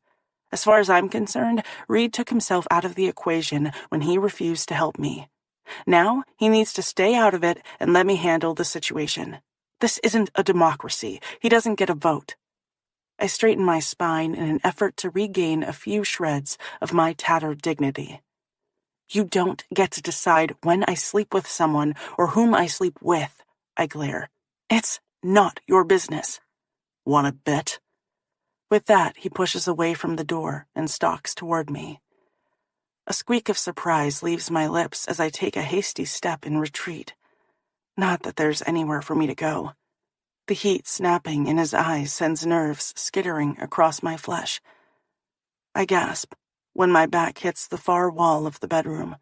As far as I'm concerned, Reed took himself out of the equation when he refused to help me. Now, he needs to stay out of it and let me handle the situation. This isn't a democracy. He doesn't get a vote. I straighten my spine in an effort to regain a few shreds of my tattered dignity. You don't get to decide when I sleep with someone or whom I sleep with, I glare. It's not your business. Want to bet? With that, he pushes away from the door and stalks toward me. A squeak of surprise leaves my lips as I take a hasty step in retreat. Not that there's anywhere for me to go. The heat snapping in his eyes sends nerves skittering across my flesh. I gasp when my back hits the far wall of the bedroom.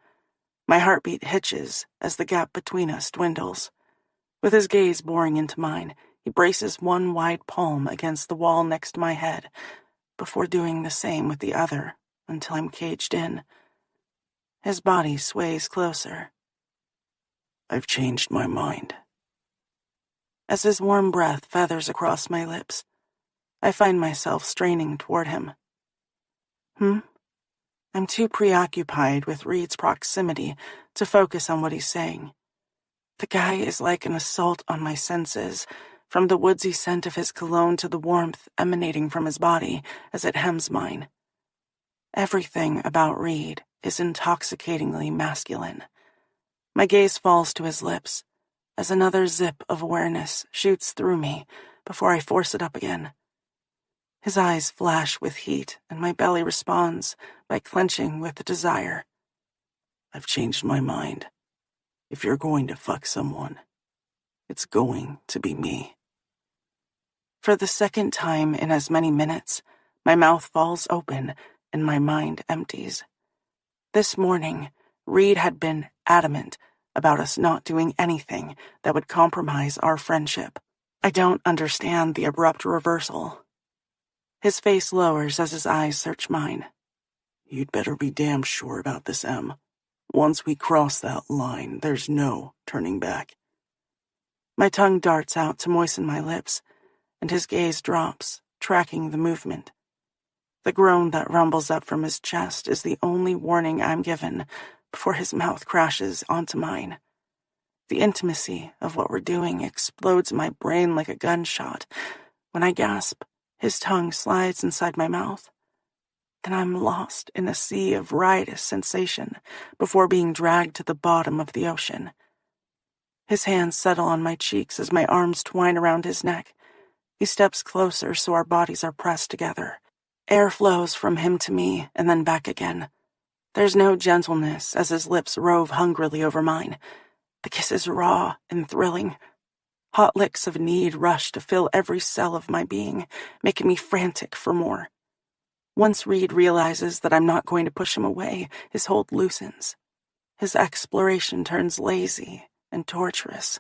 My heartbeat hitches as the gap between us dwindles. With his gaze boring into mine, he braces one wide palm against the wall next to my head, before doing the same with the other until I'm caged in. His body sways closer. I've changed my mind. As his warm breath feathers across my lips, I find myself straining toward him. I'm too preoccupied with Reed's proximity to focus on what he's saying. The guy is like an assault on my senses, from the woodsy scent of his cologne to the warmth emanating from his body as it hems mine. Everything about Reed is intoxicatingly masculine. My gaze falls to his lips as another zip of awareness shoots through me before I force it up again. His eyes flash with heat, and my belly responds by clenching with desire. I've changed my mind. If you're going to fuck someone, it's going to be me. For the second time in as many minutes, my mouth falls open and my mind empties. This morning, Reed had been adamant about us not doing anything that would compromise our friendship. I don't understand the abrupt reversal. His face lowers as his eyes search mine. You'd better be damn sure about this, Em. Once we cross that line, there's no turning back. My tongue darts out to moisten my lips, and his gaze drops, tracking the movement. The groan that rumbles up from his chest is the only warning I'm given before his mouth crashes onto mine. The intimacy of what we're doing explodes my brain like a gunshot. When I gasp, his tongue slides inside my mouth. Then I'm lost in a sea of riotous sensation before being dragged to the bottom of the ocean. His hands settle on my cheeks as my arms twine around his neck. He steps closer so our bodies are pressed together. Air flows from him to me and then back again. There's no gentleness as his lips rove hungrily over mine. The kiss is raw and thrilling. Hot licks of need rush to fill every cell of my being, making me frantic for more. Once Reed realizes that I'm not going to push him away, his hold loosens. His exploration turns lazy and torturous.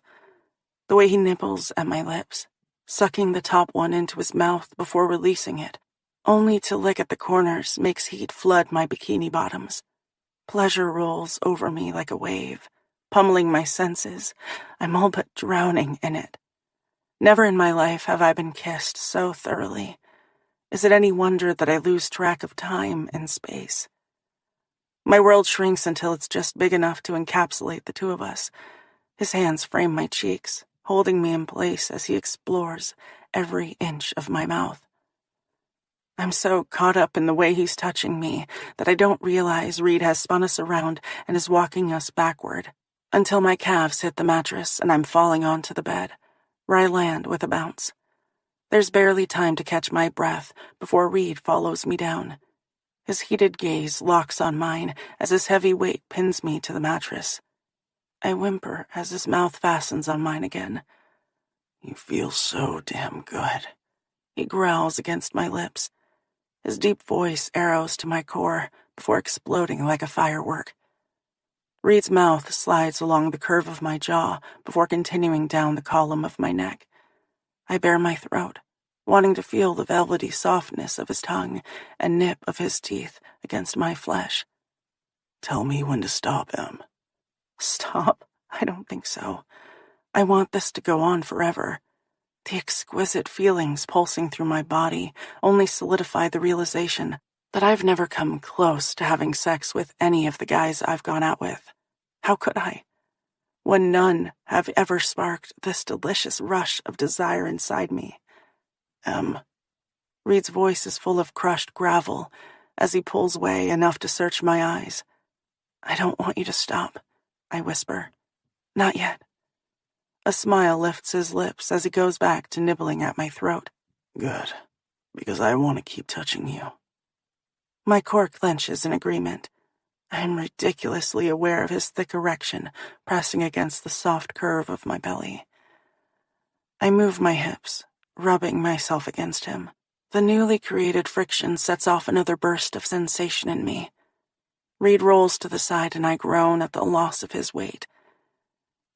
The way he nibbles at my lips, sucking the top one into his mouth before releasing it, only to lick at the corners, makes heat flood my bikini bottoms. Pleasure rolls over me like a wave, pummeling my senses. I'm all but drowning in it. Never in my life have I been kissed so thoroughly. Is it any wonder that I lose track of time and space? My world shrinks until it's just big enough to encapsulate the two of us. His hands frame my cheeks, holding me in place as he explores every inch of my mouth. I'm so caught up in the way he's touching me that I don't realize Reed has spun us around and is walking us backward, until my calves hit the mattress and I'm falling onto the bed, where I land with a bounce. There's barely time to catch my breath before Reed follows me down. His heated gaze locks on mine as his heavy weight pins me to the mattress. I whimper as his mouth fastens on mine again. You feel so damn good. He growls against my lips. His deep voice arrows to my core before exploding like a firework. Reed's mouth slides along the curve of my jaw before continuing down the column of my neck. I bare my throat, wanting to feel the velvety softness of his tongue and nip of his teeth against my flesh. Tell me when to stop, Em. Stop? I don't think so. I want this to go on forever. The exquisite feelings pulsing through my body only solidify the realization that I've never come close to having sex with any of the guys I've gone out with. How could I? When none have ever sparked this delicious rush of desire inside me. Reed's voice is full of crushed gravel as he pulls away enough to search my eyes. I don't want you to stop, I whisper. Not yet. A smile lifts his lips as he goes back to nibbling at my throat. Good, because I want to keep touching you. My core clenches in agreement. I am ridiculously aware of his thick erection pressing against the soft curve of my belly. I move my hips, rubbing myself against him. The newly created friction sets off another burst of sensation in me. Reed rolls to the side and I groan at the loss of his weight.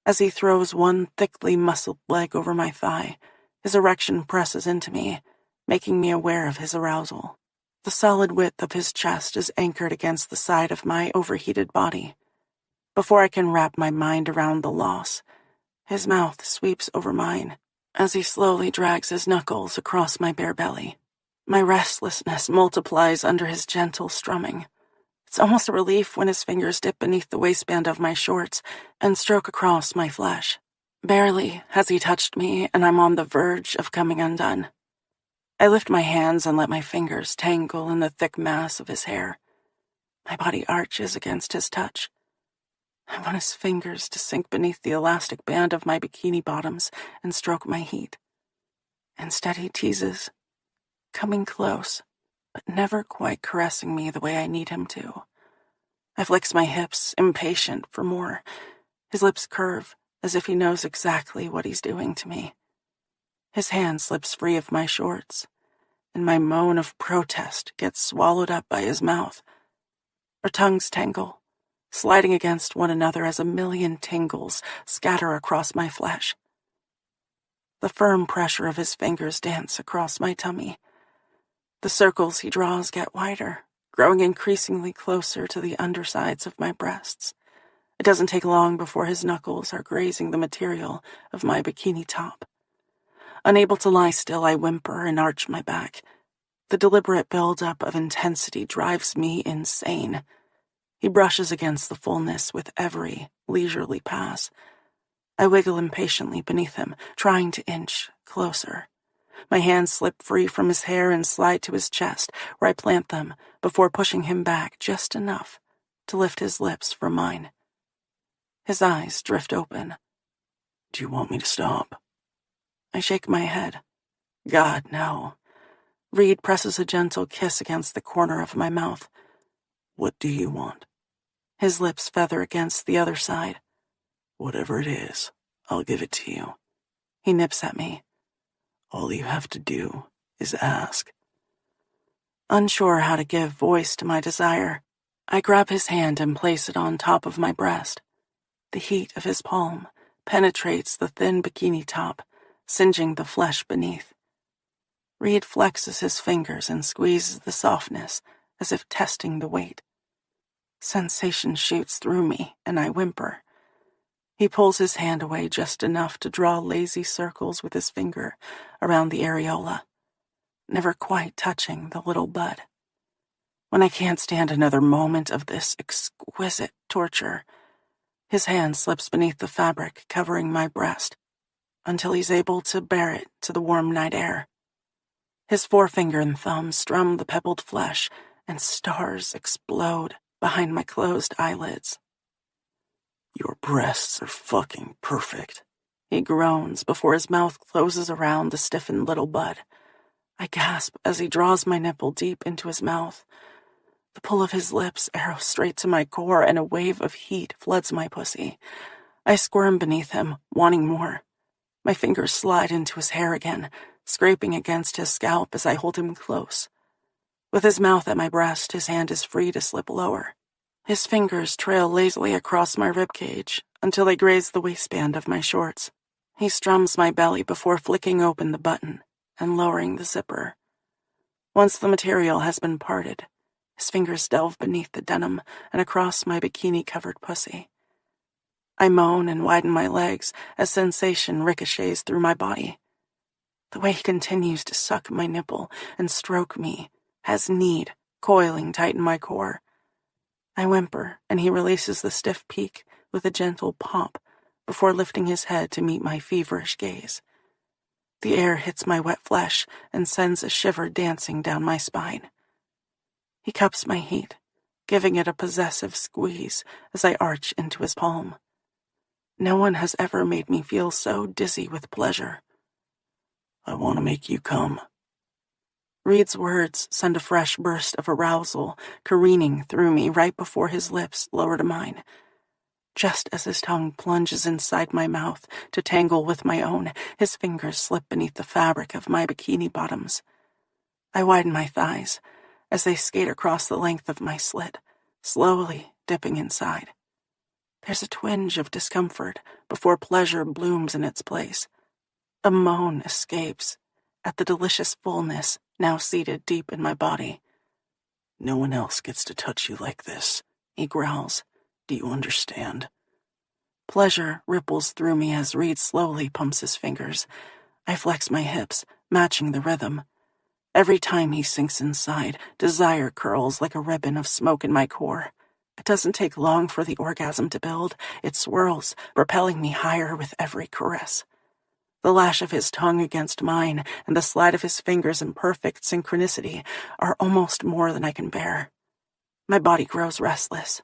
As he throws one thickly muscled leg over my thigh, his erection presses into me, making me aware of his arousal. The solid width of his chest is anchored against the side of my overheated body. Before I can wrap my mind around the loss, his mouth sweeps over mine as he slowly drags his knuckles across my bare belly. My restlessness multiplies under his gentle strumming. It's almost a relief when his fingers dip beneath the waistband of my shorts and stroke across my flesh. Barely has he touched me, and I'm on the verge of coming undone. I lift my hands and let my fingers tangle in the thick mass of his hair. My body arches against his touch. I want his fingers to sink beneath the elastic band of my bikini bottoms and stroke my heat. Instead he teases, coming close, but never quite caressing me the way I need him to. I flex my hips, impatient for more. His lips curve, as if he knows exactly what he's doing to me. His hand slips free of my shorts, and my moan of protest gets swallowed up by his mouth. Our tongues tangle, sliding against one another as a million tingles scatter across my flesh. The firm pressure of his fingers dance across my tummy. The circles he draws get wider, growing increasingly closer to the undersides of my breasts. It doesn't take long before his knuckles are grazing the material of my bikini top. Unable to lie still, I whimper and arch my back. The deliberate build-up of intensity drives me insane. He brushes against the fullness with every leisurely pass. I wiggle impatiently beneath him, trying to inch closer. My hands slip free from his hair and slide to his chest, where I plant them before pushing him back just enough to lift his lips from mine. His eyes drift open. Do you want me to stop? I shake my head. God, no. Reed presses a gentle kiss against the corner of my mouth. What do you want? His lips feather against the other side. Whatever it is, I'll give it to you. He nips at me. All you have to do is ask. Unsure how to give voice to my desire, I grab his hand and place it on top of my breast. The heat of his palm penetrates the thin bikini top, singeing the flesh beneath. Reed flexes his fingers and squeezes the softness as if testing the weight. Sensation shoots through me, and I whimper. He pulls his hand away just enough to draw lazy circles with his finger around the areola, never quite touching the little bud. When I can't stand another moment of this exquisite torture, his hand slips beneath the fabric covering my breast until he's able to bear it to the warm night air. His forefinger and thumb strum the pebbled flesh, and stars explode behind my closed eyelids. Your breasts are fucking perfect, he groans before his mouth closes around the stiffened little bud. I gasp as he draws my nipple deep into his mouth. The pull of his lips arrows straight to my core, and a wave of heat floods my pussy. I squirm beneath him, wanting more. My fingers slide into his hair again, scraping against his scalp as I hold him close. With his mouth at my breast, his hand is free to slip lower. His fingers trail lazily across my ribcage until they graze the waistband of my shorts. He strums my belly before flicking open the button and lowering the zipper. Once the material has been parted, his fingers delve beneath the denim and across my bikini-covered pussy. I moan and widen my legs as sensation ricochets through my body. The way he continues to suck my nipple and stroke me has need coiling tight in my core. I whimper, and he releases the stiff peak with a gentle pop before lifting his head to meet my feverish gaze. The air hits my wet flesh and sends a shiver dancing down my spine. He cups my heat, giving it a possessive squeeze as I arch into his palm. No one has ever made me feel so dizzy with pleasure. I want to make you come. Reed's words send a fresh burst of arousal careening through me right before his lips lower to mine. Just as his tongue plunges inside my mouth to tangle with my own, his fingers slip beneath the fabric of my bikini bottoms. I widen my thighs as they skate across the length of my slit, slowly dipping inside. There's a twinge of discomfort before pleasure blooms in its place. A moan escapes at the delicious fullness now seated deep in my body. No one else gets to touch you like this, he growls. Do you understand? Pleasure ripples through me as Reed slowly pumps his fingers. I flex my hips, matching the rhythm. Every time he sinks inside, desire curls like a ribbon of smoke in my core. It doesn't take long for the orgasm to build. It swirls, propelling me higher with every caress. The lash of his tongue against mine and the slide of his fingers in perfect synchronicity are almost more than I can bear. My body grows restless.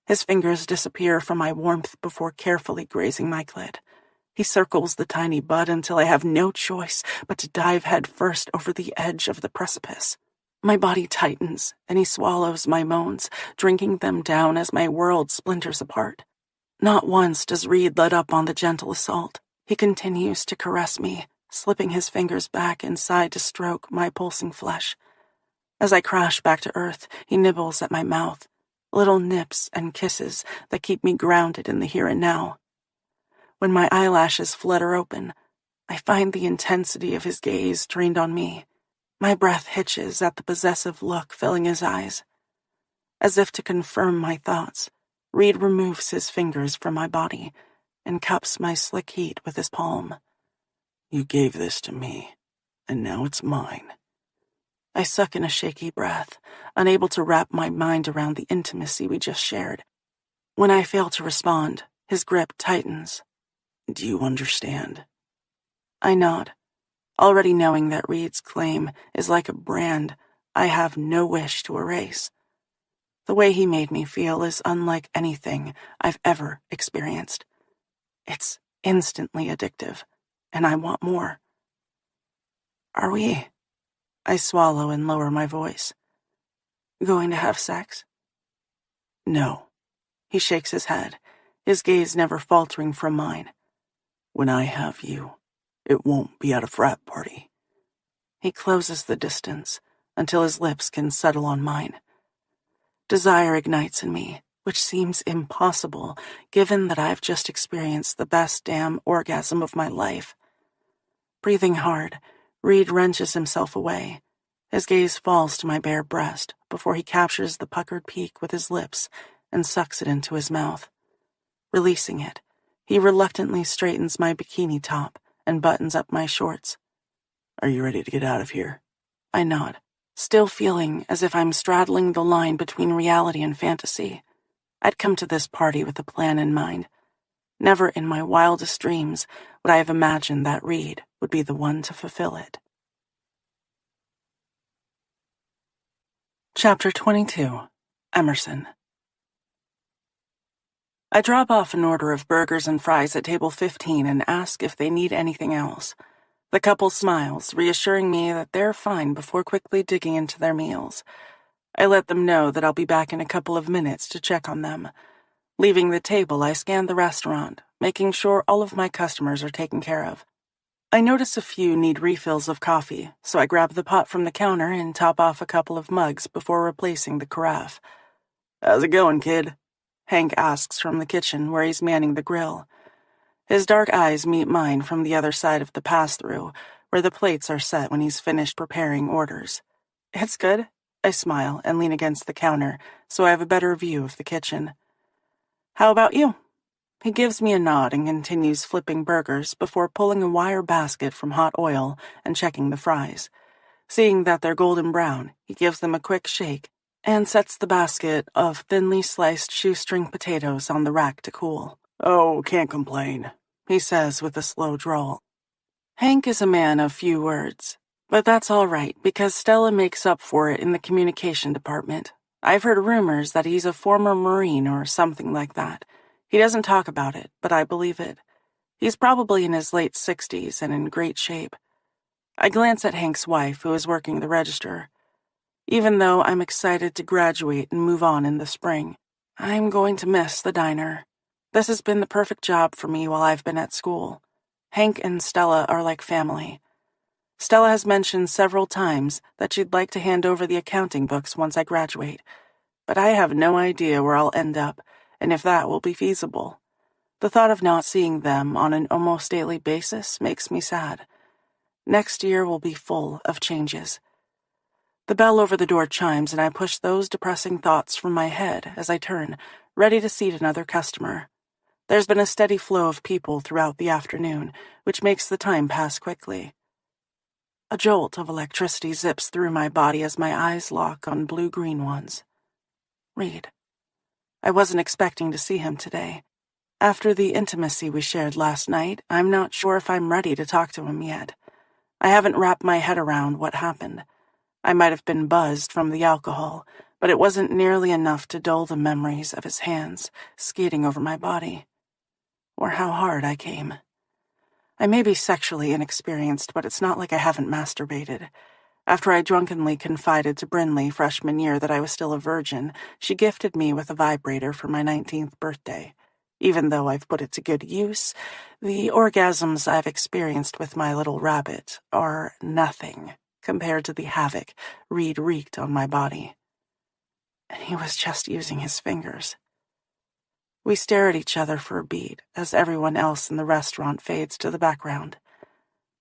His fingers disappear from my warmth before carefully grazing my clit. He circles the tiny bud until I have no choice but to dive head first over the edge of the precipice. My body tightens, and he swallows my moans, drinking them down as my world splinters apart. Not once does Reed let up on the gentle assault. He continues to caress me, slipping his fingers back inside to stroke my pulsing flesh. As I crash back to earth, he nibbles at my mouth, little nips and kisses that keep me grounded in the here and now. When my eyelashes flutter open, I find the intensity of his gaze trained on me. My breath hitches at the possessive look filling his eyes. As if to confirm my thoughts, Reed removes his fingers from my body and cups my slick heat with his palm. You gave this to me, and now it's mine. I suck in a shaky breath, unable to wrap my mind around the intimacy we just shared. When I fail to respond, his grip tightens. Do you understand? I nod, already knowing that Reed's claim is like a brand I have no wish to erase. The way he made me feel is unlike anything I've ever experienced. It's instantly addictive, and I want more. Are we? I swallow and lower my voice. Going to have sex? No. He shakes his head, his gaze never faltering from mine. When I have you, it won't be at a frat party. He closes the distance until his lips can settle on mine. Desire ignites in me, which seems impossible given that I've just experienced the best damn orgasm of my life. Breathing hard, Reed wrenches himself away. His gaze falls to my bare breast before he captures the puckered peak with his lips and sucks it into his mouth. Releasing it, he reluctantly straightens my bikini top and buttons up my shorts. Are you ready to get out of here? I nod, still feeling as if I'm straddling the line between reality and fantasy. I'd come to this party with a plan in mind. Never in my wildest dreams would I have imagined that Reed would be the one to fulfill it. Chapter 22. Emerson. I drop off an order of burgers and fries at table 15 and ask if they need anything else. The couple smiles, reassuring me that they're fine before quickly digging into their meals. I let them know that I'll be back in a couple of minutes to check on them. Leaving the table, I scan the restaurant, making sure all of my customers are taken care of. I notice a few need refills of coffee, so I grab the pot from the counter and top off a couple of mugs before replacing the carafe. How's it going, kid? Hank asks from the kitchen where he's manning the grill. His dark eyes meet mine from the other side of the pass-through, where the plates are set when he's finished preparing orders. It's good. I smile and lean against the counter so I have a better view of the kitchen. How about you? He gives me a nod and continues flipping burgers before pulling a wire basket from hot oil and checking the fries. Seeing that they're golden brown, he gives them a quick shake and sets the basket of thinly sliced shoestring potatoes on the rack to cool. Oh, can't complain, he says with a slow drawl. Hank is a man of few words, but that's all right because Stella makes up for it in the communication department. I've heard rumors that he's a former Marine or something like that. He doesn't talk about it, but I believe it. He's probably in his late 60s and in great shape. I glance at Hank's wife, who is working the register. Even though I'm excited to graduate and move on in the spring, I'm going to miss the diner. This has been the perfect job for me while I've been at school. Hank and Stella are like family. Stella has mentioned several times that she'd like to hand over the accounting books once I graduate, but I have no idea where I'll end up and if that will be feasible. The thought of not seeing them on an almost daily basis makes me sad. Next year will be full of changes. The bell over the door chimes and I push those depressing thoughts from my head as I turn, ready to seat another customer. There's been a steady flow of people throughout the afternoon, which makes the time pass quickly. A jolt of electricity zips through my body as my eyes lock on blue-green ones. Reed. I wasn't expecting to see him today. After the intimacy we shared last night, I'm not sure if I'm ready to talk to him yet. I haven't wrapped my head around what happened. I might have been buzzed from the alcohol, but it wasn't nearly enough to dull the memories of his hands skating over my body. Or how hard I came. I may be sexually inexperienced, but it's not like I haven't masturbated. After I drunkenly confided to Brinley freshman year that I was still a virgin, she gifted me with a vibrator for my 19th birthday. Even though I've put it to good use, the orgasms I've experienced with my little rabbit are nothing compared to the havoc Reed wreaked on my body. And he was just using his fingers. We stare at each other for a beat as everyone else in the restaurant fades to the background.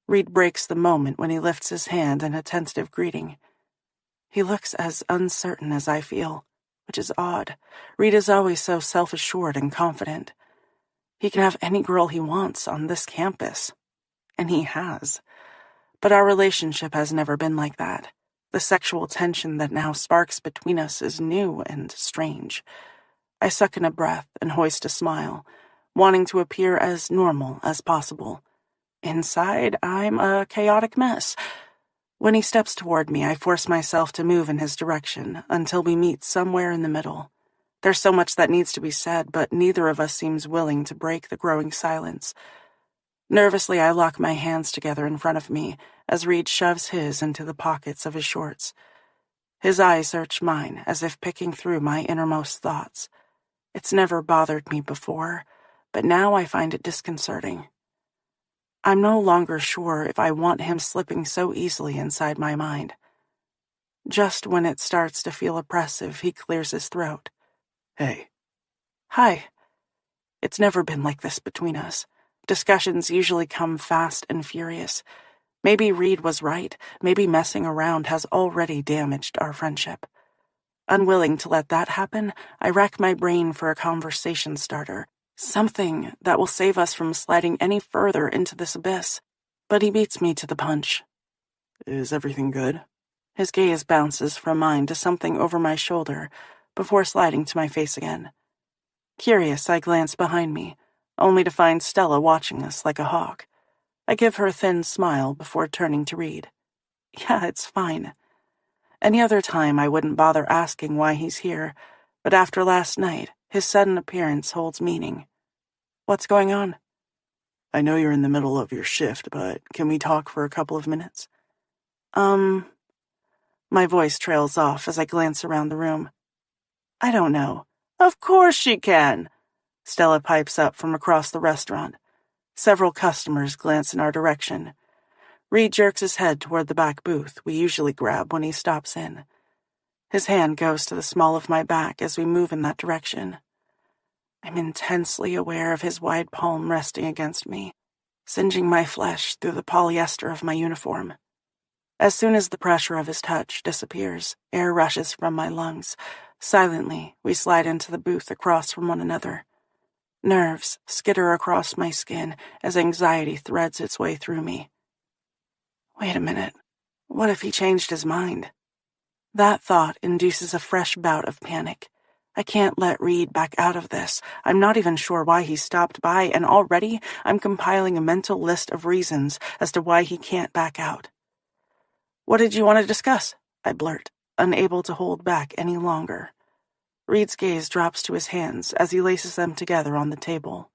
Reed breaks the moment when he lifts his hand in a tentative greeting. He looks as uncertain as I feel. which is odd. Reed is always so self-assured and confident. He can have any girl he wants on this campus. And he has. But our relationship has never been like that. The sexual tension that now sparks between us is new and strange. I suck in a breath and hoist a smile, wanting to appear as normal as possible. Inside, I'm a chaotic mess. When he steps toward me, I force myself to move in his direction until we meet somewhere in the middle. There's so much that needs to be said, but neither of us seems willing to break the growing silence. Nervously, I lock my hands together in front of me as Reed shoves his into the pockets of his shorts. His eyes search mine as if picking through my innermost thoughts. It's never bothered me before, but now I find it disconcerting. I'm no longer sure if I want him slipping so easily inside my mind. Just when it starts to feel oppressive, he clears his throat. Hey. Hi. It's never been like this between us. Discussions usually come fast and furious. Maybe Reed was right. Maybe messing around has already damaged our friendship. Unwilling to let that happen, I rack my brain for a conversation starter, something that will save us from sliding any further into this abyss. But he beats me to the punch. Is everything good? His gaze bounces from mine to something over my shoulder before sliding to my face again. Curious, I glance behind me, only to find Stella watching us like a hawk. I give her a thin smile before turning to Reed. Yeah, it's fine. Any other time I wouldn't bother asking why he's here, but after last night, his sudden appearance holds meaning. What's going on? I know you're in the middle of your shift, but can we talk for a couple of minutes? My voice trails off as I glance around the room. I don't know. Of course she can, Stella pipes up from across the restaurant. Several customers glance in our direction. Reed jerks his head toward the back booth we usually grab when he stops in. His hand goes to the small of my back as we move in that direction. I'm intensely aware of his wide palm resting against me, singeing my flesh through the polyester of my uniform. As soon as the pressure of his touch disappears, air rushes from my lungs. Silently, we slide into the booth across from one another. Nerves skitter across my skin as anxiety threads its way through me. Wait a minute. What if he changed his mind? That thought induces a fresh bout of panic. I can't let Reed back out of this. I'm not even sure why he stopped by, and already I'm compiling a mental list of reasons as to why he can't back out. What did you want to discuss? I blurt, unable to hold back any longer. Reed's gaze drops to his hands as he laces them together on the table.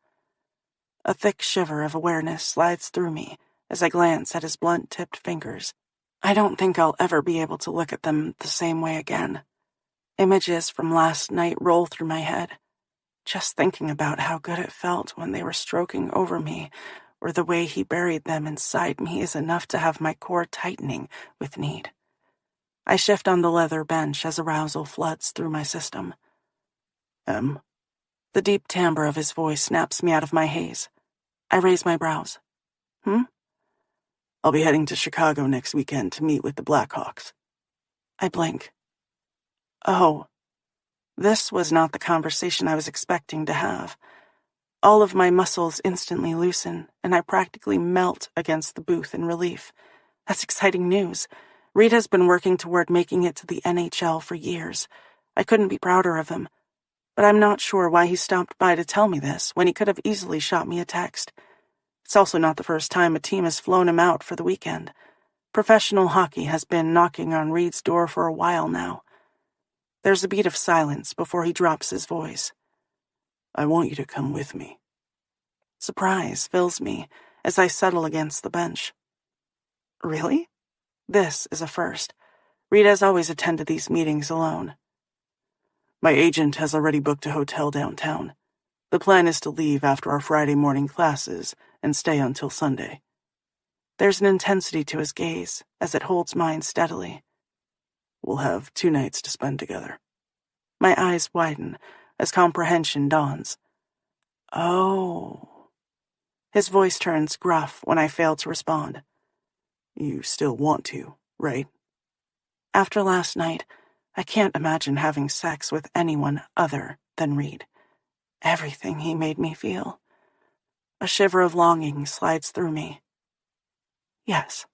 A thick shiver of awareness slides through me as I glance at his blunt-tipped fingers. I don't think I'll ever be able to look at them the same way again. Images from last night roll through my head. Just thinking about how good it felt when they were stroking over me, or the way he buried them inside me, is enough to have my core tightening with need. I shift on the leather bench as arousal floods through my system. The deep timbre of his voice snaps me out of my haze. I raise my brows. I'll be heading to Chicago next weekend to meet with the Blackhawks. I blink. Oh, this was not the conversation I was expecting to have. All of my muscles instantly loosen, and I practically melt against the booth in relief. That's exciting news. Reed has been working toward making it to the NHL for years. I couldn't be prouder of him. But I'm not sure why he stopped by to tell me this when he could have easily shot me a text. It's also not the first time a team has flown him out for the weekend. Professional hockey has been knocking on Reed's door for a while now. There's a beat of silence before he drops his voice. I want you to come with me. Surprise fills me as I settle against the bench. Really? This is a first. Reed has always attended these meetings alone. My agent has already booked a hotel downtown. The plan is to leave after our Friday morning classes and stay until Sunday. There's an intensity to his gaze as it holds mine steadily. We'll have 2 nights to spend together. My eyes widen as comprehension dawns. Oh. His voice turns gruff when I fail to respond. You still want to, right? After last night, I can't imagine having sex with anyone other than Reed. Everything he made me feel. A shiver of longing slides through me. Yes.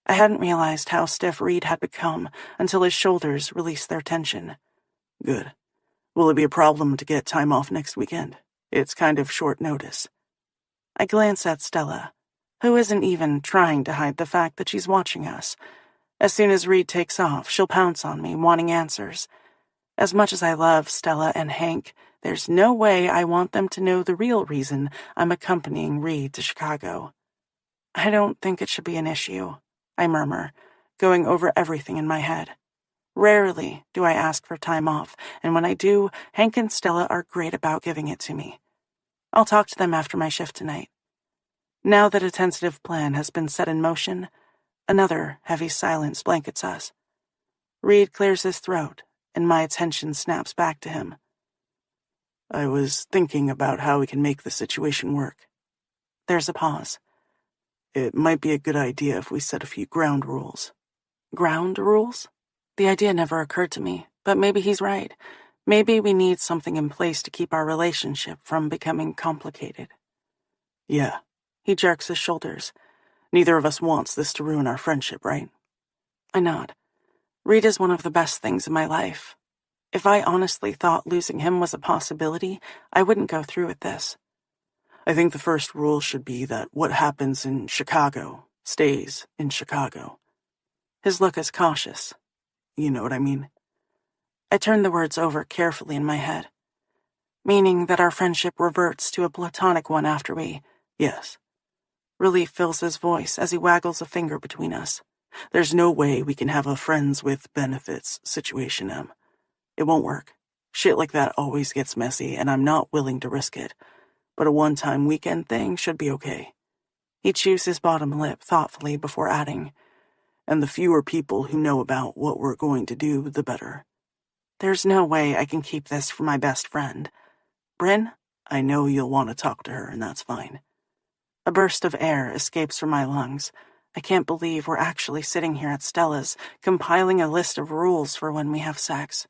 I hadn't realized how stiff Reed had become until his shoulders released their tension. Good. Will it be a problem to get time off next weekend? It's kind of short notice. I glance at Stella, who isn't even trying to hide the fact that she's watching us. As soon as Reed takes off, she'll pounce on me, wanting answers. As much as I love Stella and Hank, there's no way I want them to know the real reason I'm accompanying Reed to Chicago. I don't think it should be an issue, I murmur, going over everything in my head. Rarely do I ask for time off, and when I do, Hank and Stella are great about giving it to me. I'll talk to them after my shift tonight. Now that a tentative plan has been set in motion, another heavy silence blankets us. Reed clears his throat, and my attention snaps back to him. I was thinking about how we can make the situation work. There's a pause. It might be a good idea if we set a few ground rules. Ground rules? The idea never occurred to me, but maybe he's right. Maybe we need something in place to keep our relationship from becoming complicated. Yeah. He jerks his shoulders. Neither of us wants this to ruin our friendship, right? I nod. Reed is one of the best things in my life. If I honestly thought losing him was a possibility, I wouldn't go through with this. I think the first rule should be that what happens in Chicago stays in Chicago. His look is cautious. You know what I mean? I turn the words over carefully in my head. Meaning that our friendship reverts to a platonic one after we... Yes. Relief fills his voice as he waggles a finger between us. There's no way we can have a friends with benefits situation, Em. It won't work. Shit like that always gets messy, and I'm not willing to risk it. But a one-time weekend thing should be okay. He chews his bottom lip thoughtfully before adding, and the fewer people who know about what we're going to do, the better. There's no way I can keep this from my best friend. Bryn? I know you'll want to talk to her, and that's fine. A burst of air escapes from my lungs. I can't believe we're actually sitting here at Stella's, compiling a list of rules for when we have sex.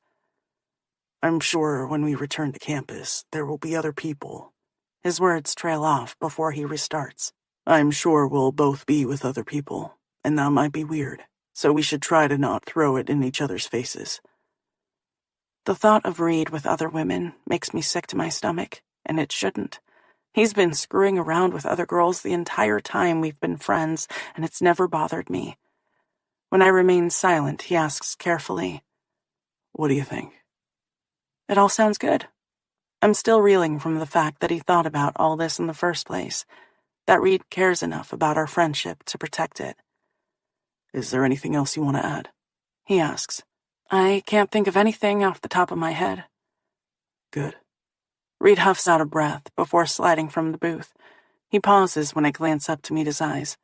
I'm sure when we return to campus, there will be other people. His words trail off before he restarts. I'm sure we'll both be with other people, and that might be weird, so we should try to not throw it in each other's faces. The thought of Reed with other women makes me sick to my stomach, and it shouldn't. He's been screwing around with other girls the entire time we've been friends, and it's never bothered me. When I remain silent, he asks carefully, "What do you think?" It all sounds good. I'm still reeling from the fact that he thought about all this in the first place, that Reed cares enough about our friendship to protect it. Is there anything else you want to add? He asks. I can't think of anything off the top of my head. Good. Reed huffs out a breath before sliding from the booth. He pauses when I glance up to meet his eyes.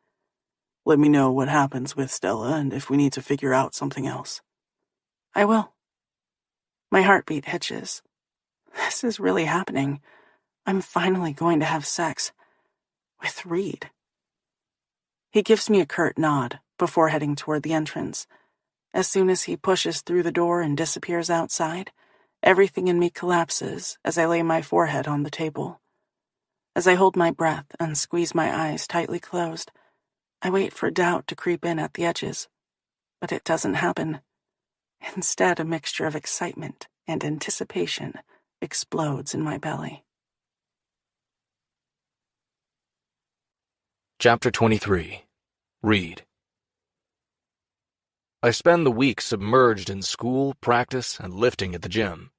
Let me know what happens with Stella and if we need to figure out something else. I will. My heartbeat hitches. This is really happening. I'm finally going to have sex. With Reed. He gives me a curt nod before heading toward the entrance. As soon as he pushes through the door and disappears outside, everything in me collapses as I lay my forehead on the table. As I hold my breath and squeeze my eyes tightly closed, I wait for doubt to creep in at the edges. But it doesn't happen. Instead, a mixture of excitement and anticipation explodes in my belly. Chapter 23. Read. I spend the week submerged in school, practice, and lifting at the gym.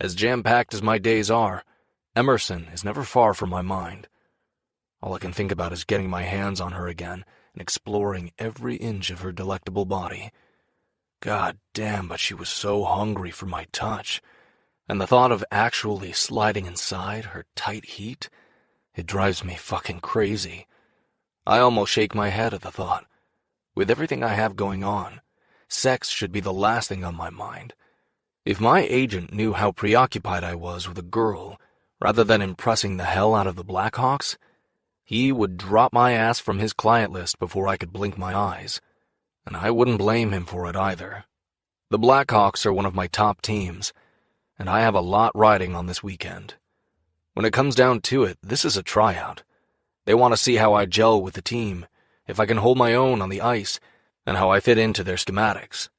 As jam-packed as my days are, Emerson is never far from my mind. All I can think about is getting my hands on her again and exploring every inch of her delectable body. God damn, but she was so hungry for my touch. And the thought of actually sliding inside her tight heat, it drives me fucking crazy. I almost shake my head at the thought. With everything I have going on, sex should be the last thing on my mind. If my agent knew how preoccupied I was with a girl, rather than impressing the hell out of the Blackhawks, he would drop my ass from his client list before I could blink my eyes. And I wouldn't blame him for it either. The Blackhawks are one of my top teams, and I have a lot riding on this weekend. When it comes down to it, this is a tryout. They want to see how I gel with the team, if I can hold my own on the ice, and how I fit into their schematics.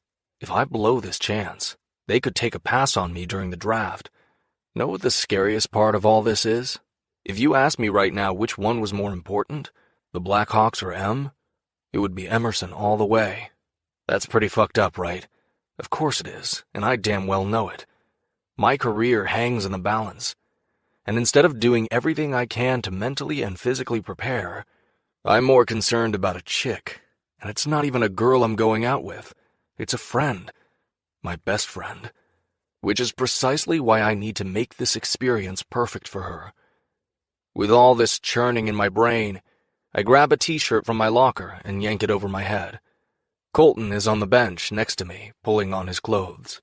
If I blow this chance, they could take a pass on me during the draft. Know what the scariest part of all this is? If you ask me right now which one was more important, the Blackhawks or M, it would be Emerson all the way. That's pretty fucked up, right? Of course it is, and I damn well know it. My career hangs in the balance, and instead of doing everything I can to mentally and physically prepare, I'm more concerned about a chick, and it's not even a girl I'm going out with. It's a friend, my best friend, which is precisely why I need to make this experience perfect for her. With all this churning in my brain, I grab a t-shirt from my locker and yank it over my head. Colton is on the bench next to me, pulling on his clothes.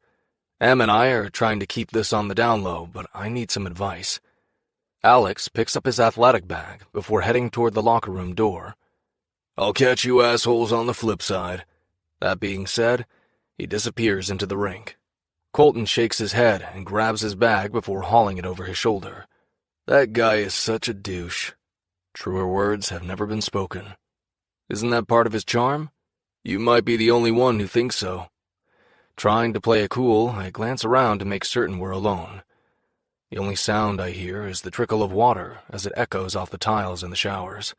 Em and I are trying to keep this on the down low, but I need some advice. Alex picks up his athletic bag before heading toward the locker room door. I'll catch you assholes on the flip side. That being said, he disappears into the rink. Colton shakes his head and grabs his bag before hauling it over his shoulder. That guy is such a douche. Truer words have never been spoken. Isn't that part of his charm? You might be the only one who thinks so. Trying to play it cool, I glance around to make certain we're alone. The only sound I hear is the trickle of water as it echoes off the tiles in the showers.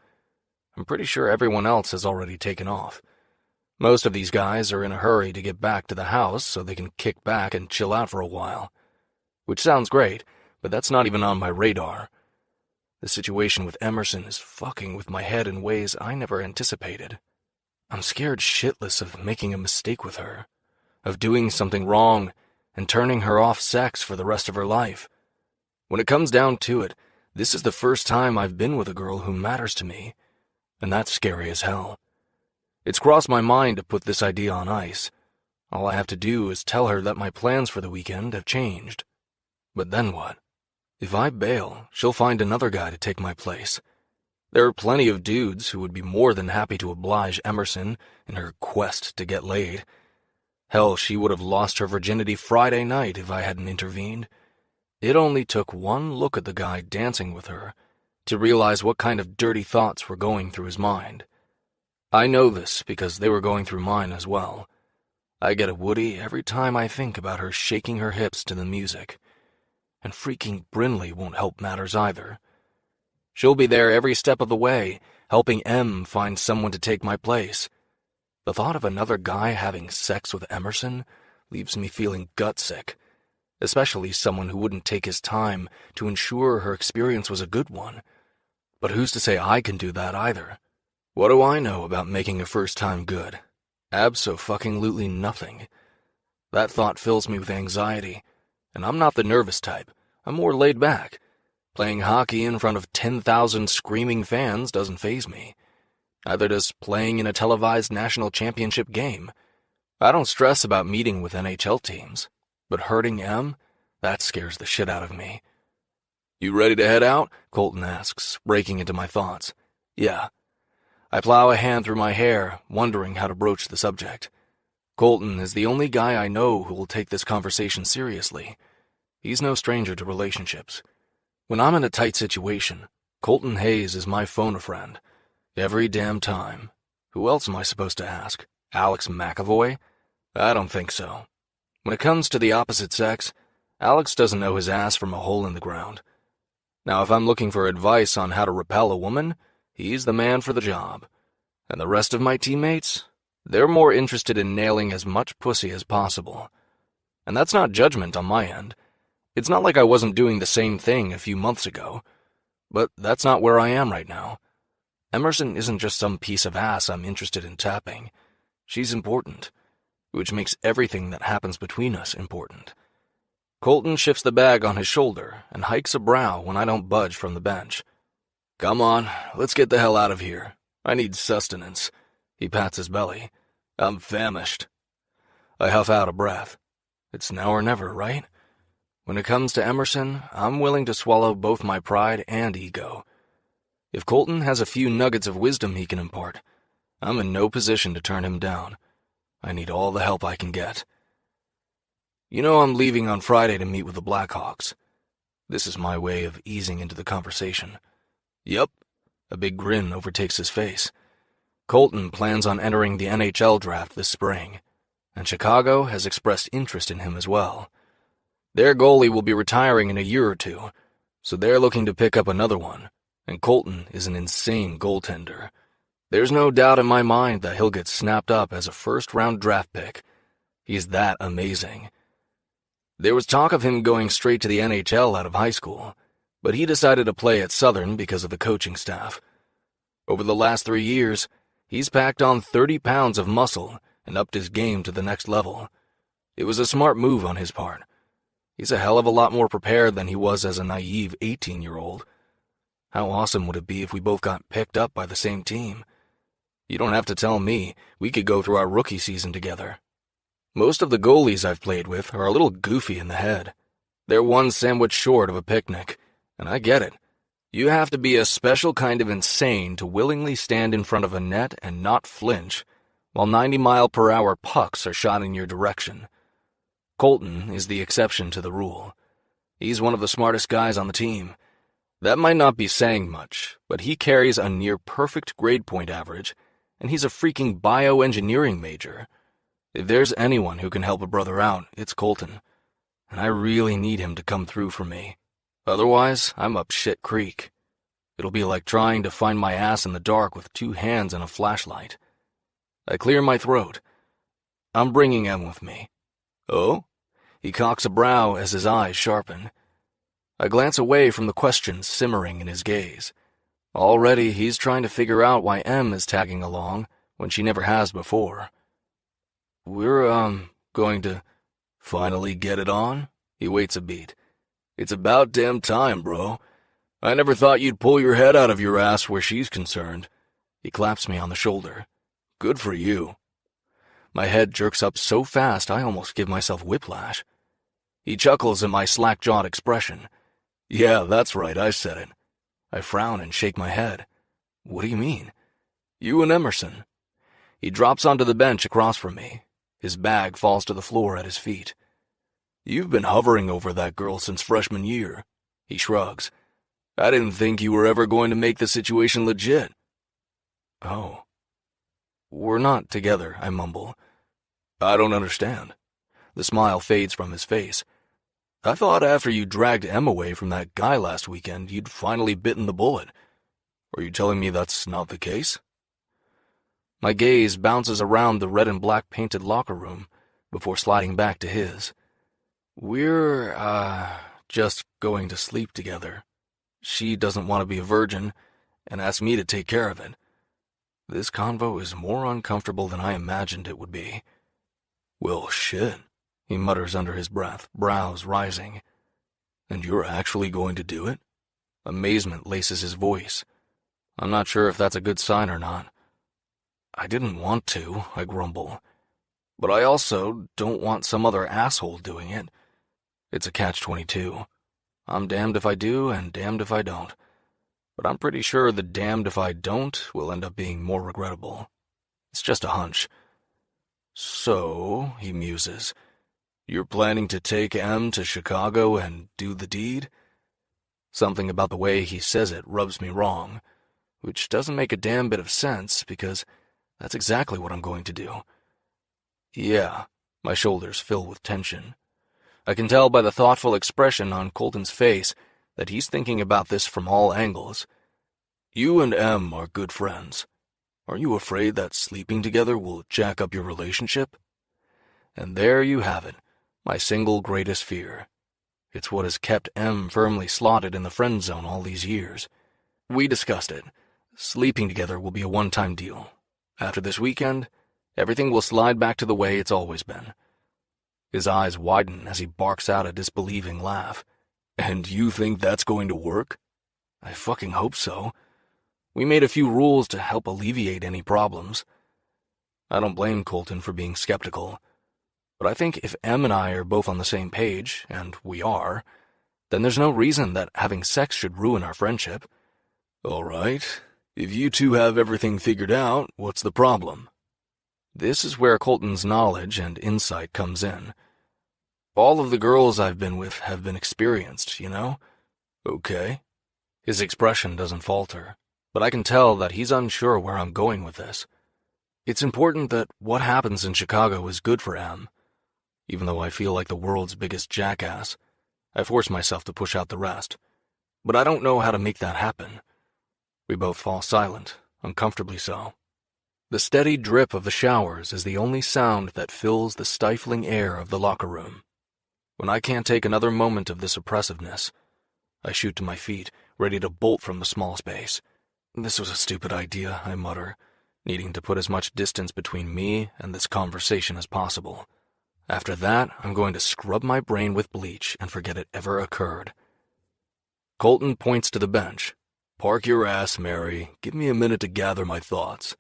I'm pretty sure everyone else has already taken off. Most of these guys are in a hurry to get back to the house so they can kick back and chill out for a while. Which sounds great, but that's not even on my radar. The situation with Emerson is fucking with my head in ways I never anticipated. I'm scared shitless of making a mistake with her, of doing something wrong and turning her off sex for the rest of her life. When it comes down to it, this is the first time I've been with a girl who matters to me, and that's scary as hell. It's crossed my mind to put this idea on ice. All I have to do is tell her that my plans for the weekend have changed. But then what? If I bail, she'll find another guy to take my place. There are plenty of dudes who would be more than happy to oblige Emerson in her quest to get laid. Hell, she would have lost her virginity Friday night if I hadn't intervened. It only took one look at the guy dancing with her to realize what kind of dirty thoughts were going through his mind. I know this because they were going through mine as well. I get a woody every time I think about her shaking her hips to the music. And freaking Brinley won't help matters either. She'll be there every step of the way, helping Em find someone to take my place. The thought of another guy having sex with Emerson leaves me feeling gutsick, especially someone who wouldn't take his time to ensure her experience was a good one. But who's to say I can do that either? What do I know about making a first time good? Abso-fucking-lutely nothing. That thought fills me with anxiety, and I'm not the nervous type. I'm more laid back. Playing hockey in front of 10,000 screaming fans doesn't faze me. Neither does playing in a televised national championship game. I don't stress about meeting with NHL teams, but hurting Em, that scares the shit out of me. You ready to head out? Colton asks, breaking into my thoughts. Yeah. I plow a hand through my hair, wondering how to broach the subject. Colton is the only guy I know who will take this conversation seriously. He's no stranger to relationships. When I'm in a tight situation, Colton Hayes is my phone-a-friend. Every damn time. Who else am I supposed to ask? Alex McAvoy? I don't think so. When it comes to the opposite sex, Alex doesn't know his ass from a hole in the ground. Now, if I'm looking for advice on how to repel a woman, he's the man for the job. And the rest of my teammates? They're more interested in nailing as much pussy as possible. And that's not judgment on my end. It's not like I wasn't doing the same thing a few months ago. But that's not where I am right now. Emerson isn't just some piece of ass I'm interested in tapping. She's important, which makes everything that happens between us important. Colton shifts the bag on his shoulder and hikes a brow when I don't budge from the bench. Come on, let's get the hell out of here. I need sustenance. He pats his belly. I'm famished. I huff out a breath. It's now or never, right? When it comes to Emerson, I'm willing to swallow both my pride and ego. If Colton has a few nuggets of wisdom he can impart, I'm in no position to turn him down. I need all the help I can get. You know I'm leaving on Friday to meet with the Blackhawks. This is my way of easing into the conversation. Yep. A big grin overtakes his face. Colton plans on entering the NHL draft this spring, and Chicago has expressed interest in him as well. Their goalie will be retiring in a year or two, so they're looking to pick up another one, and Colton is an insane goaltender. There's no doubt in my mind that he'll get snapped up as a first-round draft pick. He's that amazing. There was talk of him going straight to the NHL out of high school, but he decided to play at Southern because of the coaching staff. Over the last 3 years, he's packed on 30 pounds of muscle and upped his game to the next level. It was a smart move on his part. He's a hell of a lot more prepared than he was as a naive 18-year-old. How awesome would it be if we both got picked up by the same team? You don't have to tell me. We could go through our rookie season together. Most of the goalies I've played with are a little goofy in the head. They're one sandwich short of a picnic, and I get it. You have to be a special kind of insane to willingly stand in front of a net and not flinch while 90-mile-per-hour pucks are shot in your direction. Colton is the exception to the rule. He's one of the smartest guys on the team. That might not be saying much, but he carries a near-perfect grade point average, and he's a freaking bioengineering major. If there's anyone who can help a brother out, it's Colton, and I really need him to come through for me. Otherwise, I'm up shit creek. It'll be like trying to find my ass in the dark with 2 hands and a flashlight. I clear my throat. I'm bringing Em with me. Oh? He cocks a brow as his eyes sharpen. I glance away from the questions simmering in his gaze. Already, he's trying to figure out why Em is tagging along when she never has before. We're, going to finally get it on? He waits a beat. It's about damn time, bro. I never thought you'd pull your head out of your ass where she's concerned. He claps me on the shoulder. Good for you. My head jerks up so fast I almost give myself whiplash. He chuckles at my slack-jawed expression. Yeah, that's right, I said it. I frown and shake my head. What do you mean? You and Emerson. He drops onto the bench across from me. His bag falls to the floor at his feet. You've been hovering over that girl since freshman year. He shrugs. I didn't think you were ever going to make the situation legit. Oh. We're not together, I mumble. I don't understand. The smile fades from his face. I thought after you dragged Em away from that guy last weekend, you'd finally bitten the bullet. Are you telling me that's not the case? My gaze bounces around the red and black painted locker room before sliding back to his. We're, just going to sleep together. She doesn't want to be a virgin and asked me to take care of it. This convo is more uncomfortable than I imagined it would be. Well, shit, he mutters under his breath, brows rising. And you're actually going to do it? Amazement laces his voice. I'm not sure if that's a good sign or not. I didn't want to, I grumble. But I also don't want some other asshole doing it. It's a catch-22. I'm damned if I do and damned if I don't. But I'm pretty sure the damned if I don't will end up being more regrettable. It's just a hunch. So, he muses, you're planning to take Em to Chicago and do the deed? Something about the way he says it rubs me wrong, which doesn't make a damn bit of sense because that's exactly what I'm going to do. Yeah, my shoulders fill with tension. I can tell by the thoughtful expression on Colton's face that he's thinking about this from all angles. You and Em are good friends. Are you afraid that sleeping together will jack up your relationship? And there you have it, my single greatest fear. It's what has kept Em firmly slotted in the friend zone all these years. We discussed it. Sleeping together will be a one-time deal. After this weekend, everything will slide back to the way it's always been. His eyes widen as he barks out a disbelieving laugh. And you think that's going to work? I fucking hope so. We made a few rules to help alleviate any problems. I don't blame Colton for being skeptical. But I think if Em and I are both on the same page, and we are, then there's no reason that having sex should ruin our friendship. All right. If you two have everything figured out, what's the problem? This is where Colton's knowledge and insight comes in. All of the girls I've been with have been experienced, you know? Okay. His expression doesn't falter, but I can tell that he's unsure where I'm going with this. It's important that what happens in Chicago is good for Em. Even though I feel like the world's biggest jackass, I force myself to push out the rest. But I don't know how to make that happen. We both fall silent, uncomfortably so. The steady drip of the showers is the only sound that fills the stifling air of the locker room. When I can't take another moment of this oppressiveness, I shoot to my feet, ready to bolt from the small space. This was a stupid idea, I mutter, needing to put as much distance between me and this conversation as possible. After that, I'm going to scrub my brain with bleach and forget it ever occurred. Colton points to the bench. Park your ass, Mary. Give me a minute to gather my thoughts.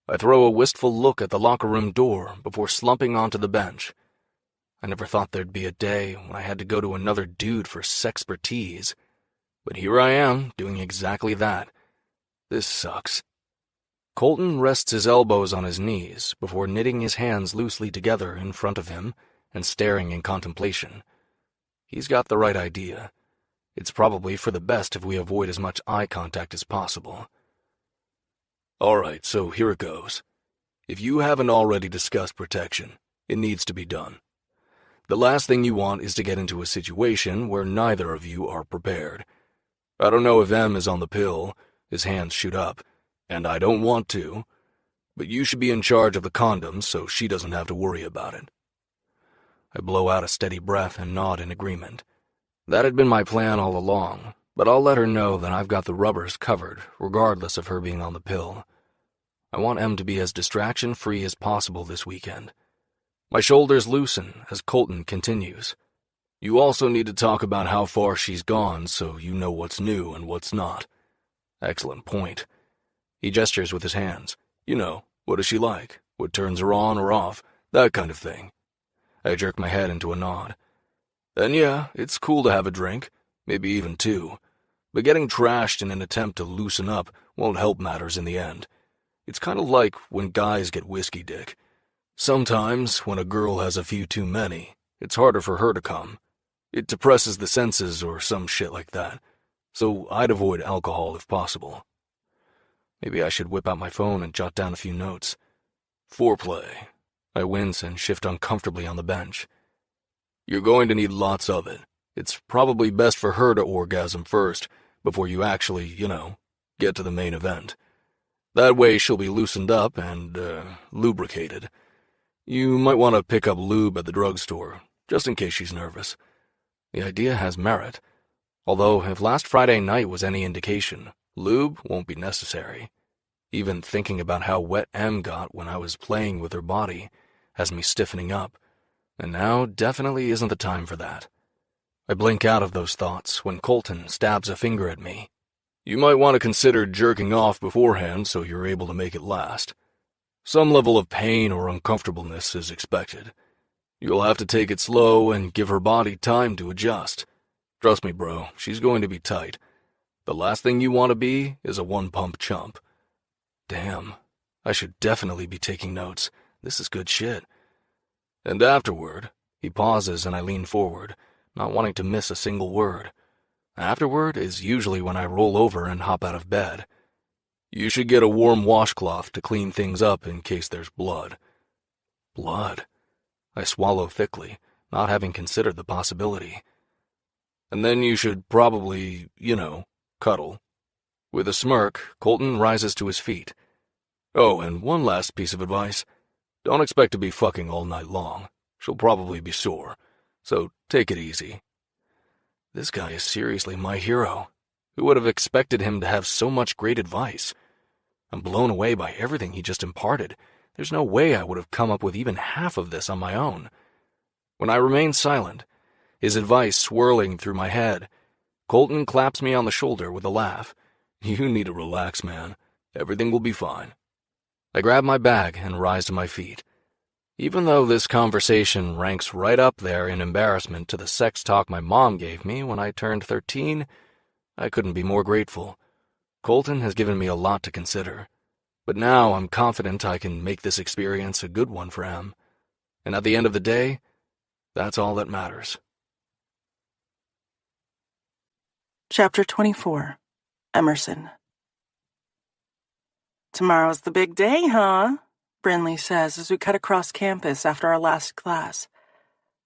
I throw a wistful look at the locker room door before slumping onto the bench. I never thought there'd be a day when I had to go to another dude for sexpertise. But here I am, doing exactly that. This sucks. Colton rests his elbows on his knees before knitting his hands loosely together in front of him and staring in contemplation. He's got the right idea. It's probably for the best if we avoid as much eye contact as possible. All right, so here it goes. If you haven't already discussed protection, it needs to be done. The last thing you want is to get into a situation where neither of you are prepared. I don't know if M is on the pill, his hands shoot up, and I don't want to, but you should be in charge of the condoms so she doesn't have to worry about it. I blow out a steady breath and nod in agreement. That had been my plan all along, but I'll let her know that I've got the rubbers covered, regardless of her being on the pill. I want M to be as distraction-free as possible this weekend. My shoulders loosen as Colton continues. You also need to talk about how far she's gone so you know what's new and what's not. Excellent point. He gestures with his hands. You know, what is she like? What turns her on or off? That kind of thing. I jerk my head into a nod. And yeah, it's cool to have a drink, maybe even two. But getting trashed in an attempt to loosen up won't help matters in the end. It's kind of like when guys get whiskey dick. Sometimes, when a girl has a few too many, it's harder for her to come. It depresses the senses or some shit like that. So I'd avoid alcohol if possible. Maybe I should whip out my phone and jot down a few notes. Foreplay. I wince and shift uncomfortably on the bench. You're going to need lots of it. It's probably best for her to orgasm first, before you actually, get to the main event. That way she'll be loosened up and, lubricated. You might want to pick up lube at the drugstore, just in case she's nervous. The idea has merit. Although, if last Friday night was any indication, lube won't be necessary. Even thinking about how wet M got when I was playing with her body has me stiffening up, and now definitely isn't the time for that. I blink out of those thoughts when Colton stabs a finger at me. You might want to consider jerking off beforehand so you're able to make it last. Some level of pain or uncomfortableness is expected. You'll have to take it slow and give her body time to adjust. Trust me, bro, she's going to be tight. The last thing you want to be is a one-pump chump. Damn, I should definitely be taking notes. This is good shit. And afterward, he pauses and I lean forward, not wanting to miss a single word. Afterward is usually when I roll over and hop out of bed. You should get a warm washcloth to clean things up in case there's blood. Blood? I swallow thickly, not having considered the possibility. And then you should probably, cuddle. With a smirk, Colton rises to his feet. Oh, and one last piece of advice. Don't expect to be fucking all night long. She'll probably be sore. So take it easy. This guy is seriously my hero. Who would have expected him to have so much great advice? I'm blown away by everything he just imparted. There's no way I would have come up with even half of this on my own. When I remain silent, his advice swirling through my head, Colton claps me on the shoulder with a laugh. You need to relax, man. Everything will be fine. I grab my bag and rise to my feet. Even though this conversation ranks right up there in embarrassment to the sex talk my mom gave me when I turned 13, I couldn't be more grateful. Colton has given me a lot to consider. But now I'm confident I can make this experience a good one for him. And at the end of the day, That's all that matters. Chapter 24. Emerson. Tomorrow's the big day, huh? Brinley says as we cut across campus after our last class.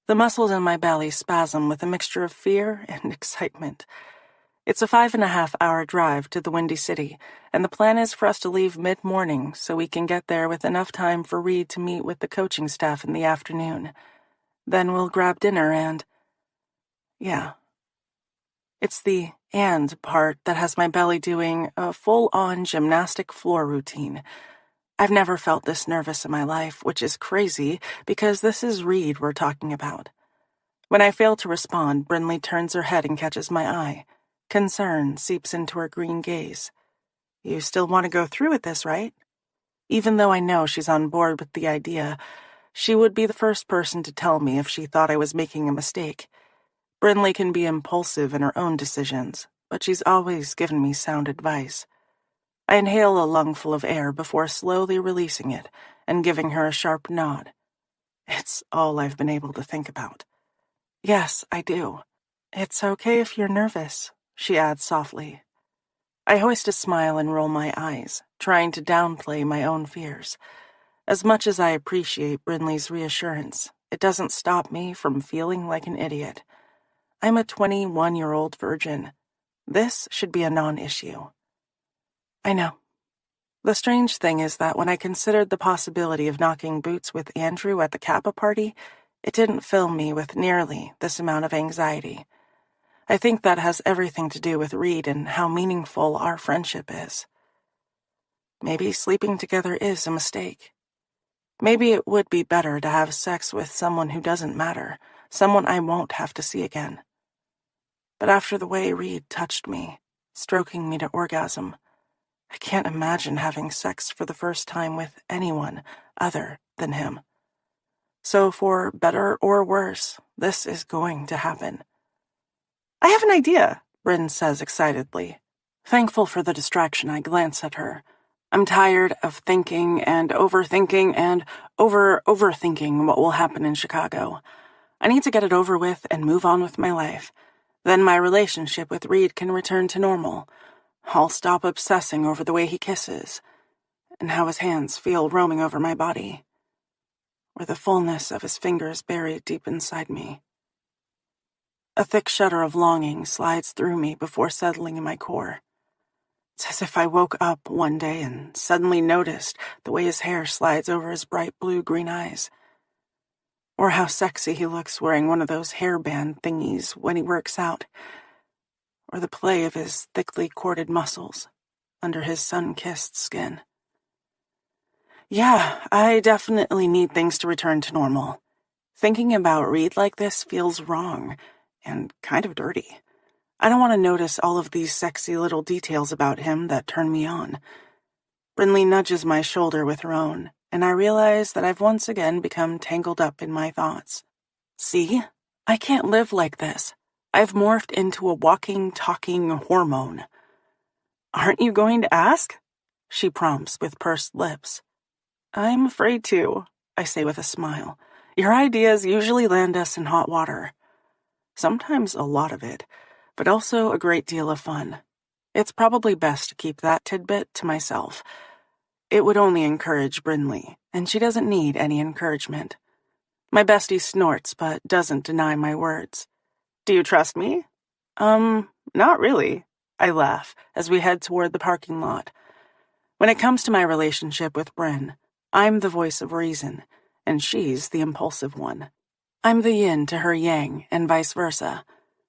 The muscles in my belly spasm with a mixture of fear and excitement. It's a 5.5-hour drive to the Windy City, and the plan is for us to leave mid-morning so we can get there with enough time for Reed to meet with the coaching staff in the afternoon. Then we'll grab dinner and... yeah. It's the "and" part that has my belly doing a full-on gymnastic floor routine. I've never felt this nervous in my life, which is crazy because this is Reed we're talking about. When I fail to respond, Brinley turns her head and catches my eye. Concern seeps into her green gaze. You still want to go through with this, right? Even though I know she's on board with the idea, she would be the first person to tell me if she thought I was making a mistake. Brinley can be impulsive in her own decisions, but she's always given me sound advice. I inhale a lungful of air before slowly releasing it and giving her a sharp nod. It's all I've been able to think about. Yes, I do. It's okay if you're nervous, she adds softly. I hoist a smile and roll my eyes, trying to downplay my own fears. As much as I appreciate Brinley's reassurance, it doesn't stop me from feeling like an idiot. I'm a 21-year-old virgin. This should be a non-issue. I know. The strange thing is that when I considered the possibility of knocking boots with Andrew at the Kappa party, it didn't fill me with nearly this amount of anxiety. I think that has everything to do with Reed and how meaningful our friendship is. Maybe sleeping together is a mistake. Maybe it would be better to have sex with someone who doesn't matter, someone I won't have to see again. But after the way Reed touched me, stroking me to orgasm, I can't imagine having sex for the first time with anyone other than him. So for better or worse, this is going to happen. I have an idea, Bryn says excitedly. Thankful for the distraction, I glance at her. I'm tired of thinking and overthinking and overthinking what will happen in Chicago. I need to get it over with and move on with my life. Then my relationship with Reed can return to normal. I'll stop obsessing over the way he kisses, and how his hands feel roaming over my body, or the fullness of his fingers buried deep inside me. A thick shudder of longing slides through me before settling in my core. It's as if I woke up one day and suddenly noticed the way his hair slides over his bright blue-green eyes, or how sexy he looks wearing one of those hairband thingies when he works out, or the play of his thickly corded muscles under his sun-kissed skin. Yeah, I definitely need things to return to normal. Thinking about Reed like this feels wrong and kind of dirty. I don't want to notice all of these sexy little details about him that turn me on. Brinley nudges my shoulder with her own, and I realize that I've once again become tangled up in my thoughts. See? I can't live like this. I've morphed into a walking, talking hormone. Aren't you going to ask? She prompts with pursed lips. I'm afraid to, I say with a smile. Your ideas usually land us in hot water. Sometimes a lot of it, but also a great deal of fun. It's probably best to keep that tidbit to myself. It would only encourage Brinley, and she doesn't need any encouragement. My bestie snorts but doesn't deny my words. Do you trust me? Not really, I laugh as we head toward the parking lot. When it comes to my relationship with Bryn, I'm the voice of reason, and she's the impulsive one. I'm the yin to her yang, and vice versa.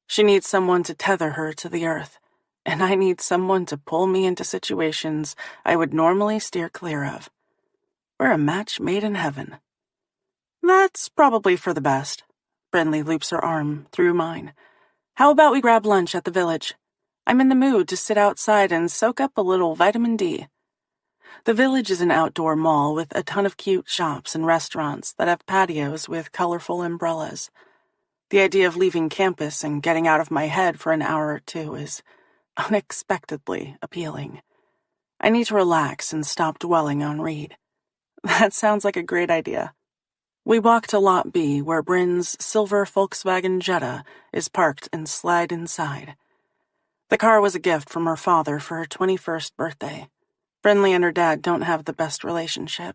She needs someone to tether her to the earth, and I need someone to pull me into situations I would normally steer clear of. We're a match made in heaven. That's probably for the best. Brinley loops her arm through mine. How about we grab lunch at the village? I'm in the mood to sit outside and soak up a little vitamin D. The village is an outdoor mall with a ton of cute shops and restaurants that have patios with colorful umbrellas. The idea of leaving campus and getting out of my head for an hour or two is unexpectedly appealing. I need to relax and stop dwelling on Reed. That sounds like a great idea. We walk to Lot B, where Bryn's silver Volkswagen Jetta is parked, and slide inside. The car was a gift from her father for her 21st birthday. Brinley and her dad don't have the best relationship.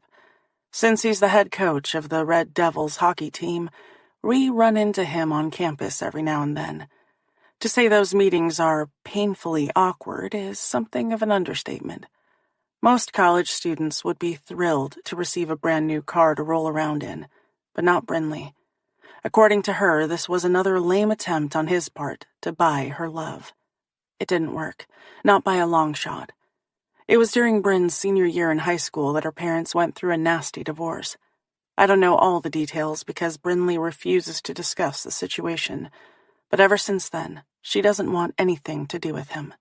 Since he's the head coach of the Red Devils hockey team, we run into him on campus every now and then. To say those meetings are painfully awkward is something of an understatement. Most college students would be thrilled to receive a brand new car to roll around in, but not Brinley. According to her, this was another lame attempt on his part to buy her love. It didn't work, not by a long shot. It was during Bryn's senior year in high school that her parents went through a nasty divorce. I don't know all the details because Brinley refuses to discuss the situation, but ever since then, she doesn't want anything to do with him.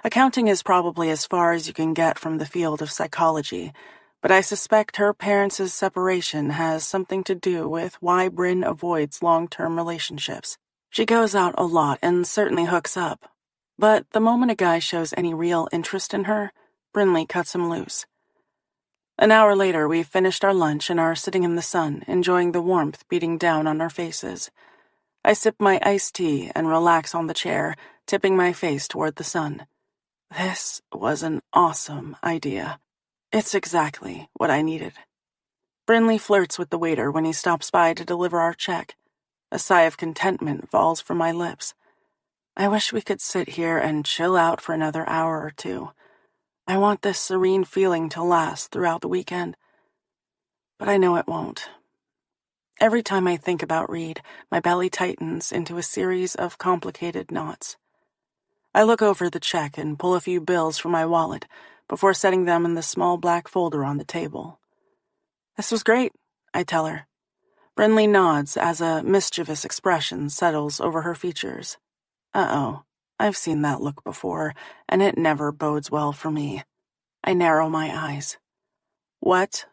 Accounting is probably as far as you can get from the field of psychology, but I suspect her parents' separation has something to do with why Bryn avoids long-term relationships. She goes out a lot and certainly hooks up, but the moment a guy shows any real interest in her, Brinley cuts him loose. An hour later, we've finished our lunch and are sitting in the sun, enjoying the warmth beating down on our faces. I sip my iced tea and relax on the chair, tipping my face toward the sun. This was an awesome idea. It's exactly what I needed. Brinley flirts with the waiter when he stops by to deliver our check. A sigh of contentment falls from my lips. I wish we could sit here and chill out for another hour or two. I want this serene feeling to last throughout the weekend. But I know it won't. Every time I think about Reed, my belly tightens into a series of complicated knots. I look over the check and pull a few bills from my wallet before setting them in the small black folder on the table. This was great, I tell her. Brinley nods as a mischievous expression settles over her features. Uh-oh, I've seen that look before, and it never bodes well for me. I narrow my eyes. What?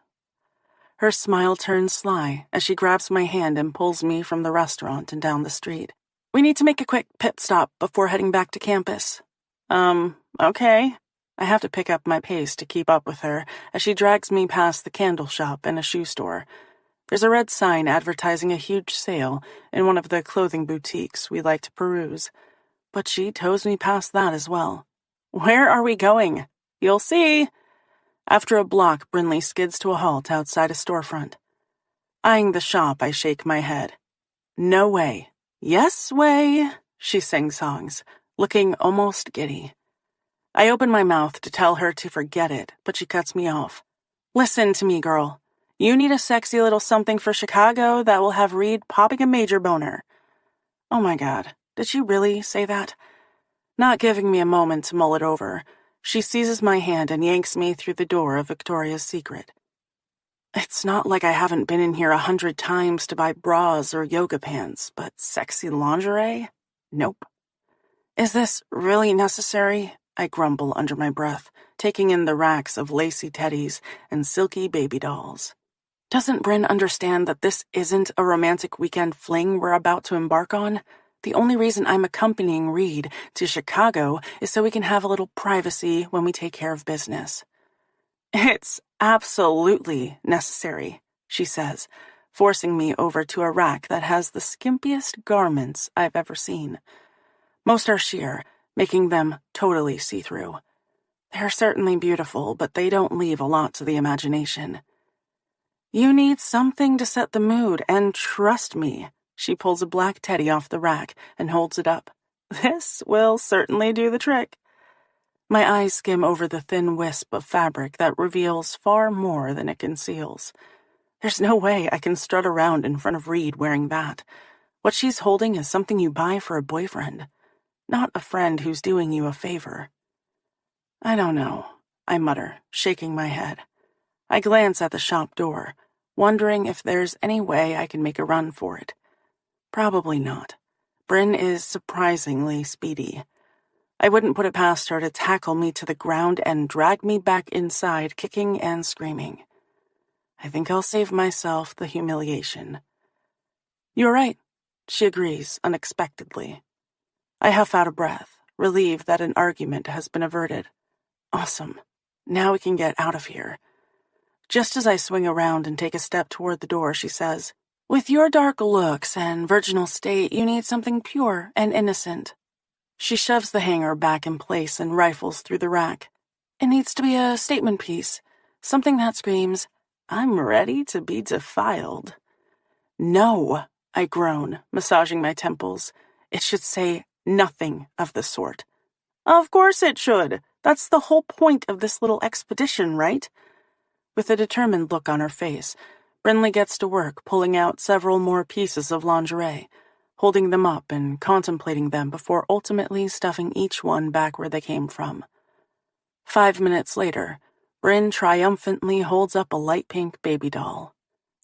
Her smile turns sly as she grabs my hand and pulls me from the restaurant and down the street. We need to make a quick pit stop before heading back to campus. Okay. I have to pick up my pace to keep up with her as she drags me past the candle shop and a shoe store. There's a red sign advertising a huge sale in one of the clothing boutiques we like to peruse, but she tows me past that as well. Where are we going? You'll see. After a block, Brinley skids to a halt outside a storefront. Eyeing the shop, I shake my head. No way. Yes way, she sing-songs, looking almost giddy. I open my mouth to tell her to forget it, but she cuts me off. Listen to me, girl. You need a sexy little something for Chicago that will have Reed popping a major boner. Oh my God, did she really say that? Not giving me a moment to mull it over, she seizes my hand and yanks me through the door of Victoria's Secret. It's not like I haven't been in here 100 times to buy bras or yoga pants, but sexy lingerie? Nope. Is this really necessary? I grumble under my breath, taking in the racks of lacy teddies and silky baby dolls. Doesn't Bryn understand that this isn't a romantic weekend fling we're about to embark on? The only reason I'm accompanying Reed to Chicago is so we can have a little privacy when we take care of business. It's absolutely necessary, she says, forcing me over to a rack that has the skimpiest garments I've ever seen. Most are sheer, making them totally see-through. They're certainly beautiful, but they don't leave a lot to the imagination. You need something to set the mood, and trust me, she pulls a black teddy off the rack and holds it up. This will certainly do the trick. My eyes skim over the thin wisp of fabric that reveals far more than it conceals. There's no way I can strut around in front of Reed wearing that. What she's holding is something you buy for a boyfriend, not a friend who's doing you a favor. I don't know, I mutter, shaking my head. I glance at the shop door, wondering if there's any way I can make a run for it. Probably not. Bryn is surprisingly speedy. I wouldn't put it past her to tackle me to the ground and drag me back inside, kicking and screaming. I think I'll save myself the humiliation. You're right, she agrees unexpectedly. I huff out a breath, relieved that an argument has been averted. Awesome. Now we can get out of here. Just as I swing around and take a step toward the door, she says, "With your dark looks and virginal state, you need something pure and innocent." She shoves the hanger back in place and rifles through the rack. "It needs to be a statement piece, something that screams, 'I'm ready to be defiled.'" "No," I groan, massaging my temples. "It should say nothing of the sort." "Of course it should. That's the whole point of this little expedition, right?" With a determined look on her face, Brinley gets to work pulling out several more pieces of lingerie, holding them up and contemplating them before ultimately stuffing each one back where they came from. 5 minutes later, Bryn triumphantly holds up a light pink baby doll.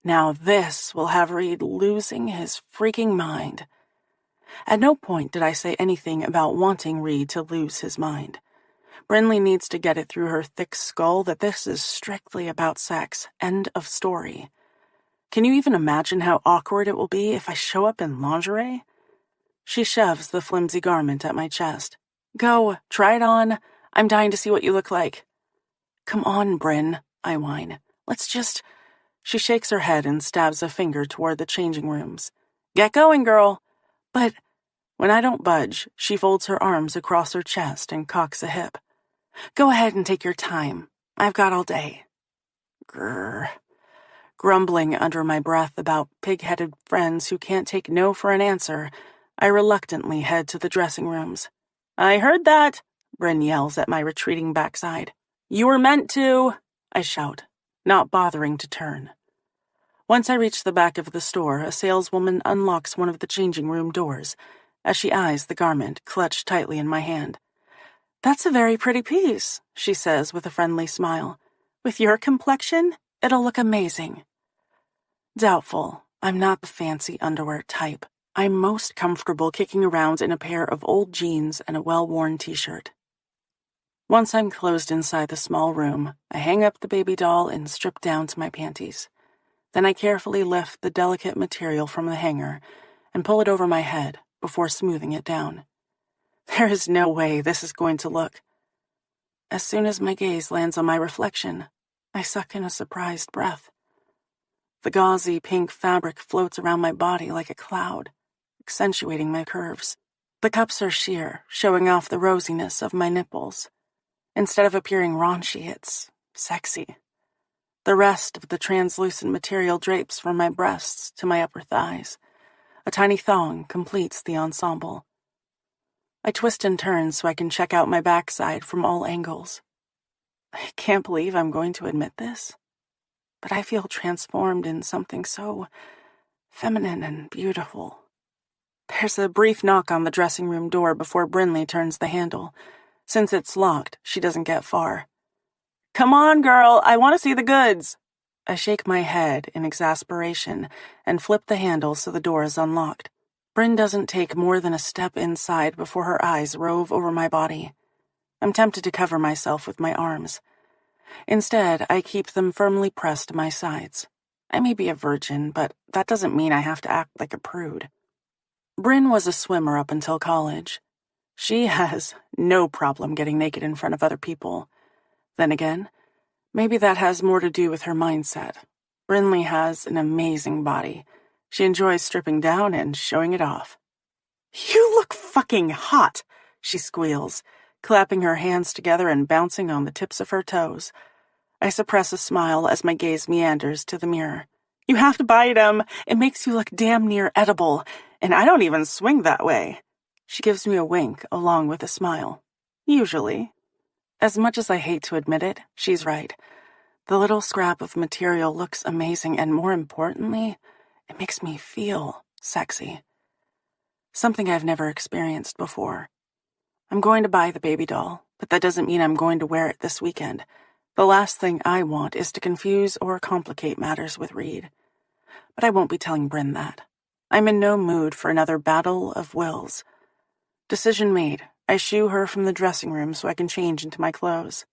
Now this will have Reed losing his freaking mind. At no point did I say anything about wanting Reed to lose his mind. Brinley needs to get it through her thick skull that this is strictly about sex. End of story. Can you even imagine how awkward it will be if I show up in lingerie? She shoves the flimsy garment at my chest. "Go, try it on. I'm dying to see what you look like." "Come on, Bryn," I whine. "Let's just—" She shakes her head and stabs a finger toward the changing rooms. "Get going, girl." But when I don't budge, she folds her arms across her chest and cocks a hip. "Go ahead and take your time. I've got all day." Grrr. Grumbling under my breath about pig-headed friends who can't take no for an answer, I reluctantly head to the dressing rooms. "I heard that," Bryn yells at my retreating backside. "You were meant to," I shout, not bothering to turn. Once I reach the back of the store, a saleswoman unlocks one of the changing room doors as she eyes the garment clutched tightly in my hand. "That's a very pretty piece," she says with a friendly smile. "With your complexion, it'll look amazing." Doubtful. I'm not the fancy underwear type. I'm most comfortable kicking around in a pair of old jeans and a well-worn t-shirt. Once I'm closed inside the small room, I hang up the baby doll and strip down to my panties. Then I carefully lift the delicate material from the hanger and pull it over my head before smoothing it down. There is no way this is going to look. As soon as my gaze lands on my reflection, I suck in a surprised breath. The gauzy pink fabric floats around my body like a cloud, accentuating my curves. The cups are sheer, showing off the rosiness of my nipples. Instead of appearing raunchy, it's sexy. The rest of the translucent material drapes from my breasts to my upper thighs. A tiny thong completes the ensemble. I twist and turn so I can check out my backside from all angles. I can't believe I'm going to admit this, but I feel transformed in something so feminine and beautiful. There's a brief knock on the dressing room door before Brinley turns the handle. Since it's locked, she doesn't get far. "Come on, girl, I want to see the goods." I shake my head in exasperation and flip the handle so the door is unlocked. Bryn doesn't take more than a step inside before her eyes rove over my body. I'm tempted to cover myself with my arms. Instead, I keep them firmly pressed to my sides. I may be a virgin, but that doesn't mean I have to act like a prude. Bryn was a swimmer up until college. She has no problem getting naked in front of other people. Then again, maybe that has more to do with her mindset. Brinley has an amazing body. She enjoys stripping down and showing it off. "You look fucking hot," she squeals, clapping her hands together and bouncing on the tips of her toes. I suppress a smile as my gaze meanders to the mirror. "You have to bite 'em. It makes you look damn near edible, and I don't even swing that way." She gives me a wink along with a smile. Usually. As much as I hate to admit it, she's right. The little scrap of material looks amazing, and more importantly, it makes me feel sexy. Something I've never experienced before. I'm going to buy the baby doll, but that doesn't mean I'm going to wear it this weekend. The last thing I want is to confuse or complicate matters with Reed. But I won't be telling Bryn that. I'm in no mood for another battle of wills. Decision made. I shoo her from the dressing room so I can change into my clothes.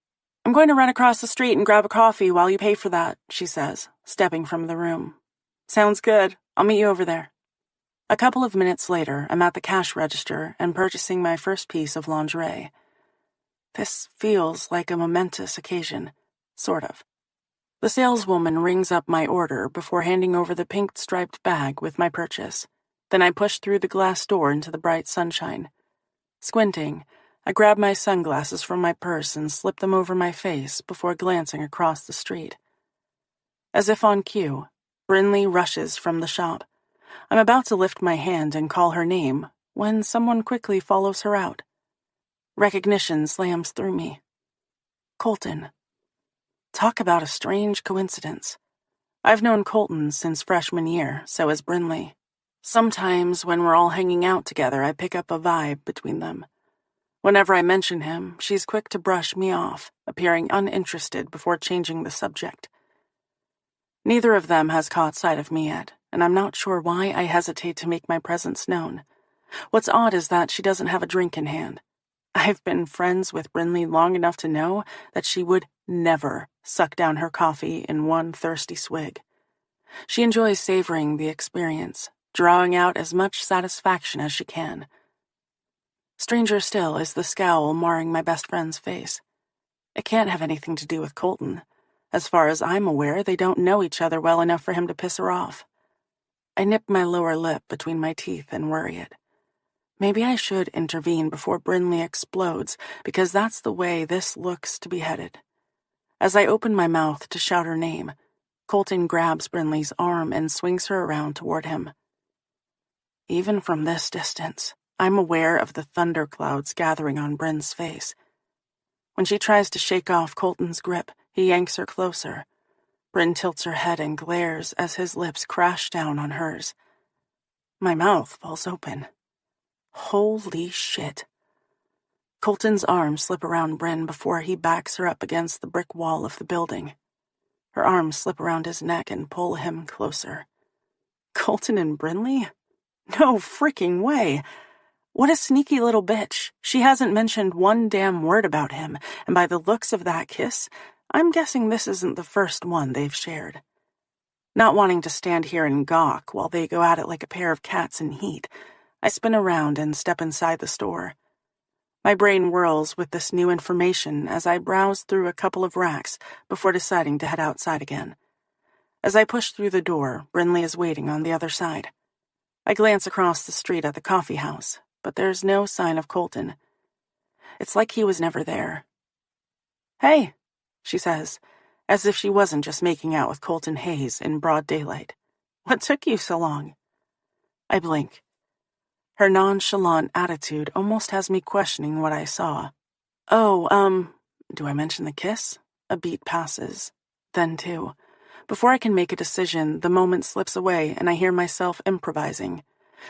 "I'm going to run across the street and grab a coffee while you pay for that," she says, stepping from the room. "Sounds good. I'll meet you over there." A couple of minutes later, I'm at the cash register and purchasing my first piece of lingerie. This feels like a momentous occasion, sort of. The saleswoman rings up my order before handing over the pink-striped bag with my purchase. Then I push through the glass door into the bright sunshine. Squinting, I grab my sunglasses from my purse and slip them over my face before glancing across the street. As if on cue, Brinley rushes from the shop. I'm about to lift my hand and call her name when someone quickly follows her out. Recognition slams through me. Colton. Talk about a strange coincidence. I've known Colton since freshman year, so has Brinley. Sometimes when we're all hanging out together, I pick up a vibe between them. Whenever I mention him, she's quick to brush me off, appearing uninterested before changing the subject. Neither of them has caught sight of me yet, and I'm not sure why I hesitate to make my presence known. What's odd is that she doesn't have a drink in hand. I've been friends with Brinley long enough to know that she would never suck down her coffee in one thirsty swig. She enjoys savoring the experience, drawing out as much satisfaction as she can. Stranger still is the scowl marring my best friend's face. It can't have anything to do with Colton. As far as I'm aware, they don't know each other well enough for him to piss her off. I nip my lower lip between my teeth and worry it. Maybe I should intervene before Brinley explodes, because that's the way this looks to be headed. As I open my mouth to shout her name, Colton grabs Brinley's arm and swings her around toward him. Even from this distance, I'm aware of the thunderclouds gathering on Bryn's face. When she tries to shake off Colton's grip, he yanks her closer. Bryn tilts her head and glares as his lips crash down on hers. My mouth falls open. Holy shit. Colton's arms slip around Bryn before he backs her up against the brick wall of the building. Her arms slip around his neck and pull him closer. Colton and Brinley? No freaking way. What a sneaky little bitch. She hasn't mentioned one damn word about him, and by the looks of that kiss, I'm guessing this isn't the first one they've shared. Not wanting to stand here and gawk while they go at it like a pair of cats in heat, I spin around and step inside the store. My brain whirls with this new information as I browse through a couple of racks before deciding to head outside again. As I push through the door, Brinley is waiting on the other side. I glance across the street at the coffee house, but there's no sign of Colton. It's like he was never there. Hey, she says, as if she wasn't just making out with Colton Hayes in broad daylight. What took you so long? I blink. Her nonchalant attitude almost has me questioning what I saw. Oh, do I mention the kiss? A beat passes. Then two. Before I can make a decision, the moment slips away and I hear myself improvising.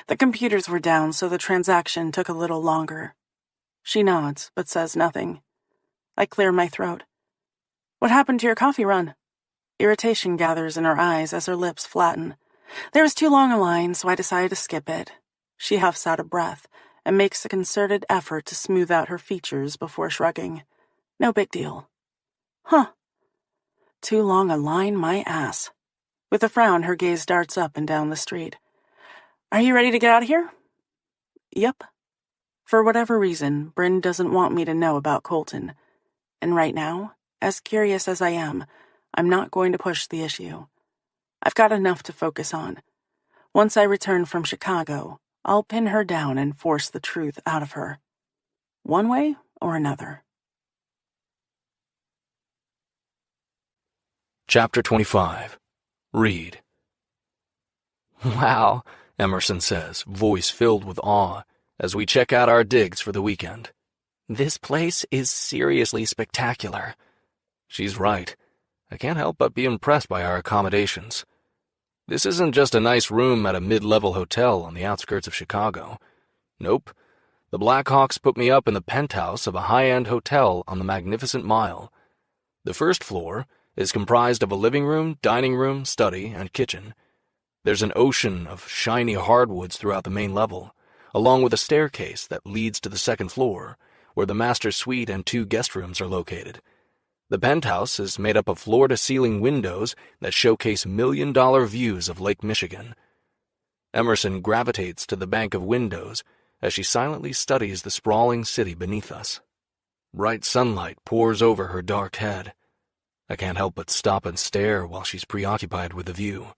The computers were down, so the transaction took a little longer. She nods, but says nothing. I clear my throat. What happened to your coffee run? Irritation gathers in her eyes as her lips flatten. There was too long a line, so I decided to skip it. She huffs out a breath and makes a concerted effort to smooth out her features before shrugging. No big deal. Huh. Too long a line, my ass. With a frown, her gaze darts up and down the street. Are you ready to get out of here? Yep. For whatever reason, Bryn doesn't want me to know about Colton. And right now, as curious as I am, I'm not going to push the issue. I've got enough to focus on. Once I return from Chicago, I'll pin her down and force the truth out of her. One way or another. Chapter 25. Read. Wow, Emerson says, voice filled with awe, as we check out our digs for the weekend. this place is seriously spectacular. She's right. I can't help but be impressed by our accommodations. This isn't just a nice room at a mid-level hotel on the outskirts of Chicago. Nope. The Blackhawks put me up in the penthouse of a high-end hotel on the Magnificent Mile. The first floor is comprised of a living room, dining room, study, and kitchen. There's an ocean of shiny hardwoods throughout the main level, along with a staircase that leads to the second floor, where the master suite and 2 guest rooms are located. The penthouse is made up of floor-to-ceiling windows that showcase million-dollar views of Lake Michigan. Emerson gravitates to the bank of windows as she silently studies the sprawling city beneath us. Bright sunlight pours over her dark head. I can't help but stop and stare while she's preoccupied with the view.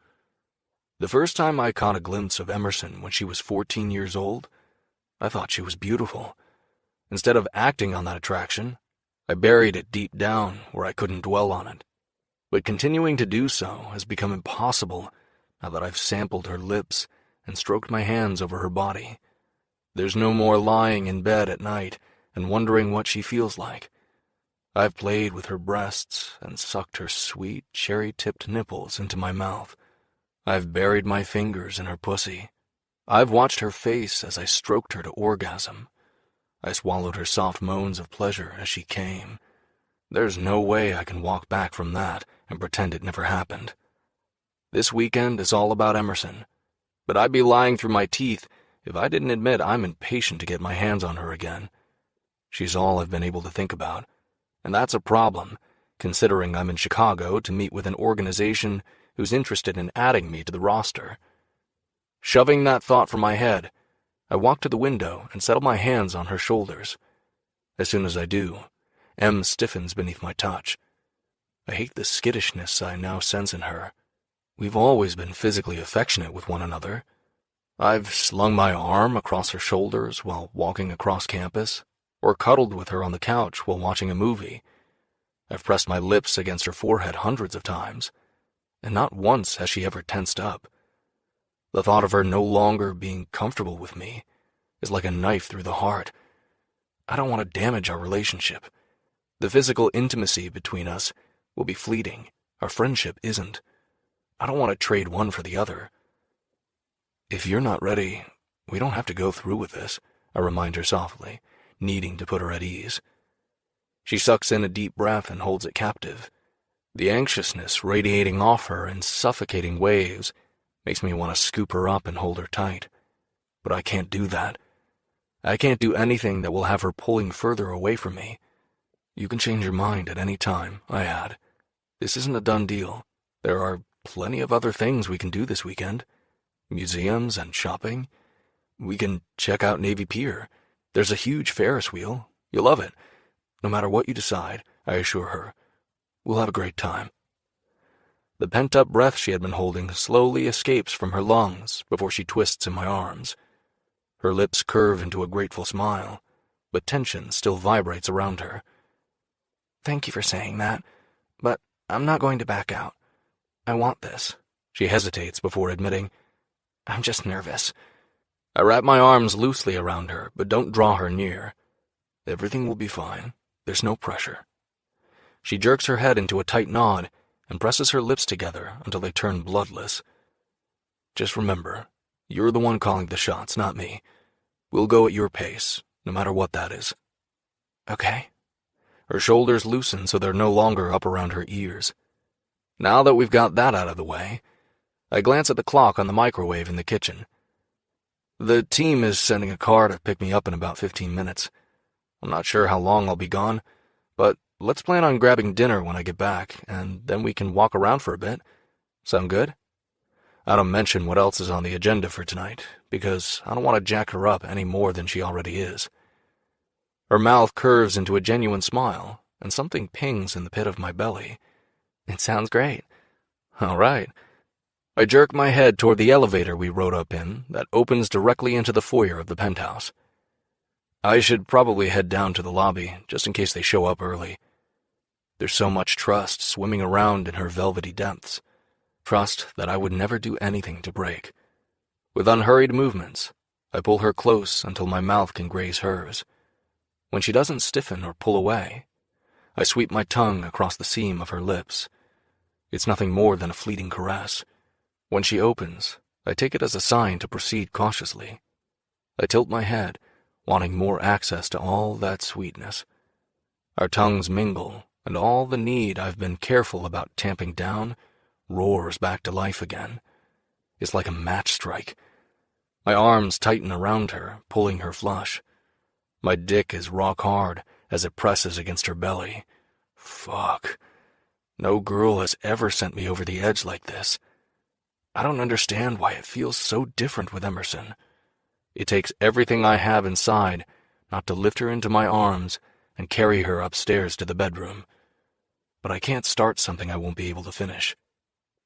The first time I caught a glimpse of Emerson when she was 14 years old, I thought she was beautiful. Instead of acting on that attraction, I buried it deep down where I couldn't dwell on it. But continuing to do so has become impossible now that I've sampled her lips and stroked my hands over her body. There's no more lying in bed at night and wondering what she feels like. I've played with her breasts and sucked her sweet, cherry-tipped nipples into my mouth. I've buried my fingers in her pussy. I've watched her face as I stroked her to orgasm. I swallowed her soft moans of pleasure as she came. There's no way I can walk back from that and pretend it never happened. This weekend is all about Emerson, but I'd be lying through my teeth if I didn't admit I'm impatient to get my hands on her again. She's all I've been able to think about, and that's a problem, considering I'm in Chicago to meet with an organization who's interested in adding me to the roster. Shoving that thought from my head, I walk to the window and settle my hands on her shoulders. As soon as I do, Em stiffens beneath my touch. I hate the skittishness I now sense in her. We've always been physically affectionate with one another. I've slung my arm across her shoulders while walking across campus, or cuddled with her on the couch while watching a movie. I've pressed my lips against her forehead hundreds of times, and not once has she ever tensed up. The thought of her no longer being comfortable with me is like a knife through the heart. I don't want to damage our relationship. The physical intimacy between us will be fleeting. Our friendship isn't. I don't want to trade one for the other. If you're not ready, we don't have to go through with this, I remind her softly, needing to put her at ease. She sucks in a deep breath and holds it captive. The anxiousness radiating off her in suffocating waves makes me want to scoop her up and hold her tight. But I can't do that. I can't do anything that will have her pulling further away from me. You can change your mind at any time, I add. This isn't a done deal. There are plenty of other things we can do this weekend. Museums and shopping. We can check out Navy Pier. There's a huge Ferris wheel. You'll love it. No matter what you decide, I assure her, we'll have a great time. The pent-up breath she had been holding slowly escapes from her lungs before she twists in my arms. Her lips curve into a grateful smile, but tension still vibrates around her. Thank you for saying that, but I'm not going to back out. I want this. She hesitates before admitting, I'm just nervous. I wrap my arms loosely around her, but don't draw her near. Everything will be fine. There's no pressure. She jerks her head into a tight nod and presses her lips together until they turn bloodless. Just remember, you're the one calling the shots, not me. We'll go at your pace, no matter what that is. Okay. Her shoulders loosen so they're no longer up around her ears. Now that we've got that out of the way, I glance at the clock on the microwave in the kitchen. The team is sending a car to pick me up in about 15 minutes. I'm not sure how long I'll be gone, but let's plan on grabbing dinner when I get back, and then we can walk around for a bit. Sound good? I don't mention what else is on the agenda for tonight, because I don't want to jack her up any more than she already is. Her mouth curves into a genuine smile, and something pings in the pit of my belly. It sounds great. All right. I jerk my head toward the elevator we rode up in that opens directly into the foyer of the penthouse. I should probably head down to the lobby, just in case they show up early. There's so much trust swimming around in her velvety depths. Trust that I would never do anything to break. With unhurried movements, I pull her close until my mouth can graze hers. When she doesn't stiffen or pull away, I sweep my tongue across the seam of her lips. It's nothing more than a fleeting caress. When she opens, I take it as a sign to proceed cautiously. I tilt my head, wanting more access to all that sweetness. Our tongues mingle, and all the need I've been careful about tamping down roars back to life again. It's like a match strike. My arms tighten around her, pulling her flush. My dick is rock hard as it presses against her belly. Fuck. No girl has ever sent me over the edge like this. I don't understand why it feels so different with Emerson. It takes everything I have inside not to lift her into my arms and carry her upstairs to the bedroom. but I can't start something I won't be able to finish.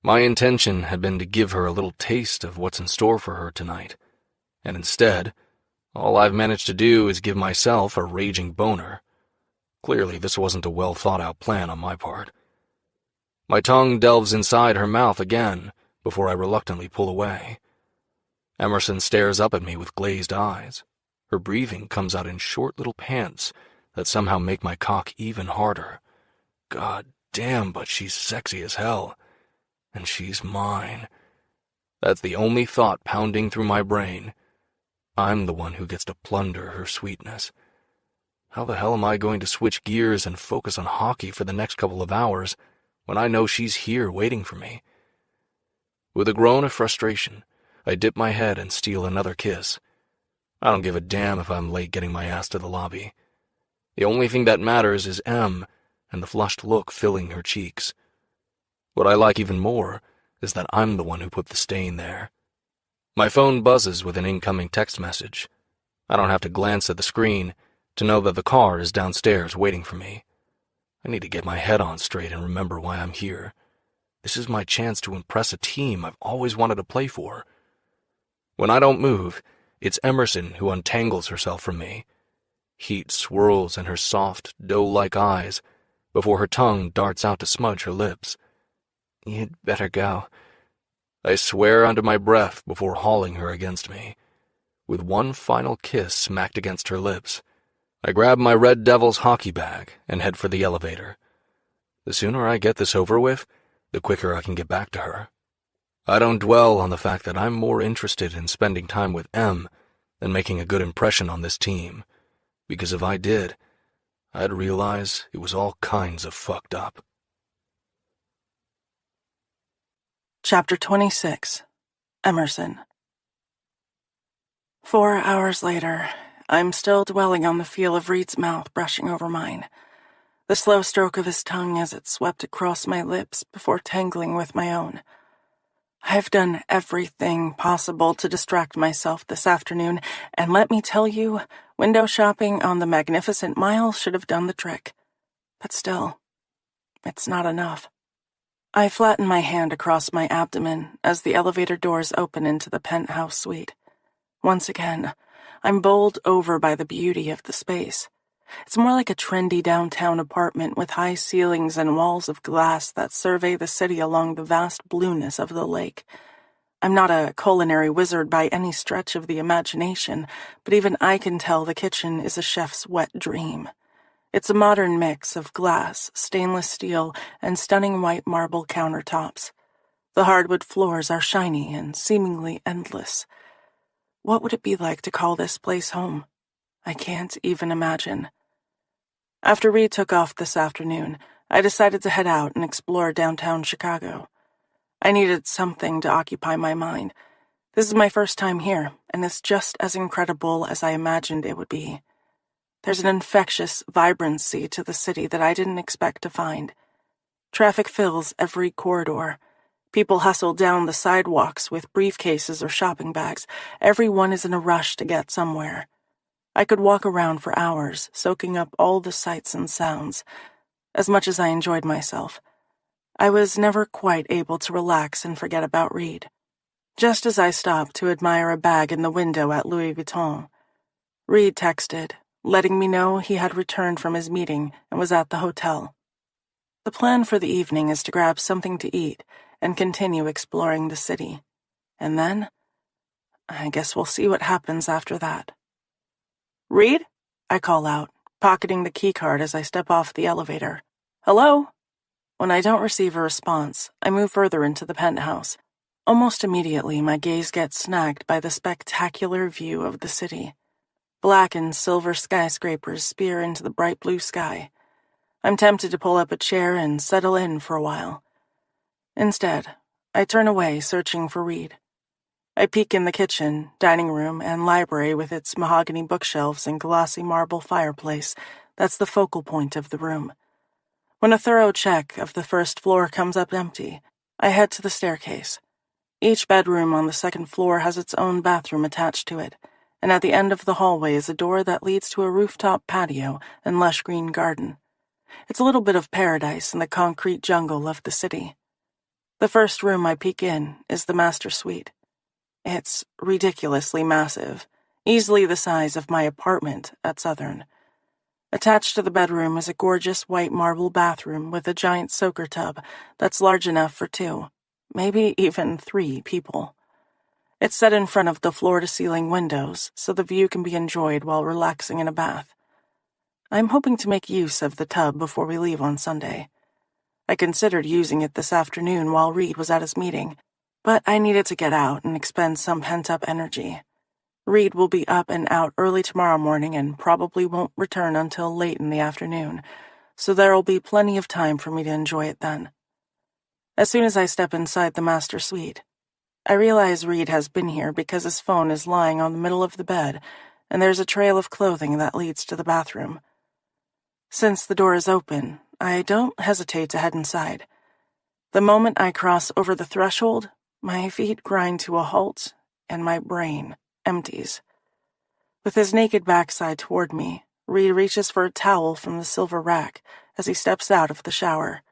My intention had been to give her a little taste of what's in store for her tonight, and instead, all I've managed to do is give myself a raging boner. Clearly, this wasn't a well-thought-out plan on my part. My tongue delves inside her mouth again before I reluctantly pull away. Emerson stares up at me with glazed eyes. Her breathing comes out in short little pants that somehow make my cock even harder. God damn, but she's sexy as hell. And she's mine. That's the only thought pounding through my brain. I'm the one who gets to plunder her sweetness. How the hell am I going to switch gears and focus on hockey for the next couple of hours when I know she's here waiting for me? With a groan of frustration, I dip my head and steal another kiss. I don't give a damn if I'm late getting my ass to the lobby. The only thing that matters is M and the flushed look filling her cheeks. What I like even more is that I'm the one who put the stain there. My phone buzzes with an incoming text message. I don't have to glance at the screen to know that the car is downstairs waiting for me. I need to get my head on straight and remember why I'm here. This is my chance to impress a team I've always wanted to play for. When I don't move, it's Emerson who untangles herself from me. Heat swirls in her soft, dough-like eyes before her tongue darts out to smudge her lips. You'd better go. I swear under my breath before hauling her against me. With one final kiss smacked against her lips, I grab my Red Devils hockey bag and head for the elevator. The sooner I get this over with, the quicker I can get back to her. I don't dwell on the fact that I'm more interested in spending time with M than making a good impression on this team, because if I did, I'd realize it was all kinds of fucked up. Chapter 26. Emerson. 4 hours later, I'm still dwelling on the feel of Reed's mouth brushing over mine, the slow stroke of his tongue as it swept across my lips before tangling with my own. I've done everything possible to distract myself this afternoon, and let me tell you, window shopping on the Magnificent Mile should have done the trick. But still, it's not enough. I flatten my hand across my abdomen as the elevator doors open into the penthouse suite. Once again, I'm bowled over by the beauty of the space. It's more like a trendy downtown apartment with high ceilings and walls of glass that survey the city along the vast blueness of the lake. I'm not a culinary wizard by any stretch of the imagination, but even I can tell the kitchen is a chef's wet dream. It's a modern mix of glass, stainless steel, and stunning white marble countertops. The hardwood floors are shiny and seemingly endless. What would it be like to call this place home? I can't even imagine. After Reed took off this afternoon, I decided to head out and explore downtown Chicago. I needed something to occupy my mind. This is my first time here, and it's just as incredible as I imagined it would be. There's an infectious vibrancy to the city that I didn't expect to find. Traffic fills every corridor. People hustle down the sidewalks with briefcases or shopping bags. Everyone is in a rush to get somewhere. I could walk around for hours, soaking up all the sights and sounds. As much as I enjoyed myself, I was never quite able to relax and forget about Reed. Just as I stopped to admire a bag in the window at Louis Vuitton, Reed texted, letting me know he had returned from his meeting and was at the hotel. The plan for the evening is to grab something to eat and continue exploring the city. And then, I guess we'll see what happens after that. Reed? I call out, pocketing the keycard as I step off the elevator. Hello? When I don't receive a response, I move further into the penthouse. Almost immediately, my gaze gets snagged by the spectacular view of the city. Black and silver skyscrapers spear into the bright blue sky. I'm tempted to pull up a chair and settle in for a while. Instead, I turn away, searching for Reed. I peek in the kitchen, dining room, and library with its mahogany bookshelves and glossy marble fireplace that's the focal point of the room. When a thorough check of the first floor comes up empty, I head to the staircase. Each bedroom on the second floor has its own bathroom attached to it, and at the end of the hallway is a door that leads to a rooftop patio and lush green garden. It's a little bit of paradise in the concrete jungle of the city. The first room I peek in is the master suite. It's ridiculously massive, easily the size of my apartment at Southern. Attached to the bedroom is a gorgeous white marble bathroom with a giant soaker tub that's large enough for 2, maybe even 3 people. It's set in front of the floor-to-ceiling windows, so the view can be enjoyed while relaxing in a bath. I'm hoping to make use of the tub before we leave on Sunday. I considered using it this afternoon while Reed was at his meeting, but I needed to get out and expend some pent-up energy. Reed will be up and out early tomorrow morning and probably won't return until late in the afternoon, so there'll be plenty of time for me to enjoy it then. As soon as I step inside the master suite, I realize Reed has been here because his phone is lying on the middle of the bed, and there's a trail of clothing that leads to the bathroom. Since the door is open, I don't hesitate to head inside. The moment I cross over the threshold, my feet grind to a halt, and my brain empties. With his naked backside toward me, Reed reaches for a towel from the silver rack as he steps out of the shower.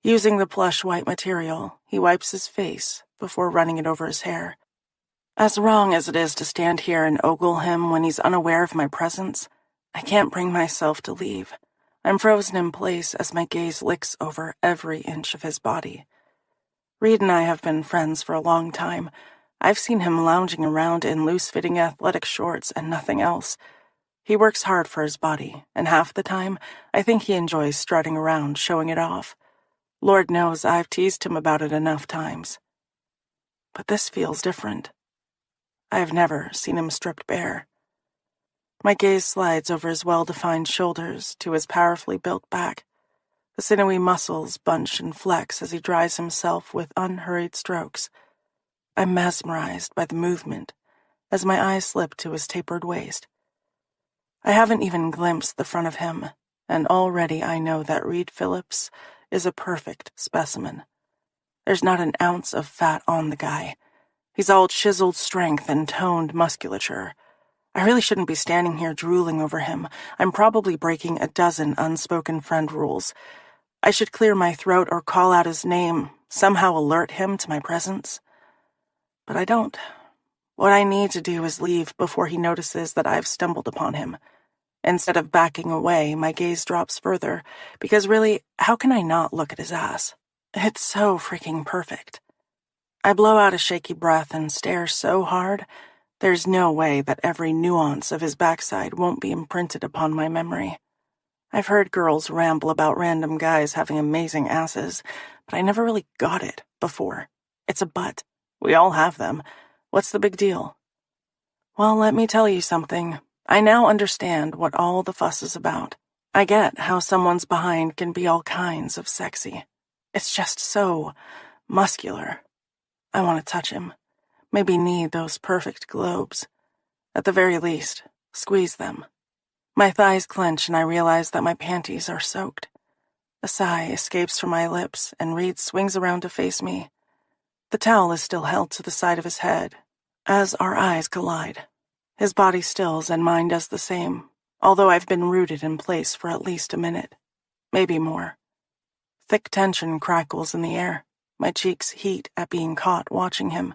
Using the plush white material, he wipes his face before running it over his hair. As wrong as it is to stand here and ogle him when he's unaware of my presence, I can't bring myself to leave. I'm frozen in place as my gaze licks over every inch of his body. Reed and I have been friends for a long time. I've seen him lounging around in loose-fitting athletic shorts and nothing else. He works hard for his body, and half the time, I think he enjoys strutting around, showing it off. Lord knows I've teased him about it enough times. But this feels different. I have never seen him stripped bare. My gaze slides over his well-defined shoulders to his powerfully built back. The sinewy muscles bunch and flex as he dries himself with unhurried strokes. I'm mesmerized by the movement as my eyes slip to his tapered waist. I haven't even glimpsed the front of him, and already I know that Reed Phillips is a perfect specimen. There's not an ounce of fat on the guy. He's all chiseled strength and toned musculature. I really shouldn't be standing here drooling over him. I'm probably breaking a dozen unspoken friend rules. I should clear my throat or call out his name, somehow alert him to my presence. But I don't. What I need to do is leave before he notices that I've stumbled upon him. Instead of backing away, my gaze drops further, because really, how can I not look at his ass? It's so freaking perfect. I blow out a shaky breath and stare so hard, there's no way that every nuance of his backside won't be imprinted upon my memory. I've heard girls ramble about random guys having amazing asses, but I never really got it before. It's a butt. We all have them. What's the big deal? Well, let me tell you something. I now understand what all the fuss is about. I get how someone's behind can be all kinds of sexy. It's just so muscular. I want to touch him. Maybe knead those perfect globes. At the very least, squeeze them. My thighs clench and I realize that my panties are soaked. A sigh escapes from my lips and Reed swings around to face me. The towel is still held to the side of his head as our eyes collide. His body stills and mine does the same, although I've been rooted in place for at least a minute, maybe more. Thick tension crackles in the air. My cheeks heat at being caught watching him.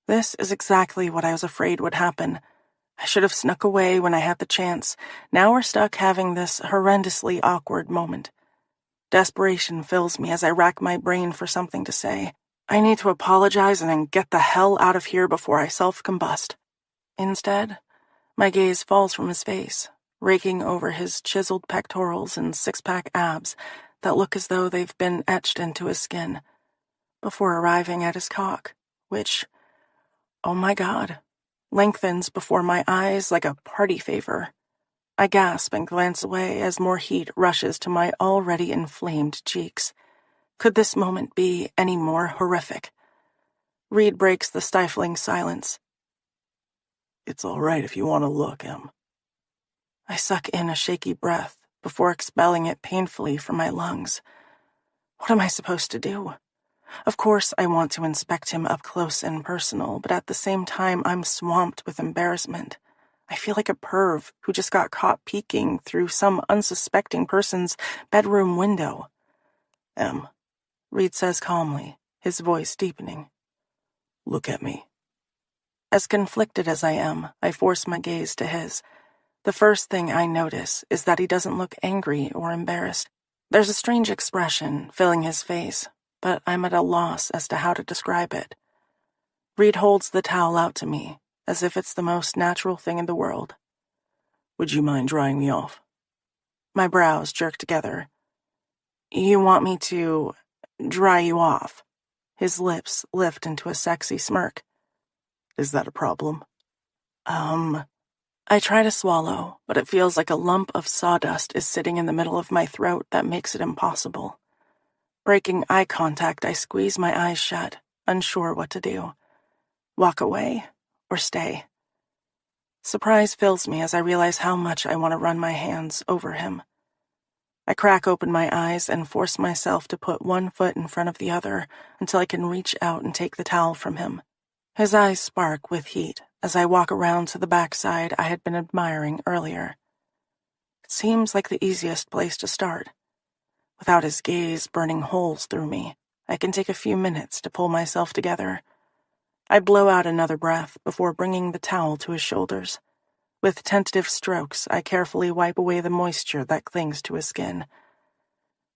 This is exactly what I was afraid would happen. I should have snuck away when I had the chance. Now we're stuck having this horrendously awkward moment. Desperation fills me as I rack my brain for something to say. I need to apologize and then get the hell out of here before I self-combust. Instead, my gaze falls from his face, raking over his chiseled pectorals and six-pack abs that look as though they've been etched into his skin, before arriving at his cock, which, oh my God, lengthens before my eyes like a party favor. I gasp and glance away as more heat rushes to my already inflamed cheeks. Could this moment be any more horrific? Reed breaks the stifling silence. It's all right if you want to look, Em. I suck in a shaky breath before expelling it painfully from my lungs. What am I supposed to do? Of course, I want to inspect him up close and personal, but at the same time, I'm swamped with embarrassment. I feel like a perv who just got caught peeking through some unsuspecting person's bedroom window. Reed says calmly, his voice deepening. Look at me. As conflicted as I am, I force my gaze to his. The first thing I notice is that he doesn't look angry or embarrassed. There's a strange expression filling his face, but I'm at a loss as to how to describe it. Reed holds the towel out to me, as if it's the most natural thing in the world. Would you mind drying me off? My brows jerk together. You want me to dry you off? His lips lift into a sexy smirk. Is that a problem? I try to swallow, but it feels like a lump of sawdust is sitting in the middle of my throat that makes it impossible. Breaking eye contact, I squeeze my eyes shut, unsure what to do. Walk away or stay? Surprise fills me as I realize how much I want to run my hands over him. I crack open my eyes and force myself to put one foot in front of the other until I can reach out and take the towel from him. His eyes spark with heat as I walk around to the backside I had been admiring earlier. It seems like the easiest place to start. Without his gaze burning holes through me, I can take a few minutes to pull myself together. I blow out another breath before bringing the towel to his shoulders. With tentative strokes, I carefully wipe away the moisture that clings to his skin.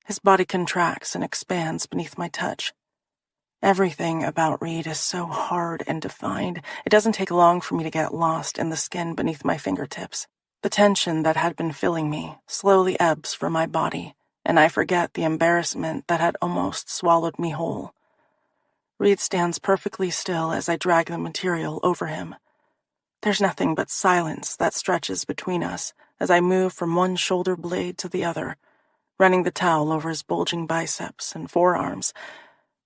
His body contracts and expands beneath my touch. Everything about Reed is so hard and defined, it doesn't take long for me to get lost in the skin beneath my fingertips. The tension that had been filling me slowly ebbs from my body, and I forget the embarrassment that had almost swallowed me whole. Reed stands perfectly still as I drag the material over him. There's nothing but silence that stretches between us as I move from one shoulder blade to the other, running the towel over his bulging biceps and forearms,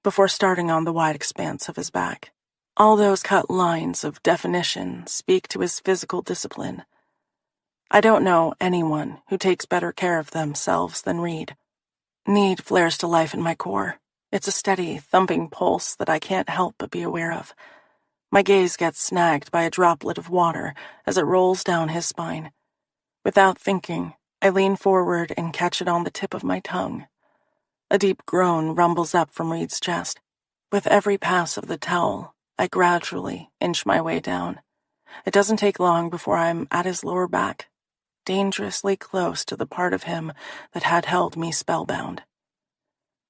before starting on the wide expanse of his back. All those cut lines of definition speak to his physical discipline. I don't know anyone who takes better care of themselves than Reed. Need flares to life in my core. It's a steady, thumping pulse that I can't help but be aware of. My gaze gets snagged by a droplet of water as it rolls down his spine. Without thinking, I lean forward and catch it on the tip of my tongue. A deep groan rumbles up from Reed's chest. With every pass of the towel, I gradually inch my way down. It doesn't take long before I'm at his lower back, dangerously close to the part of him that had held me spellbound.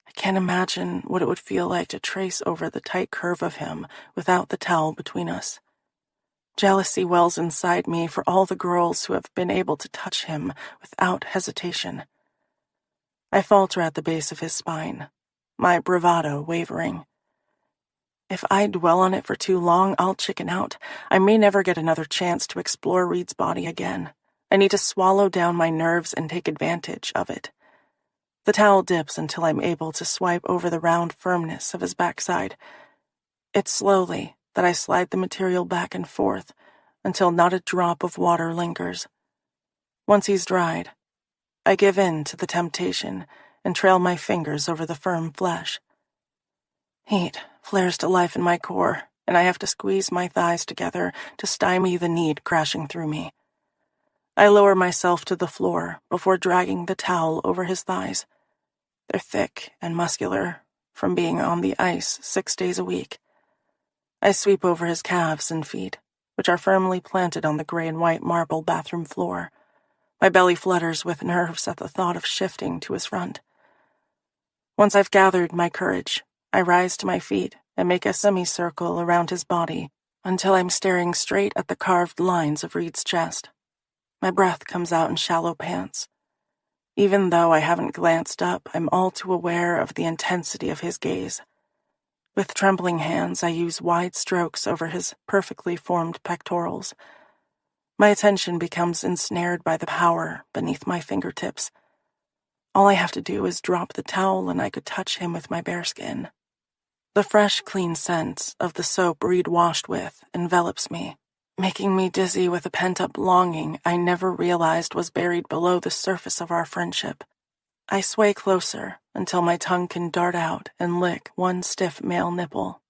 I can't imagine what it would feel like to trace over the tight curve of him without the towel between us. Jealousy wells inside me for all the girls who have been able to touch him without hesitation. I falter at the base of his spine, my bravado wavering. If I dwell on it for too long, I'll chicken out. I may never get another chance to explore Reed's body again. I need to swallow down my nerves and take advantage of it. The towel dips until I'm able to swipe over the round firmness of his backside. It's slowly that I slide the material back and forth until not a drop of water lingers. Once he's dried, I give in to the temptation and trail my fingers over the firm flesh. Heat flares to life in my core, and I have to squeeze my thighs together to stymie the need crashing through me. I lower myself to the floor before dragging the towel over his thighs. They're thick and muscular from being on the ice 6 days a week. I sweep over his calves and feet, which are firmly planted on the gray and white marble bathroom floor. My belly flutters with nerves at the thought of shifting to his front. Once I've gathered my courage, I rise to my feet and make a semicircle around his body until I'm staring straight at the carved lines of Reed's chest. My breath comes out in shallow pants. Even though I haven't glanced up, I'm all too aware of the intensity of his gaze. With trembling hands, I use wide strokes over his perfectly formed pectorals. My attention becomes ensnared by the power beneath my fingertips. All I have to do is drop the towel and I could touch him with my bare skin. The fresh, clean scent of the soap Reed washed with envelops me, making me dizzy with a pent-up longing I never realized was buried below the surface of our friendship. I sway closer until my tongue can dart out and lick one stiff male nipple.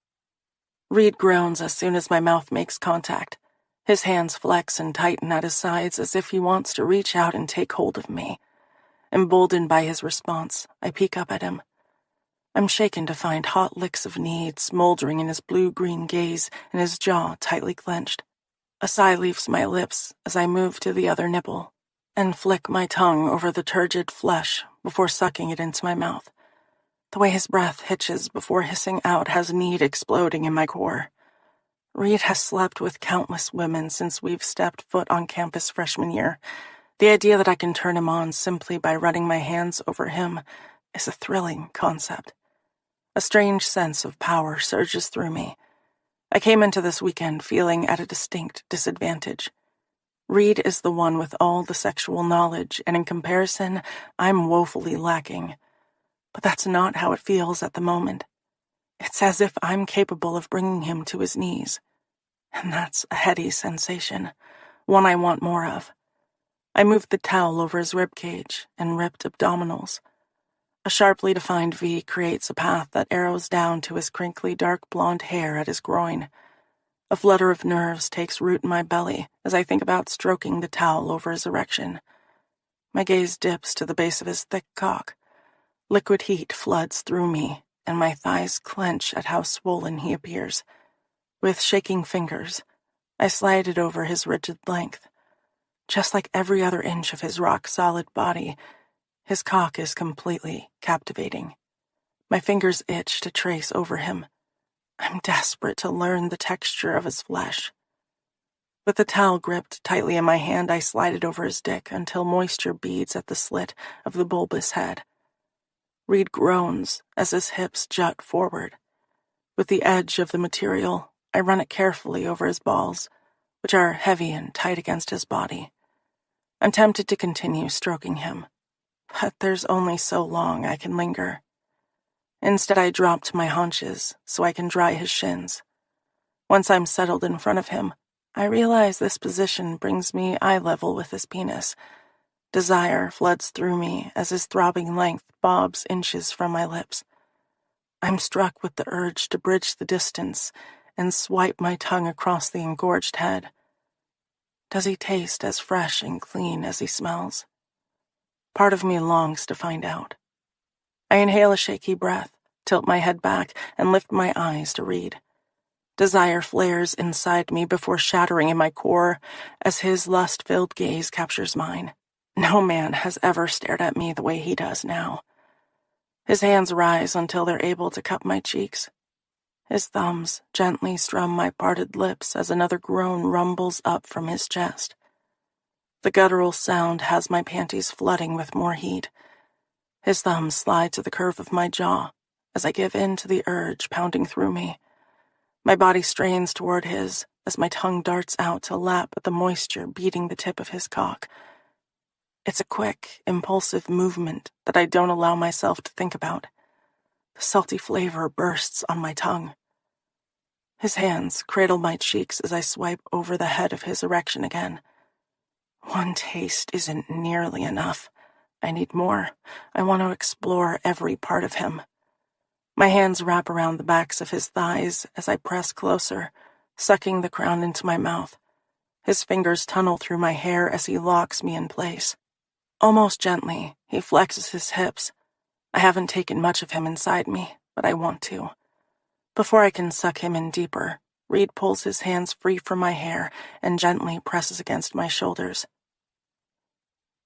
Reed groans as soon as my mouth makes contact. His hands flex and tighten at his sides as if he wants to reach out and take hold of me. Emboldened by his response, I peek up at him. I'm shaken to find hot licks of need smoldering in his blue-green gaze and his jaw tightly clenched. A sigh leaves my lips as I move to the other nipple and flick my tongue over the turgid flesh before sucking it into my mouth. The way his breath hitches before hissing out has need exploding in my core. Reed has slept with countless women since we've stepped foot on campus freshman year. The idea that I can turn him on simply by running my hands over him is a thrilling concept. A strange sense of power surges through me. I came into this weekend feeling at a distinct disadvantage. Reed is the one with all the sexual knowledge, and in comparison, I'm woefully lacking. But that's not how it feels at the moment. It's as if I'm capable of bringing him to his knees. And that's a heady sensation, one I want more of. I moved the towel over his ribcage and ripped abdominals. A sharply defined V creates a path that arrows down to his crinkly dark blonde hair at his groin. A flutter of nerves takes root in my belly as I think about stroking the towel over his erection. My gaze dips to the base of his thick cock. Liquid heat floods through me, and my thighs clench at how swollen he appears. With shaking fingers, I slide it over his rigid length. Just like every other inch of his rock-solid body, his cock is completely captivating. My fingers itch to trace over him. I'm desperate to learn the texture of his flesh. With the towel gripped tightly in my hand, I slide it over his dick until moisture beads at the slit of the bulbous head. Reed groans as his hips jut forward. With the edge of the material, I run it carefully over his balls, which are heavy and tight against his body. I'm tempted to continue stroking him, but there's only so long I can linger. Instead, I drop to my haunches so I can dry his shins. Once I'm settled in front of him, I realize this position brings me eye level with his penis. Desire floods through me as his throbbing length bobs inches from my lips. I'm struck with the urge to bridge the distance and swipe my tongue across the engorged head. Does he taste as fresh and clean as he smells? Part of me longs to find out. I inhale a shaky breath, tilt my head back, and lift my eyes to Reed. Desire flares inside me before shattering in my core as his lust-filled gaze captures mine. No man has ever stared at me the way he does now. His hands rise until they're able to cup my cheeks. His thumbs gently strum my parted lips as another groan rumbles up from his chest. The guttural sound has my panties flooding with more heat. His thumbs slide to the curve of my jaw as I give in to the urge pounding through me. My body strains toward his as my tongue darts out to lap at the moisture beating the tip of his cock. It's a quick, impulsive movement that I don't allow myself to think about. The salty flavor bursts on my tongue. His hands cradle my cheeks as I swipe over the head of his erection again. One taste isn't nearly enough. I need more. I want to explore every part of him. My hands wrap around the backs of his thighs as I press closer, sucking the crown into my mouth. His fingers tunnel through my hair as he locks me in place. Almost gently, he flexes his hips. I haven't taken much of him inside me, but I want to. Before I can suck him in deeper, Reed pulls his hands free from my hair and gently presses against my shoulders.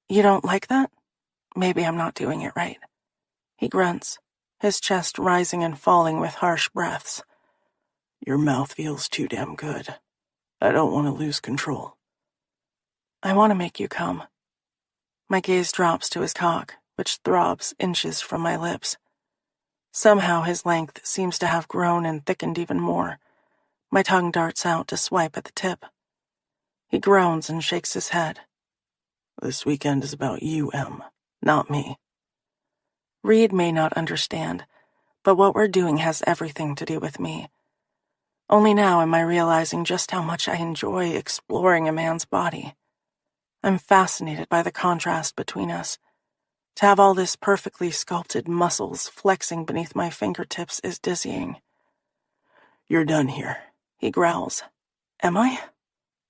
You don't like that? Maybe I'm not doing it right. He grunts, his chest rising and falling with harsh breaths. Your mouth feels too damn good. I don't want to lose control. I want to make you come. My gaze drops to his cock, which throbs inches from my lips. Somehow his length seems to have grown and thickened even more. My tongue darts out to swipe at the tip. He groans and shakes his head. This weekend is about you, Em, not me. Reed may not understand, but what we're doing has everything to do with me. Only now am I realizing just how much I enjoy exploring a man's body. I'm fascinated by the contrast between us. To have all this perfectly sculpted muscles flexing beneath my fingertips is dizzying. You're done here, he growls. Am I?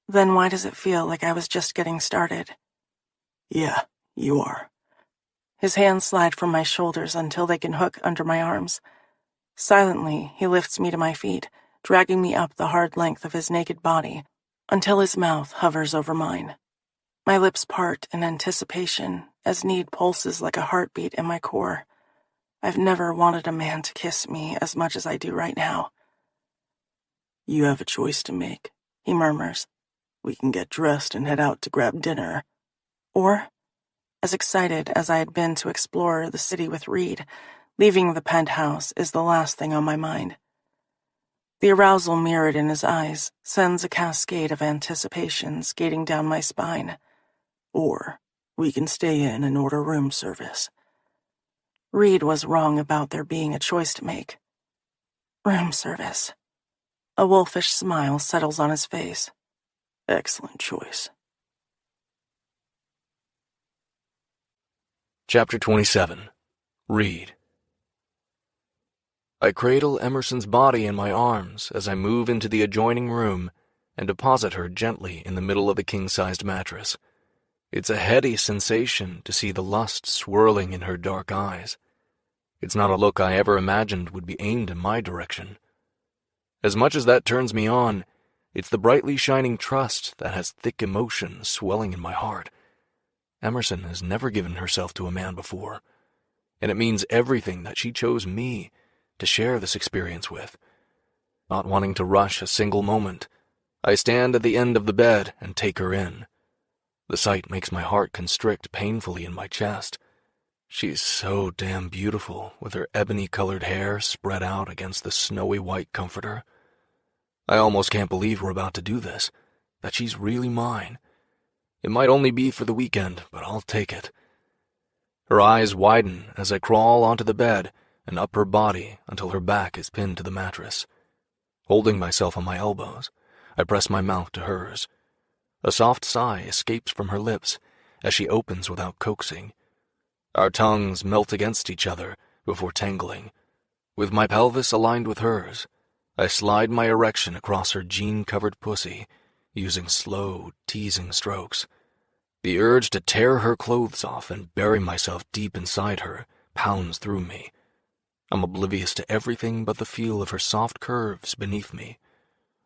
Then why does it feel like I was just getting started? Yeah, you are. His hands slide from my shoulders until they can hook under my arms. Silently, he lifts me to my feet, dragging me up the hard length of his naked body until his mouth hovers over mine. My lips part in anticipation as need pulses like a heartbeat in my core. I've never wanted a man to kiss me as much as I do right now. You have a choice to make, he murmurs. We can get dressed and head out to grab dinner. Or, as excited as I had been to explore the city with Reed, leaving the penthouse is the last thing on my mind. The arousal mirrored in his eyes sends a cascade of anticipation skating down my spine. Or we can stay in and order room service. Reed was wrong about there being a choice to make. Room service. A wolfish smile settles on his face. Excellent choice. Chapter 27. Reed. I cradle Emerson's body in my arms as I move into the adjoining room and deposit her gently in the middle of the king-sized mattress. It's a heady sensation to see the lust swirling in her dark eyes. It's not a look I ever imagined would be aimed in my direction. As much as that turns me on, it's the brightly shining trust that has thick emotion swelling in my heart. Emerson has never given herself to a man before, and it means everything that she chose me to share this experience with. Not wanting to rush a single moment, I stand at the end of the bed and take her in. The sight makes my heart constrict painfully in my chest. She's so damn beautiful, with her ebony-colored hair spread out against the snowy white comforter. I almost can't believe we're about to do this, that she's really mine. It might only be for the weekend, but I'll take it. Her eyes widen as I crawl onto the bed and up her body until her back is pinned to the mattress. Holding myself on my elbows, I press my mouth to hers. A soft sigh escapes from her lips as she opens without coaxing. Our tongues melt against each other before tangling. With my pelvis aligned with hers, I slide my erection across her jean-covered pussy, using slow, teasing strokes. The urge to tear her clothes off and bury myself deep inside her pounds through me. I'm oblivious to everything but the feel of her soft curves beneath me.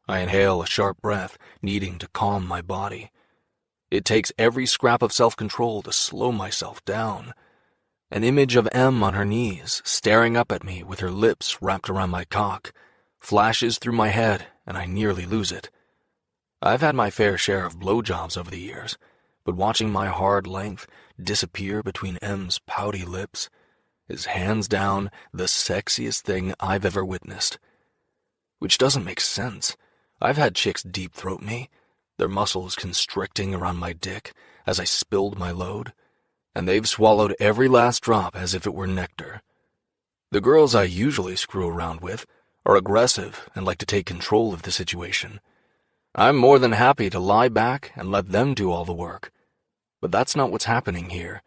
I inhale a sharp breath, needing to calm my body. It takes every scrap of self-control to slow myself down. An image of M on her knees, staring up at me with her lips wrapped around my cock, flashes through my head, and I nearly lose it. I've had my fair share of blowjobs over the years, but watching my hard length disappear between M's pouty lips is hands down the sexiest thing I've ever witnessed. Which doesn't make sense. I've had chicks deep-throat me, their muscles constricting around my dick as I spilled my load, and they've swallowed every last drop as if it were nectar. The girls I usually screw around with are aggressive and like to take control of the situation. I'm more than happy to lie back and let them do all the work. But that's not what's happening here,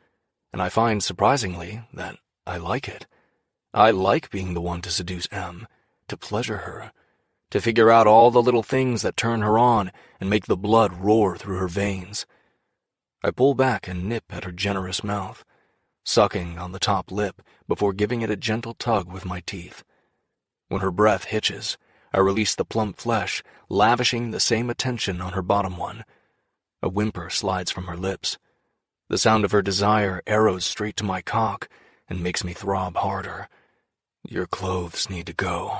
and I find, surprisingly, that I like it. I like being the one to seduce M, to pleasure her, to figure out all the little things that turn her on and make the blood roar through her veins. I pull back and nip at her generous mouth, sucking on the top lip before giving it a gentle tug with my teeth. When her breath hitches, I release the plump flesh, lavishing the same attention on her bottom one. A whimper slides from her lips. The sound of her desire arrows straight to my cock and makes me throb harder. Your clothes need to go.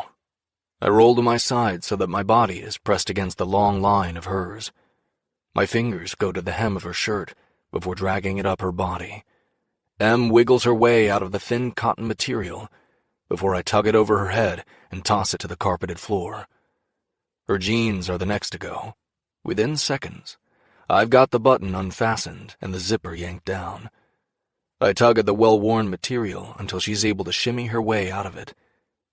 I roll to my side so that my body is pressed against the long line of hers. My fingers go to the hem of her shirt before dragging it up her body. M wiggles her way out of the thin cotton material before I tug it over her head and toss it to the carpeted floor. Her jeans are the next to go. Within seconds, I've got the button unfastened and the zipper yanked down. I tug at the well-worn material until she's able to shimmy her way out of it.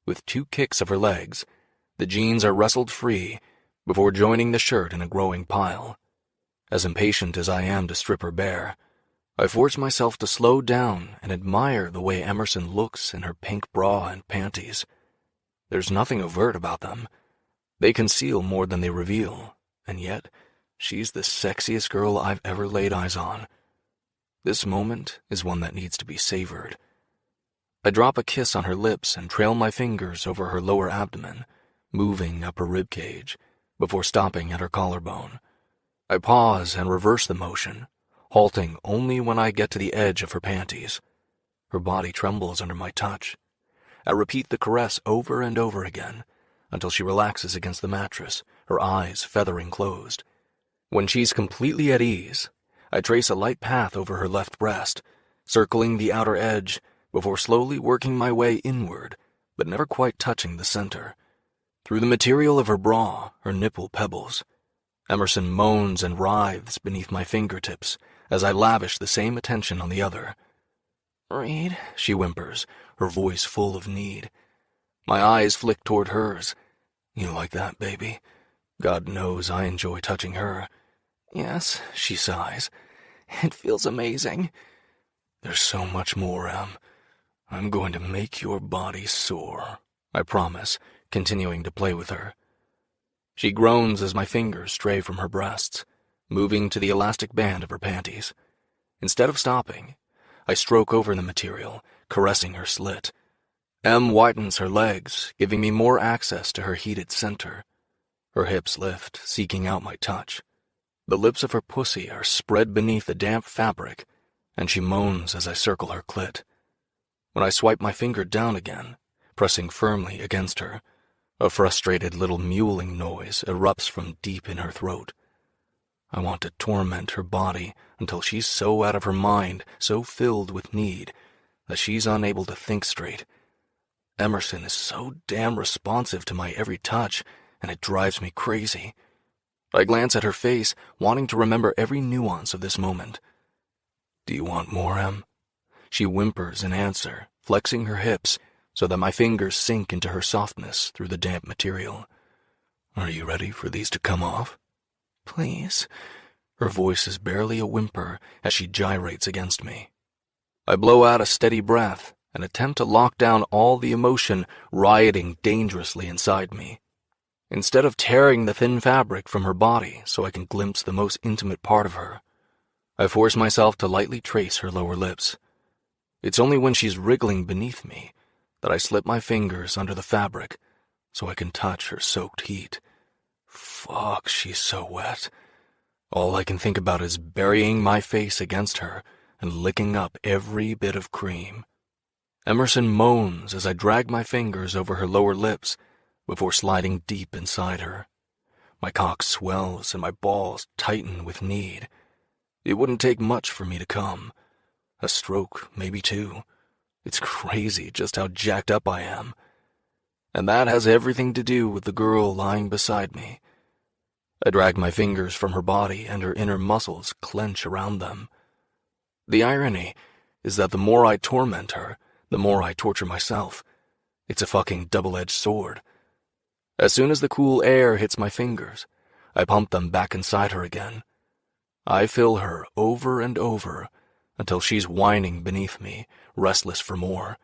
With 2 kicks of her legs, the jeans are wrestled free before joining the shirt in a growing pile. As impatient as I am to strip her bare, I force myself to slow down and admire the way Emerson looks in her pink bra and panties. There's nothing overt about them. They conceal more than they reveal, and yet she's the sexiest girl I've ever laid eyes on. This moment is one that needs to be savored. I drop a kiss on her lips and trail my fingers over her lower abdomen, moving up her ribcage, before stopping at her collarbone. I pause and reverse the motion, halting only when I get to the edge of her panties. Her body trembles under my touch. I repeat the caress over and over again, until she relaxes against the mattress, her eyes feathering closed. When she's completely at ease, I trace a light path over her left breast, circling the outer edge, before slowly working my way inward, but never quite touching the center. Through the material of her bra, her nipple pebbles. Emerson moans and writhes beneath my fingertips as I lavish the same attention on the other. Reed, she whimpers, her voice full of need. My eyes flick toward hers. You like that, baby? God knows I enjoy touching her. Yes, she sighs. It feels amazing. There's so much more, Em. I'm going to make your body sore, I promise, continuing to play with her. She groans as my fingers stray from her breasts, moving to the elastic band of her panties. Instead of stopping, I stroke over the material, caressing her slit. Em widens her legs, giving me more access to her heated center. Her hips lift, seeking out my touch. The lips of her pussy are spread beneath the damp fabric, and she moans as I circle her clit. When I swipe my finger down again, pressing firmly against her, a frustrated little mewling noise erupts from deep in her throat. I want to torment her body until she's so out of her mind, so filled with need, that she's unable to think straight. Emerson is so damn responsive to my every touch, and it drives me crazy. I glance at her face, wanting to remember every nuance of this moment. Do you want more, Em? She whimpers in answer, flexing her hips so that my fingers sink into her softness through the damp material. Are you ready for these to come off? Please. Her voice is barely a whimper as she gyrates against me. I blow out a steady breath and attempt to lock down all the emotion rioting dangerously inside me. Instead of tearing the thin fabric from her body so I can glimpse the most intimate part of her, I force myself to lightly trace her lower lips. It's only when she's wriggling beneath me that I slip my fingers under the fabric so I can touch her soaked heat. Fuck, she's so wet. All I can think about is burying my face against her and licking up every bit of cream. Emerson moans as I drag my fingers over her lower lips before sliding deep inside her. My cock swells and my balls tighten with need. It wouldn't take much for me to come. A stroke, maybe two. It's crazy just how jacked up I am. And that has everything to do with the girl lying beside me. I drag my fingers from her body and her inner muscles clench around them. The irony is that the more I torment her, the more I torture myself. It's a fucking double-edged sword. As soon as the cool air hits my fingers, I pump them back inside her again. I fill her over and over until she's whining beneath me, restless for more.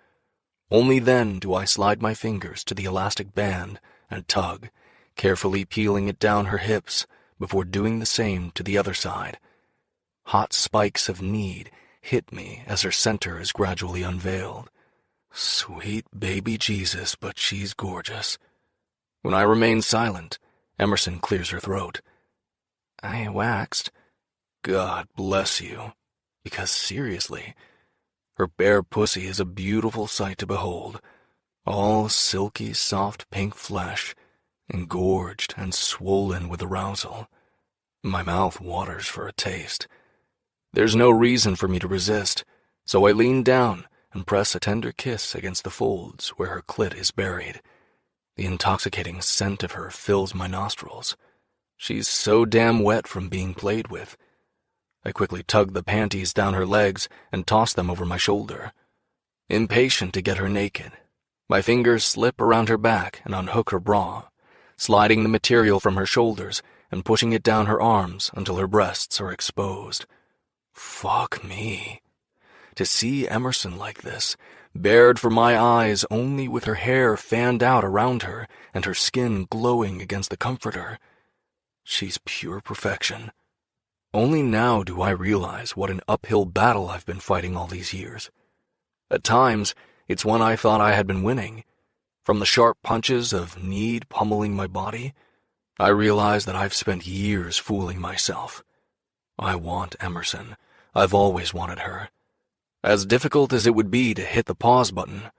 Only then do I slide my fingers to the elastic band and tug, carefully peeling it down her hips before doing the same to the other side. Hot spikes of need hit me as her center is gradually unveiled. Sweet baby Jesus, but she's gorgeous. When I remain silent, Emerson clears her throat. I waxed. God bless you. Because seriously, her bare pussy is a beautiful sight to behold. All silky, soft pink flesh, engorged and swollen with arousal. My mouth waters for a taste. There's no reason for me to resist, so I lean down and press a tender kiss against the folds where her clit is buried. The intoxicating scent of her fills my nostrils. She's so damn wet from being played with. I quickly tug the panties down her legs and toss them over my shoulder. Impatient to get her naked, my fingers slip around her back and unhook her bra, sliding the material from her shoulders and pushing it down her arms until her breasts are exposed. Fuck me. To see Emerson like this, bared for my eyes only with her hair fanned out around her and her skin glowing against the comforter. She's pure perfection. Only now do I realize what an uphill battle I've been fighting all these years. At times, it's one I thought I had been winning. From the sharp punches of need pummeling my body, I realize that I've spent years fooling myself. I want Emerson. I've always wanted her. As difficult as it would be to hit the pause button,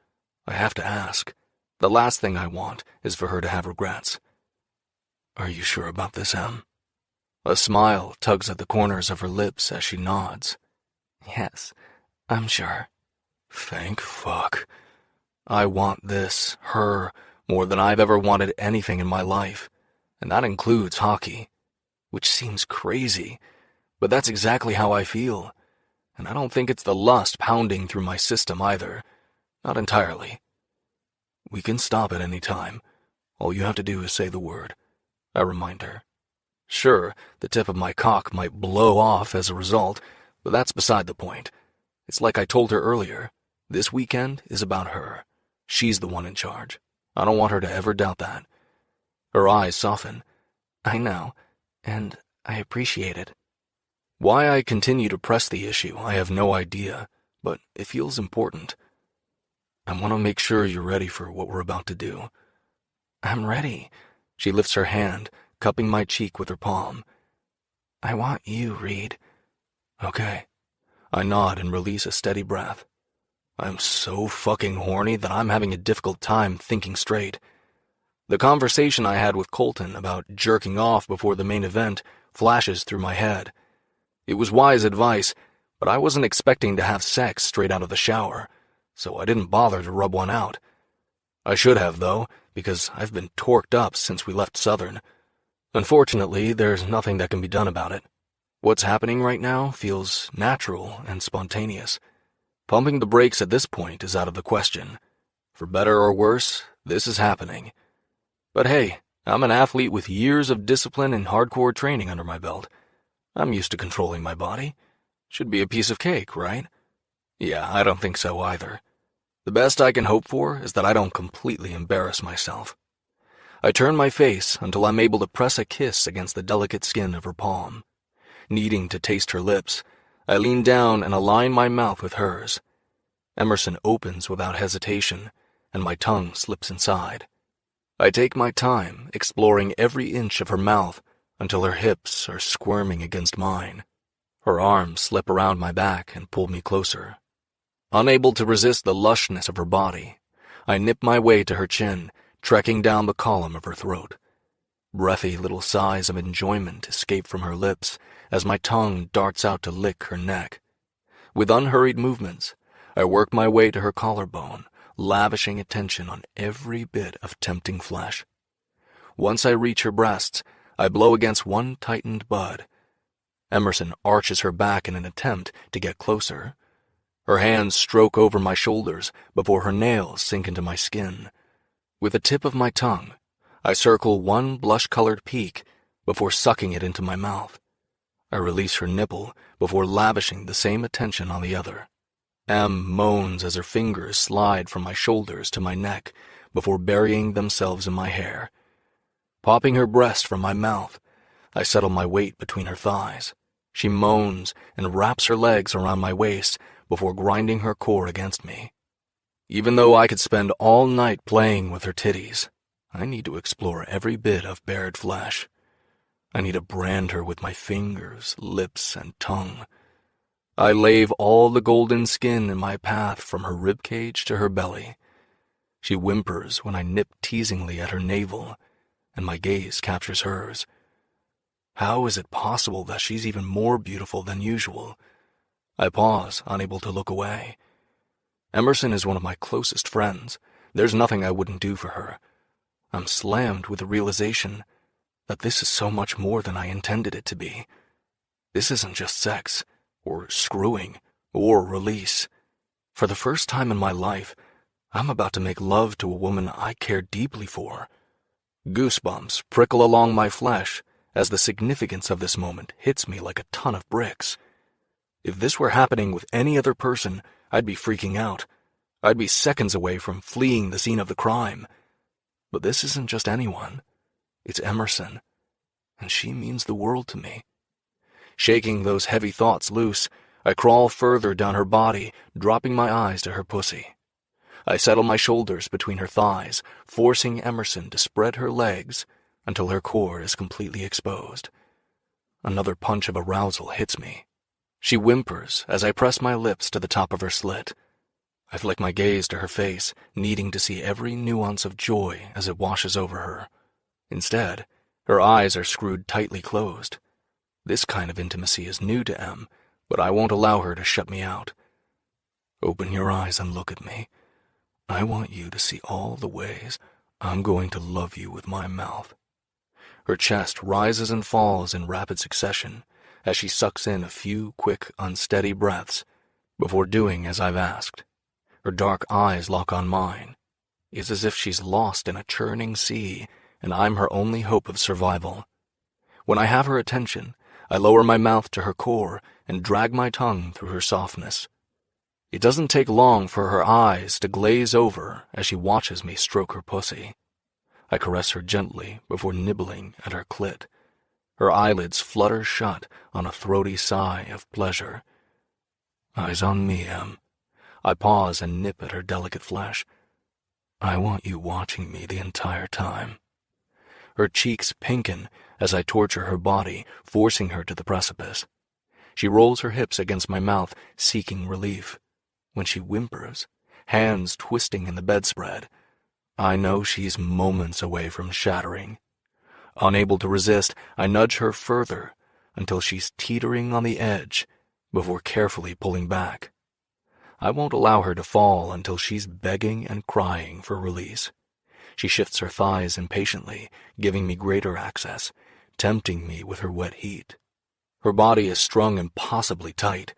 I have to ask. The last thing I want is for her to have regrets. Are you sure about this, Em? A smile tugs at the corners of her lips as she nods. Yes, I'm sure. Thank fuck. I want this, her, more than I've ever wanted anything in my life, and that includes hockey, which seems crazy, but that's exactly how I feel, and I don't think it's the lust pounding through my system either. Not entirely. We can stop at any time. All you have to do is say the word. I remind her. Sure, the tip of my cock might blow off as a result, but that's beside the point. It's like I told her earlier. This weekend is about her. She's the one in charge. I don't want her to ever doubt that. Her eyes soften. I know, and I appreciate it. Why I continue to press the issue, I have no idea, but it feels important. I want to make sure you're ready for what we're about to do. I'm ready. She lifts her hand, cupping my cheek with her palm. I want you, Reed. Okay. I nod and release a steady breath. I'm so fucking horny that I'm having a difficult time thinking straight. The conversation I had with Colton about jerking off before the main event flashes through my head. It was wise advice, but I wasn't expecting to have sex straight out of the shower, so I didn't bother to rub one out. I should have, though, because I've been torqued up since we left Southern. Unfortunately, there's nothing that can be done about it. What's happening right now feels natural and spontaneous. Pumping the brakes at this point is out of the question. For better or worse, this is happening. But hey, I'm an athlete with years of discipline and hardcore training under my belt. I'm used to controlling my body. Should be a piece of cake, right? Yeah, I don't think so either. The best I can hope for is that I don't completely embarrass myself. I turn my face until I'm able to press a kiss against the delicate skin of her palm. Needing to taste her lips, I lean down and align my mouth with hers. Emerson opens without hesitation, and my tongue slips inside. I take my time, exploring every inch of her mouth until her hips are squirming against mine. Her arms slip around my back and pull me closer. Unable to resist the lushness of her body, I nip my way to her chin, trekking down the column of her throat. Breathy little sighs of enjoyment escape from her lips as my tongue darts out to lick her neck. With unhurried movements, I work my way to her collarbone, lavishing attention on every bit of tempting flesh. Once I reach her breasts, I blow against one tightened bud. Emerson arches her back in an attempt to get closer. Her hands stroke over my shoulders before her nails sink into my skin. With the tip of my tongue, I circle one blush-colored peak before sucking it into my mouth. I release her nipple before lavishing the same attention on the other. Em moans as her fingers slide from my shoulders to my neck before burying themselves in my hair. Popping her breast from my mouth, I settle my weight between her thighs. She moans and wraps her legs around my waist before grinding her core against me. Even though I could spend all night playing with her titties, I need to explore every bit of bared flesh. I need to brand her with my fingers, lips, and tongue. I lave all the golden skin in my path from her ribcage to her belly. She whimpers when I nip teasingly at her navel, and my gaze captures hers. How is it possible that she's even more beautiful than usual? I pause, unable to look away. Emerson is one of my closest friends. There's nothing I wouldn't do for her. I'm slammed with the realization that this is so much more than I intended it to be. This isn't just sex, or screwing, or release. For the first time in my life, I'm about to make love to a woman I care deeply for. Goosebumps prickle along my flesh as the significance of this moment hits me like a ton of bricks. If this were happening with any other person, I'd be freaking out. I'd be seconds away from fleeing the scene of the crime. But this isn't just anyone. It's Emerson. and she means the world to me. Shaking those heavy thoughts loose, I crawl further down her body, dropping my eyes to her pussy. I settle my shoulders between her thighs, forcing Emerson to spread her legs until her core is completely exposed. Another punch of arousal hits me. She whimpers as I press my lips to the top of her slit. I flick my gaze to her face, needing to see every nuance of joy as it washes over her. Instead, her eyes are screwed tightly closed. This kind of intimacy is new to Em, but I won't allow her to shut me out. Open your eyes and look at me. I want you to see all the ways I'm going to love you with my mouth. Her chest rises and falls in rapid succession as she sucks in a few quick, unsteady breaths before doing as I've asked. Her dark eyes lock on mine. It's as if she's lost in a churning sea and I'm her only hope of survival. When I have her attention, I lower my mouth to her core and drag my tongue through her softness. It doesn't take long for her eyes to glaze over as she watches me stroke her pussy. I caress her gently before nibbling at her clit. Her eyelids flutter shut on a throaty sigh of pleasure. Eyes on me, Em. I pause and nip at her delicate flesh. I want you watching me the entire time. Her cheeks pinken as I torture her body, forcing her to the precipice. She rolls her hips against my mouth, seeking relief. When she whimpers, hands twisting in the bedspread, I know she's moments away from shattering. Unable to resist, I nudge her further until she's teetering on the edge before carefully pulling back. I won't allow her to fall until she's begging and crying for release. She shifts her thighs impatiently, giving me greater access, tempting me with her wet heat. Her body is strung impossibly tight.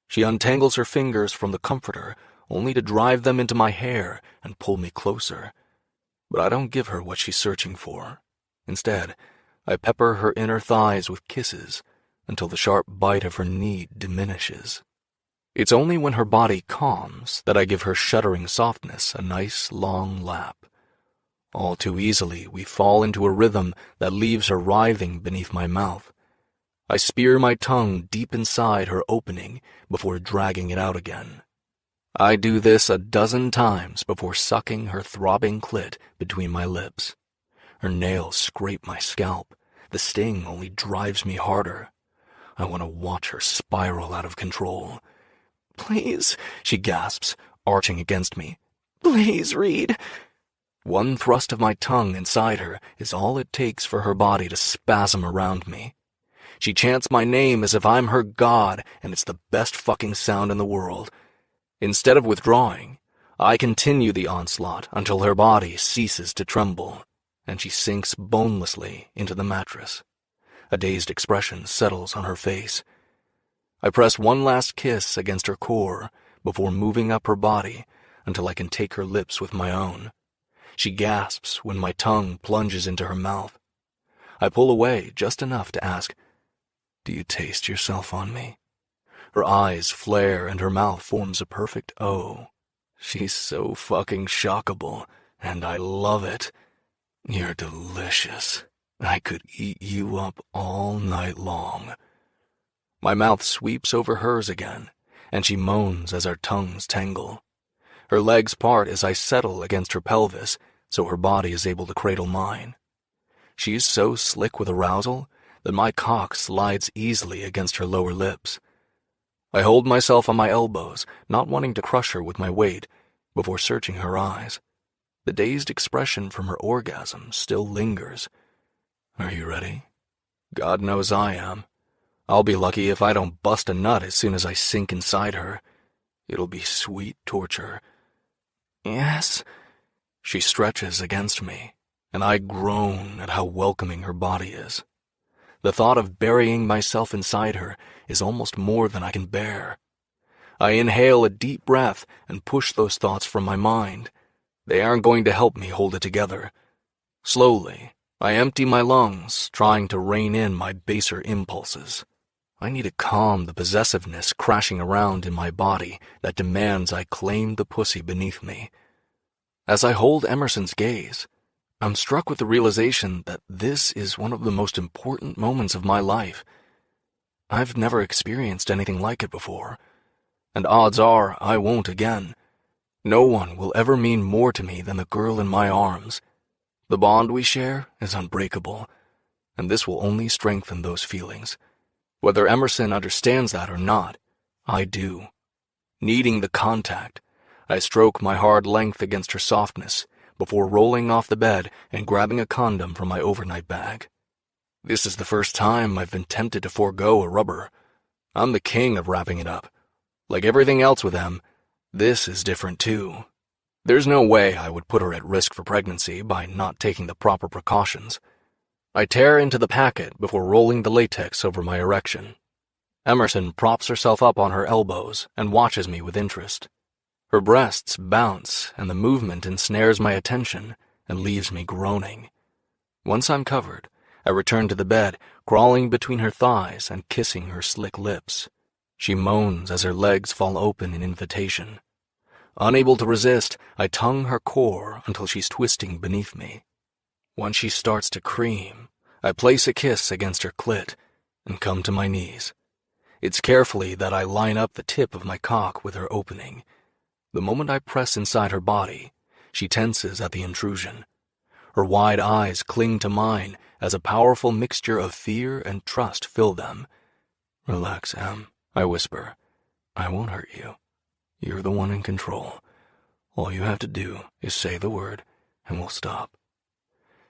She untangles her fingers from the comforter, only to drive them into my hair and pull me closer. But I don't give her what she's searching for. Instead, I pepper her inner thighs with kisses until the sharp bite of her need diminishes. It's only when her body calms that I give her shuddering softness a nice long lap. All too easily, we fall into a rhythm that leaves her writhing beneath my mouth. I spear my tongue deep inside her opening before dragging it out again. I do this a dozen times before sucking her throbbing clit between my lips. Her nails scrape my scalp. The sting only drives me harder. I want to watch her spiral out of control. "Please," she gasps, arching against me. "Please, Reed." One thrust of my tongue inside her is all it takes for her body to spasm around me. She chants my name as if I'm her god, and it's the best fucking sound in the world. Instead of withdrawing, I continue the onslaught until her body ceases to tremble, and she sinks bonelessly into the mattress. A dazed expression settles on her face. I press one last kiss against her core before moving up her body until I can take her lips with my own. She gasps when my tongue plunges into her mouth. I pull away just enough to ask, "Do you taste yourself on me?" Her eyes flare and her mouth forms a perfect O. She's so fucking shockable, and I love it. "You're delicious. I could eat you up all night long." My mouth sweeps over hers again, and she moans as our tongues tangle. Her legs part as I settle against her pelvis, so her body is able to cradle mine. She's so slick with arousal that my cock slides easily against her lower lips. I hold myself on my elbows, not wanting to crush her with my weight, before searching her eyes. The dazed expression from her orgasm still lingers. "Are you ready?" God knows I am. I'll be lucky if I don't bust a nut as soon as I sink inside her. It'll be sweet torture. "Yes." She stretches against me, and I groan at how welcoming her body is. The thought of burying myself inside her is almost more than I can bear. I inhale a deep breath and push those thoughts from my mind. They aren't going to help me hold it together. Slowly, I empty my lungs, trying to rein in my baser impulses. I need to calm the possessiveness crashing around in my body that demands I claim the pussy beneath me. As I hold Emerson's gaze, I'm struck with the realization that this is one of the most important moments of my life. I've never experienced anything like it before, and odds are I won't again. No one will ever mean more to me than the girl in my arms. The bond we share is unbreakable, and this will only strengthen those feelings. Whether Emerson understands that or not, I do. Needing the contact, I stroke my hard length against her softness before rolling off the bed and grabbing a condom from my overnight bag. This is the first time I've been tempted to forego a rubber. I'm the king of wrapping it up. Like everything else with Em, this is different too. There's no way I would put her at risk for pregnancy by not taking the proper precautions. I tear into the packet before rolling the latex over my erection. Emerson props herself up on her elbows and watches me with interest. Her breasts bounce, and the movement ensnares my attention and leaves me groaning. Once I'm covered, I return to the bed, crawling between her thighs and kissing her slick lips. She moans as her legs fall open in invitation. Unable to resist, I tongue her core until she's twisting beneath me. Once she starts to cream, I place a kiss against her clit and come to my knees. It's carefully that I line up the tip of my cock with her opening. The moment I press inside her body, she tenses at the intrusion. Her wide eyes cling to mine as a powerful mixture of fear and trust fill them. "Relax, Em," I whisper. "I won't hurt you. You're the one in control. All you have to do is say the word, and we'll stop."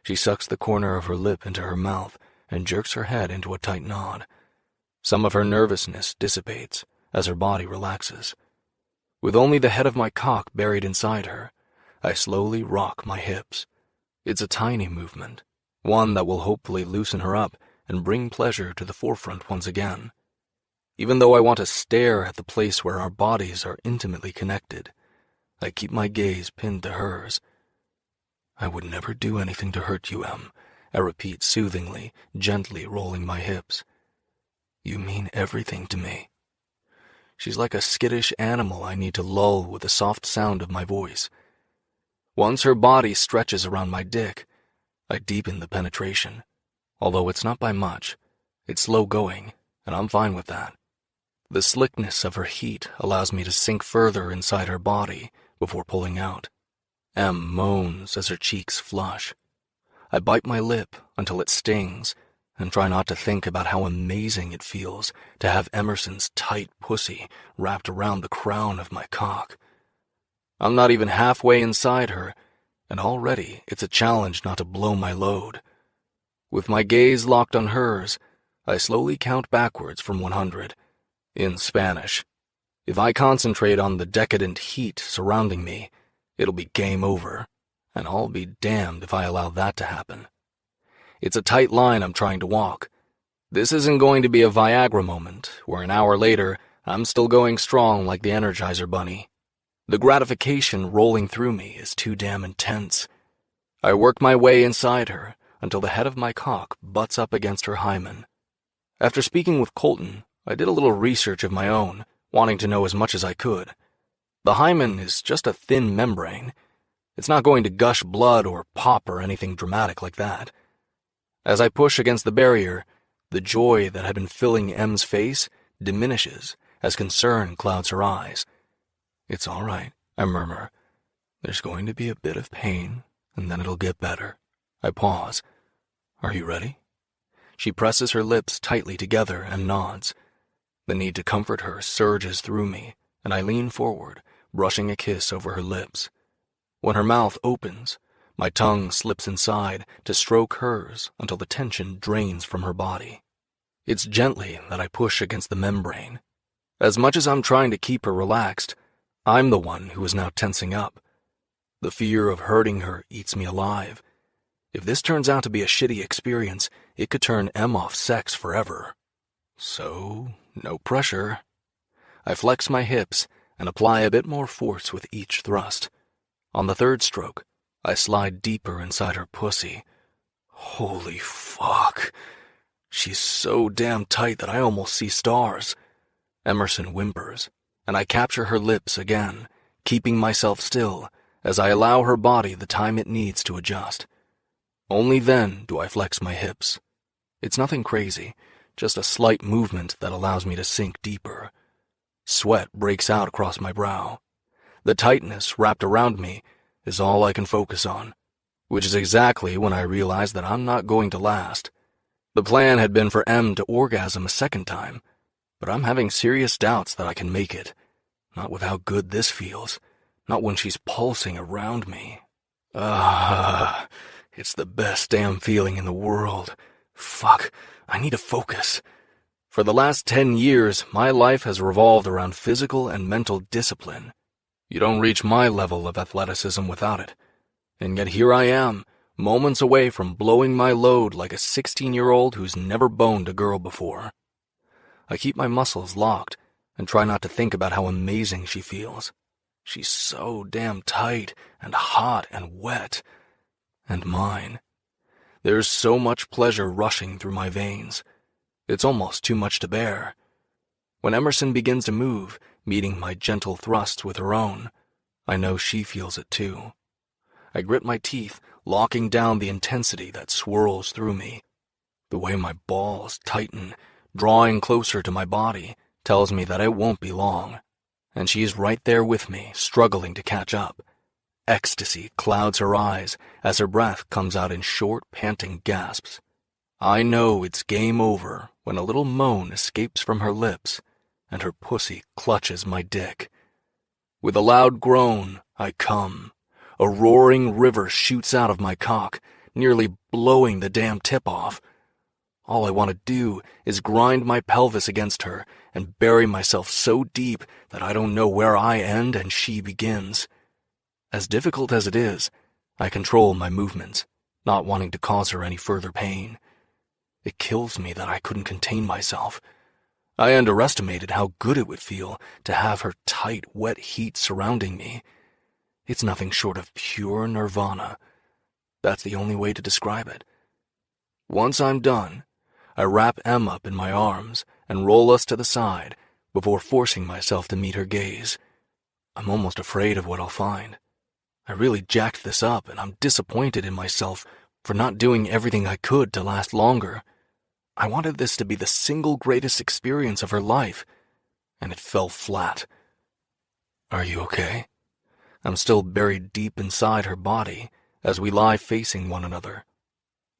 She sucks the corner of her lip into her mouth and jerks her head into a tight nod. Some of her nervousness dissipates as her body relaxes. With only the head of my cock buried inside her, I slowly rock my hips. It's a tiny movement, one that will hopefully loosen her up and bring pleasure to the forefront once again. Even though I want to stare at the place where our bodies are intimately connected, I keep my gaze pinned to hers. "I would never do anything to hurt you, Em," I repeat soothingly, gently rolling my hips. "You mean everything to me." She's like a skittish animal I need to lull with the soft sound of my voice. Once her body stretches around my dick, I deepen the penetration. Although it's not by much, it's slow going, and I'm fine with that. The slickness of her heat allows me to sink further inside her body before pulling out. Em moans as her cheeks flush. I bite my lip until it stings and try not to think about how amazing it feels to have Emerson's tight pussy wrapped around the crown of my cock. I'm not even halfway inside her, and already it's a challenge not to blow my load. With my gaze locked on hers, I slowly count backwards from 100, in Spanish. If I concentrate on the decadent heat surrounding me, it'll be game over, and I'll be damned if I allow that to happen. It's a tight line I'm trying to walk. This isn't going to be a Viagra moment, where an hour later, I'm still going strong like the Energizer Bunny. The gratification rolling through me is too damn intense. I work my way inside her until the head of my cock butts up against her hymen. After speaking with Colton, I did a little research of my own, wanting to know as much as I could. The hymen is just a thin membrane. It's not going to gush blood or pop or anything dramatic like that. As I push against the barrier, the joy that had been filling Em's face diminishes as concern clouds her eyes. "It's all right," I murmur. "There's going to be a bit of pain, and then it'll get better." I pause. "Are you ready?" She presses her lips tightly together and nods. The need to comfort her surges through me, and I lean forward, brushing a kiss over her lips. When her mouth opens, my tongue slips inside to stroke hers until the tension drains from her body. It's gently that I push against the membrane. As much as I'm trying to keep her relaxed, I'm the one who is now tensing up. The fear of hurting her eats me alive. If this turns out to be a shitty experience, it could turn Em off sex forever. So, no pressure. I flex my hips and apply a bit more force with each thrust. On the third stroke, I slide deeper inside her pussy. Holy fuck. She's so damn tight that I almost see stars. Emerson whimpers, and I capture her lips again, keeping myself still as I allow her body the time it needs to adjust. Only then do I flex my hips. It's nothing crazy, just a slight movement that allows me to sink deeper. Sweat breaks out across my brow. The tightness wrapped around me is all I can focus on, which is exactly when I realize that I'm not going to last. The plan had been for M to orgasm a second time, but I'm having serious doubts that I can make it. Not with how good this feels. Not when she's pulsing around me. It's the best damn feeling in the world. Fuck, I need to focus. For the last 10 years, my life has revolved around physical and mental discipline. You don't reach my level of athleticism without it. And yet here I am, moments away from blowing my load like a 16-year-old who's never boned a girl before. I keep my muscles locked and try not to think about how amazing she feels. She's so damn tight and hot and wet. And mine. There's so much pleasure rushing through my veins. It's almost too much to bear. When Emerson begins to move, meeting my gentle thrusts with her own, I know she feels it too. I grit my teeth, locking down the intensity that swirls through me. The way my balls tighten, drawing closer to my body, tells me that it won't be long. And she's right there with me, struggling to catch up. Ecstasy clouds her eyes as her breath comes out in short, panting gasps. I know it's game over when a little moan escapes from her lips and her pussy clutches my dick. With a loud groan, I come. A roaring river shoots out of my cock, nearly blowing the damn tip off. All I want to do is grind my pelvis against her and bury myself so deep that I don't know where I end and she begins. As difficult as it is, I control my movements, not wanting to cause her any further pain. It kills me that I couldn't contain myself. I underestimated how good it would feel to have her tight, wet heat surrounding me. It's nothing short of pure nirvana. That's the only way to describe it. Once I'm done, I wrap Em up in my arms and roll us to the side before forcing myself to meet her gaze. I'm almost afraid of what I'll find. I really jacked this up, and I'm disappointed in myself for not doing everything I could to last longer. I wanted this to be the single greatest experience of her life, and it fell flat. Are you okay? I'm still buried deep inside her body as we lie facing one another.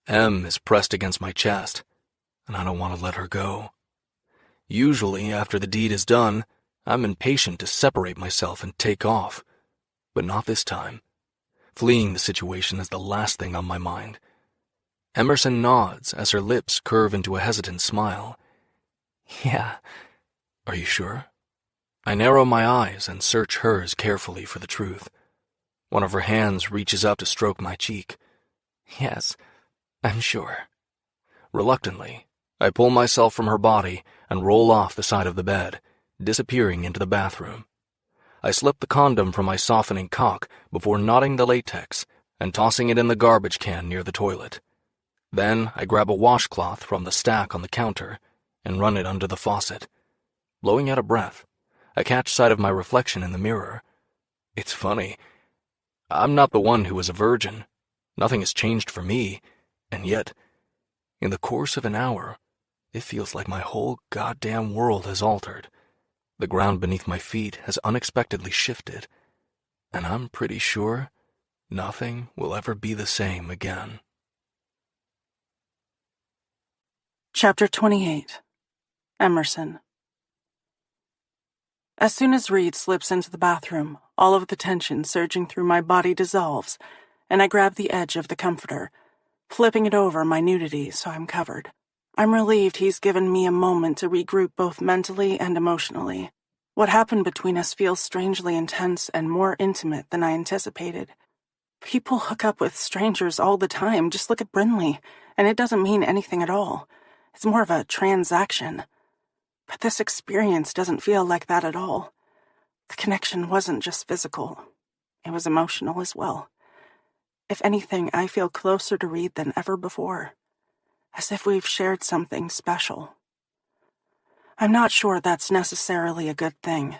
Em is pressed against my chest, and I don't want to let her go. Usually, after the deed is done, I'm impatient to separate myself and take off. But not this time. Fleeing the situation is the last thing on my mind. Emerson nods as her lips curve into a hesitant smile. Yeah. Are you sure? I narrow my eyes and search hers carefully for the truth. One of her hands reaches up to stroke my cheek. Yes, I'm sure. Reluctantly, I pull myself from her body and roll off the side of the bed, disappearing into the bathroom. I slip the condom from my softening cock before knotting the latex and tossing it in the garbage can near the toilet. Then I grab a washcloth from the stack on the counter and run it under the faucet. Blowing out a breath, I catch sight of my reflection in the mirror. It's funny. I'm not the one who was a virgin. Nothing has changed for me, and yet, in the course of an hour, it feels like my whole goddamn world has altered. The ground beneath my feet has unexpectedly shifted, and I'm pretty sure nothing will ever be the same again. Chapter 28. Emerson. As soon as Reed slips into the bathroom, all of the tension surging through my body dissolves, and I grab the edge of the comforter, flipping it over my nudity so I'm covered. I'm relieved he's given me a moment to regroup both mentally and emotionally. What happened between us feels strangely intense and more intimate than I anticipated. People hook up with strangers all the time. Just look at Brinley, and it doesn't mean anything at all. It's more of a transaction. But this experience doesn't feel like that at all. The connection wasn't just physical. It was emotional as well. If anything, I feel closer to Reed than ever before. As if we've shared something special. I'm not sure that's necessarily a good thing.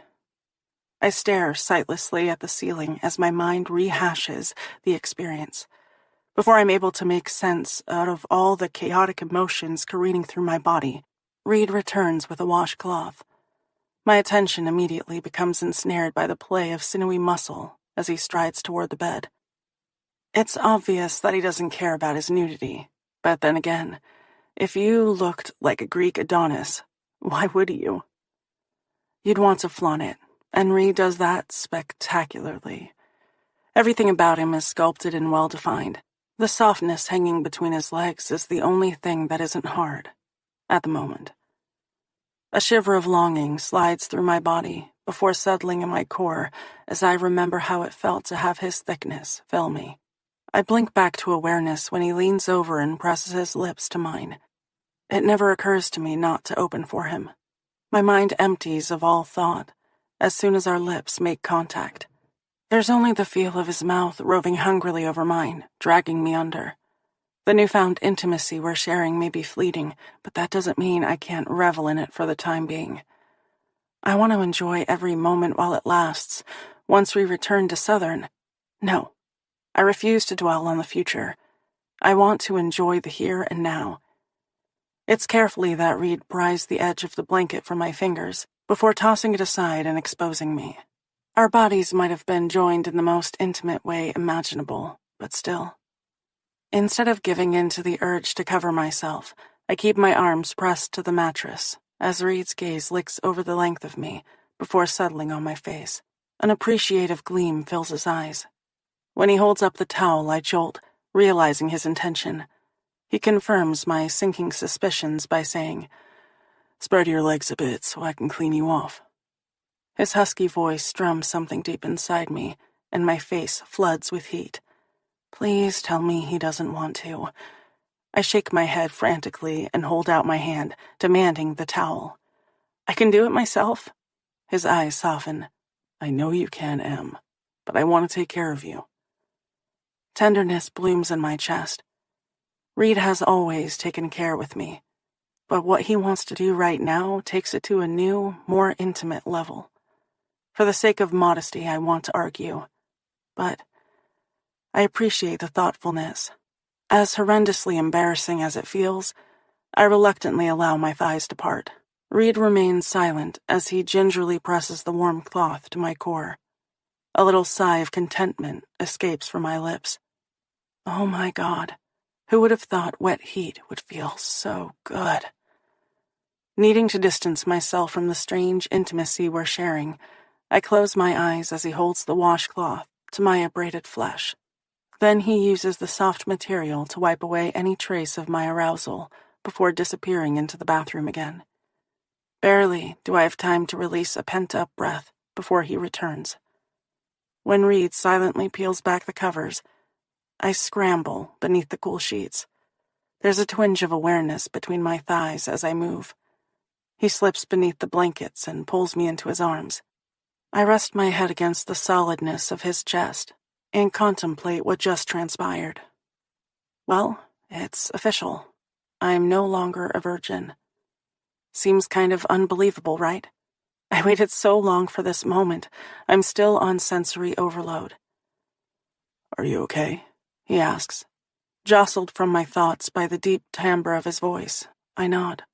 I stare sightlessly at the ceiling as my mind rehashes the experience. Before I'm able to make sense out of all the chaotic emotions careening through my body, Reed returns with a washcloth. My attention immediately becomes ensnared by the play of sinewy muscle as he strides toward the bed. It's obvious that he doesn't care about his nudity, but then again, if you looked like a Greek Adonis, why would you? You'd want to flaunt it, and Reed does that spectacularly. Everything about him is sculpted and well-defined. The softness hanging between his legs is the only thing that isn't hard, at the moment. A shiver of longing slides through my body before settling in my core as I remember how it felt to have his thickness fill me. I blink back to awareness when he leans over and presses his lips to mine. It never occurs to me not to open for him. My mind empties of all thought as soon as our lips make contact. There's only the feel of his mouth roving hungrily over mine, dragging me under. The newfound intimacy we're sharing may be fleeting, but that doesn't mean I can't revel in it for the time being. I want to enjoy every moment while it lasts. Once we return to Southern, no, I refuse to dwell on the future. I want to enjoy the here and now. It's carefully that Reed pries the edge of the blanket from my fingers before tossing it aside and exposing me. Our bodies might have been joined in the most intimate way imaginable, but still. Instead of giving in to the urge to cover myself, I keep my arms pressed to the mattress as Reed's gaze licks over the length of me before settling on my face. An appreciative gleam fills his eyes. When he holds up the towel, I jolt, realizing his intention. He confirms my sinking suspicions by saying, "Spread your legs a bit so I can clean you off." His husky voice strums something deep inside me, and my face floods with heat. Please tell me he doesn't want to. I shake my head frantically and hold out my hand, demanding the towel. "I can do it myself." His eyes soften. "I know you can, Em, but I want to take care of you." Tenderness blooms in my chest. Reed has always taken care with me, but what he wants to do right now takes it to a new, more intimate level. For the sake of modesty, I want to argue, but I appreciate the thoughtfulness. As horrendously embarrassing as it feels, I reluctantly allow my thighs to part. Reed remains silent as he gingerly presses the warm cloth to my core. A little sigh of contentment escapes from my lips. Oh my God, who would have thought wet heat would feel so good? Needing to distance myself from the strange intimacy we're sharing, I close my eyes as he holds the washcloth to my abraded flesh. Then he uses the soft material to wipe away any trace of my arousal before disappearing into the bathroom again. Barely do I have time to release a pent-up breath before he returns. When Reed silently peels back the covers, I scramble beneath the cool sheets. There's a twinge of awareness between my thighs as I move. He slips beneath the blankets and pulls me into his arms. I rest my head against the solidness of his chest and contemplate what just transpired. Well, it's official. I'm no longer a virgin. Seems kind of unbelievable, right? I waited so long for this moment. I'm still on sensory overload. "Are you okay?" he asks. Jostled from my thoughts by the deep timbre of his voice, I nod.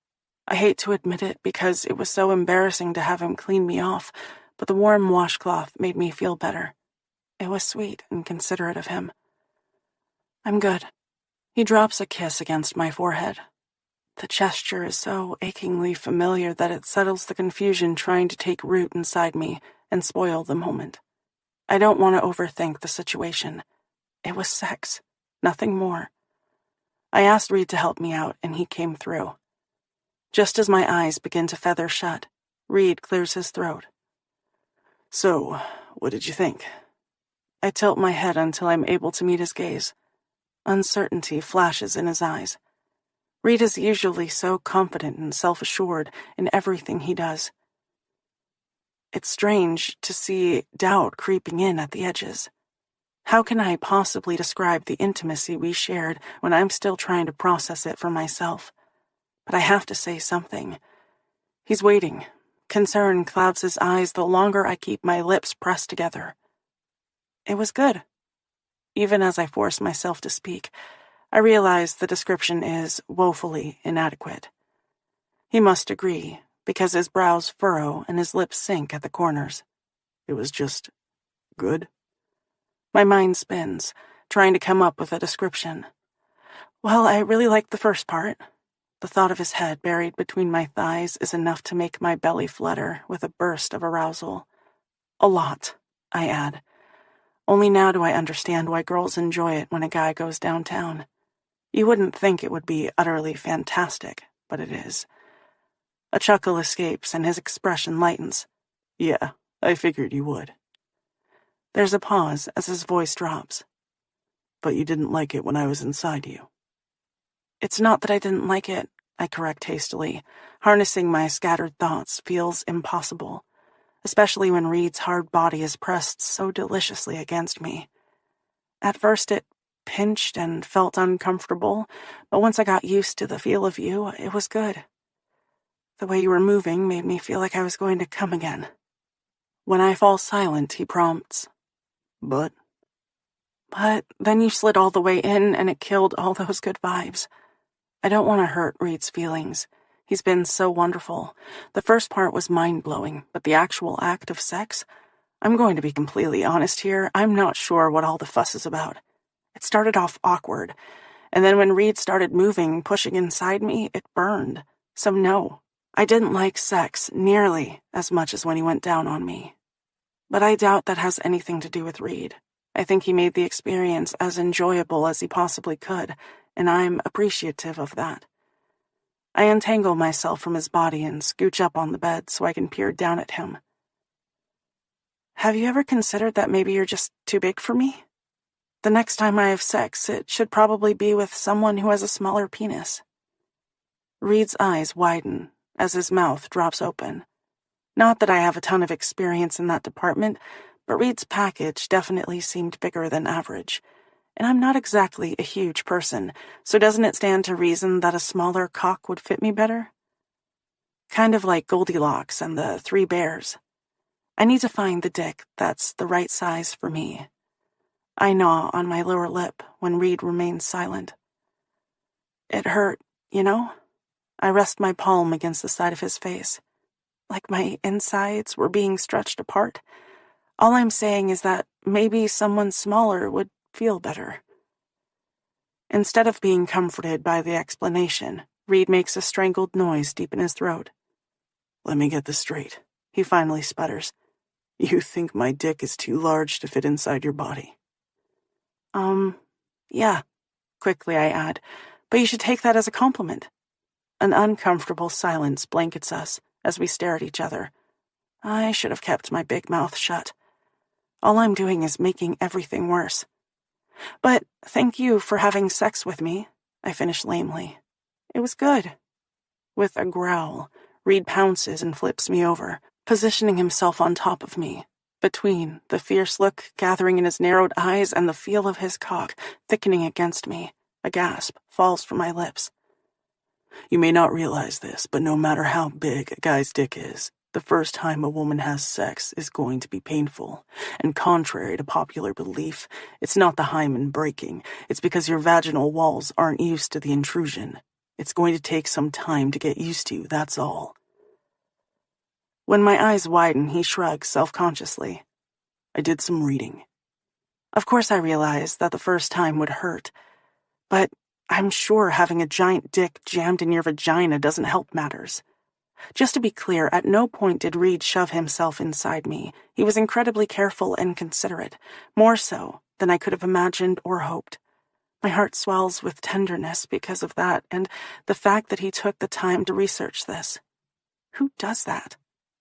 I hate to admit it because it was so embarrassing to have him clean me off, but the warm washcloth made me feel better. It was sweet and considerate of him. "I'm good." He drops a kiss against my forehead. The gesture is so achingly familiar that it settles the confusion trying to take root inside me and spoil the moment. I don't want to overthink the situation. It was sex, nothing more. I asked Reed to help me out, and he came through. Just as my eyes begin to feather shut, Reed clears his throat. "So, what did you think?" I tilt my head until I'm able to meet his gaze. Uncertainty flashes in his eyes. Reed is usually so confident and self-assured in everything he does. It's strange to see doubt creeping in at the edges. How can I possibly describe the intimacy we shared when I'm still trying to process it for myself? But I have to say something. He's waiting. Concern clouds his eyes the longer I keep my lips pressed together. It was good. Even as I force myself to speak, I realize the description is woefully inadequate. He must agree, because his brows furrow and his lips sink at the corners. It was just good. My mind spins, trying to come up with a description. Well, I really liked the first part. The thought of his head buried between my thighs is enough to make my belly flutter with a burst of arousal. A lot, I add. Only now do I understand why girls enjoy it when a guy goes downtown. You wouldn't think it would be utterly fantastic, but it is. A chuckle escapes and his expression lightens. Yeah, I figured you would. There's a pause as his voice drops. But you didn't like it when I was inside you. It's not that I didn't like it, I correct hastily. Harnessing my scattered thoughts feels impossible, especially when Reed's hard body is pressed so deliciously against me. At first it pinched and felt uncomfortable, but once I got used to the feel of you, it was good. The way you were moving made me feel like I was going to come again. When I fall silent, he prompts. But then you slid all the way in and it killed all those good vibes. I don't want to hurt Reed's feelings. He's been so wonderful. The first part was mind-blowing, but the actual act of sex? I'm going to be completely honest here, I'm not sure what all the fuss is about. It started off awkward, and then when Reed started moving, pushing inside me, it burned. So no, I didn't like sex nearly as much as when he went down on me. But I doubt that has anything to do with Reed. I think he made the experience as enjoyable as he possibly could, and I'm appreciative of that. I untangle myself from his body and scooch up on the bed so I can peer down at him. Have you ever considered that maybe you're just too big for me? The next time I have sex, it should probably be with someone who has a smaller penis. Reed's eyes widen as his mouth drops open. Not that I have a ton of experience in that department, but Reed's package definitely seemed bigger than average. And I'm not exactly a huge person, so doesn't it stand to reason that a smaller cock would fit me better? Kind of like Goldilocks and the Three Bears. I need to find the dick that's the right size for me. I gnaw on my lower lip when Reed remains silent. It hurt, you know? I rest my palm against the side of his face. Like my insides were being stretched apart. All I'm saying is that maybe someone smaller would feel better. Instead of being comforted by the explanation, Reed makes a strangled noise deep in his throat. Let me get this straight, he finally sputters. You think my dick is too large to fit inside your body? Yeah, quickly I add, but you should take that as a compliment. An uncomfortable silence blankets us as we stare at each other. I should have kept my big mouth shut. All I'm doing is making everything worse. But thank you for having sex with me, I finish lamely. It was good. With a growl, Reed pounces and flips me over, positioning himself on top of me, between the fierce look gathering in his narrowed eyes and the feel of his cock thickening against me. A gasp falls from my lips. You may not realize this, but no matter how big a guy's dick is, the first time a woman has sex is going to be painful. And contrary to popular belief, it's not the hymen breaking. It's because your vaginal walls aren't used to the intrusion. It's going to take some time to get used to, that's all. When my eyes widen, he shrugs self-consciously. I did some reading. Of course I realize that the first time would hurt, but I'm sure having a giant dick jammed in your vagina doesn't help matters. Just to be clear, at no point did Reed shove himself inside me. He was incredibly careful and considerate, more so than I could have imagined or hoped. My heart swells with tenderness because of that and the fact that he took the time to research this. Who does that?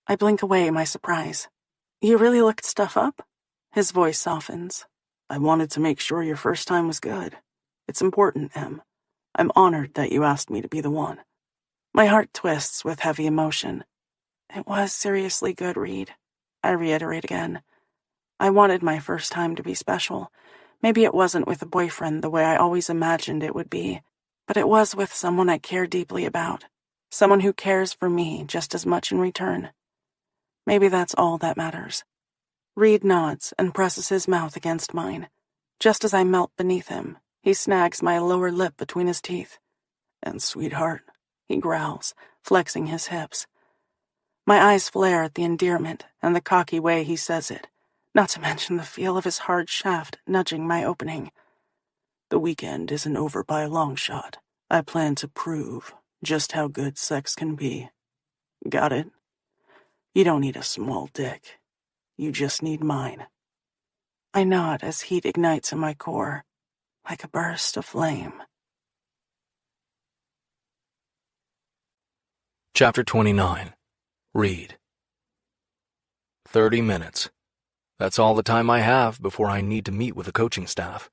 I blink away my surprise. You really looked stuff up? His voice softens. I wanted to make sure your first time was good. It's important, Em. I'm honored that you asked me to be the one. My heart twists with heavy emotion. It was seriously good, Reed. I reiterate again. I wanted my first time to be special. Maybe it wasn't with a boyfriend the way I always imagined it would be, but it was with someone I care deeply about. Someone who cares for me just as much in return. Maybe that's all that matters. Reed nods and presses his mouth against mine. Just as I melt beneath him, he snags my lower lip between his teeth. And sweetheart, He growls, flexing his hips. My eyes flare at the endearment and the cocky way he says it, not to mention the feel of his hard shaft nudging my opening. the weekend isn't over by a long shot. I plan to prove just how good sex can be. Got it? You don't need a small dick. You just need mine. I nod as heat ignites in my core, like a burst of flame. Chapter 29. Read. 30 minutes. That's all the time I have before I need to meet with the coaching staff.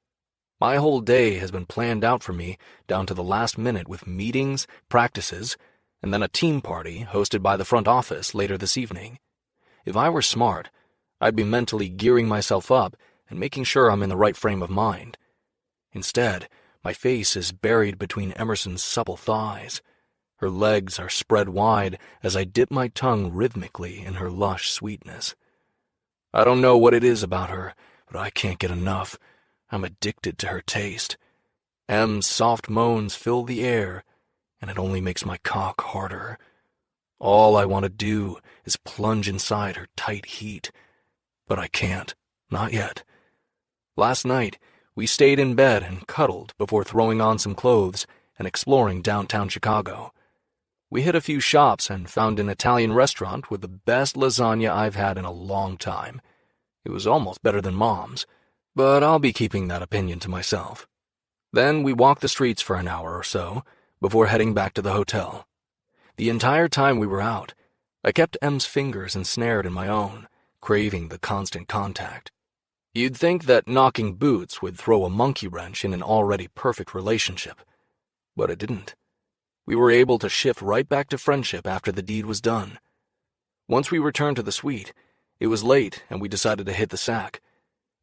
My whole day has been planned out for me down to the last minute with meetings, practices, and then a team party hosted by the front office later this evening. If I were smart, I'd be mentally gearing myself up and making sure I'm in the right frame of mind. Instead, my face is buried between Emerson's supple thighs. Her legs are spread wide as I dip my tongue rhythmically in her lush sweetness. I don't know what it is about her, but I can't get enough. I'm addicted to her taste. M's soft moans fill the air, and it only makes my cock harder. All I want to do is plunge inside her tight heat. But I can't. Not yet. Last night, we stayed in bed and cuddled before throwing on some clothes and exploring downtown Chicago. We hit a few shops and found an Italian restaurant with the best lasagna I've had in a long time. It was almost better than Mom's, but I'll be keeping that opinion to myself. Then we walked the streets for an hour or so before heading back to the hotel. The entire time we were out, I kept M's fingers ensnared in my own, craving the constant contact. You'd think that knocking boots would throw a monkey wrench in an already perfect relationship, but it didn't. We were able to shift right back to friendship after the deed was done. Once we returned to the suite, it was late and we decided to hit the sack.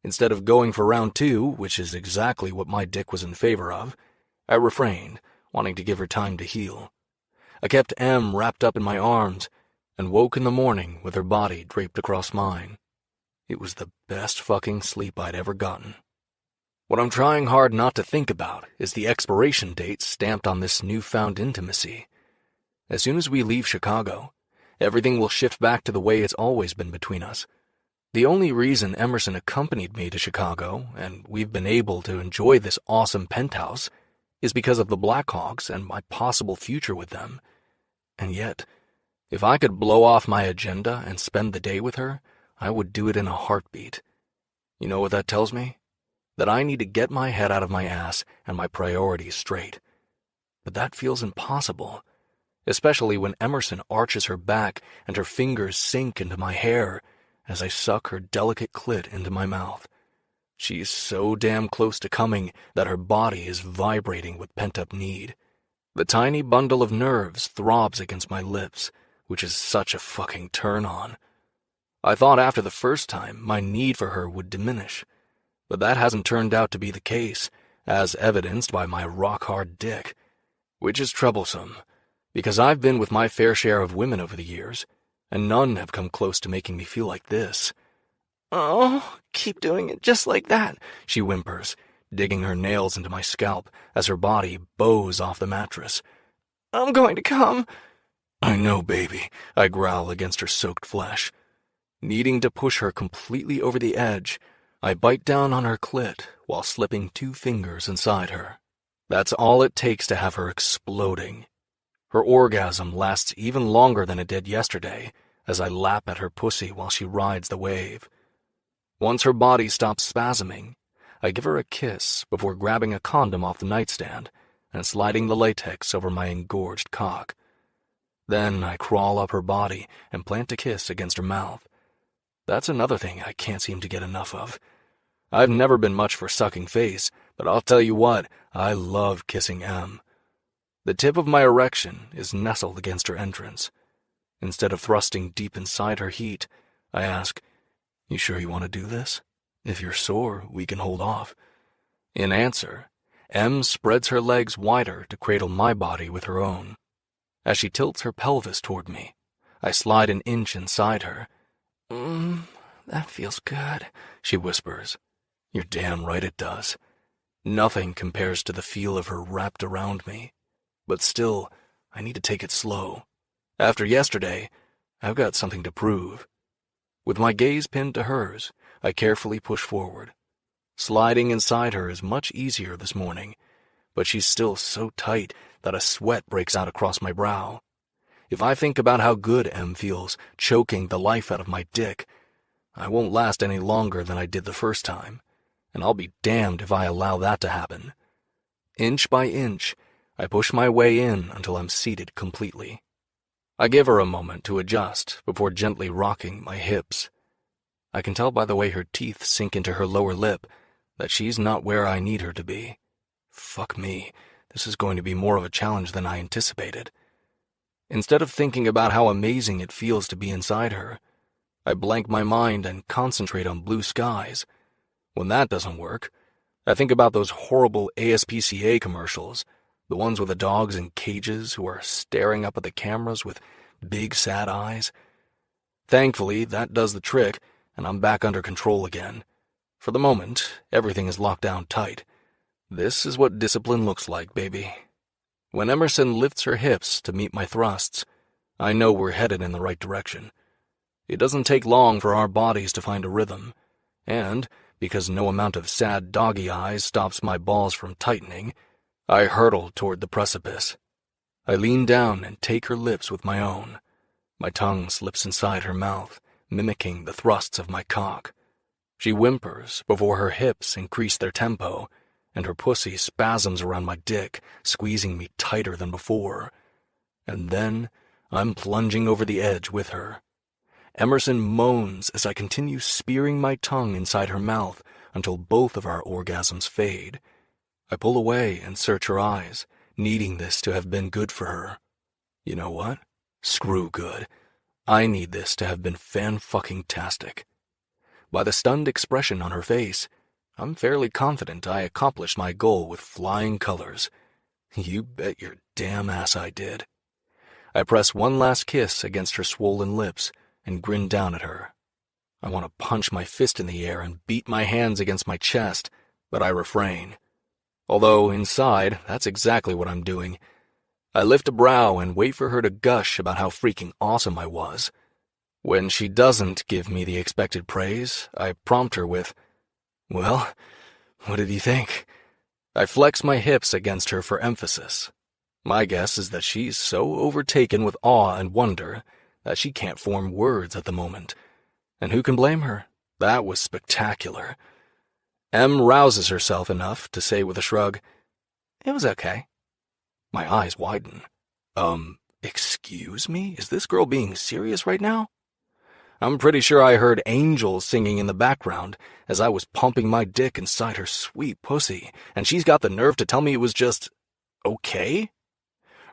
Instead of going for round 2, which is exactly what my dick was in favor of, I refrained, wanting to give her time to heal. I kept M wrapped up in my arms and woke in the morning with her body draped across mine. It was the best fucking sleep I'd ever gotten. What I'm trying hard not to think about is the expiration date stamped on this newfound intimacy. As soon as we leave Chicago, everything will shift back to the way it's always been between us. The only reason Emerson accompanied me to Chicago, and we've been able to enjoy this awesome penthouse, is because of the Blackhawks and my possible future with them. And yet, if I could blow off my agenda and spend the day with her, I would do it in a heartbeat. You know what that tells me? That I need to get my head out of my ass and my priorities straight. But that feels impossible, especially when Emerson arches her back and her fingers sink into my hair as I suck her delicate clit into my mouth. She's so damn close to coming that her body is vibrating with pent-up need. The tiny bundle of nerves throbs against my lips, which is such a fucking turn-on. I thought after the first time my need for her would diminish, but that hasn't turned out to be the case, as evidenced by my rock-hard dick, which is troublesome, because I've been with my fair share of women over the years, and none have come close to making me feel like this. Oh, keep doing it just like that, she whimpers, digging her nails into my scalp as her body bows off the mattress. I'm going to come. I know, baby, I growl against her soaked flesh. Needing to push her completely over the edge, I bite down on her clit while slipping 2 fingers inside her. That's all it takes to have her exploding. Her orgasm lasts even longer than it did yesterday as I lap at her pussy while she rides the wave. Once her body stops spasming, I give her a kiss before grabbing a condom off the nightstand and sliding the latex over my engorged cock. Then I crawl up her body and plant a kiss against her mouth. That's another thing I can't seem to get enough of. I've never been much for sucking face, but I'll tell you what, I love kissing M. The tip of my erection is nestled against her entrance. Instead of thrusting deep inside her heat, I ask, "You sure you want to do this? If you're sore, we can hold off." In answer, M spreads her legs wider to cradle my body with her own. As she tilts her pelvis toward me, I slide an inch inside her. That feels good, she whispers. You're damn right it does. Nothing compares to the feel of her wrapped around me. But still, I need to take it slow. After yesterday, I've got something to prove. With my gaze pinned to hers, I carefully push forward. Sliding inside her is much easier this morning, but she's still so tight that a sweat breaks out across my brow. If I think about how good Em feels, choking the life out of my dick, I won't last any longer than I did the first time, and I'll be damned if I allow that to happen. Inch by inch, I push my way in until I'm seated completely. I give her a moment to adjust before gently rocking my hips. I can tell by the way her teeth sink into her lower lip that she's not where I need her to be. Fuck me, this is going to be more of a challenge than I anticipated. Instead of thinking about how amazing it feels to be inside her, I blank my mind and concentrate on blue skies. When that doesn't work, I think about those horrible ASPCA commercials, the ones with the dogs in cages who are staring up at the cameras with big sad eyes. Thankfully, that does the trick, and I'm back under control again. For the moment, everything is locked down tight. This is what discipline looks like, baby. When Emerson lifts her hips to meet my thrusts, I know we're headed in the right direction. It doesn't take long for our bodies to find a rhythm, and, because no amount of sad doggy eyes stops my balls from tightening, I hurtle toward the precipice. I lean down and take her lips with my own. My tongue slips inside her mouth, mimicking the thrusts of my cock. She whimpers before her hips increase their tempo, and her pussy spasms around my dick, squeezing me tighter than before. And then I'm plunging over the edge with her. Emerson moans as I continue spearing my tongue inside her mouth until both of our orgasms fade. I pull away and search her eyes, needing this to have been good for her. You know what? Screw good. I need this to have been fan-fucking-tastic. By the stunned expression on her face, I'm fairly confident I accomplished my goal with flying colors. You bet your damn ass I did. I press one last kiss against her swollen lips and grin down at her. I want to punch my fist in the air and beat my hands against my chest, but I refrain. Although inside, that's exactly what I'm doing. I lift a brow and wait for her to gush about how freaking awesome I was. When she doesn't give me the expected praise, I prompt her with, "Well, what did you think?" I flex my hips against her for emphasis. My guess is that she's so overtaken with awe and wonder that she can't form words at the moment. And who can blame her? That was spectacular. Em rouses herself enough to say with a shrug, "It was okay." My eyes widen. Excuse me? Is this girl being serious right now? I'm pretty sure I heard angels singing in the background as I was pumping my dick inside her sweet pussy, and she's got the nerve to tell me it was just okay?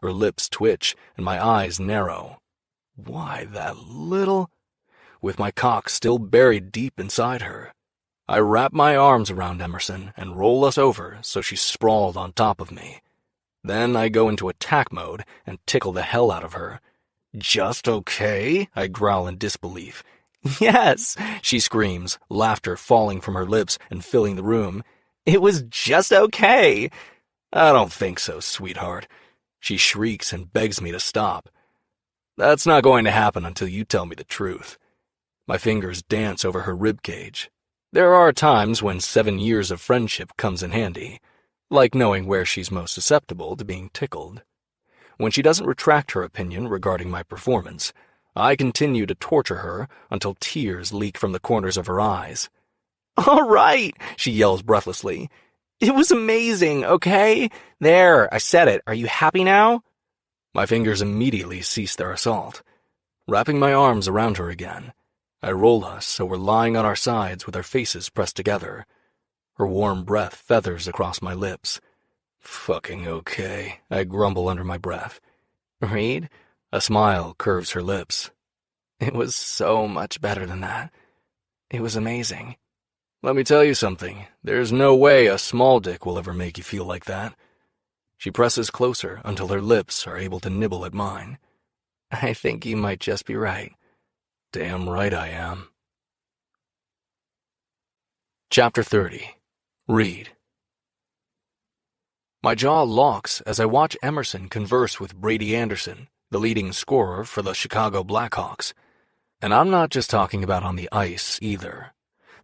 Her lips twitch and my eyes narrow. Why, that little... With my cock still buried deep inside her, I wrap my arms around Emerson and roll us over so she's sprawled on top of me. Then I go into attack mode and tickle the hell out of her. "Just okay?" I growl in disbelief. "Yes," she screams, laughter falling from her lips and filling the room. "It was just okay." "I don't think so, sweetheart." She shrieks and begs me to stop. "That's not going to happen until you tell me the truth." My fingers dance over her ribcage. There are times when 7 years of friendship comes in handy, like knowing where she's most susceptible to being tickled. When she doesn't retract her opinion regarding my performance, I continue to torture her until tears leak from the corners of her eyes. "All right," she yells breathlessly. "It was amazing, okay? There, I said it. Are you happy now?" My fingers immediately cease their assault. Wrapping my arms around her again, I roll us so we're lying on our sides with our faces pressed together. Her warm breath feathers across my lips. "Fucking okay," I grumble under my breath. "Reed?" A smile curves her lips. "It was so much better than that. It was amazing." "Let me tell you something. There's no way a small dick will ever make you feel like that." She presses closer until her lips are able to nibble at mine. "I think you might just be right." "Damn right I am." Chapter 30. Read. My jaw locks as I watch Emerson converse with Brady Anderson, the leading scorer for the Chicago Blackhawks. And I'm not just talking about on the ice, either.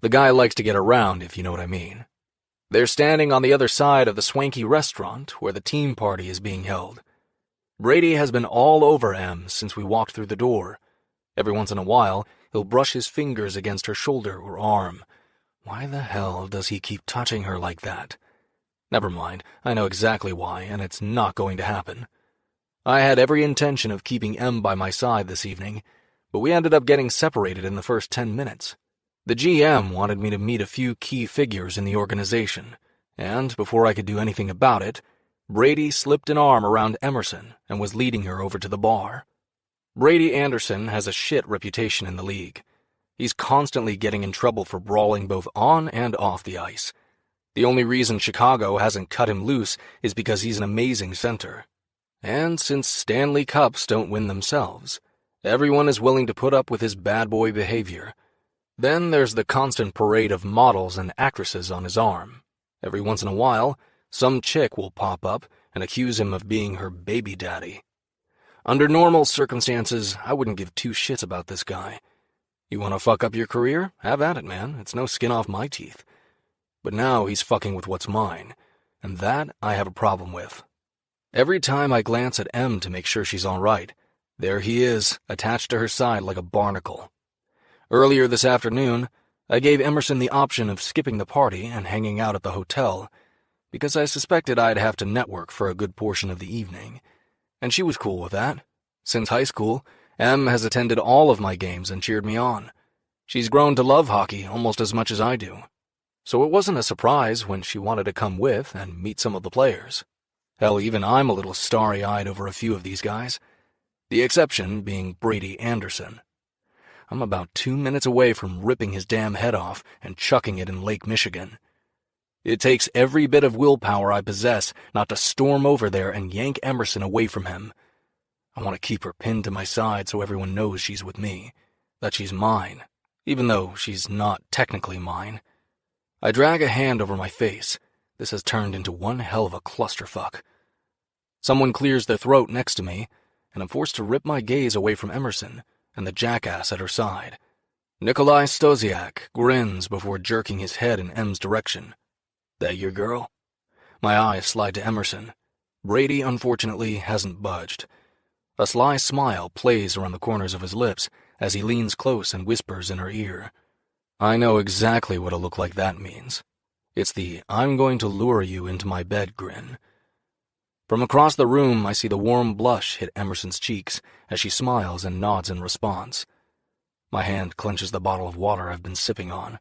The guy likes to get around, if you know what I mean. They're standing on the other side of the swanky restaurant where the team party is being held. Brady has been all over Em since we walked through the door. Every once in a while, he'll brush his fingers against her shoulder or arm. Why the hell does he keep touching her like that? Never mind, I know exactly why, and it's not going to happen. I had every intention of keeping Em by my side this evening, but we ended up getting separated in the first 10 minutes. The GM wanted me to meet a few key figures in the organization, and before I could do anything about it, Brady slipped an arm around Emerson and was leading her over to the bar. Brady Anderson has a shit reputation in the league. He's constantly getting in trouble for brawling both on and off the ice. The only reason Chicago hasn't cut him loose is because he's an amazing center. And since Stanley Cups don't win themselves, everyone is willing to put up with his bad boy behavior. Then there's the constant parade of models and actresses on his arm. Every once in a while, some chick will pop up and accuse him of being her baby daddy. Under normal circumstances, I wouldn't give two shits about this guy. You want to fuck up your career? Have at it, man. It's no skin off my teeth. But now he's fucking with what's mine, and that I have a problem with. Every time I glance at Em to make sure she's all right, there he is, attached to her side like a barnacle. Earlier this afternoon, I gave Emerson the option of skipping the party and hanging out at the hotel, because I suspected I'd have to network for a good portion of the evening, and she was cool with that. Since high school, Em has attended all of my games and cheered me on. She's grown to love hockey almost as much as I do. So it wasn't a surprise when she wanted to come with and meet some of the players. Hell, even I'm a little starry-eyed over a few of these guys. The exception being Brady Anderson. I'm about 2 minutes away from ripping his damn head off and chucking it in Lake Michigan. It takes every bit of willpower I possess not to storm over there and yank Emerson away from him. I want to keep her pinned to my side so everyone knows she's with me, that she's mine, even though she's not technically mine. I drag a hand over my face. This has turned into one hell of a clusterfuck. Someone clears their throat next to me, and I'm forced to rip my gaze away from Emerson and the jackass at her side. Nikolai Stosiak grins before jerking his head in Em's direction. That your girl? My eyes slide to Emerson. Brady, unfortunately, hasn't budged. A sly smile plays around the corners of his lips as he leans close and whispers in her ear. I know exactly what a look like that means. It's the I'm going to lure you into my bed grin. From across the room, I see the warm blush hit Emerson's cheeks as she smiles and nods in response. My hand clenches the bottle of water I've been sipping on.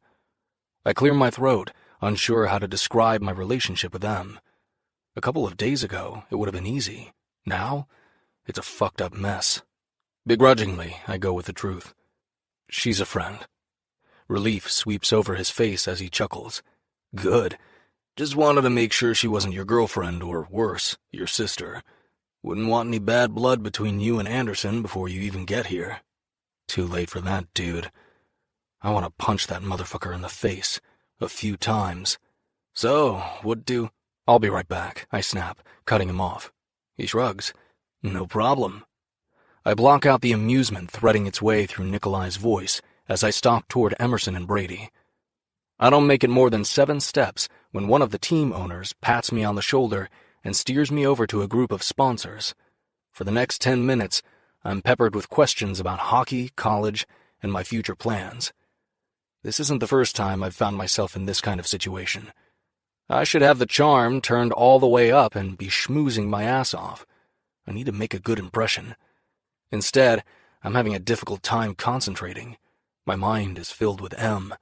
I clear my throat, unsure how to describe my relationship with them. A couple of days ago, it would have been easy. Now, it's a fucked up mess. Begrudgingly, I go with the truth. She's a friend. Relief sweeps over his face as he chuckles. Good. Just wanted to make sure she wasn't your girlfriend or, worse, your sister. Wouldn't want any bad blood between you and Anderson before you even get here. Too late for that, dude. I want to punch that motherfucker in the face. A few times. So, what do... I'll be right back, I snap, cutting him off. He shrugs. No problem. I block out the amusement threading its way through Nikolai's voice as I stalk toward Emerson and Brady. I don't make it more than 7 steps when one of the team owners pats me on the shoulder and steers me over to a group of sponsors. For the next 10 minutes, I'm peppered with questions about hockey, college, and my future plans. This isn't the first time I've found myself in this kind of situation. I should have the charm turned all the way up and be schmoozing my ass off. I need to make a good impression. Instead, I'm having a difficult time concentrating. My mind is filled with Em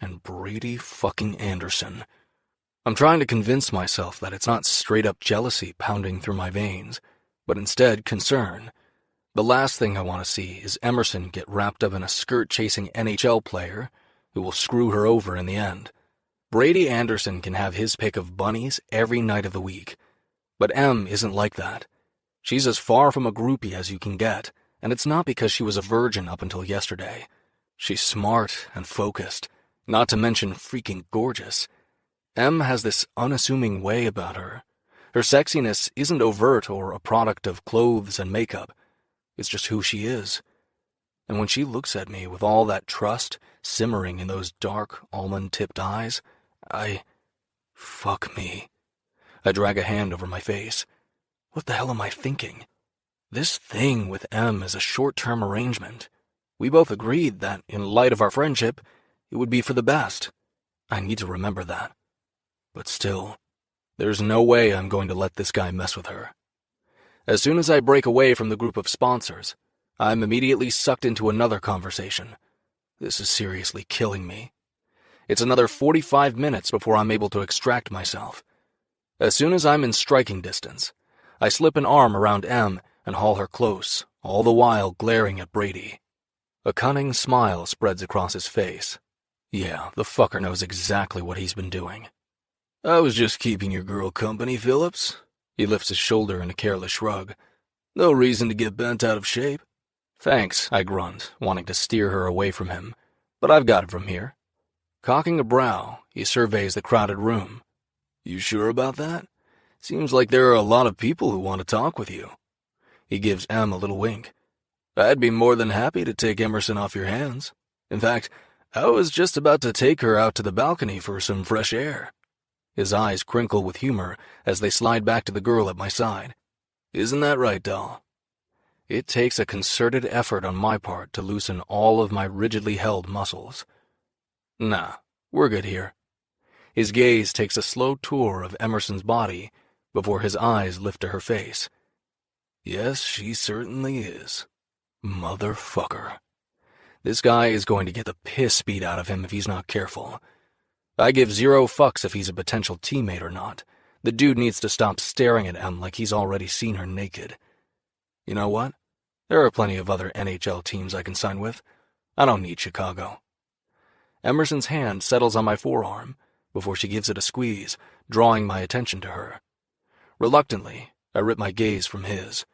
and Brady fucking Anderson. I'm trying to convince myself that it's not straight-up jealousy pounding through my veins, but instead concern. The last thing I want to see is Emerson get wrapped up in a skirt-chasing NHL player who will screw her over in the end. Brady Anderson can have his pick of bunnies every night of the week, but Em isn't like that. She's as far from a groupie as you can get, and it's not because she was a virgin up until yesterday. She's smart and focused, Not to mention freaking gorgeous. Em has this unassuming way about her. Her sexiness isn't overt or a product of clothes and makeup. It's just who she is. And when she looks at me with all that trust simmering in those dark, almond-tipped eyes, Fuck me. I drag a hand over my face. What the hell am I thinking? This thing with Em is a short-term arrangement. We both agreed that, in light of our friendship, it would be for the best. I need to remember that. But still, there's no way I'm going to let this guy mess with her. As soon as I break away from the group of sponsors, I'm immediately sucked into another conversation. This is seriously killing me. It's another 45 minutes before I'm able to extract myself. As soon as I'm in striking distance, I slip an arm around Em and haul her close, all the while glaring at Brady. A cunning smile spreads across his face. Yeah, the fucker knows exactly what he's been doing. I was just keeping your girl company, Phillips. He lifts his shoulder in a careless shrug. No reason to get bent out of shape. Thanks, I grunt, wanting to steer her away from him, but I've got it from here. Cocking a brow, he surveys the crowded room. You sure about that? Seems like there are a lot of people who want to talk with you. He gives Em a little wink. I'd be more than happy to take Emerson off your hands. In fact, I was just about to take her out to the balcony for some fresh air. His eyes crinkle with humor as they slide back to the girl at my side. Isn't that right, doll? It takes a concerted effort on my part to loosen all of my rigidly held muscles. Nah, we're good here. His gaze takes a slow tour of Emerson's body before his eyes lift to her face. Yes, she certainly is. Motherfucker. This guy is going to get the piss beat out of him if he's not careful. I give zero fucks if he's a potential teammate or not. The dude needs to stop staring at Em like he's already seen her naked. You know what? There are plenty of other NHL teams I can sign with. I don't need Chicago. Emerson's hand settles on my forearm before she gives it a squeeze, drawing my attention to her. Reluctantly, I rip my gaze from his.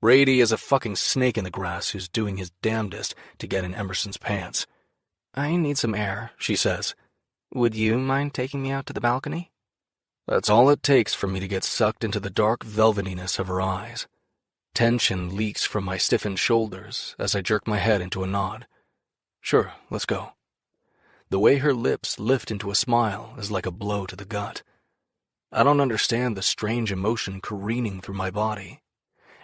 Brady is a fucking snake in the grass who's doing his damnedest to get in Emerson's pants. I need some air, she says. Would you mind taking me out to the balcony? That's all it takes for me to get sucked into the dark velvetiness of her eyes. Tension leaks from my stiffened shoulders as I jerk my head into a nod. Sure, let's go. The way her lips lift into a smile is like a blow to the gut. I don't understand the strange emotion careening through my body.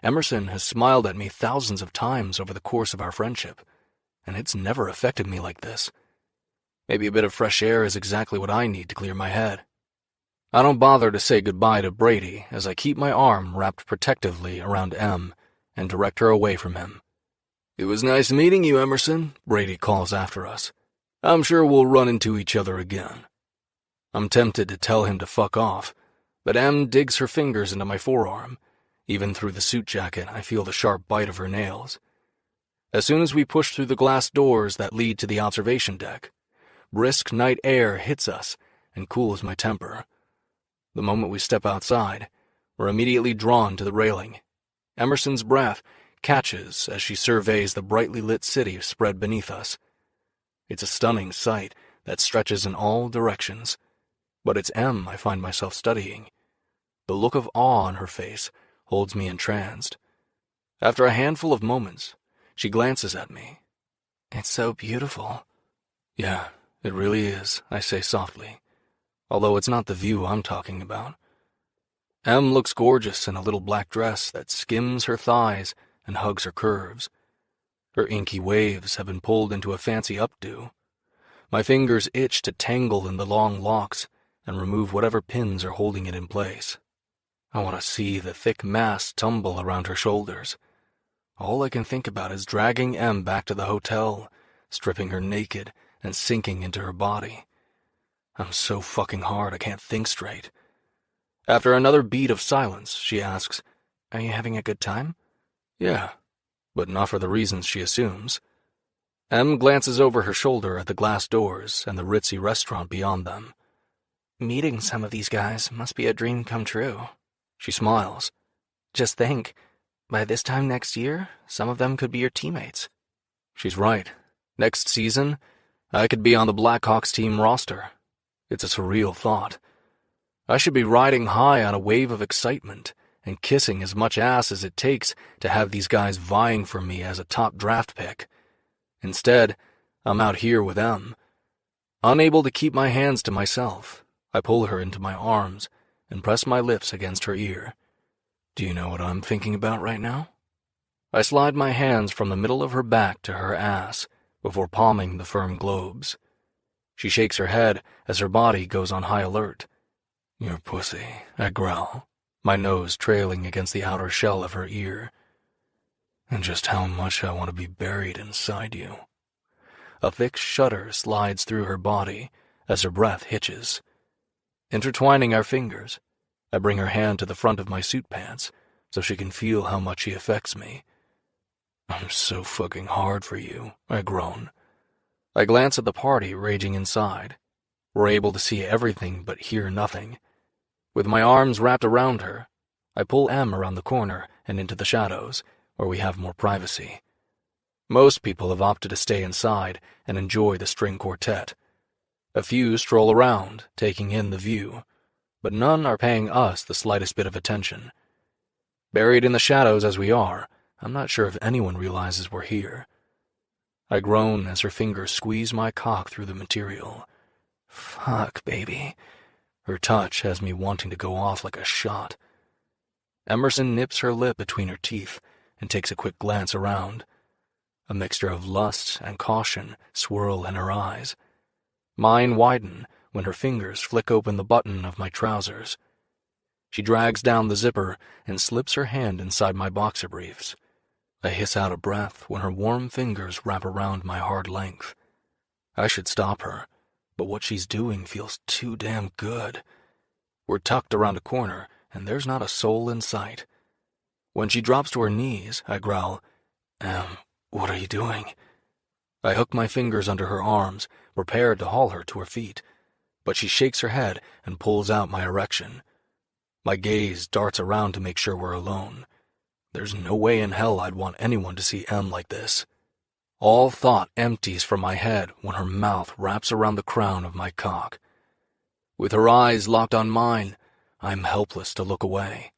Emerson has smiled at me thousands of times over the course of our friendship, and it's never affected me like this. Maybe a bit of fresh air is exactly what I need to clear my head. I don't bother to say goodbye to Brady as I keep my arm wrapped protectively around Em and direct her away from him. It was nice meeting you, Emerson, Brady calls after us. I'm sure we'll run into each other again. I'm tempted to tell him to fuck off, but Em digs her fingers into my forearm. Even through the suit jacket, I feel the sharp bite of her nails. As soon as we push through the glass doors that lead to the observation deck, brisk night air hits us and cools my temper. The moment we step outside, we're immediately drawn to the railing. Emerson's breath catches as she surveys the brightly lit city spread beneath us. It's a stunning sight that stretches in all directions, but it's Em I find myself studying. The look of awe on her face holds me entranced. After a handful of moments, she glances at me. It's so beautiful. Yeah, it really is, I say softly, although it's not the view I'm talking about. Em looks gorgeous in a little black dress that skims her thighs and hugs her curves. Her inky waves have been pulled into a fancy updo. My fingers itch to tangle in the long locks and remove whatever pins are holding it in place. I want to see the thick mass tumble around her shoulders. All I can think about is dragging Em back to the hotel, stripping her naked and sinking into her body. I'm so fucking hard I can't think straight. After another beat of silence, she asks, Are you having a good time? Yeah, but not for the reasons she assumes. Em glances over her shoulder at the glass doors and the ritzy restaurant beyond them. Meeting some of these guys must be a dream come true. She smiles. Just think, by this time next year, some of them could be your teammates. She's right. Next season, I could be on the Blackhawks team roster. It's a surreal thought. I should be riding high on a wave of excitement and kissing as much ass as it takes to have these guys vying for me as a top draft pick. Instead, I'm out here with Em. Unable to keep my hands to myself, I pull her into my arms and press my lips against her ear. Do you know what I'm thinking about right now? I slide my hands from the middle of her back to her ass before palming the firm globes. She shakes her head as her body goes on high alert. Your pussy, I growl, my nose trailing against the outer shell of her ear. And just how much I want to be buried inside you. A thick shudder slides through her body as her breath hitches. Intertwining our fingers, I bring her hand to the front of my suit pants so she can feel how much she affects me. I'm so fucking hard for you, I groan. I glance at the party raging inside. We're able to see everything but hear nothing. With my arms wrapped around her, I pull Em around the corner and into the shadows, where we have more privacy. Most people have opted to stay inside and enjoy the string quartet. A few stroll around, taking in the view, but none are paying us the slightest bit of attention. Buried in the shadows as we are, I'm not sure if anyone realizes we're here. I groan as her fingers squeeze my cock through the material. Fuck, baby. Her touch has me wanting to go off like a shot. Emerson nips her lip between her teeth and takes a quick glance around. A mixture of lust and caution swirl in her eyes. Mine widen when her fingers flick open the button of my trousers. She drags down the zipper and slips her hand inside my boxer briefs. I hiss out a breath when her warm fingers wrap around my hard length. I should stop her, but what she's doing feels too damn good. We're tucked around a corner, and there's not a soul in sight. When she drops to her knees, I growl, what are you doing? I hook my fingers under her arms, prepared to haul her to her feet, but she shakes her head and pulls out my erection. My gaze darts around to make sure we're alone. There's no way in hell I'd want anyone to see Em like this. All thought empties from my head when her mouth wraps around the crown of my cock. With her eyes locked on mine, I'm helpless to look away.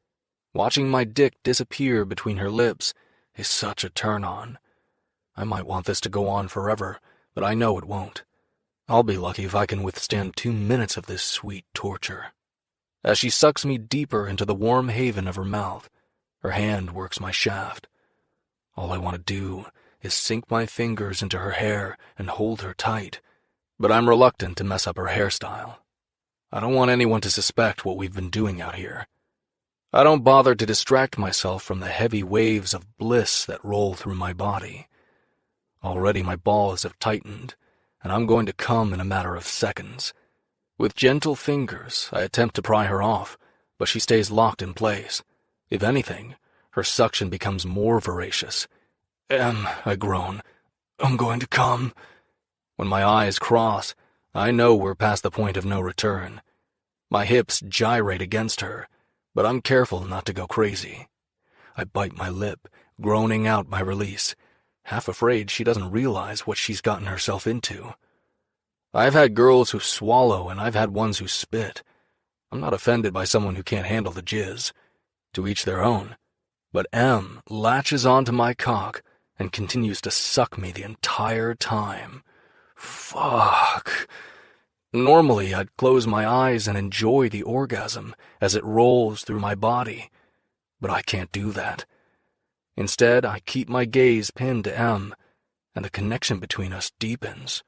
Watching my dick disappear between her lips is such a turn-on. I might want this to go on forever, but I know it won't. I'll be lucky if I can withstand 2 minutes of this sweet torture. As she sucks me deeper into the warm haven of her mouth, her hand works my shaft. All I want to do is sink my fingers into her hair and hold her tight, but I'm reluctant to mess up her hairstyle. I don't want anyone to suspect what we've been doing out here. I don't bother to distract myself from the heavy waves of bliss that roll through my body. Already my balls have tightened, and I'm going to come in a matter of seconds. With gentle fingers, I attempt to pry her off, but she stays locked in place. If anything, her suction becomes more voracious. I groan. I'm going to come. When my eyes cross, I know we're past the point of no return. My hips gyrate against her, but I'm careful not to go crazy. I bite my lip, groaning out my release, half afraid she doesn't realize what she's gotten herself into. I've had girls who swallow, and I've had ones who spit. I'm not offended by someone who can't handle the jizz. To each their own. But Em latches onto my cock and continues to suck me the entire time. Fuck. Normally, I'd close my eyes and enjoy the orgasm as it rolls through my body, but I can't do that. Instead, I keep my gaze pinned to Em, and the connection between us deepens,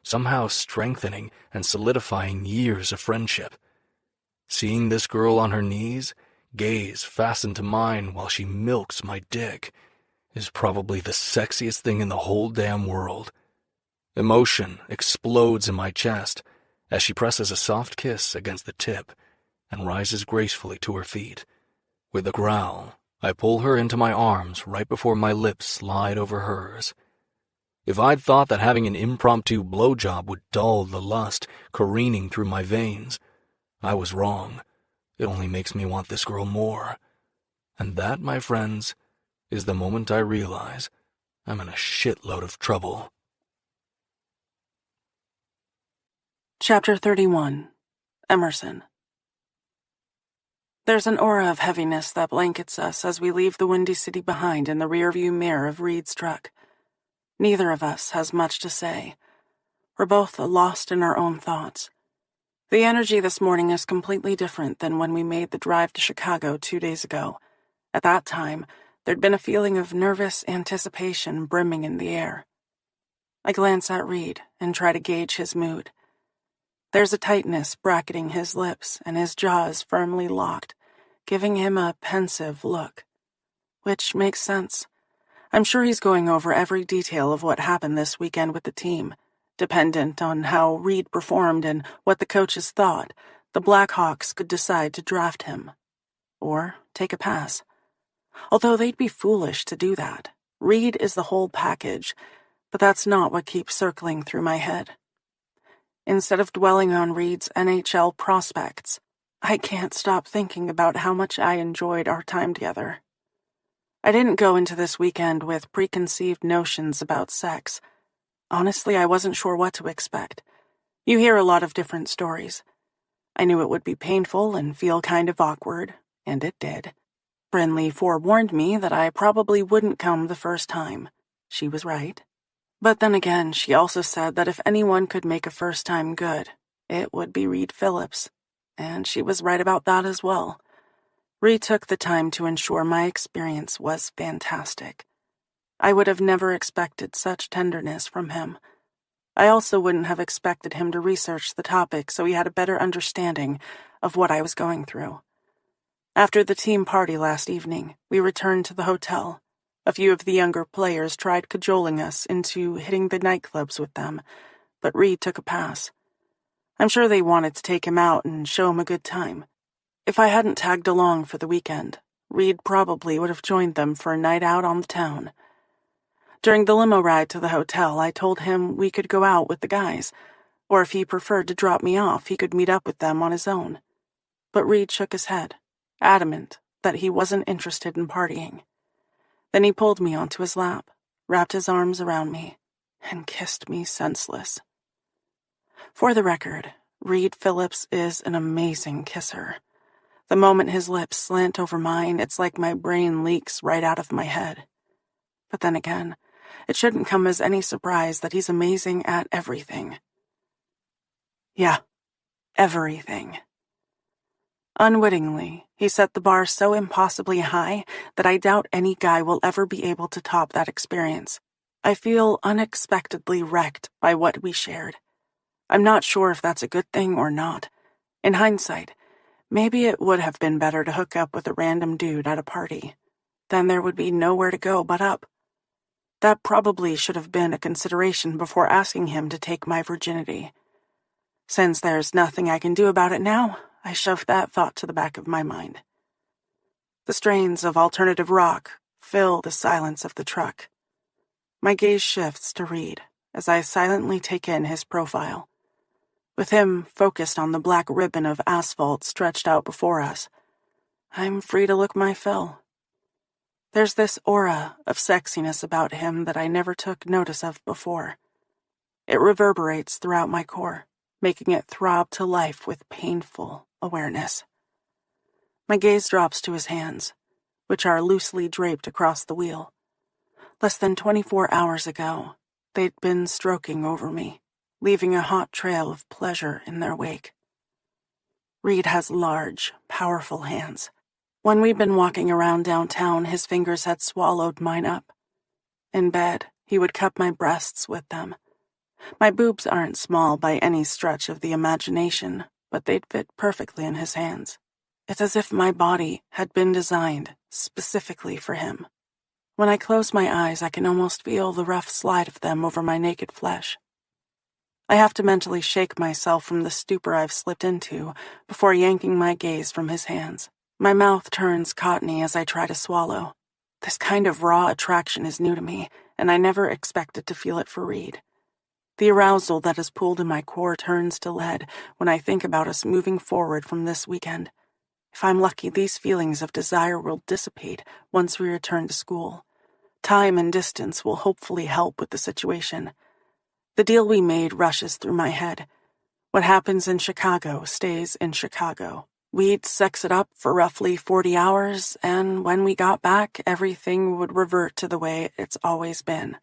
somehow strengthening and solidifying years of friendship. Seeing this girl on her knees, gaze fastened to mine while she milks my dick, is probably the sexiest thing in the whole damn world. Emotion explodes in my chest as she presses a soft kiss against the tip and rises gracefully to her feet. With a growl, I pull her into my arms right before my lips slide over hers. If I'd thought that having an impromptu blowjob would dull the lust careening through my veins, I was wrong. It only makes me want this girl more. And that, my friends, is the moment I realize I'm in a shitload of trouble. Chapter 31. Emerson. There's an aura of heaviness that blankets us as we leave the windy city behind in the rearview mirror of Reed's truck. Neither of us has much to say. We're both lost in our own thoughts. The energy this morning is completely different than when we made the drive to Chicago 2 days ago. At that time, there'd been a feeling of nervous anticipation brimming in the air. I glance at Reed and try to gauge his mood. There's a tightness bracketing his lips, and his jaw is firmly locked, giving him a pensive look. Which makes sense. I'm sure he's going over every detail of what happened this weekend with the team. Dependent on how Reed performed and what the coaches thought, the Blackhawks could decide to draft him. Or take a pass. Although they'd be foolish to do that. Reed is the whole package, but that's not what keeps circling through my head. Instead of dwelling on Reed's NHL prospects, I can't stop thinking about how much I enjoyed our time together. I didn't go into this weekend with preconceived notions about sex. Honestly, I wasn't sure what to expect. You hear a lot of different stories. I knew it would be painful and feel kind of awkward, and it did. Brinley forewarned me that I probably wouldn't come the first time. She was right. But then again, she also said that if anyone could make a first time good, it would be Reed Phillips. And she was right about that as well. Reed took the time to ensure my experience was fantastic. I would have never expected such tenderness from him. I also wouldn't have expected him to research the topic so he had a better understanding of what I was going through. After the team party last evening, we returned to the hotel. A few of the younger players tried cajoling us into hitting the nightclubs with them, but Reed took a pass. I'm sure they wanted to take him out and show him a good time. If I hadn't tagged along for the weekend, Reed probably would have joined them for a night out on the town. During the limo ride to the hotel, I told him we could go out with the guys, or if he preferred to drop me off, he could meet up with them on his own. But Reed shook his head, adamant that he wasn't interested in partying. Then he pulled me onto his lap, wrapped his arms around me, and kissed me senseless. For the record, Reed Phillips is an amazing kisser. The moment his lips slant over mine, it's like my brain leaks right out of my head. But then again, it shouldn't come as any surprise that he's amazing at everything. Yeah, everything. Unwittingly, he set the bar so impossibly high that I doubt any guy will ever be able to top that experience. I feel unexpectedly wrecked by what we shared. I'm not sure if that's a good thing or not. In hindsight, maybe it would have been better to hook up with a random dude at a party. Then there would be nowhere to go but up. That probably should have been a consideration before asking him to take my virginity. Since there's nothing I can do about it now, I shoved that thought to the back of my mind. The strains of alternative rock fill the silence of the truck. My gaze shifts to Reed as I silently take in his profile. With him focused on the black ribbon of asphalt stretched out before us, I'm free to look my fill. There's this aura of sexiness about him that I never took notice of before. It reverberates throughout my core, making it throb to life with painful awareness. My gaze drops to his hands, which are loosely draped across the wheel. Less than 24 hours ago, they'd been stroking over me, leaving a hot trail of pleasure in their wake. Reed has large, powerful hands. When we'd been walking around downtown, his fingers had swallowed mine up. In bed, he would cup my breasts with them. My boobs aren't small by any stretch of the imagination, but they'd fit perfectly in his hands. It's as if my body had been designed specifically for him. When I close my eyes, I can almost feel the rough slide of them over my naked flesh. I have to mentally shake myself from the stupor I've slipped into before yanking my gaze from his hands. My mouth turns cottony as I try to swallow. This kind of raw attraction is new to me, and I never expected to feel it for Reed. The arousal that is pulled in my core turns to lead when I think about us moving forward from this weekend. If I'm lucky, these feelings of desire will dissipate once we return to school. Time and distance will hopefully help with the situation. The deal we made rushes through my head. What happens in Chicago stays in Chicago. We'd sex it up for roughly 40 hours, and when we got back, everything would revert to the way it's always been.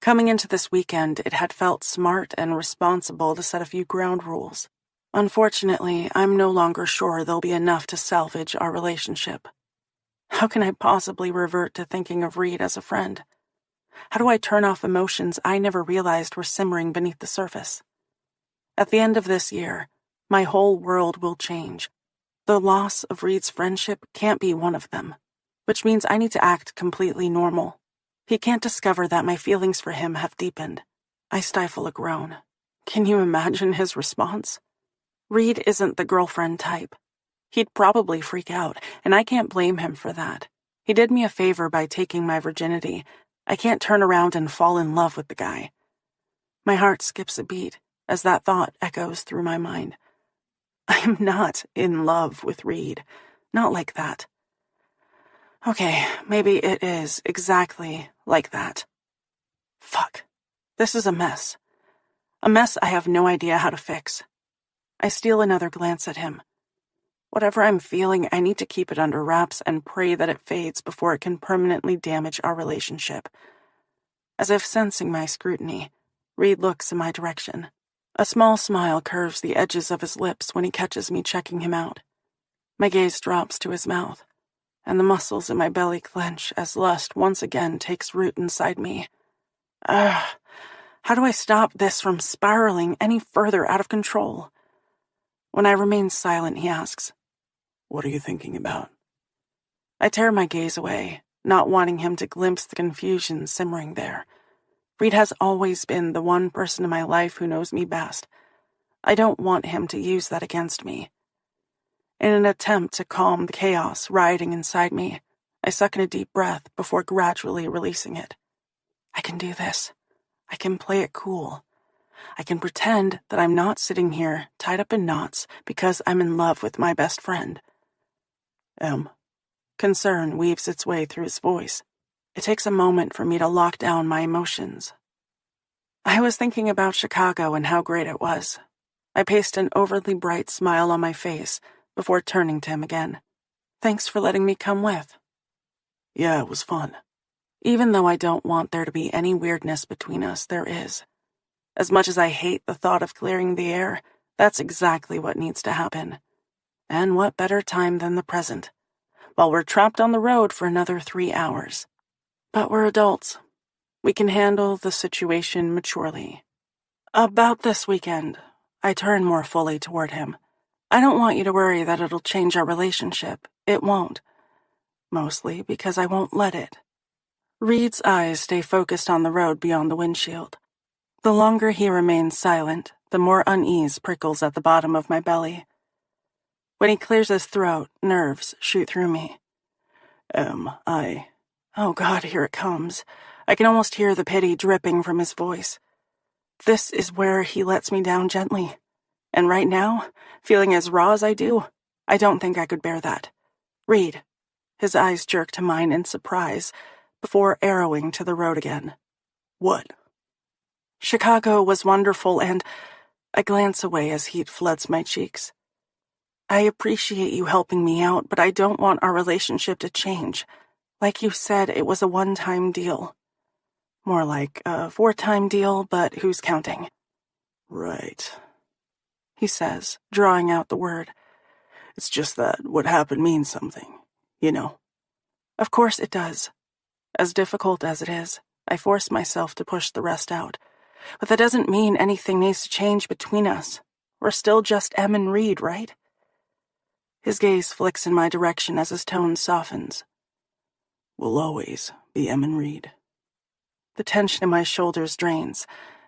Coming into this weekend, it had felt smart and responsible to set a few ground rules. Unfortunately, I'm no longer sure they'll be enough to salvage our relationship. How can I possibly revert to thinking of Reed as a friend? How do I turn off emotions I never realized were simmering beneath the surface? At the end of this year, my whole world will change. The loss of Reed's friendship can't be one of them, which means I need to act completely normal. He can't discover that my feelings for him have deepened. I stifle a groan. Can you imagine his response? Reed isn't the girlfriend type. He'd probably freak out, and I can't blame him for that. He did me a favor by taking my virginity. I can't turn around and fall in love with the guy. My heart skips a beat as that thought echoes through my mind. I am not in love with Reed. Not like that. Okay, maybe it is exactly like that. Fuck. This is a mess. A mess I have no idea how to fix. I steal another glance at him. Whatever I'm feeling, I need to keep it under wraps and pray that it fades before it can permanently damage our relationship. As if sensing my scrutiny, Reed looks in my direction. A small smile curves the edges of his lips when he catches me checking him out. My gaze drops to his mouth, and the muscles in my belly clench as lust once again takes root inside me. How do I stop this from spiraling any further out of control? When I remain silent, he asks, "What are you thinking about?" I tear my gaze away, not wanting him to glimpse the confusion simmering there. Reed has always been the one person in my life who knows me best. I don't want him to use that against me. In an attempt to calm the chaos rioting inside me, I suck in a deep breath before gradually releasing it. I can do this. I can play it cool. I can pretend that I'm not sitting here tied up in knots because I'm in love with my best friend. Concern weaves its way through his voice. It takes a moment for me to lock down my emotions. I was thinking about Chicago and how great it was. I paced an overly bright smile on my face before turning to him again. Thanks for letting me come with. Yeah, it was fun. Even though I don't want there to be any weirdness between us, there is. As much as I hate the thought of clearing the air, that's exactly what needs to happen. And what better time than the present, while we're trapped on the road for another 3 hours. But we're adults. We can handle the situation maturely. About this weekend, I turn more fully toward him. I don't want you to worry that it'll change our relationship. It won't. Mostly because I won't let it. Reed's eyes stay focused on the road beyond the windshield. The longer he remains silent, the more unease prickles at the bottom of my belly. When he clears his throat, nerves shoot through me. Oh God, here it comes. I can almost hear the pity dripping from his voice. This is where he lets me down gently. And right now, feeling as raw as I do, I don't think I could bear that. Reed. His eyes jerk to mine in surprise, before arrowing to the road again. What? Chicago was wonderful, and I glance away as heat floods my cheeks. I appreciate you helping me out, but I don't want our relationship to change. Like you said, it was a one-time deal. More like a 4-time deal, but who's counting? Right, he says, drawing out the word. It's just that what happened means something, you know. Of course it does. As difficult as it is, I force myself to push the rest out. But that doesn't mean anything needs to change between us. We're still just Em and Reed, right? His gaze flicks in my direction as his tone softens. We'll always be Em and Reed. The tension in my shoulders drains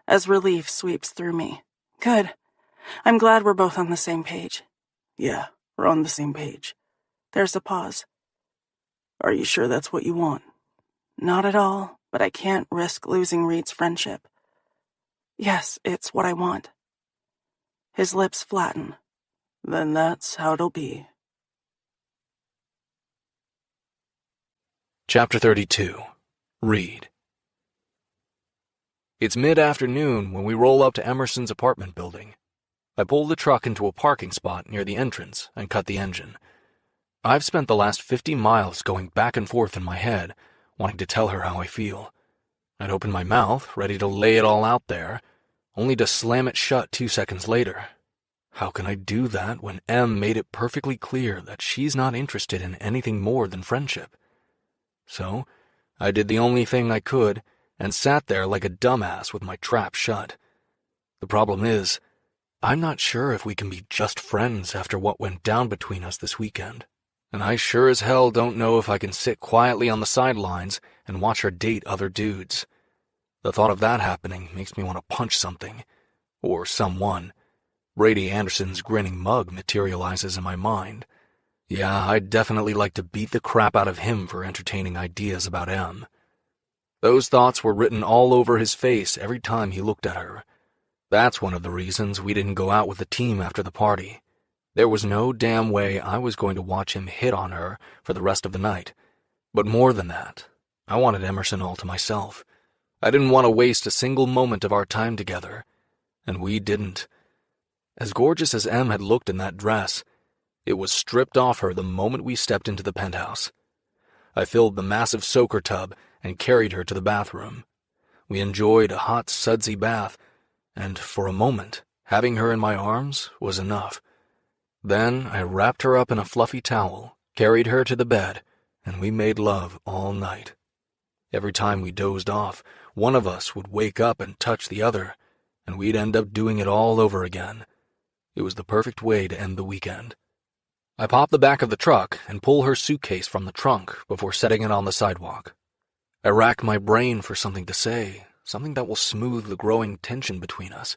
as relief sweeps through me. Good. I'm glad we're both on the same page. Yeah, we're on the same page. There's a pause. Are you sure that's what you want? Not at all, but I can't risk losing Reed's friendship. Yes, it's what I want. His lips flatten. Then that's how it'll be. Chapter 32. Reed. It's mid-afternoon when we roll up to Emerson's apartment building. I pulled the truck into a parking spot near the entrance and cut the engine. I've spent the last 50 miles going back and forth in my head, wanting to tell her how I feel. I'd open my mouth, ready to lay it all out there, only to slam it shut 2 seconds later. How can I do that when Em made it perfectly clear that she's not interested in anything more than friendship? So, I did the only thing I could and sat there like a dumbass with my trap shut. The problem is, I'm not sure if we can be just friends after what went down between us this weekend. And I sure as hell don't know if I can sit quietly on the sidelines and watch her date other dudes. The thought of that happening makes me want to punch something. Or someone. Brady Anderson's grinning mug materializes in my mind. Yeah, I'd definitely like to beat the crap out of him for entertaining ideas about Em. Those thoughts were written all over his face every time he looked at her. That's one of the reasons we didn't go out with the team after the party. There was no damn way I was going to watch him hit on her for the rest of the night. But more than that, I wanted Emerson all to myself. I didn't want to waste a single moment of our time together. And we didn't. As gorgeous as Em had looked in that dress, it was stripped off her the moment we stepped into the penthouse. I filled the massive soaker tub and carried her to the bathroom. We enjoyed a hot, sudsy bath, and for a moment, having her in my arms was enough. Then I wrapped her up in a fluffy towel, carried her to the bed, and we made love all night. Every time we dozed off, one of us would wake up and touch the other, and we'd end up doing it all over again. It was the perfect way to end the weekend. I pop the back of the truck and pull her suitcase from the trunk before setting it on the sidewalk. I rack my brain for something to say, something that will smooth the growing tension between us.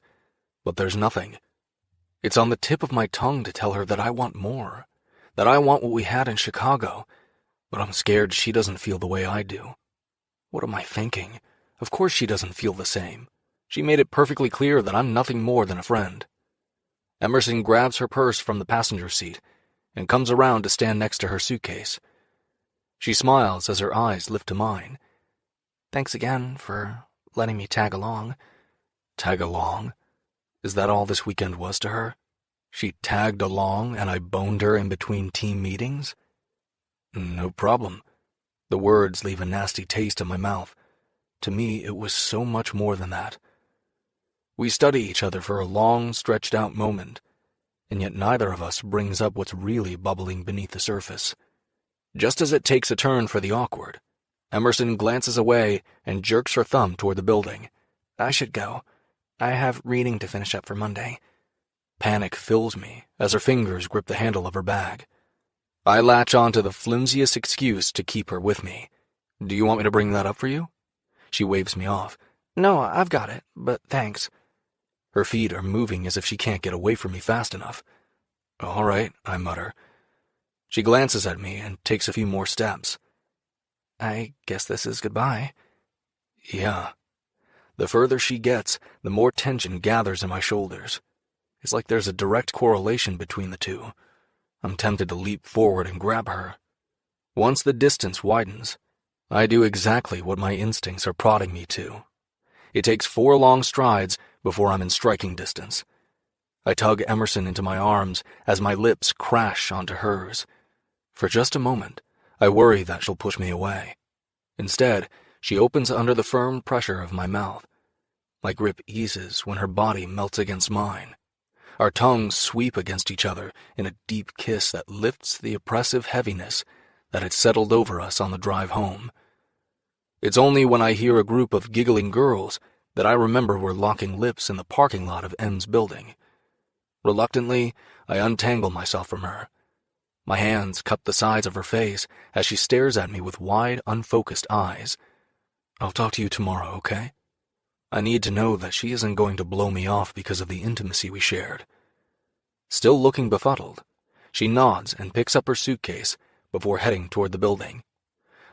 But there's nothing. It's on the tip of my tongue to tell her that I want more, that I want what we had in Chicago, but I'm scared she doesn't feel the way I do. What am I thinking? Of course she doesn't feel the same. She made it perfectly clear that I'm nothing more than a friend. Emerson grabs her purse from the passenger seat and comes around to stand next to her suitcase. She smiles as her eyes lift to mine. Thanks again for letting me tag along. Tag along? Is that all this weekend was to her? She tagged along and I boned her in between team meetings? No problem. The words leave a nasty taste in my mouth. To me, it was so much more than that. We study each other for a long, stretched-out moment, and yet neither of us brings up what's really bubbling beneath the surface. Just as it takes a turn for the awkward, Emerson glances away and jerks her thumb toward the building. I should go. I have reading to finish up for Monday. Panic fills me as her fingers grip the handle of her bag. I latch on to the flimsiest excuse to keep her with me. Do you want me to bring that up for you? She waves me off. No, I've got it, but thanks. Her feet are moving as if she can't get away from me fast enough. All right, I mutter. She glances at me and takes a few more steps. I guess this is goodbye. Yeah. The further she gets, the more tension gathers in my shoulders. It's like there's a direct correlation between the two. I'm tempted to leap forward and grab her. Once the distance widens, I do exactly what my instincts are prodding me to. It takes 4 long strides before I'm in striking distance. I tug Emerson into my arms as my lips crash onto hers. For just a moment, I worry that she'll push me away. Instead, she opens under the firm pressure of my mouth. My grip eases when her body melts against mine. Our tongues sweep against each other in a deep kiss that lifts the oppressive heaviness that had settled over us on the drive home. It's only when I hear a group of giggling girls that I remember we're locking lips in the parking lot of M's building. Reluctantly, I untangle myself from her. My hands cup the sides of her face as she stares at me with wide, unfocused eyes. I'll talk to you tomorrow, okay? I need to know that she isn't going to blow me off because of the intimacy we shared. Still looking befuddled, she nods and picks up her suitcase before heading toward the building.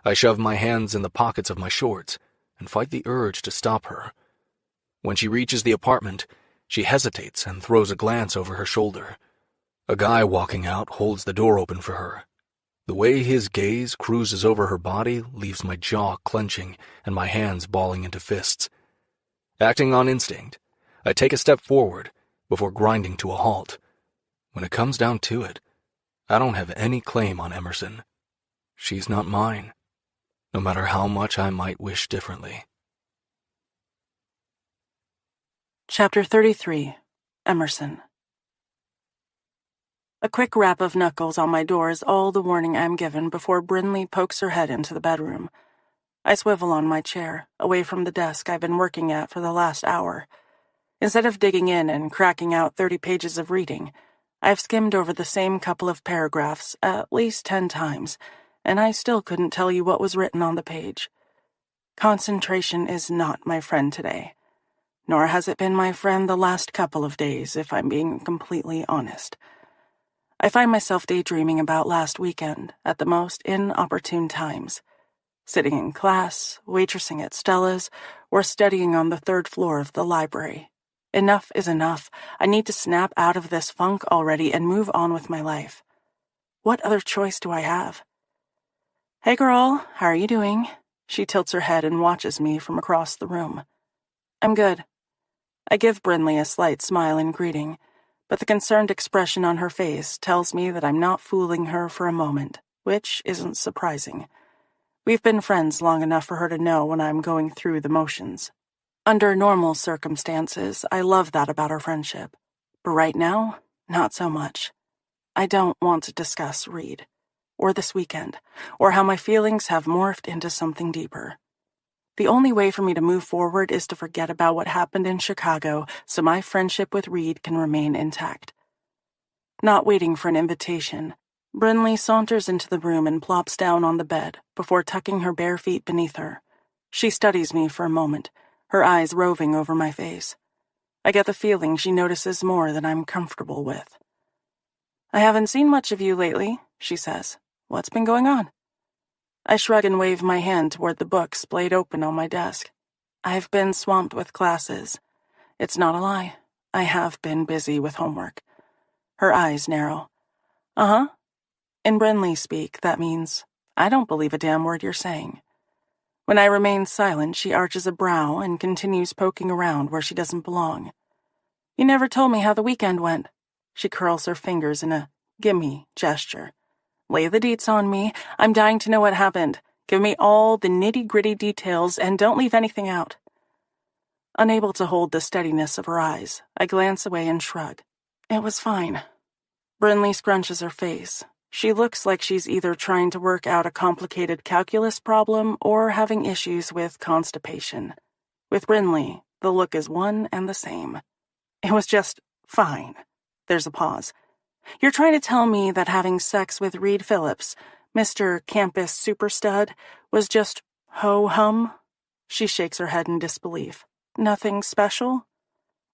I shove my hands in the pockets of my shorts and fight the urge to stop her. When she reaches the apartment, she hesitates and throws a glance over her shoulder. A guy walking out holds the door open for her. The way his gaze cruises over her body leaves my jaw clenching and my hands balling into fists. Acting on instinct, I take a step forward before grinding to a halt. When it comes down to it, I don't have any claim on Emerson. She's not mine, no matter how much I might wish differently. Chapter 33. Emerson. A quick rap of knuckles on my door is all the warning I'm given before Brinley pokes her head into the bedroom. I swivel on my chair, away from the desk I've been working at for the last hour. Instead of digging in and cracking out 30 pages of reading, I've skimmed over the same couple of paragraphs at least 10 times, and I still couldn't tell you what was written on the page. Concentration is not my friend today, nor has it been my friend the last couple of days, if I'm being completely honest. I find myself daydreaming about last weekend at the most inopportune times, sitting in class, waitressing at Stella's, or studying on the 3rd floor of the library. Enough is enough. I need to snap out of this funk already and move on with my life. What other choice do I have? "Hey girl, how are you doing?" She tilts her head and watches me from across the room. "I'm good." I give Brinley a slight smile in greeting, but the concerned expression on her face tells me that I'm not fooling her for a moment, which isn't surprising. We've been friends long enough for her to know when I'm going through the motions. Under normal circumstances, I love that about our friendship. But right now, not so much. I don't want to discuss Reed, or this weekend, or how my feelings have morphed into something deeper. The only way for me to move forward is to forget about what happened in Chicago so my friendship with Reed can remain intact. Not waiting for an invitation, Brinley saunters into the room and plops down on the bed before tucking her bare feet beneath her. She studies me for a moment, her eyes roving over my face. I get the feeling she notices more than I'm comfortable with. "I haven't seen much of you lately," she says. "What's been going on?" I shrug and wave my hand toward the books splayed open on my desk. I've been swamped with classes. It's not a lie. I have been busy with homework. Her eyes narrow. "Uh-huh." In Brinley speak, that means, "I don't believe a damn word you're saying." When I remain silent, she arches a brow and continues poking around where she doesn't belong. "You never told me how the weekend went." She curls her fingers in a gimme gesture. "Lay the deets on me. I'm dying to know what happened. Give me all the nitty-gritty details and don't leave anything out." Unable to hold the steadiness of her eyes, I glance away and shrug. "It was fine." Brinley scrunches her face. She looks like she's either trying to work out a complicated calculus problem or having issues with constipation. With Brinley, the look is one and the same. "It was just fine." There's a pause. "You're trying to tell me that having sex with Reed Phillips, Mr. Campus Superstud, was just ho-hum?" She shakes her head in disbelief. "Nothing special?"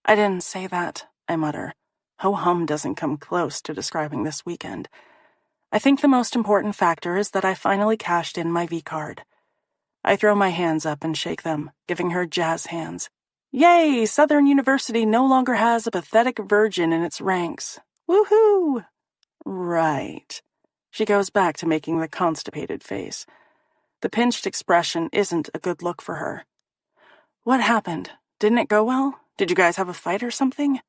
"I didn't say that," I mutter. Ho-hum doesn't come close to describing this weekend. I think the most important factor is that I finally cashed in my V-card. I throw my hands up and shake them, giving her jazz hands. "Yay! Southern University no longer has a pathetic virgin in its ranks. Woohoo!" "Right." She goes back to making the constipated face. The pinched expression isn't a good look for her. "What happened? Didn't it go well? Did you guys have a fight or something?"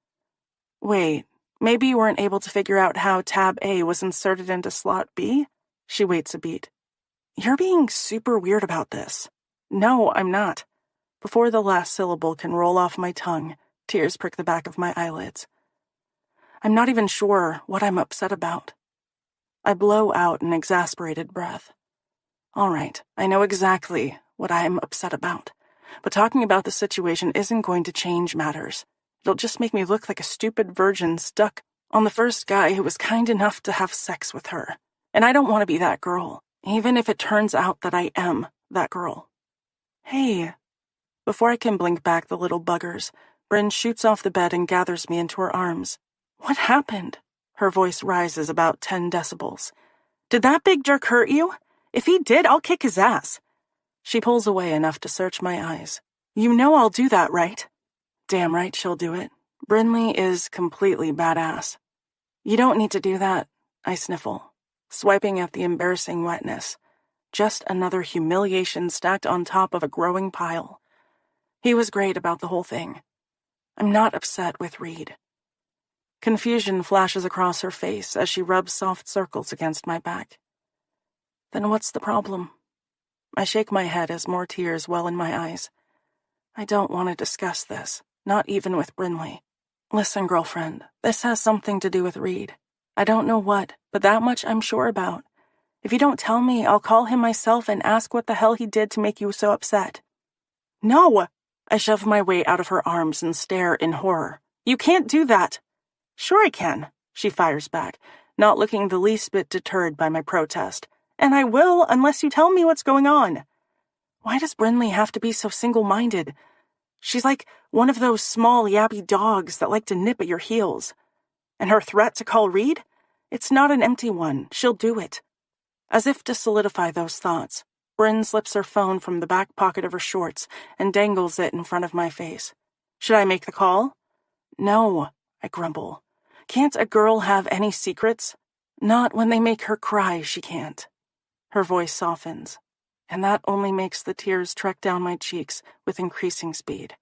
"Wait. Maybe you weren't able to figure out how tab A was inserted into slot B?" She waits a beat. "You're being super weird about this." "No, I'm not." Before the last syllable can roll off my tongue, tears prick the back of my eyelids. I'm not even sure what I'm upset about. I blow out an exasperated breath. All right, I know exactly what I'm upset about, but talking about the situation isn't going to change matters. It'll just make me look like a stupid virgin stuck on the first guy who was kind enough to have sex with her. And I don't want to be that girl, even if it turns out that I am that girl. "Hey." Before I can blink back the little buggers, Bryn shoots off the bed and gathers me into her arms. "What happened?" Her voice rises about 10 decibels. "Did that big jerk hurt you? If he did, I'll kick his ass." She pulls away enough to search my eyes. "You know I'll do that, right?" Damn right she'll do it. Brinley is completely badass. "You don't need to do that," I sniffle, swiping at the embarrassing wetness. Just another humiliation stacked on top of a growing pile. He was great about the whole thing. I'm not upset with Reed. Confusion flashes across her face as she rubs soft circles against my back. Then what's the problem? I shake my head as more tears well in my eyes. I don't want to discuss this, not even with Brinley. Listen, girlfriend, this has something to do with Reed. I don't know what, but that much I'm sure about. If you don't tell me, I'll call him myself and ask what the hell he did to make you so upset. No! I shove my way out of her arms and stare in horror. You can't do that! Sure I can, she fires back, not looking the least bit deterred by my protest. And I will unless you tell me what's going on. Why does Brinley have to be so single-minded? She's like one of those small, yappy dogs that like to nip at your heels. And her threat to call Reed? It's not an empty one. She'll do it. As if to solidify those thoughts, Bryn slips her phone from the back pocket of her shorts and dangles it in front of my face. Should I make the call? No, I grumble. Can't a girl have any secrets? Not when they make her cry, she can't. Her voice softens, and that only makes the tears trek down my cheeks with increasing speed.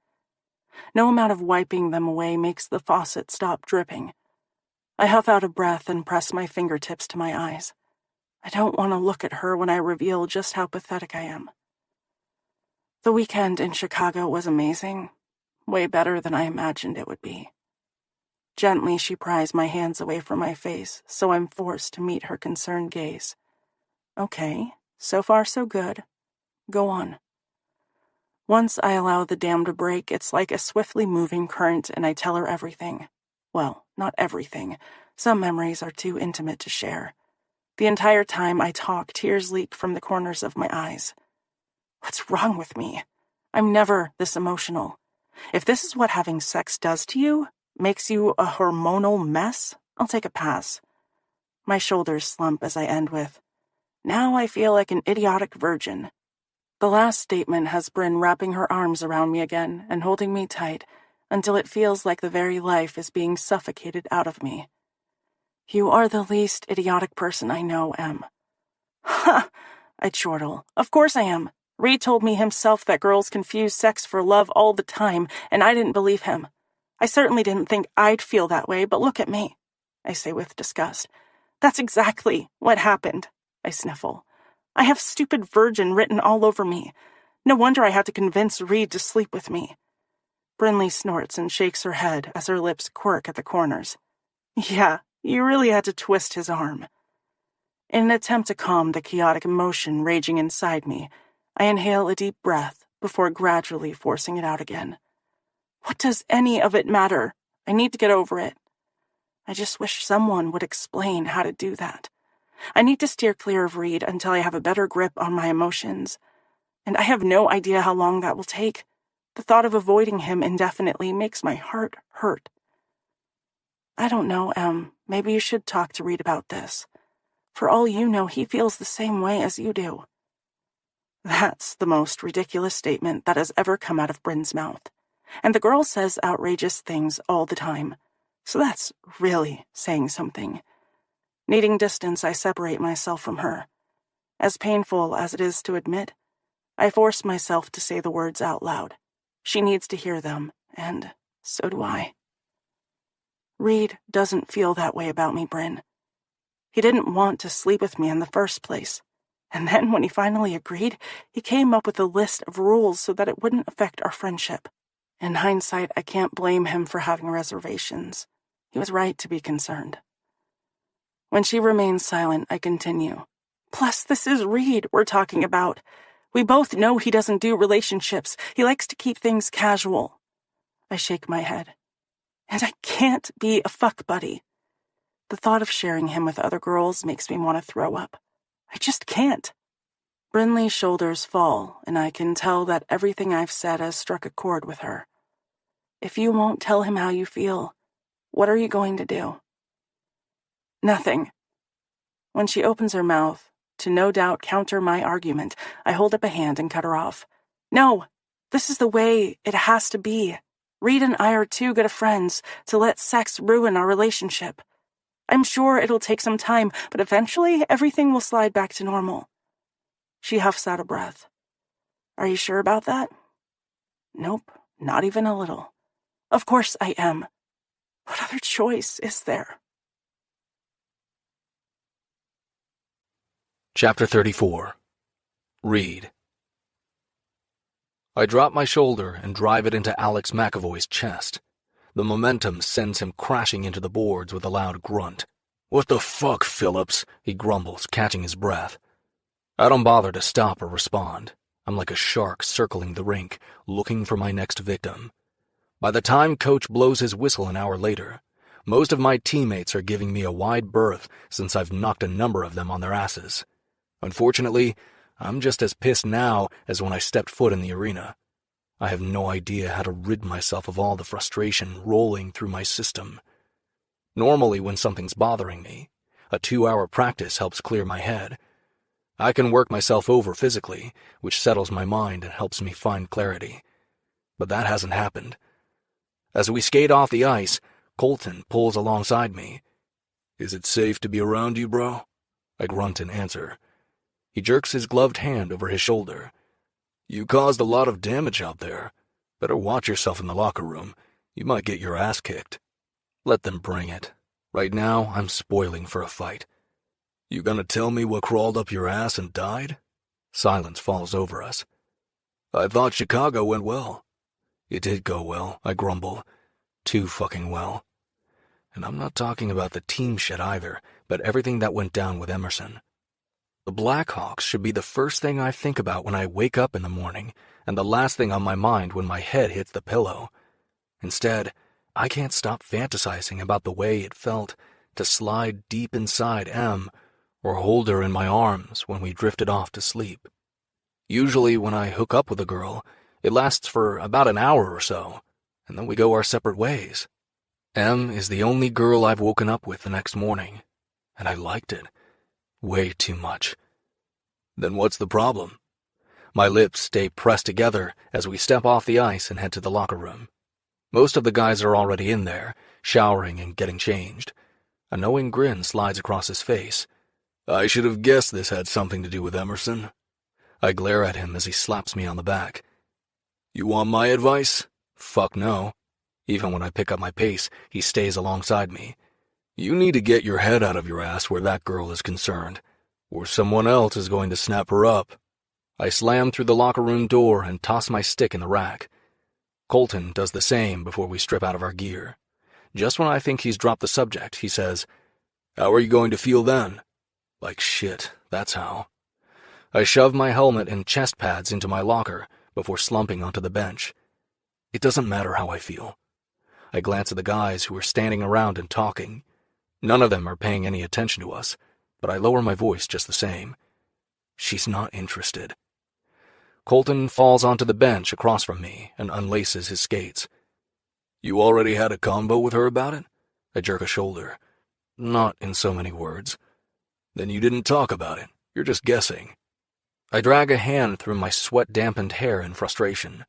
No amount of wiping them away makes the faucet stop dripping. I huff out a breath and press my fingertips to my eyes. I don't want to look at her when I reveal just how pathetic I am. The weekend in Chicago was amazing, way better than I imagined it would be. Gently, she pries my hands away from my face, so I'm forced to meet her concerned gaze. Okay, so far so good. Go on. Once I allow the dam to break, it's like a swiftly moving current and I tell her everything. Well, not everything. Some memories are too intimate to share. The entire time I talk, tears leak from the corners of my eyes. What's wrong with me? I'm never this emotional. If this is what having sex does to you, makes you a hormonal mess, I'll take a pass. My shoulders slump as I end with, now I feel like an idiotic virgin. The last statement has Bryn wrapping her arms around me again and holding me tight until it feels like the very life is being suffocated out of me. You are the least idiotic person I know, Em. Ha! I chortle. Of course I am. Reed told me himself that girls confuse sex for love all the time, and I didn't believe him. I certainly didn't think I'd feel that way, but look at me, I say with disgust. That's exactly what happened. I sniffle. I have stupid virgin written all over me. No wonder I had to convince Reed to sleep with me. Brinley snorts and shakes her head as her lips quirk at the corners. Yeah, you really had to twist his arm. In an attempt to calm the chaotic emotion raging inside me, I inhale a deep breath before gradually forcing it out again. What does any of it matter? I need to get over it. I just wish someone would explain how to do that. I need to steer clear of Reed until I have a better grip on my emotions. And I have no idea how long that will take. The thought of avoiding him indefinitely makes my heart hurt. I don't know, Em. Maybe you should talk to Reed about this. For all you know, he feels the same way as you do. That's the most ridiculous statement that has ever come out of Bryn's mouth. And the girl says outrageous things all the time. So that's really saying something. Needing distance, I separate myself from her. As painful as it is to admit, I force myself to say the words out loud. She needs to hear them, and so do I. Reed doesn't feel that way about me, Bryn. He didn't want to sleep with me in the first place. And then when he finally agreed, he came up with a list of rules so that it wouldn't affect our friendship. In hindsight, I can't blame him for having reservations. He was right to be concerned. When she remains silent, I continue. Plus, this is Reed we're talking about. We both know he doesn't do relationships. He likes to keep things casual. I shake my head. And I can't be a fuck buddy. The thought of sharing him with other girls makes me want to throw up. I just can't. Brinley's shoulders fall, and I can tell that everything I've said has struck a chord with her. If you won't tell him how you feel, what are you going to do? Nothing. When she opens her mouth, to no doubt counter my argument, I hold up a hand and cut her off. No, this is the way it has to be. Reed and I are too good of friends to let sex ruin our relationship. I'm sure it'll take some time, but eventually everything will slide back to normal. She huffs out a breath. Are you sure about that? Nope, not even a little. Of course I am. What other choice is there? Chapter 34. Read. I drop my shoulder and drive it into Alex McAvoy's chest. The momentum sends him crashing into the boards with a loud grunt. "What the fuck, Phillips?" he grumbles, catching his breath. I don't bother to stop or respond. I'm like a shark circling the rink, looking for my next victim. By the time Coach blows his whistle an hour later, most of my teammates are giving me a wide berth since I've knocked a number of them on their asses. Unfortunately, I'm just as pissed now as when I stepped foot in the arena. I have no idea how to rid myself of all the frustration rolling through my system. Normally, when something's bothering me, a 2-hour practice helps clear my head. I can work myself over physically, which settles my mind and helps me find clarity. But that hasn't happened. As we skate off the ice, Colton pulls alongside me. "Is it safe to be around you, bro?" I grunt in answer. He jerks his gloved hand over his shoulder. "You caused a lot of damage out there. Better watch yourself in the locker room. You might get your ass kicked." Let them bring it. Right now, I'm spoiling for a fight. "You gonna tell me what crawled up your ass and died?" Silence falls over us. "I thought Chicago went well." "It did go well," I grumble. Too fucking well. And I'm not talking about the team shit either, but everything that went down with Emerson. The Blackhawks should be the first thing I think about when I wake up in the morning, and the last thing on my mind when my head hits the pillow. Instead, I can't stop fantasizing about the way it felt to slide deep inside Em, or hold her in my arms when we drifted off to sleep. Usually when I hook up with a girl, it lasts for about an hour or so, and then we go our separate ways. Em is the only girl I've woken up with the next morning, and I liked it. Way too much. Then what's the problem? My lips stay pressed together as we step off the ice and head to the locker room. Most of the guys are already in there, showering and getting changed. A knowing grin slides across his face. "I should have guessed this had something to do with Emerson." I glare at him as he slaps me on the back. "You want my advice?" "Fuck no." Even when I pick up my pace, he stays alongside me. "You need to get your head out of your ass where that girl is concerned, or someone else is going to snap her up." I slam through the locker room door and toss my stick in the rack. Colton does the same before we strip out of our gear. Just when I think he's dropped the subject, he says, "How are you going to feel then?" Like shit, that's how. I shove my helmet and chest pads into my locker before slumping onto the bench. It doesn't matter how I feel. I glance at the guys who are standing around and talking. None of them are paying any attention to us, but I lower my voice just the same. She's not interested. Colton falls onto the bench across from me and unlaces his skates. "You already had a convo with her about it?" I jerk a shoulder. "Not in so many words." "Then you didn't talk about it. You're just guessing." I drag a hand through my sweat-dampened hair in frustration.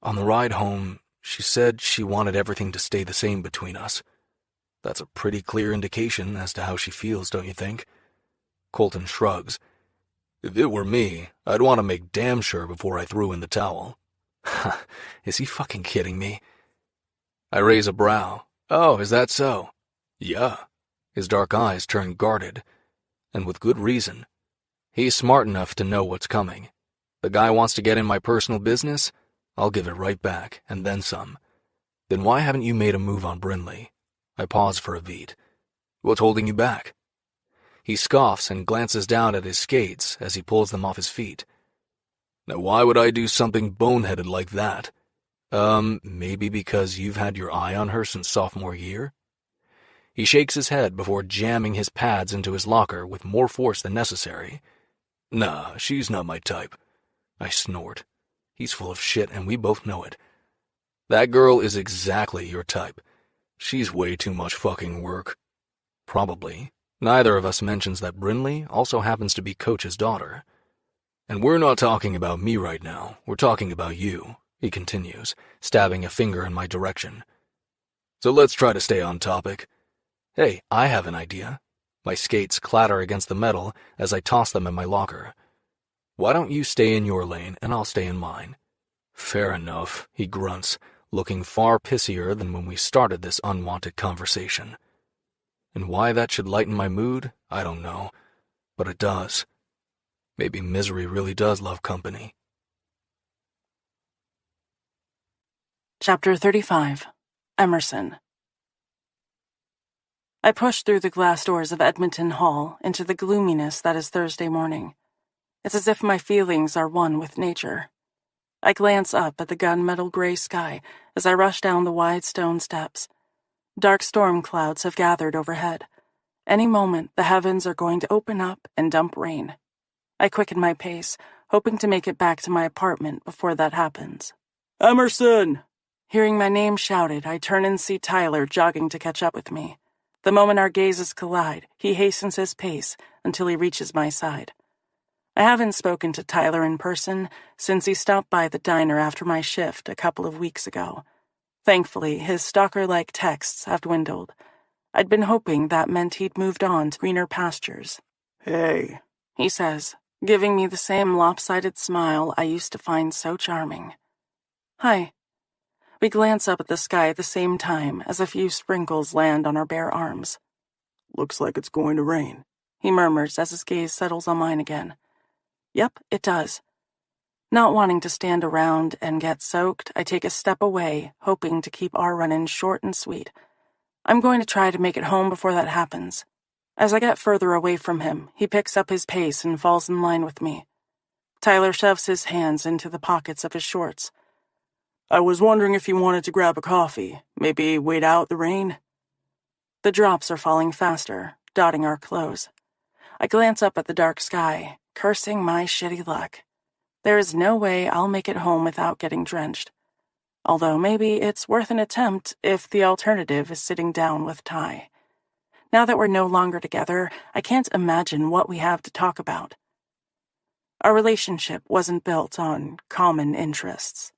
On the ride home, she said she wanted everything to stay the same between us. That's a pretty clear indication as to how she feels, don't you think? Colton shrugs. "If it were me, I'd want to make damn sure before I threw in the towel." Ha, is he fucking kidding me? I raise a brow. "Oh, is that so?" "Yeah." His dark eyes turn guarded, and with good reason. He's smart enough to know what's coming. The guy wants to get in my personal business? I'll give it right back, and then some. Then why haven't you made a move on Brinley? I pause for a beat. What's holding you back? He scoffs and glances down at his skates as he pulls them off his feet. Now why would I do something boneheaded like that? Maybe because you've had your eye on her since sophomore year? He shakes his head before jamming his pads into his locker with more force than necessary. Nah, she's not my type. I snort. He's full of shit and we both know it. That girl is exactly your type. She's way too much fucking work. Probably. Neither of us mentions that Brinley also happens to be Coach's daughter. And we're not talking about me right now. We're talking about you, he continues, stabbing a finger in my direction. So let's try to stay on topic. Hey, I have an idea. My skates clatter against the metal as I toss them in my locker. Why don't you stay in your lane and I'll stay in mine? Fair enough, he grunts, looking far pissier than when we started this unwanted conversation. And why that should lighten my mood, I don't know, but it does. Maybe misery really does love company. Chapter 35. Emerson. I push through the glass doors of Edmonton Hall into the gloominess that is Thursday morning. It's as if my feelings are one with nature. I glance up at the gunmetal gray sky as I rush down the wide stone steps. Dark storm clouds have gathered overhead. Any moment, the heavens are going to open up and dump rain. I quicken my pace, hoping to make it back to my apartment before that happens. Emerson! Hearing my name shouted, I turn and see Tyler jogging to catch up with me. The moment our gazes collide, he hastens his pace until he reaches my side. I haven't spoken to Tyler in person since he stopped by the diner after my shift a couple of weeks ago. Thankfully, his stalker-like texts have dwindled. I'd been hoping that meant he'd moved on to greener pastures. Hey, he says, giving me the same lopsided smile I used to find so charming. Hi. We glance up at the sky at the same time as a few sprinkles land on our bare arms. Looks like it's going to rain, he murmurs as his gaze settles on mine again. Yep, it does. Not wanting to stand around and get soaked, I take a step away, hoping to keep our run-in short and sweet. I'm going to try to make it home before that happens. As I get further away from him, he picks up his pace and falls in line with me. Tyler shoves his hands into the pockets of his shorts. I was wondering if you wanted to grab a coffee, maybe wait out the rain? The drops are falling faster, dotting our clothes. I glance up at the dark sky, cursing my shitty luck. There is no way I'll make it home without getting drenched. Although maybe it's worth an attempt if the alternative is sitting down with Ty. Now that we're no longer together, I can't imagine what we have to talk about. Our relationship wasn't built on common interests.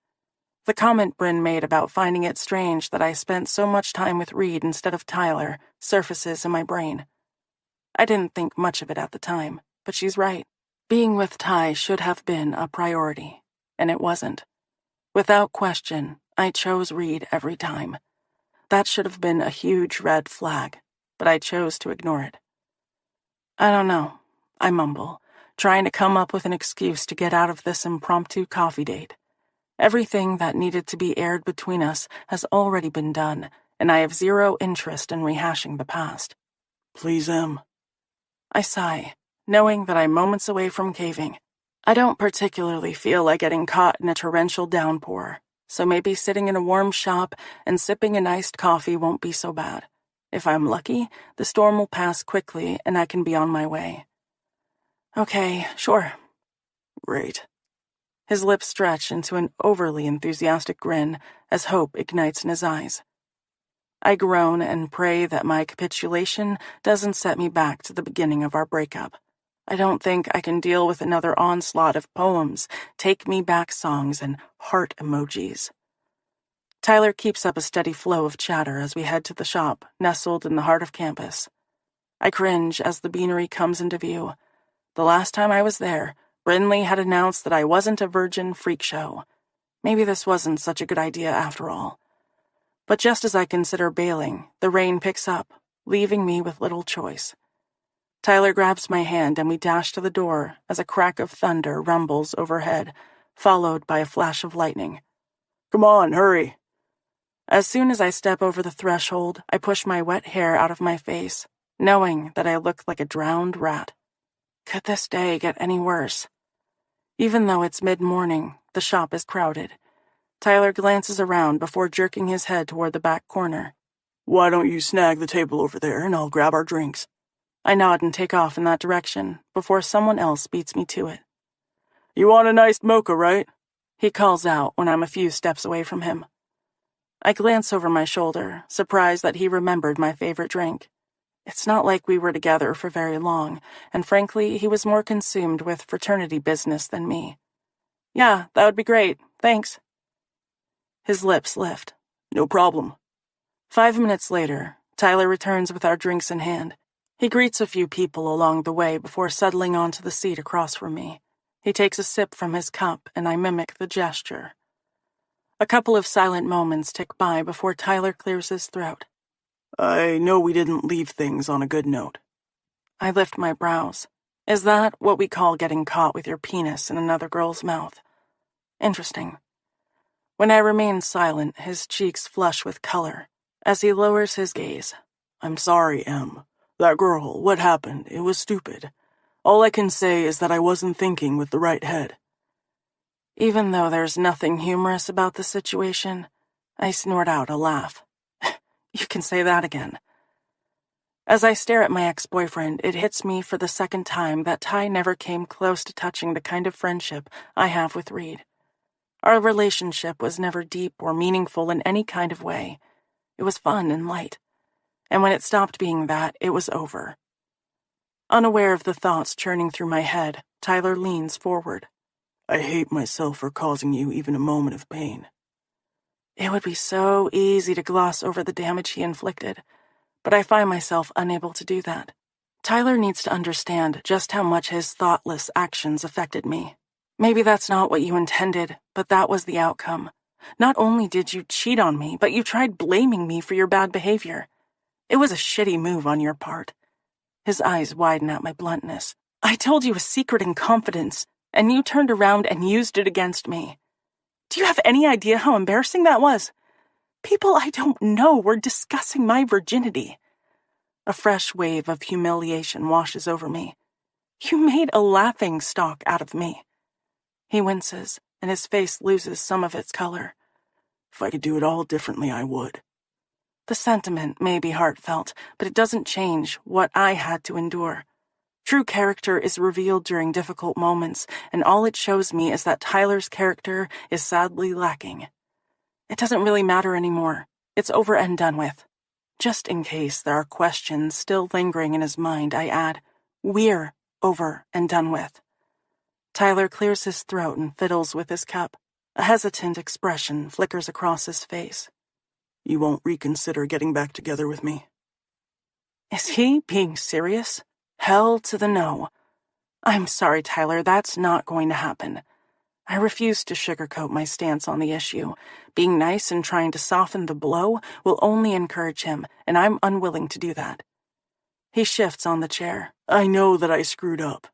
The comment Bryn made about finding it strange that I spent so much time with Reed instead of Tyler surfaces in my brain. I didn't think much of it at the time, but she's right. Being with Ty should have been a priority, and it wasn't. Without question, I chose Reed every time. That should have been a huge red flag, but I chose to ignore it. I don't know, I mumble, trying to come up with an excuse to get out of this impromptu coffee date. Everything that needed to be aired between us has already been done, and I have zero interest in rehashing the past. Please, Em. I sigh, knowing that I'm moments away from caving. I don't particularly feel like getting caught in a torrential downpour, so maybe sitting in a warm shop and sipping an iced coffee won't be so bad. If I'm lucky, the storm will pass quickly and I can be on my way. Okay, sure. Great. His lips stretch into an overly enthusiastic grin as hope ignites in his eyes. I groan and pray that my capitulation doesn't set me back to the beginning of our breakup. I don't think I can deal with another onslaught of poems, take-me-back songs, and heart emojis. Tyler keeps up a steady flow of chatter as we head to the shop, nestled in the heart of campus. I cringe as the beanery comes into view. The last time I was there, Brinley had announced that I wasn't a virgin freak show. Maybe this wasn't such a good idea after all. But just as I consider bailing, the rain picks up, leaving me with little choice. Tyler grabs my hand and we dash to the door as a crack of thunder rumbles overhead, followed by a flash of lightning. Come on, hurry. As soon as I step over the threshold, I push my wet hair out of my face, knowing that I look like a drowned rat. Could this day get any worse? Even though it's mid-morning, the shop is crowded. Tyler glances around before jerking his head toward the back corner. Why don't you snag the table over there and I'll grab our drinks? I nod and take off in that direction before someone else beats me to it. You want a nice mocha, right? He calls out when I'm a few steps away from him. I glance over my shoulder, surprised that he remembered my favorite drink. It's not like we were together for very long, and frankly, he was more consumed with fraternity business than me. Yeah, that would be great, thanks. His lips lift. No problem. 5 minutes later, Tyler returns with our drinks in hand. He greets a few people along the way before settling onto the seat across from me. He takes a sip from his cup, and I mimic the gesture. A couple of silent moments tick by before Tyler clears his throat. I know we didn't leave things on a good note. I lift my brows. Is that what we call getting caught with your penis in another girl's mouth? Interesting. When I remain silent, his cheeks flush with color. As he lowers his gaze. I'm sorry, Em. That girl, what happened? It was stupid. All I can say is that I wasn't thinking with the right head. Even though there's nothing humorous about the situation, I snort out a laugh. You can say that again. As I stare at my ex-boyfriend, it hits me for the second time that Ty never came close to touching the kind of friendship I have with Reed. Our relationship was never deep or meaningful in any kind of way. It was fun and light. And when it stopped being that, it was over. Unaware of the thoughts churning through my head, Tyler leans forward. I hate myself for causing you even a moment of pain. It would be so easy to gloss over the damage he inflicted, but I find myself unable to do that. Tyler needs to understand just how much his thoughtless actions affected me. Maybe that's not what you intended, but that was the outcome. Not only did you cheat on me, but you tried blaming me for your bad behavior. It was a shitty move on your part. His eyes widen at my bluntness. I told you a secret in confidence, and you turned around and used it against me. Do you have any idea how embarrassing that was? People I don't know were discussing my virginity. A fresh wave of humiliation washes over me. You made a laughingstock out of me. He winces, and his face loses some of its color. If I could do it all differently, I would. The sentiment may be heartfelt, but it doesn't change what I had to endure. True character is revealed during difficult moments, and all it shows me is that Tyler's character is sadly lacking. It doesn't really matter anymore. It's over and done with. Just in case there are questions still lingering in his mind, I add, we're over and done with. Tyler clears his throat and fiddles with his cup. A hesitant expression flickers across his face. You won't reconsider getting back together with me? Is he being serious? Hell to the no. I'm sorry, Tyler, that's not going to happen. I refuse to sugarcoat my stance on the issue. Being nice and trying to soften the blow will only encourage him, and I'm unwilling to do that. He shifts on the chair. I know that I screwed up.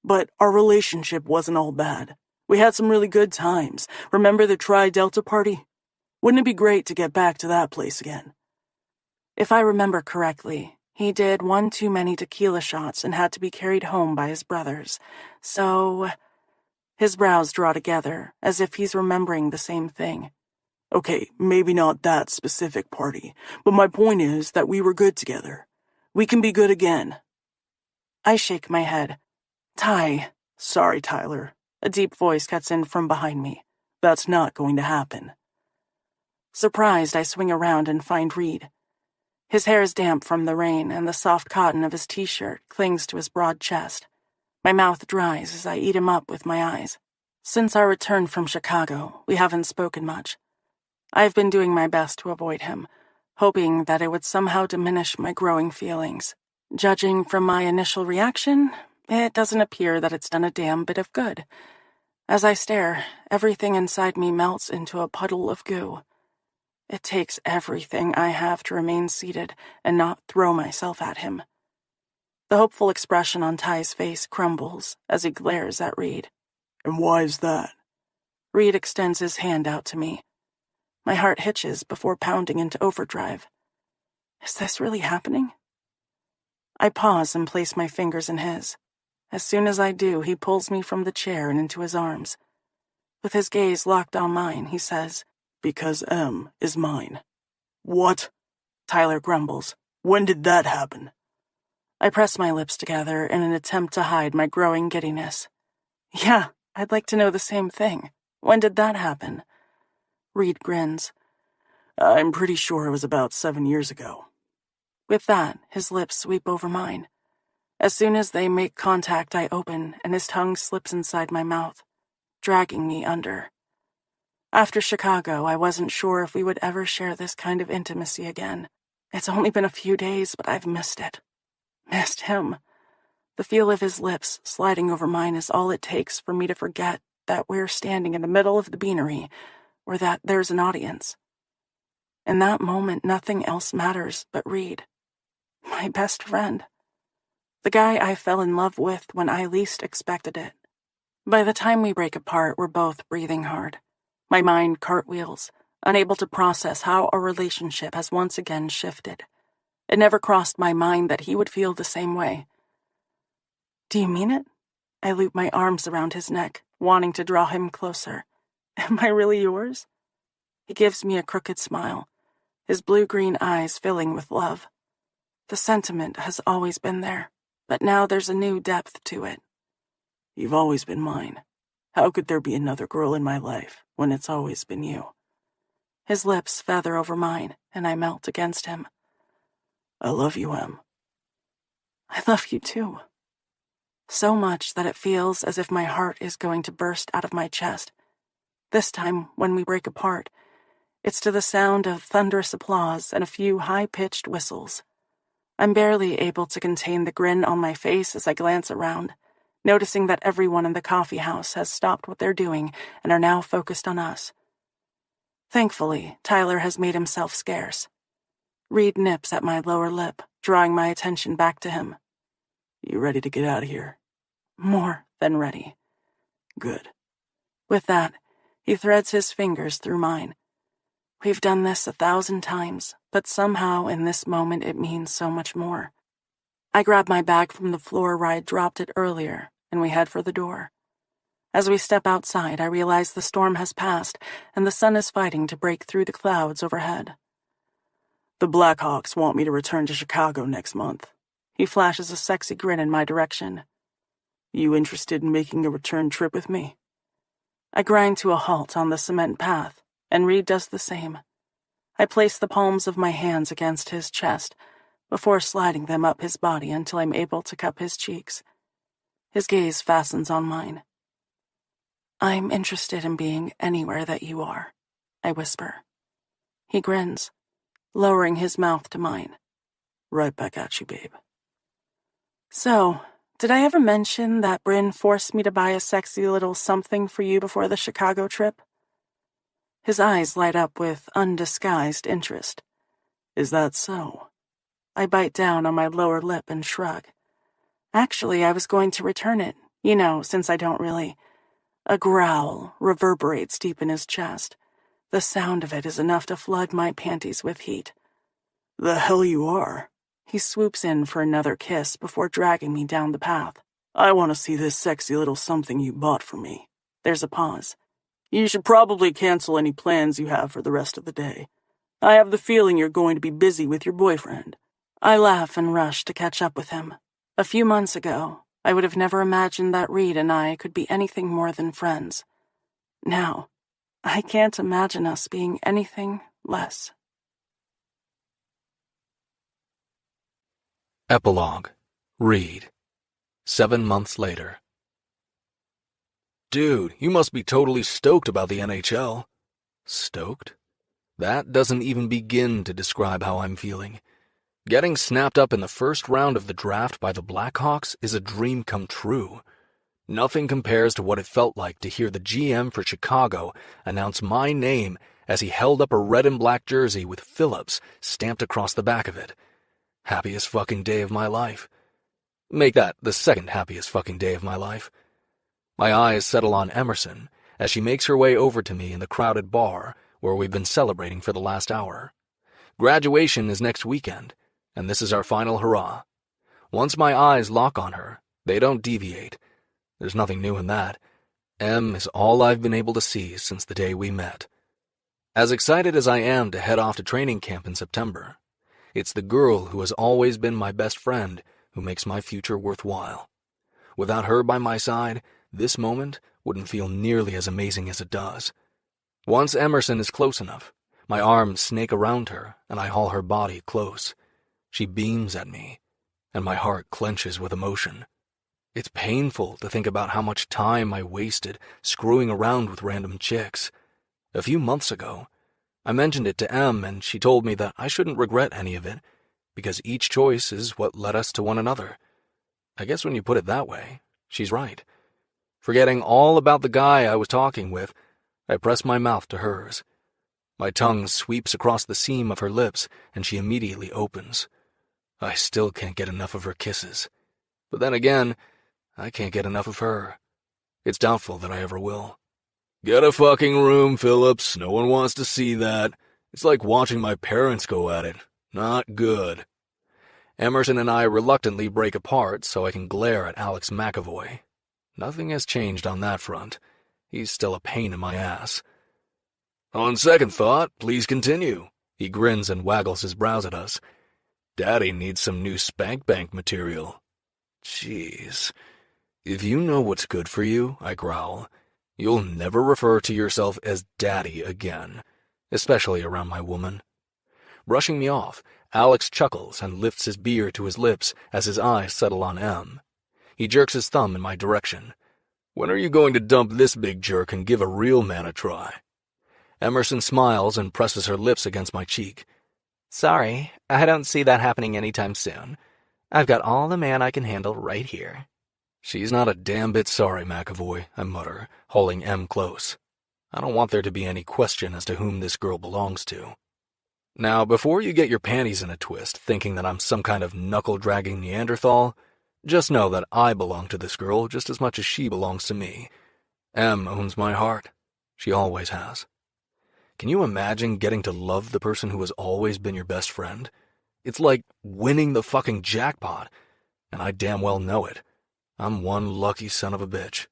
But our relationship wasn't all bad. We had some really good times. Remember the Tri-Delta party? Wouldn't it be great to get back to that place again? If I remember correctly, he did one too many tequila shots and had to be carried home by his brothers. So, his brows draw together, as if he's remembering the same thing. Okay, maybe not that specific party, but my point is that we were good together. We can be good again. I shake my head. Ty. Sorry, Tyler. A deep voice cuts in from behind me. That's not going to happen. Surprised, I swing around and find Reed. His hair is damp from the rain, and the soft cotton of his t-shirt clings to his broad chest. My mouth dries as I eat him up with my eyes. Since our return from Chicago, we haven't spoken much. I've been doing my best to avoid him, hoping that it would somehow diminish my growing feelings. Judging from my initial reaction, it doesn't appear that it's done a damn bit of good. As I stare, everything inside me melts into a puddle of goo. It takes everything I have to remain seated and not throw myself at him. The hopeful expression on Ty's face crumbles as he glares at Reed. And why is that? Reed extends his hand out to me. My heart hitches before pounding into overdrive. Is this really happening? I pause and place my fingers in his. As soon as I do, he pulls me from the chair and into his arms. With his gaze locked on mine, he says, Because M is mine. What? Tyler grumbles. When did that happen? I press my lips together in an attempt to hide my growing giddiness. Yeah, I'd like to know the same thing. When did that happen? Reed grins. I'm pretty sure it was about 7 years ago. With that, his lips sweep over mine. As soon as they make contact, I open, and his tongue slips inside my mouth, dragging me under. After Chicago, I wasn't sure if we would ever share this kind of intimacy again. It's only been a few days, but I've missed it. Missed him. The feel of his lips sliding over mine is all it takes for me to forget that we're standing in the middle of the beanery, or that there's an audience. In that moment, nothing else matters but Reed. My best friend. The guy I fell in love with when I least expected it. By the time we break apart, we're both breathing hard. My mind cartwheels, unable to process how our relationship has once again shifted. It never crossed my mind that he would feel the same way. Do you mean it? I loop my arms around his neck, wanting to draw him closer. Am I really yours? He gives me a crooked smile, his blue-green eyes filling with love. The sentiment has always been there, but now there's a new depth to it. You've always been mine. How could there be another girl in my life when it's always been you? His lips feather over mine, and I melt against him. I love you, Em. I love you too. So much that it feels as if my heart is going to burst out of my chest. This time, when we break apart, it's to the sound of thunderous applause and a few high-pitched whistles. I'm barely able to contain the grin on my face as I glance around, noticing that everyone in the coffee house has stopped what they're doing and are now focused on us. Thankfully, Tyler has made himself scarce. Reed nips at my lower lip, drawing my attention back to him. You ready to get out of here? More than ready. Good. With that, he threads his fingers through mine. We've done this 1,000 times, but somehow in this moment it means so much more. I grab my bag from the floor where I dropped it earlier, and we head for the door. As we step outside, I realize the storm has passed, and the sun is fighting to break through the clouds overhead. The Blackhawks want me to return to Chicago next month. He flashes a sexy grin in my direction. You interested in making a return trip with me? I grind to a halt on the cement path, and Reed does the same. I place the palms of my hands against his chest, before sliding them up his body until I'm able to cup his cheeks. His gaze fastens on mine. I'm interested in being anywhere that you are, I whisper. He grins, lowering his mouth to mine. Right back at you, babe. So, did I ever mention that Bryn forced me to buy a sexy little something for you before the Chicago trip? His eyes light up with undisguised interest. Is that so? I bite down on my lower lip and shrug. Actually, I was going to return it, since I don't really. A growl reverberates deep in his chest. The sound of it is enough to flood my panties with heat. The hell you are? He swoops in for another kiss before dragging me down the path. I want to see this sexy little something you bought for me. There's a pause. You should probably cancel any plans you have for the rest of the day. I have the feeling you're going to be busy with your boyfriend. I laugh and rush to catch up with him. A few months ago, I would have never imagined that Reed and I could be anything more than friends. Now, I can't imagine us being anything less. Epilogue. Reed. 7 months later. Dude, you must be totally stoked about the NHL. Stoked? That doesn't even begin to describe how I'm feeling. Getting snapped up in the first round of the draft by the Blackhawks is a dream come true. Nothing compares to what it felt like to hear the GM for Chicago announce my name as he held up a red and black jersey with Phillips stamped across the back of it. Happiest fucking day of my life. Make that the second happiest fucking day of my life. My eyes settle on Emerson as she makes her way over to me in the crowded bar where we've been celebrating for the last hour. Graduation is next weekend, and this is our final hurrah. Once my eyes lock on her, they don't deviate. There's nothing new in that. Em is all I've been able to see since the day we met. As excited as I am to head off to training camp in September, it's the girl who has always been my best friend who makes my future worthwhile. Without her by my side, this moment wouldn't feel nearly as amazing as it does. Once Emerson is close enough, my arms snake around her and I haul her body close. She beams at me, and my heart clenches with emotion. It's painful to think about how much time I wasted screwing around with random chicks. A few months ago, I mentioned it to Em, and she told me that I shouldn't regret any of it, because each choice is what led us to one another. I guess when you put it that way, she's right. Forgetting all about the guy I was talking with, I press my mouth to hers. My tongue sweeps across the seam of her lips, and she immediately opens. I still can't get enough of her kisses. But then again, I can't get enough of her. It's doubtful that I ever will. Get a fucking room, Phillips. No one wants to see that. It's like watching my parents go at it. Not good. Emerson and I reluctantly break apart so I can glare at Alex McAvoy. Nothing has changed on that front. He's still a pain in my ass. On second thought, please continue. He grins and waggles his brows at us. Daddy needs some new spank bank material. Jeez. If you know what's good for you, I growl, you'll never refer to yourself as Daddy again, especially around my woman. Brushing me off, Alex chuckles and lifts his beer to his lips as his eyes settle on M. He jerks his thumb in my direction. When are you going to dump this big jerk and give a real man a try? Emerson smiles and presses her lips against my cheek. Sorry, I don't see that happening anytime soon. I've got all the man I can handle right here. She's not a damn bit sorry, McAvoy, I mutter, holding M close. I don't want there to be any question as to whom this girl belongs to. Now, before you get your panties in a twist thinking that I'm some kind of knuckle-dragging Neanderthal, just know that I belong to this girl just as much as she belongs to me. M owns my heart. She always has. Can you imagine getting to love the person who has always been your best friend? It's like winning the fucking jackpot, and I damn well know it. I'm one lucky son of a bitch.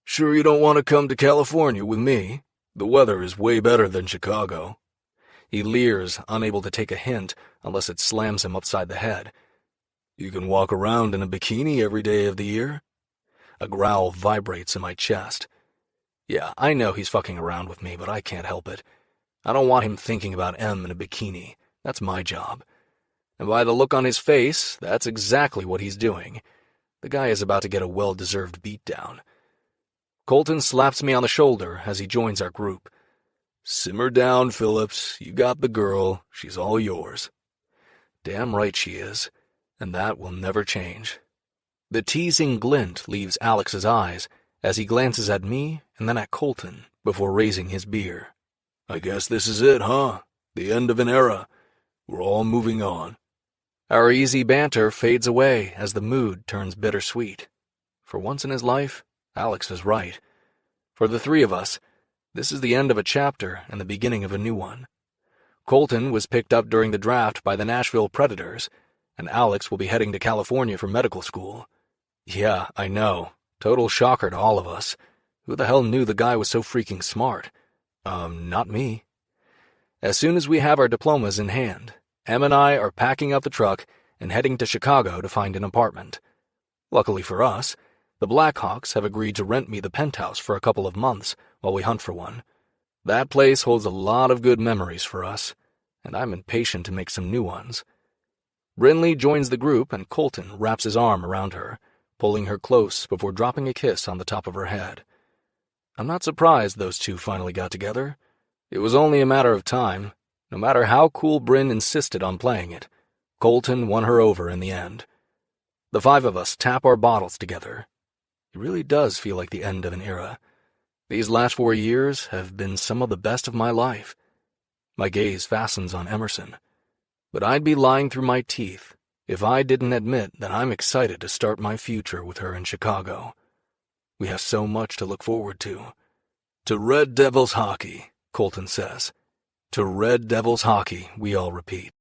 Sure you don't want to come to California with me? The weather is way better than Chicago. He leers, unable to take a hint unless it slams him upside the head. You can walk around in a bikini every day of the year. A growl vibrates in my chest. Yeah, I know he's fucking around with me, but I can't help it. I don't want him thinking about M in a bikini. That's my job. And by the look on his face, that's exactly what he's doing. The guy is about to get a well-deserved beatdown. Colton slaps me on the shoulder as he joins our group. Simmer down, Phillips. You got the girl. She's all yours. Damn right she is, and that will never change. The teasing glint leaves Alex's eyes as he glances at me and then at Colton before raising his beer. I guess this is it, huh? The end of an era. We're all moving on. Our easy banter fades away as the mood turns bittersweet. For once in his life, Alex is right. For the three of us, this is the end of a chapter and the beginning of a new one. Colton was picked up during the draft by the Nashville Predators, and Alex will be heading to California for medical school. Yeah, I know. Total shocker to all of us. Who the hell knew the guy was so freaking smart? Not me. As soon as we have our diplomas in hand, Em and I are packing up the truck and heading to Chicago to find an apartment. Luckily for us, the Blackhawks have agreed to rent me the penthouse for a couple of months while we hunt for one. That place holds a lot of good memories for us, and I'm impatient to make some new ones. Brinley joins the group and Colton wraps his arm around her, pulling her close before dropping a kiss on the top of her head. I'm not surprised those two finally got together. It was only a matter of time. No matter how cool Bryn insisted on playing it, Colton won her over in the end. The five of us tap our bottles together. It really does feel like the end of an era. These last 4 years have been some of the best of my life. My gaze fastens on Emerson. But I'd be lying through my teeth if I didn't admit that I'm excited to start my future with her in Chicago. We have so much to look forward to. To Red Devils hockey, Colton says. To Red Devils hockey, we all repeat.